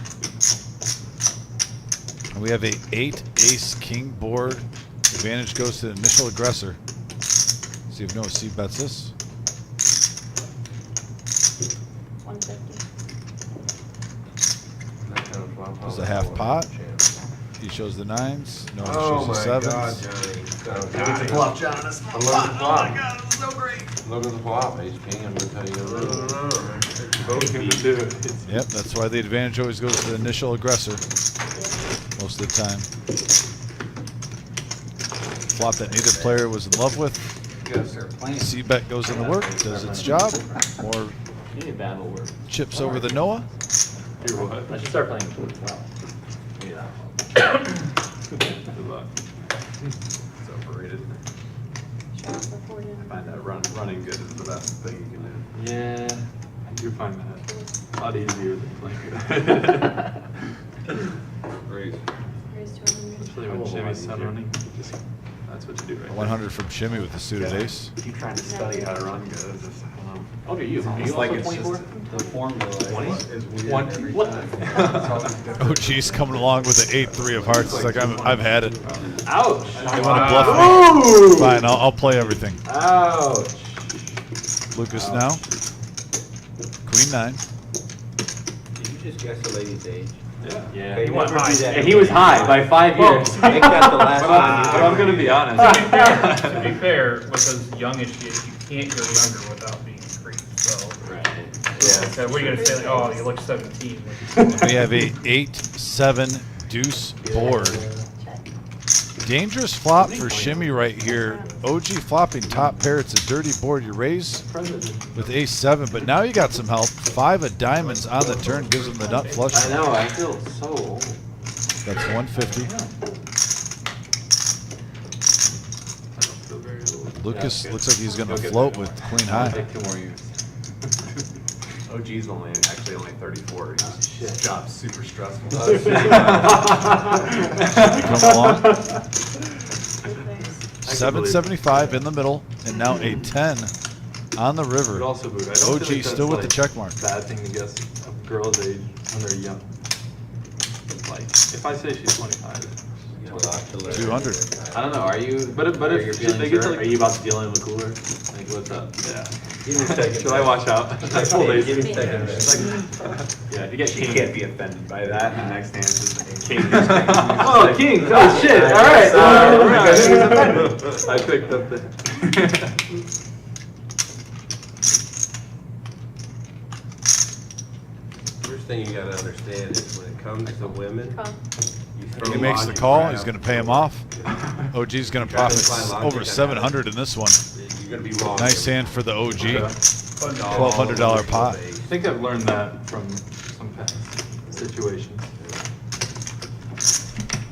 And we have a 8 ace king board. Advantage goes to the initial aggressor. See if Noah C bets this. 150. There's a half pot. He shows the 9s. Noah Oh shows my the 7s. God, Johnny. It's a flop, John. It's a I love the flop. flop. Oh my God, this is so great. Look at the flop, ace king, I'm gonna tell you. Both can do it. Yep, that's why the advantage always goes to the initial aggressor. Most of the time. Flop that neither player was in love with. You gotta start playing. C-bet goes in the work, does its job. More You need a bad will work. chips over the Noah. You're what? I should start playing well. Yeah. It's overrated. Shot for 40. I find that running good is the best thing you can do. Yeah, I do find that a lot easier than playing good. Great. Raise to 100. Especially when Jimmy's not running. Just, that's what you do right 100 from Shimmy with the suited ace. Keep trying to study how to run good. It's just, I don't know. How old are you? It's Are almost you like also it's 24? just the formula is weird 20? every What? time. It's always different. Oh, geez, coming along with the 8-3 of hearts. It's like I've had it. Ouch! They want to bluff me. Fine, I'll play everything. Ouch! Lucas now. Queen 9. Did you just guess the lady's age? Yeah, They he went never high. do that. And he was high by 5 years. Make that the last But I'm one. gonna be honest. To be fair, with as young as she is, you can't go younger without being creeped, so. Right. So what are you gonna say, like, oh, you look 17? We have a 8-7 deuce board. Dangerous flop for Shimmy right here. OG flopping top pair. It's a dirty board. You raise with ace-7, but now you got some help. 5 of diamonds on the turn gives him the nut flush. I know, I feel so old. That's 150. I don't feel very old. Lucas Yeah, looks like he's going to You'll get float there. with queen I'll high. take 2 more years. OG's only 34. His job's super stressful. Come along. Thanks. 775 in the middle, and now a 10 on the But river. also, Boot, I don't OG feel like still with that's, the check mark. bad thing to guess a girl's age when they're young. Like, if I say she's 25. 200. I don't know, are you, But if are your they get feelings to hurt? like, Are you about to deal in with cooler? Like, what's up? yeah. Give me a second. Should I watch out? I pulled Give me a aces. second. Yeah, if you get She king. can't be offended by that. And the next hand is King. Oh, king! Oh, shit! Alright! I picked up the. First thing you gotta understand is when it comes to women, Call. you throw He makes the logic call. right He's out. going to pay him off. OG's going to Try to profit find logic over on 700 in this one. You're gonna be wrong. Nice hand for the OG. $1,200 $1,200 pot. I think I've learned that from some past situations.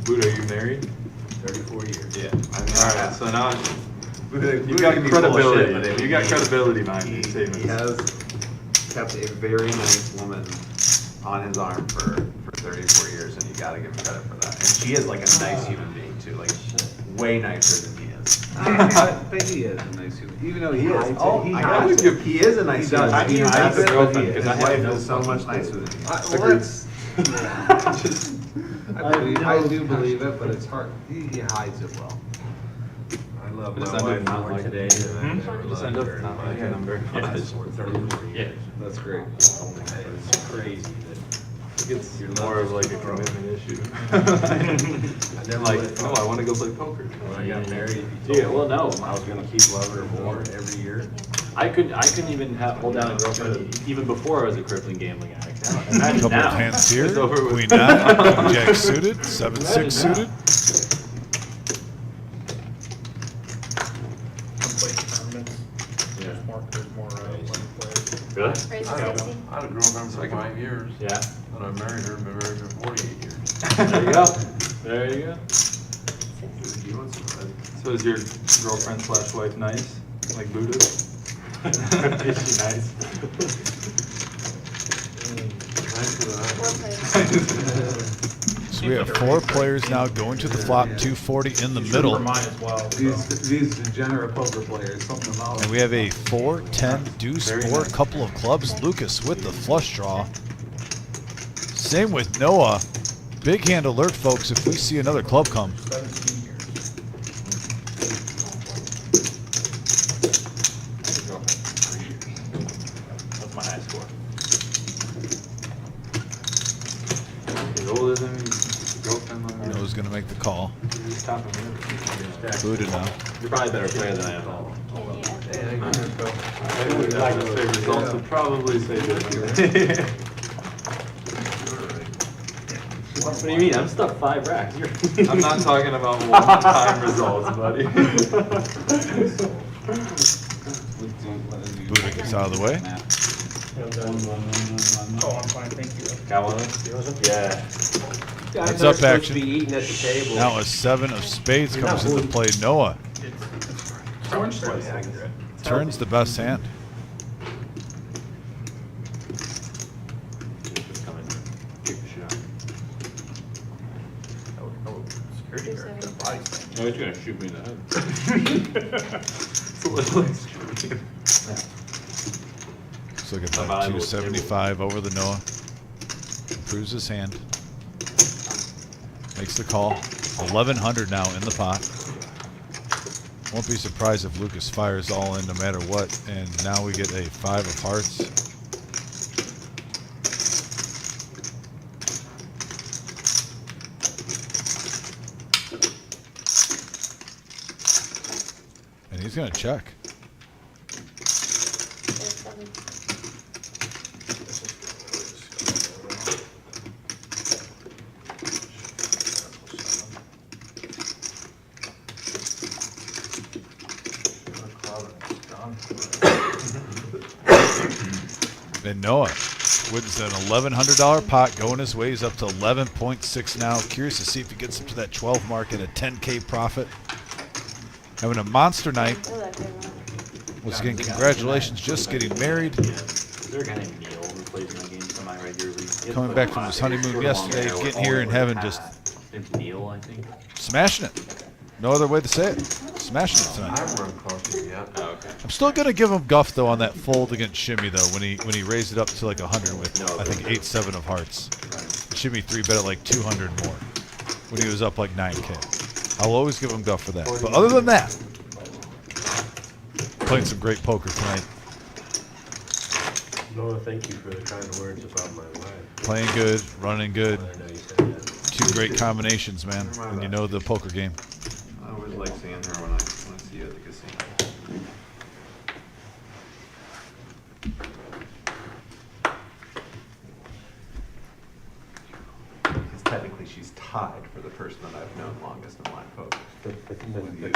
Boot, are you married? 34 years. Yeah. Alright, so now You you got credibility. You got credibility behind these He statements. has kept a very nice woman on his arm for 34 years, and you gotta give him credit for that. And she is like a nice human being too, like way nicer than he is. But he is a nice human, even though he is. Oh, I would give- he is a nice human. does. He He has has a a girlfriend girlfriend, because because his I have wife no is so much fucking nicer than he is. Agreed. I do believe it, but it's hard. He hides it well. I love Just my end wife up not more liking today than I ever Just loved end up her. not liking her number. I swore 34 Yeah. years. That's great. It's crazy that It's your more love of like is a so commitment issue. I never Like, would've no, thought I want to go play poker. when I got married, if you Yeah, told well, me no. I was gonna keep loving her more every year. I couldn't even hold down a girlfriend even before I was a crippling gambling addict. Now, A imagine couple now. of hands here. It's over with. Queen 9, King Jack suited, 7-6 suited. Some place tournaments, there's more winning players. Really? Raise I to had 60. a girlfriend for 5 years. Yeah. When I married her, been married for 48 years. There you go. There you go. You want some red? So is your girlfriend / wife nice? Like Buddha? Is she nice? Nicer than I am. Four players. So we have 4 players now going to the flop, 240 in the middle. Mine as well. So. These degenerate poker players, something about And we have a 4-10 deuce Very board, nice. couple of clubs. Lucas with the flush draw. Same with Noah. Big hand alert, folks, if we see another club come. 17 years. That's my high score. He's older than me. Girlfriend like me. Noah's going to make the call. He's topping me. Buddha now. You're probably a better player than I am. Yeah. I would like to say results would probably say that. What do you mean? I'm stuck 5 racks. You're I'm not talking about one-time results, buddy. Buddha gets out of the way. Oh, I'm fine, thank you. Got one of them? Yeah. Guys Heads aren't up supposed to action. be eating at the table. Now a 7 of spades You're comes not into play. Noah Orange slice accurate. turns the best hand. Just come in, take the shot. Two seventy-five. Oh, he's gonna shoot me in the head. It's a little extreme. Let's look at that. Survival 275 over the Noah. Improves his hand. Makes the call. 1100 now in the pot. Won't be surprised if Lucas fires all in no matter what. And now we get a 5 of hearts. And he's going to check. And Noah wins an $1,100 pot, going his way. He's up to 11.6 now. Curious to see if he gets up to that 12 mark and a 10K profit. Having a monster night. Once again, congratulations, just getting married. Is there a guy named Neil who plays in my game semi-regularly? Coming back from his honeymoon yesterday, getting here and having just Name's Neil, I think. smashing it. No other way to say it. Smashing it tonight. I've run across it yet. Oh, okay. I'm still gonna give him guff though on that fold against Shimmy though when he raised it up to like 100 with I think 8-7 of hearts. Shimmy 3-bet at like 200 more when he was up like 9K. I'll always give him guff for that. But other than that, playing some great poker tonight. Noah, thank you for the kind words about my wife. Playing good, running good. I know you said that. 2 great combinations, man. When you know the poker game. I always like seeing her when I see her at the casino. Because technically she's tied for the person that I've known longest in live poker. With you.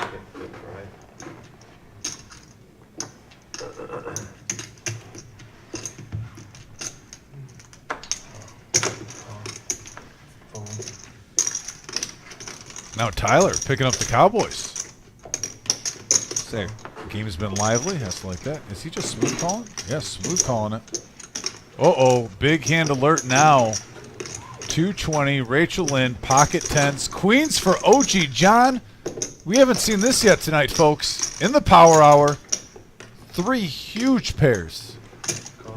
Now Tyler picking up the Cowboys. Say, game's been lively. Has to like that. Is he just smooth calling? Yes, smooth calling it. Uh-oh, big hand alert now. 220, Rachel Lynn, pocket tens, queens for OG John. We haven't seen this yet tonight, folks. In the power hour, 3 huge pairs.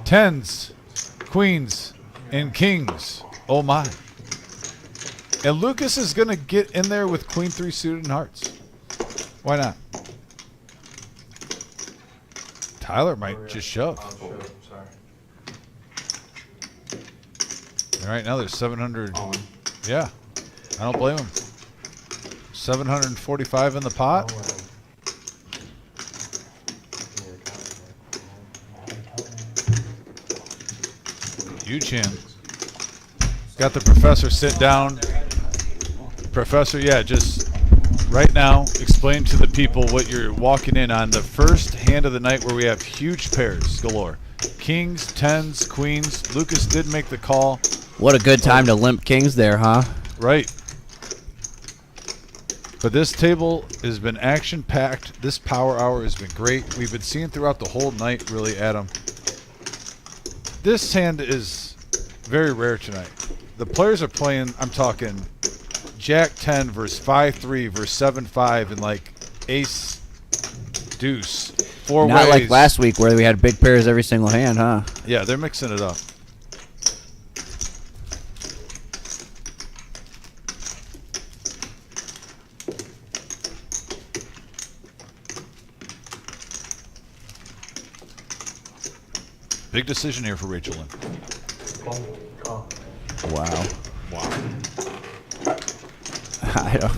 Tens, queens, and kings. Oh my. And Lucas is going to get in there with queen 3 suited and hearts. Why not? Tyler might just shove. All right, now there's 700. Yeah, I don't blame him. 745 in the pot. Huge hand. Got the professor sit down. Professor, yeah, just right now explain to the people what you're walking in on. The first hand of the night where we have huge pairs galore. Kings, tens, queens. Lucas did make the call. What a good time to limp kings there, huh? Right. But this table has been action-packed. This power hour has been great. We've been seeing throughout the whole night, really, Adam. This hand is very rare tonight. The players are playing, I'm talking Jack 10 versus 5-3 versus 7-5 and like ace deuce. 4 ways. Not like last week where we had big pairs every single hand, huh? Yeah, they're mixing it up. Big decision here for Rachel Lynn. Wow. Wow. I don't.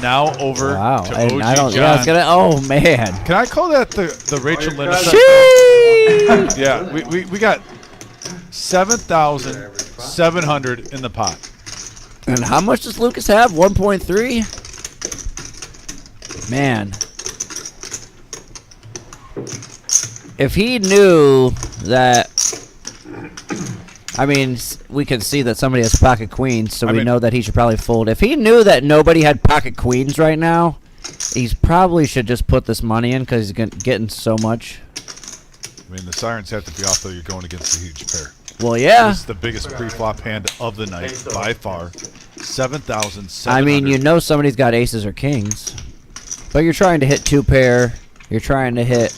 Now over Wow. to I OG don't. John. Yeah, it's gonna. Oh man. Can I call that the Rachel Lynn effect? Sheesh. Yeah, we got 7,700 in the pot. And how much does Lucas have? 1.3. Man. If he knew that I mean, we can see that somebody has pocket queens, so I we mean- know that he should probably fold. If he knew that nobody had pocket queens right now, he's probably should just put this money in because he's getting so much. I mean, the sirens have to be off though. You're going against a huge pair. Well, yeah. This is the biggest pre-flop hand of the night by far. 7,700. I mean, you know somebody's got aces or kings, but you're trying to hit 2-pair. You're trying to hit,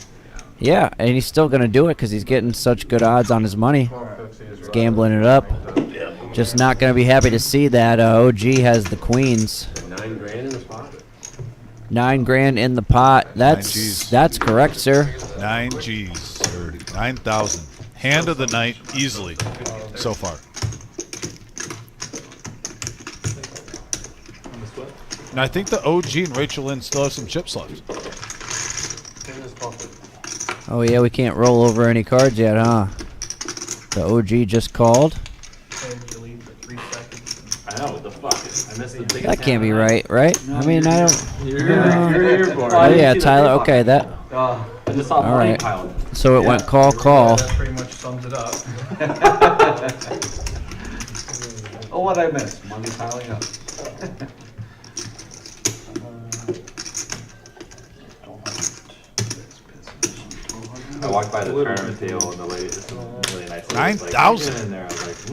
yeah, and he's still gonna do it because he's getting such good odds on his money. He's gambling it up. Just not gonna be happy to see that OG has the queens. 9 grand in the spot. 9 grand in the pot. Gs. That's correct, sir. 9 Gs or 9,000. Hand of the night easily so far. And I think the OG and Rachel Lynn still have some chips left. Oh yeah, we can't roll over any cards yet, huh? The OG just called. I know, what the fuck? I missed the biggest That can't be hand. right? I mean, I don't. You're here for it. Oh yeah, Tyler. Okay, that. I just saw All money right. piling. So it went call. That pretty much sums it up. Oh, what I missed? Money piling up. I walked by the tournament table and the lady, this was really nice. 9,000. Like, in there, I was like,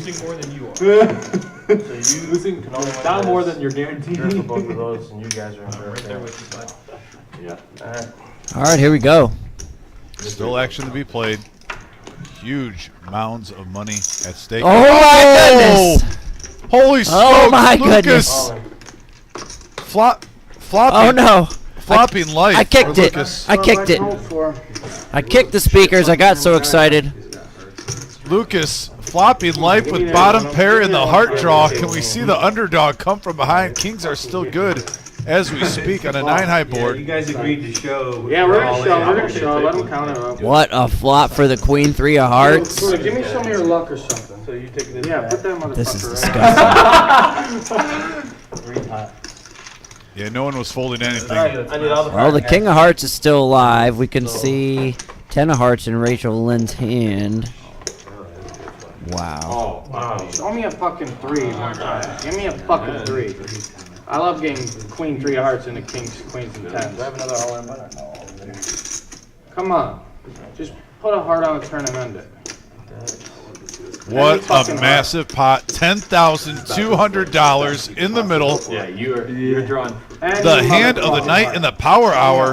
Losing more than you are. So you losing can only win down this. more than you're guaranteed. Here's the both of those, and you guys are in Right there with you, bud. Yeah. Alright. All right, here we go. Still action to be played. Huge mounds of money at stake. Oh my goodness! Holy smokes! Oh my Lucas! Flopping. Oh no! Flopping life. I kicked for it. Lucas. I kicked it. I kicked the speakers. I got so excited. Lucas flopping life with bottom pair in the heart draw. Can we see the underdog come from behind? Kings are still good as we speak on a 9-high board. You guys agreed to show. Yeah, we're gonna show. We're gonna show. Let them count it up. What a flop for the queen 3 of hearts. Give me some of your luck or something. So you take this Yeah, back. put that motherfucker This is right. disgusting. Yeah, no one was folding anything. I need all the Well, the king of hearts is still alive. We can see 10 of hearts in Rachel Lynn's hand. Wow. Oh, wow. Show me a fucking 3 one time. Give me a fucking 3. I love getting queen 3 of hearts into kings, queens, and tens. Do I have another all-in button? No. Come on. Just put a heart on the turn and end it. What a massive pot. $10,200 in the middle. Yeah, you're drawing. The hand of the night in the power hour.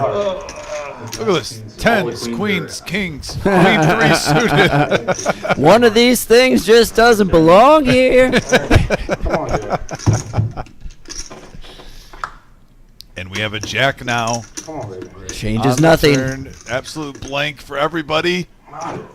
Look at this. Tens, queens, kings, queen 3 suited. One of these things just doesn't belong here. Come on, dude. And we have a jack now. Come on, baby. Changes On the nothing. turn, absolute blank for everybody.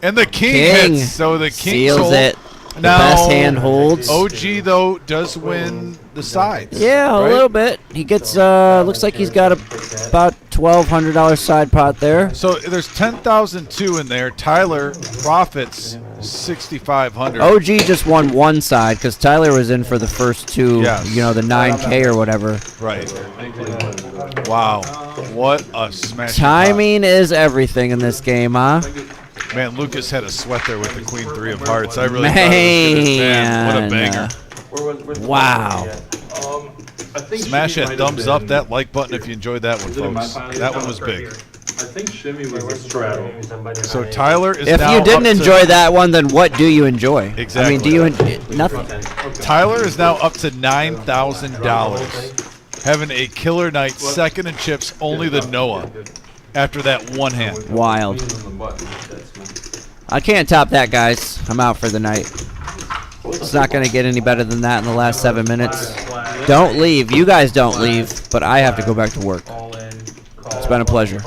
And the king, King hits. So the king seals it. The Now, best hand holds. OG, though, does win the sides. Yeah, a right? little bit. He gets, looks like he's got about $1,200 side pot there. So there's 10,002 in there. Tyler profits 6,500. OG just won one side because Tyler was in for the first two, Yes. you know, the 9K or whatever. Right. Wow. What a smash. Timing is everything in this game, huh? Man, Lucas had a sweat there with the queen 3 of hearts. I really thought it was gonna, man, what a banger. Wow. I think Smash Shimmy that might thumbs have up, been- that like button if you enjoyed that one, Was it in my folks. pile? That one was big. I think Shimmy was the straddle. So Tyler is If now you didn't up to- enjoy that one, then what do you enjoy? Exactly. I mean, do you nothing? Tyler is now up to $9,000. Having a killer night, second in chips, only the Noah. After that one hand. Wild. I can't top that, guys. I'm out for the night. It's not going to get any better than that in the last 7 minutes. Don't leave. You guys don't leave, but I have to go back to work. It's been a pleasure.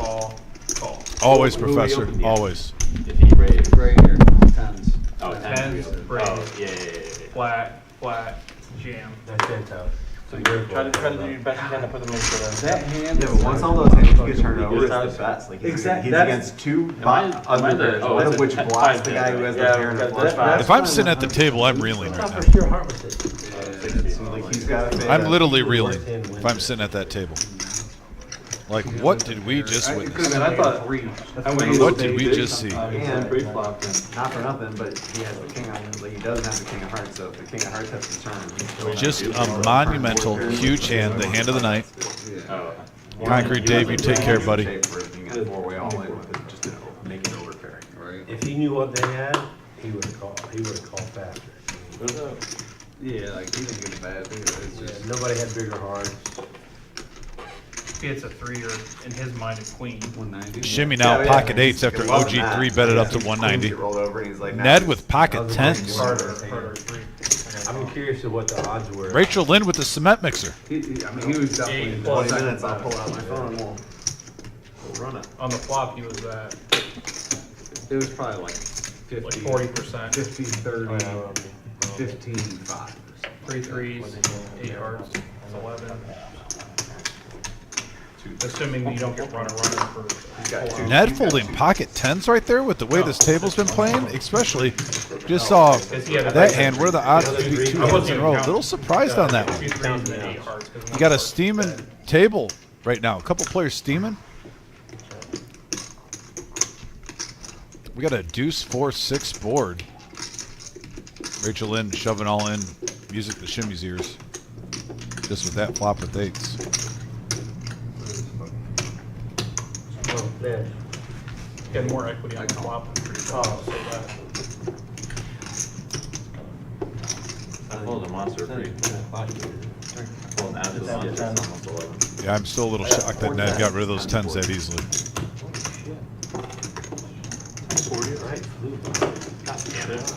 Always, Professor. Always. If he raised. Right here, tens. Oh, Tens, raise. Oh, yeah. Flat, jam. That's it, though. So you're trying to do your best you can to put them into the. That hand. Yeah, but once all those hands get turned over, it's the best. Like Exactly. he's That's- against two Am I the- underpairs, oh, one it's of a which 10 blocks the five guy who has the Yeah, pair and a that's flush fine. draw. If I'm sitting at the table, I'm reeling right now. So like he's got a I'm literally reeling if I'm sitting at that table. Like, what did we just witness? And I thought, What did we just see? and Pre-flop and not for nothing, but he has the king on, like, he doesn't have the king of hearts, so if the king of hearts has to turn. he's still Just not a monumental, huge hand, the hand of the night. oh, Concrete Dave, you take care, buddy. Shape where he can four-way all in with it, just to make it over pairing. Right. If he knew what they had, he would've called faster. Yeah, like, he didn't get a bad thing, it's Yeah, just. nobody had bigger hearts. It's a 3 or in his mind it's queen. 190. Shimmy now, pocket eights after OG3 bet it up to 190. Rolled over and he's like, Ned with pocket tens. Harder 3. I'm curious of what the odds were. Rachel Lynn with the cement mixer. I mean, he was definitely. 20 minutes, I'll pull out my phone and we'll run it. On the flop, he was at It was probably like 50. like 40%. 15, 30, Oh, yeah, 15, 5. 3 threes, 8 hearts, 11. Assuming you don't get runner for. Ned folding pocket tens right there with the way this table's been playing, especially just saw that hand. What are the odds to be 2 hands in a row? A little surprised on that one. You got a steaming table right now. A couple players steaming. We got a deuce 4-6 board. Rachel Lynn shoving all in music to Shimmy's ears. Just with that flop with eights. Oh, yeah. Getting more equity on the flop. So that. I pulled a monster free. I pulled an absolute monster, it's almost 11. Yeah, I'm still a little shocked that Ned got rid of those tens that easily.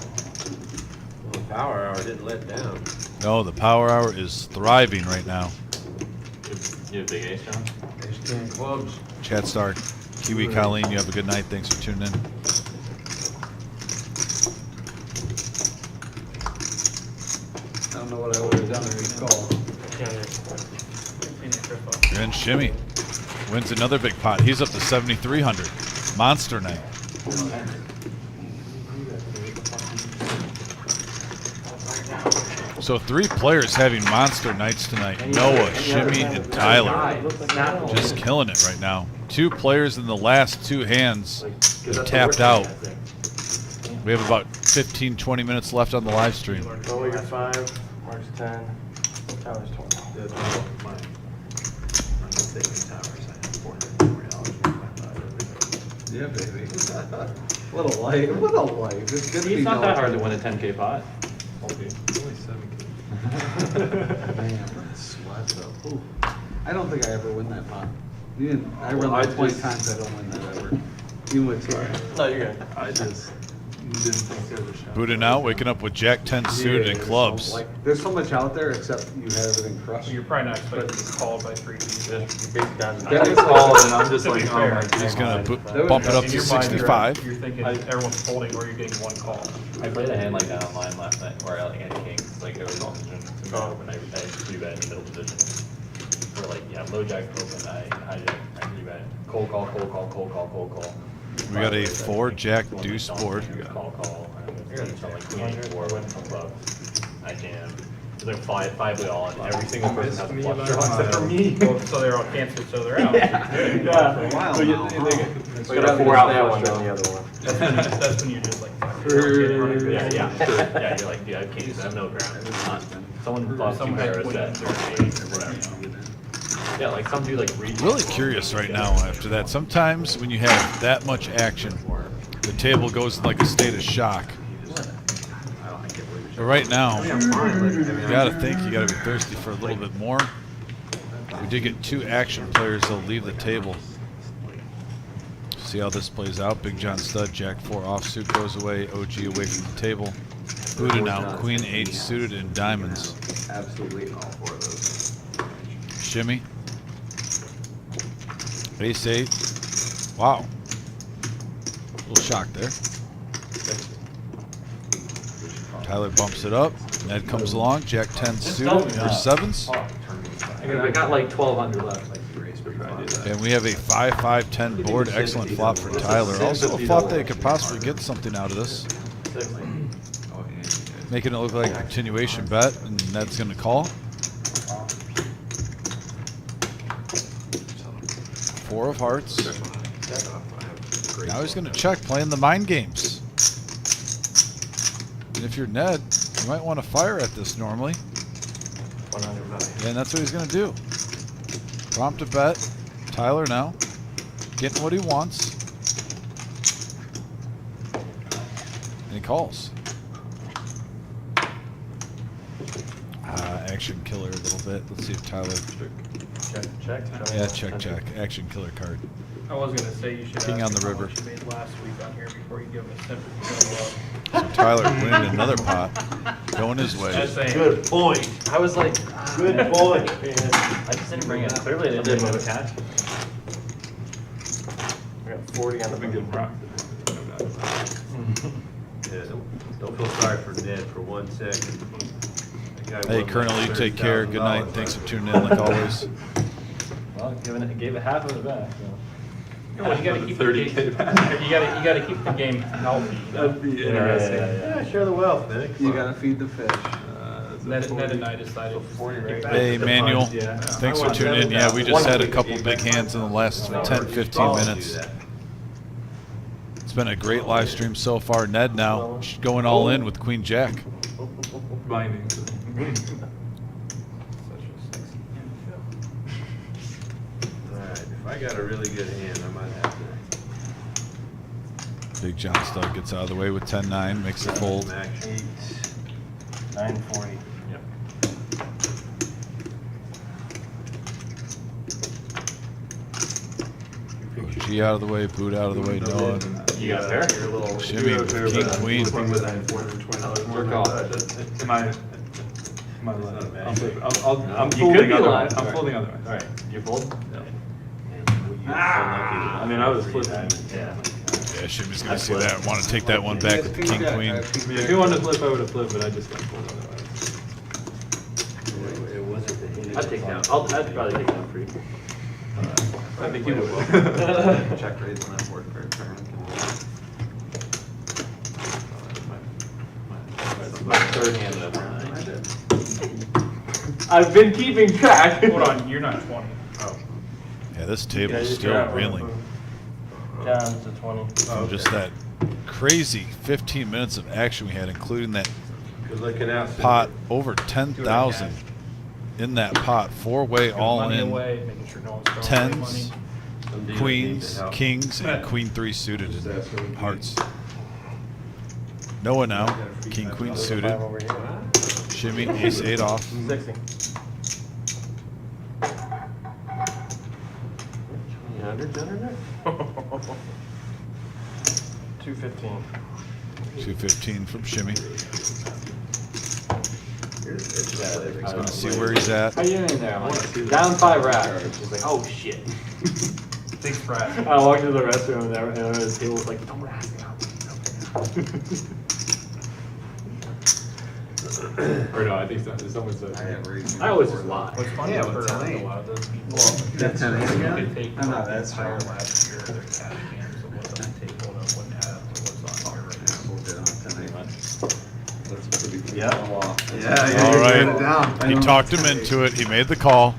Well, the power hour didn't let down. No, the power hour is thriving right now. You have big ace, John? There's 10 clubs. Chad Stark, Kiwi Colleen, you have a good night. Thanks for tuning in. I don't know what I would have done if he called. And Shimmy wins another big pot. He's up to 7,300. Monster night. So 3 players having monster nights tonight. Noah, Shimmy, and Tyler. Just killing it right now. 2 players in the last 2 hands have tapped out. We have about 15, 20 minutes left on the live stream. Roll your 5, Mark's 10, Tyler's 20. Yeah, baby. What a life. What a life. It's good to be It's not that hard to knowledgeable. win a 10K pot. only 7K. Man, sweat though. Ooh. I don't think I ever win that pot. Even I run Well, I like 20 just- times. I don't win that ever. Even with two. No, you're good. I just didn't think there was a shot. Buddha now waking up with Jack 10 suited and clubs. Like, there's so much out there, except you have everything crushed. You're probably not expecting to be called by 3 feet. You basically got I just called and I'm just To be like, oh fair. my He's god. going to bump it up In to your mind, 65. You're thinking everyone's folding or you're getting 1 call. I played a hand like that online last night where I like had kings, like it was all position to me open. I had 3 bet in the middle position. Or like, yeah, low jack open, I hijack, I 3 bet. Cold call, cold call, cold call, cold call. We got a 4 Jack deuce board. Call, call. So like queen 4 went from club. I jammed. It's like 5 we all, and every single person has a flush draw except for me. Well, so they're all canceled, so they're out. Yeah. Wow, So you, wow. they got 4 out that there. one, then the other one. That's when you're just like, fuck, Yeah, yeah. yeah, yeah. You're like, dude, I have kings, I have no ground. It's not. Someone lost 2 Someone had pairs queens that or they're 8 or whatever. Yeah, like some dude like read. Really curious right now after that. Sometimes when you have that much action, the table goes in like a state of shock. But right now, you gotta think you gotta be thirsty for a little bit more. We did get 2 action players that'll leave the table. See how this plays out. Big John stud, Jack 4 offsuit goes away, OG away from the table. Buddha now, Queen 8 suited in diamonds. Absolutely all 4 of those. Shimmy. Ace 8. Wow. A little shock there. Tyler bumps it up. Ned comes along. Jack 10 suited or 7s. I got like 1,200 left. And we have a 5-5-10 board. Excellent flop for Tyler. Also a flop that could possibly get something out of this. Making it look like a continuation bet, and Ned's going to call. 4 of hearts. Now he's going to check, playing the mind games. And if you're Ned, you might want to fire at this normally. 100. And that's what he's going to do. Prompt a bet. Tyler now getting what he wants. And he calls. Action killer a little bit. Let's see if Tyler. Check. Yeah, check. Action killer card. I was gonna say you should King ask on the him how river. much you made last week on here before you give him a simple. So Tyler winning another pot, going his way. Just saying. Good point. I was like, Good point. I just didn't bring it. Clearly, I didn't have a catch. We got 40 on the I've been getting rocked. Yeah, don't feel sorry for Ned for 1 second. That guy Hey, won Colonel, like you take care. Good night. $30,000. Thanks for tuning in, like always. Well, gave it half of it back. So. Well, you gotta keep the 30K game. You gotta keep the game healthy. That'd be interesting. Yeah, share the wealth, Nick. You gotta feed the fish. Ned and I decided. 40 right Hey, Manuel. Yeah. Thanks for tuning in. Yeah, we just had a couple big hands in the last 10, 15 minutes. It's been a great live stream so far. Ned now going all in with Queen Jack. Binding. Alright, if I got a really good hand, I might have to. Big John Stud gets out of the way with 10-9, makes it fold. Action. 940. G out of the way, boot out of the way, Noah. You got a pair? Shimmy, King, Queen. Work off. Am I live? I'm You could folding be otherwise. live. I'm folding otherwise. Alright, you fold? I mean, I was flipping. Yeah. Yeah, Shimmy's going to see that. Want to take that one back with the King, Queen. If he wanted to flip, I would have flipped, but I just got fold otherwise. It wasn't the hand. I'd take down. I'd probably take down free. I think you would. Check raise on that board for a turn. My third hand of I've been keeping track. Hold on, you're not 20. Oh. Yeah, this table is still reeling Down to 20. from just that crazy 15 minutes of action we had, including that Good looking out. Cindy. pot over 10,000 in that pot, 4-way all Money in, away, making sure no one's throwing away money. tens, Some dealers need queens, to help. kings, and Queen 3 suited in hearts. Noah now, King Queen suited, 5 over here. Shimmy, Ace 8 off. 60. 100 under there? 215. 215 from Shimmy. He's Gonna see where he's at. How you doing there? I'm like, down 5 racks. She's like, oh shit. Big spread. I walked into the restroom and the table was like, don't ask me. Or no, I think someone said. I always just lie. What's funny, I've heard a lot of those people. That's 10 again? They take I'm not what that they high. saw last year, their cash games of what's on the table and wouldn't add up to what's on here right now. That's pretty good. Yeah. Yeah, All you right. wrote it down. He talked him into it. He made the call.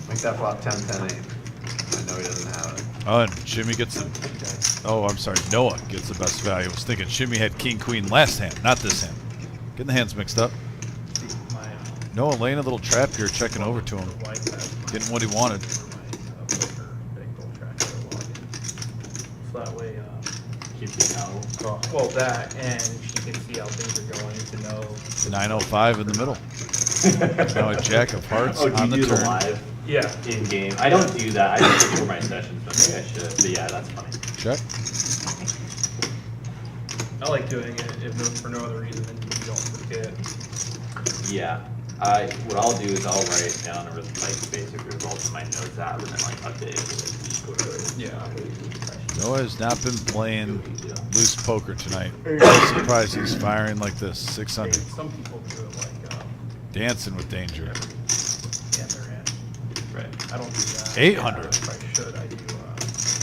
Make that flop 10, 10, 8. I know he doesn't have it. Oh, and Shimmy gets the. Oh, I'm sorry. Noah gets the best value. I was thinking Shimmy had King Queen last hand, not this hand. Getting the hands mixed up. Noah laying a little trap here, checking over to him, getting what he wanted. So that way, Keeps you accountable. well, that, and she can see how things are going to know. 905 in the middle. Now a Jack of Hearts Oh, do on you the do the turn. live Yeah. in game? I don't do that. I just do it for my sessions, but maybe I should. But yeah, that's funny. Check. I like doing it if for no other reason than you don't forget. Yeah. What I'll do is I'll write down like basic results in my notes app and then like update it with Yeah. Noah has not been playing loose poker tonight. I'm surprised he's firing like this. 600. Some people do it like, Dancing with danger. yeah, they're in. Right. I don't do that. 800. If I should, I do,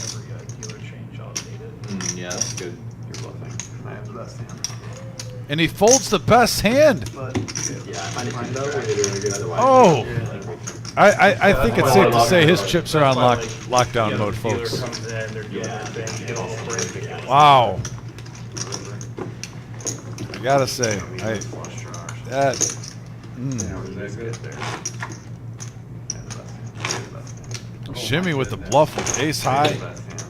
every dealer change, I'll update it. Yeah, that's good. You're bluffing. I have the best hand. And he folds the best hand. But, Yeah, I might have to know what you're doing otherwise. Oh. I think it's safe to say his chips are on lockdown mode, folks. Wow. I gotta say, that. Shimmy with the bluff with ace high.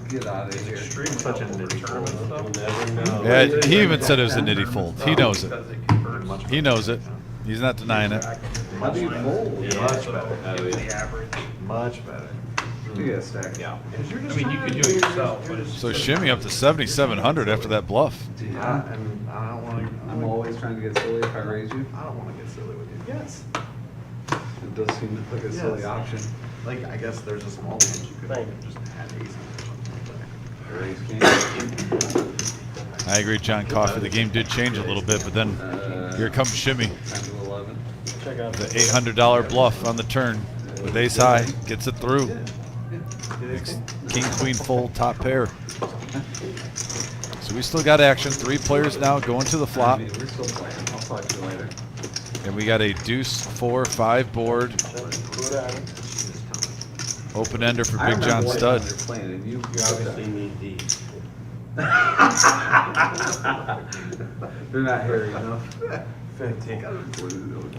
Get out of here. Such a nitty tournament stuff. Yeah, he even said it was a nitty fold. He knows it. He knows it. He's not denying it. How do you fold? Much better. Much better. You gotta stack. Yeah. I mean, you could do it yourself, but it's. So Shimmy up to 7,700 after that bluff. Yeah, and I don't wanna. I'm always trying to get silly if I raise you. I don't wanna get silly with you. Yes. It does seem like a silly option. Like, I guess there's a small range you could just add ace or Raise king. I agree, John Coffey. The game did change a little bit, but then here comes Shimmy. 10 to 11. The $800 bluff on the turn with ace high. Gets it through. Makes king, queen, fold, top pair. So we still got action. 3 players now going to the flop. I mean, we're still playing. I'll talk to you later. And we got a deuce, 4, 5 board. Open ender for Big John Stud. You're playing and you obviously need these. They're not hairy enough. 15.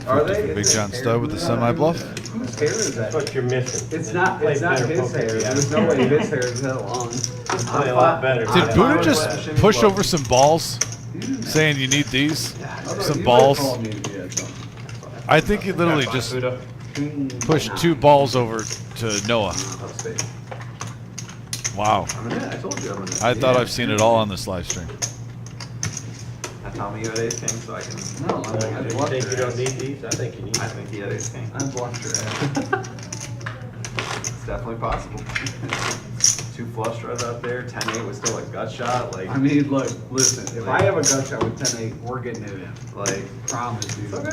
Are they? Big John Stud with the semi bluff. Whose hair is that? That's what you're missing. It's not his hair. There's no way his hair is that long. Play a lot better. Did Buddha just push over some balls, saying you need these? Some balls. I think he literally just pushed 2 balls over to Noah. Wow. I told you I'm gonna. I thought I've seen it all on this live stream. I told me you had ace king, so I can. No, I You think you don't need these? I think you need I them. think he had ace king. I blocked your ass. It's definitely possible. 2 flush draws out there. 10-8 was still a gut shot. Like, I mean, look, listen. If I have a gut shot with 10-8, we're getting it in. like, Promise you. it's okay.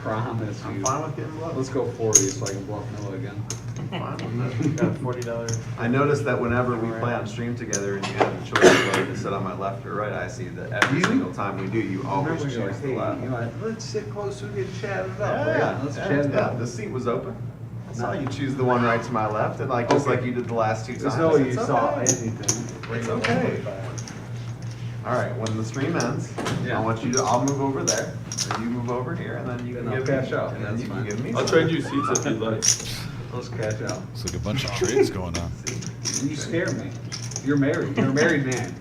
Promise I'm you. fine with getting bluffed. Let's go 40 so I can bluff Noah again. Fine with that. Got $40. I noticed that whenever we play on stream together and you have the choice of whether to sit on my left or right, I see that every single time we do, you always Remember, you're choose like, the hey, left. you know what, let's sit close so we can chat it up. Yeah, Let's chat it yeah, up. the seat was open. I saw you choose the one right to my left, and like just Okay. like you did the last 2 times. There's no way you It's saw okay. anything. It's okay. All right, when the stream ends, Yeah. I want you to. I'll move over there, and you move over here, and then you Then can I'll give cash me, out. and then That's you fine. can give me. I'll some. trade you seats if you'd like. Let's cash out. It's like a bunch of trades going on. You scare me. You're married. You're a married man.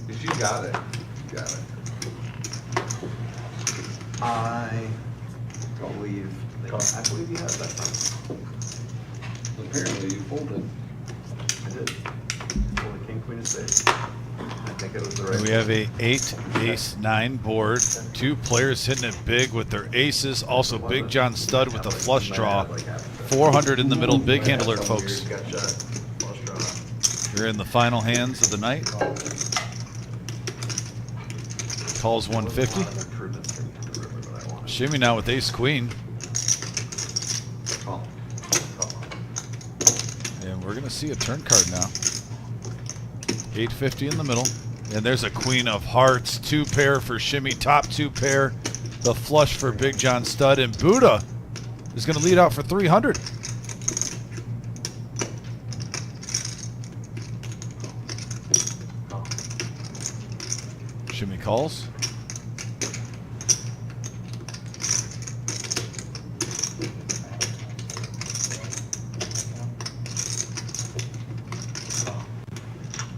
If you got it, you got it. I believe you have that time. Apparently, you folded. I did. Pull the king, queen of spades. I think it was the right. We have a 8, ace, 9 board. 2 players hitting it big with their aces. Also Big John Stud with a flush draw. 400 in the middle. Big hand alert, folks. We're in the final hands of the night. Calls 150. Shimmy now with ace queen. Call. And we're going to see a turn card now. 850 in the middle. And there's a queen of hearts. 2 pair for Shimmy. Top 2 pair. The flush for Big John Stud. And Buddha is going to lead out for 300. Shimmy calls.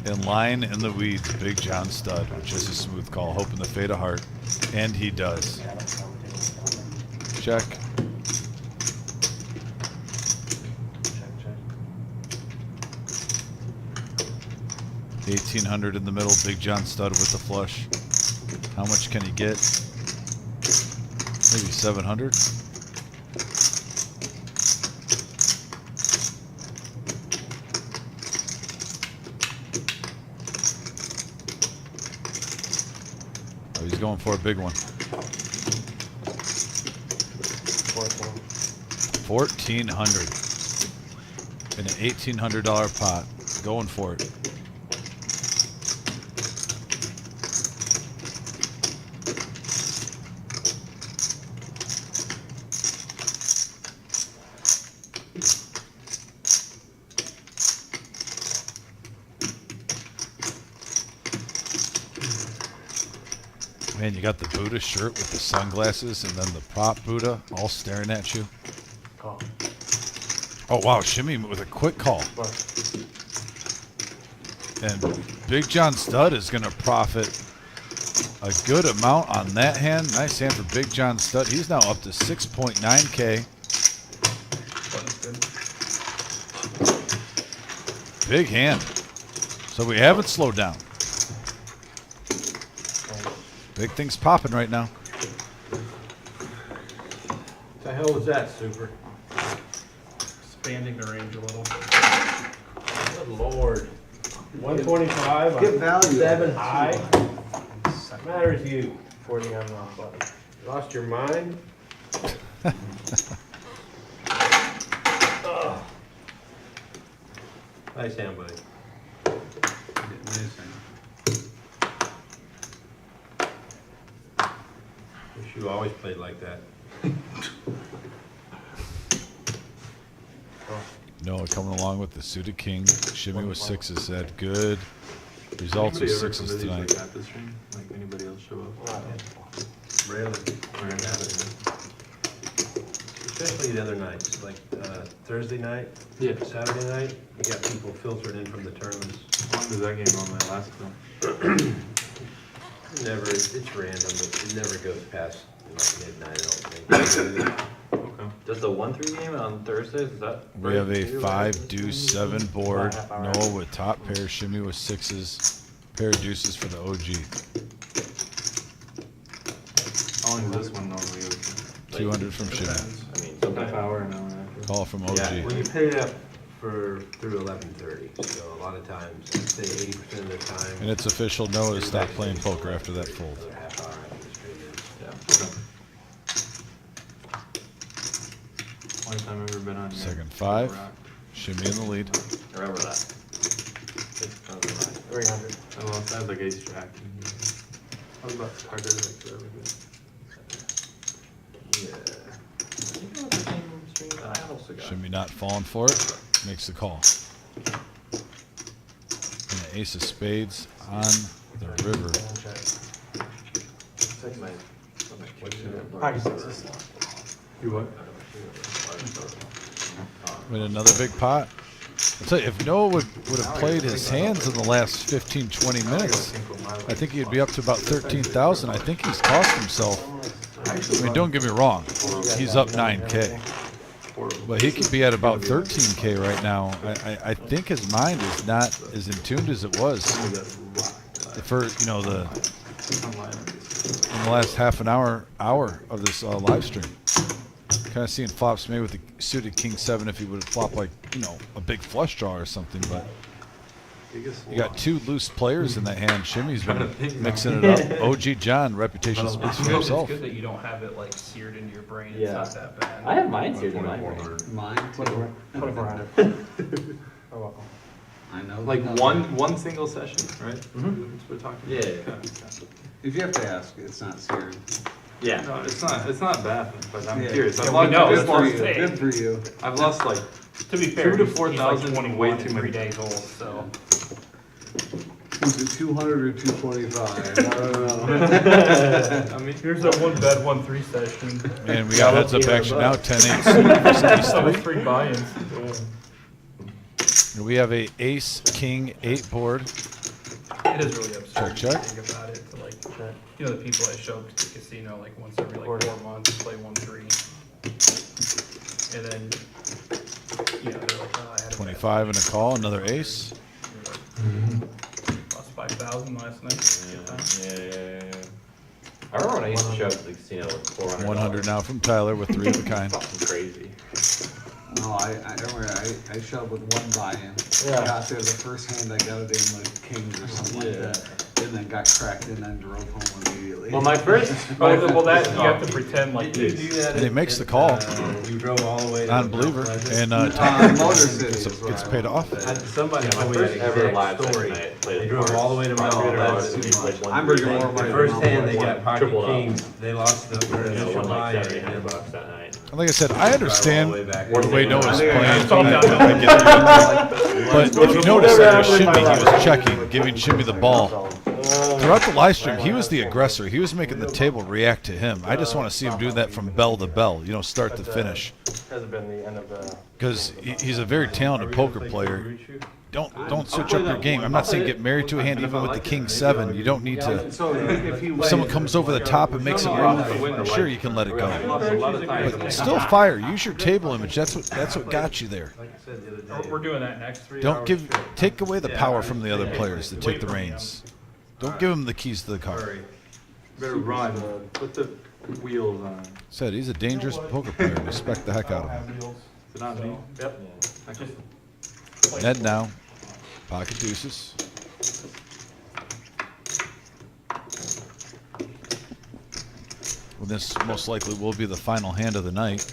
In line in the weeds, Big John Stud, which is a smooth call, hoping to fade a heart. And he does. Check. $1,800 in the middle, Big John Stud with the flush. How much can he get? Maybe 700. Oh, he's going for a big one. 1,400 in an $1,800 pot. Going for it. Man, you got the Buddha shirt with the sunglasses and then the prop Buddha all staring at you. Call. Oh, wow. Shimmy with a quick call. And Big John Stud is going to profit a good amount on that hand. Nice hand for Big John Stud. He's now up to 6.9K. Big hand. So we haven't slowed down. Big things popping right now. The hell was that, Super? Expanding the range a little. Good lord. 125 Get on value. 7 high. Matters you. 40 on the off button. Lost your mind? Ugh. Nice hand, buddy. Wish you always played like that. Noah coming along with the suited king. Shimmy with sixes said good. Results with Anybody ever sixes come to these, tonight. like, at the stream? Like anybody else show up? Rarely. Or in that, Especially the other nights, like Thursday night, Yeah. Saturday night, you got people filtering in from the tournaments. How long does that game normally last though? Never, it's random, it never goes past like midnight, I don't think. Okay. Does the 1-3 game on Thursdays, is that? We have a break too, or- 5 deuce 7 board. Half hour. Noah with top pair. Shimmy with sixes. Pair of deuces for the OG. How long does this one normally go? 200 from Shimmy. I mean, sometimes. Half hour, an hour after. Call from OG. Yeah, well, you pay it up through 11:30, so a lot of times, I'd say 80% of the time. And it's official. Noah has stopped playing poker after that fold. Another half hour after the straight in. Yeah. Okay. Only time I've ever been on here. Second 5. Rock. Shimmy in the lead. Remember that. 300. I lost, I had like ace jack. I was about to start it like forever ago. Shimmy not falling for it. Makes the call. And the ace of spades on the river. You what? Win another big pot. I'll tell you, if Noah would have played his hands in the last 15, 20 minutes, I think he'd be up to about 13,000. I think he's cost himself. I mean, don't get me wrong. He's up 9K. But he could be at about 13K right now. I think his mind is not as in tuned as it was. For, you know, in the last half an hour of this live stream. Kind of seeing flops maybe with the suited king 7 if he would have flopped like, you know, a big flush draw or something, but you got 2 loose players in that hand. Shimmy's been mixing it up. OG John, reputation speaks for himself. It's good that you don't have it like seared into your brain. Yeah. It's not that bad. I have mine seared in my brain. Mine too. 2400. You're welcome. I know. Like one single session, right? Mhm. That's what we're talking Yeah, about. yeah, yeah. Okay. If you have to ask, it's not seared. Yeah. No, it's not bad, but I'm Yeah. curious. Yeah, I've we lost, know, I've that's lost, what I'm saying. Good for you. I've lost like To be fair, 2 to he's 4,000 like way 21 too and many 3 days old, so. Was it 200 or 225? I don't know. I mean, Here's that one bed, 1-3 session. And we got heads up action now, 10-8 That was 3. 3 buy-ins. And we have a ace king 8 board. It is really absurd Check, check. to think about it. To like, you know, the people that show up to the casino like once every like 4 months, play 1-3, and then you know they're like, oh, I had a 25 and a call, another ace. lost 5,000 last night. Yeah. I remember when I used to show up to the casino with 400. 100 now from Tyler with 3 of a kind. Fucking crazy. No, I remember I shoved with 1 buy-in. Yeah. I got there, the first hand I got it in like kings or something like Yeah. that. And then got cracked and then drove home immediately. Well, my first. Well, that you have to pretend like Did you this. do that? And he makes the call. You drove all the way to Non-believer. Mount And Pleasant? Motor City is gets, where gets I paid went. off. Somebody told me first that ever live exact story. session I played They at drove Mars. all the way to Mount Oh, that's Pleasant. too much. Like I'm bringing more The money. first than hand they one. got pocket Triple up. kings, they lost the You know, initial won like buy-in. $700 that night. And like I said, I understand Drive all the way back. the way Noah's I think I playing. saw that. I get that. But if you notice that with Shimmy, he was checking, giving Shimmy the ball. throughout the live stream, he was the aggressor. He was making the table react to him. I just want to see him do that from bell to bell, you know, start to finish. Hasn't been the end of the. Because he's a very talented poker player. Don't switch up your game. I'm not saying get married to a hand even with the king 7. You don't need to. If someone comes over the top and makes a move, sure you can let it go. But still fire. Use your table image. That's what got you there. We're doing that next 3 Don't hours. take away the power from the other players that take the reins. Don't give them the keys to the car. Better run. Put the wheels on. Said he's a dangerous poker player. Respect the heck out of him. Is it on me? Yep. Ned now. Pocket deuces. Well, this most likely will be the final hand of the night.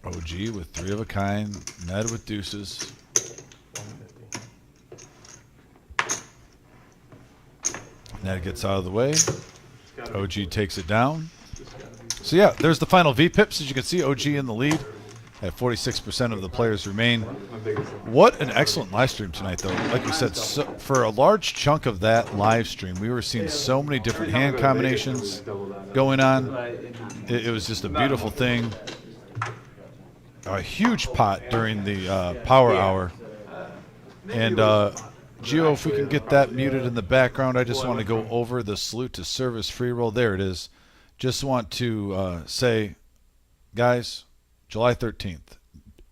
OG with 3 of a kind. Ned with deuces. 150. Ned gets out of the way. OG takes it down. So yeah, there's the final VPIPs. As you can see, OG in the lead at 46% of the players remain. What an excellent live stream tonight, though. Like we said, so, for a large chunk of that live stream, we were seeing so many different hand combinations going on. It was just a beautiful thing. A huge pot during the power hour. And Gio, if we can get that muted in the background, I just want to go over the salute to service free roll. There it is. Just want to say, guys, July 13th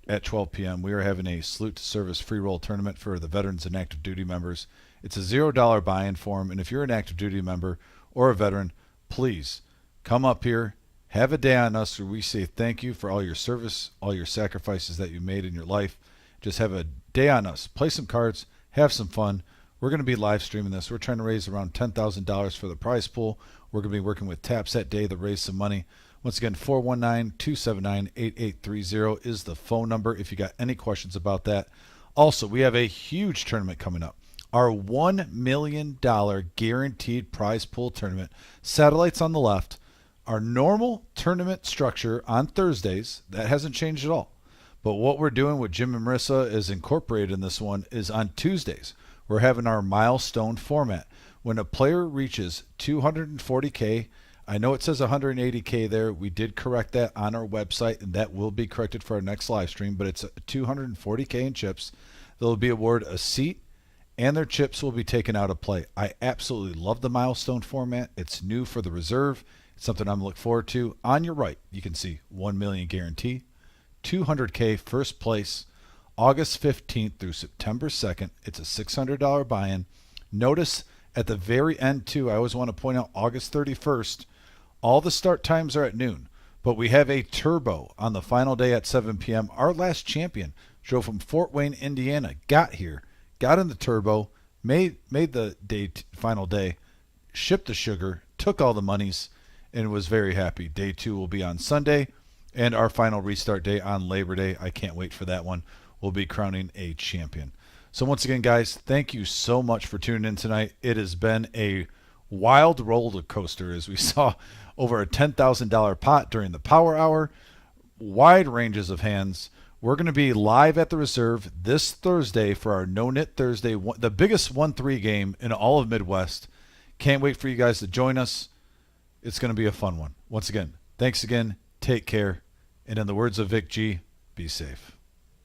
at 12 p.m., we are having a salute to service free roll tournament for the veterans and active duty members. It's a $0 buy-in form, and if you're an active duty member or a veteran, please come up here, have a day on us where we say thank you for all your service, all your sacrifices that you made in your life. Just have a day on us. Play some cards, have some fun. We're going to be live streaming this. We're trying to raise around $10,000 for the prize pool. We're going to be working with Taps that day to raise some money. Once again, 419-279-8830 is the phone number if you got any questions about that. Also, we have a huge tournament coming up. Our $1 million guaranteed prize pool tournament. Satellites on the left. Our normal tournament structure on Thursdays, that hasn't changed at all. But what we're doing with Jim and Marissa is incorporated in this one is on Tuesdays. We're having our milestone format. When a player reaches 240K, I know it says 180K there. We did correct that on our website, and that will be corrected for our next live stream. But it's 240K in chips. They'll be awarded a seat, and their chips will be taken out of play. I absolutely love the milestone format. It's new for the reserve. It's something I'm looking forward to. On your right, you can see 1 million guarantee, 200K first place, August 15th through September 2nd. It's a $600 buy-in. Notice at the very end, too, I always want to point out August 31st, all the start times are at noon, but we have a turbo on the final day at 7 p.m. Our last champion drove from Fort Wayne, Indiana, got here, got in the turbo, made the final day, shipped the sugar, took all the monies, and was very happy. Day 2 will be on Sunday, and our final restart day on Labor Day. I can't wait for that one. We'll be crowning a champion. So once again, guys, thank you so much for tuning in tonight. It has been a wild roller coaster as we saw over a $10,000 pot during the power hour, wide ranges of hands. We're going to be live at the reserve this Thursday for our No Knit Thursday, the biggest 1-3 game in all of Midwest. Can't wait for you guys to join us. It's going to be a fun one. Once again, thanks again. Take care. And in the words of Vic G, be safe.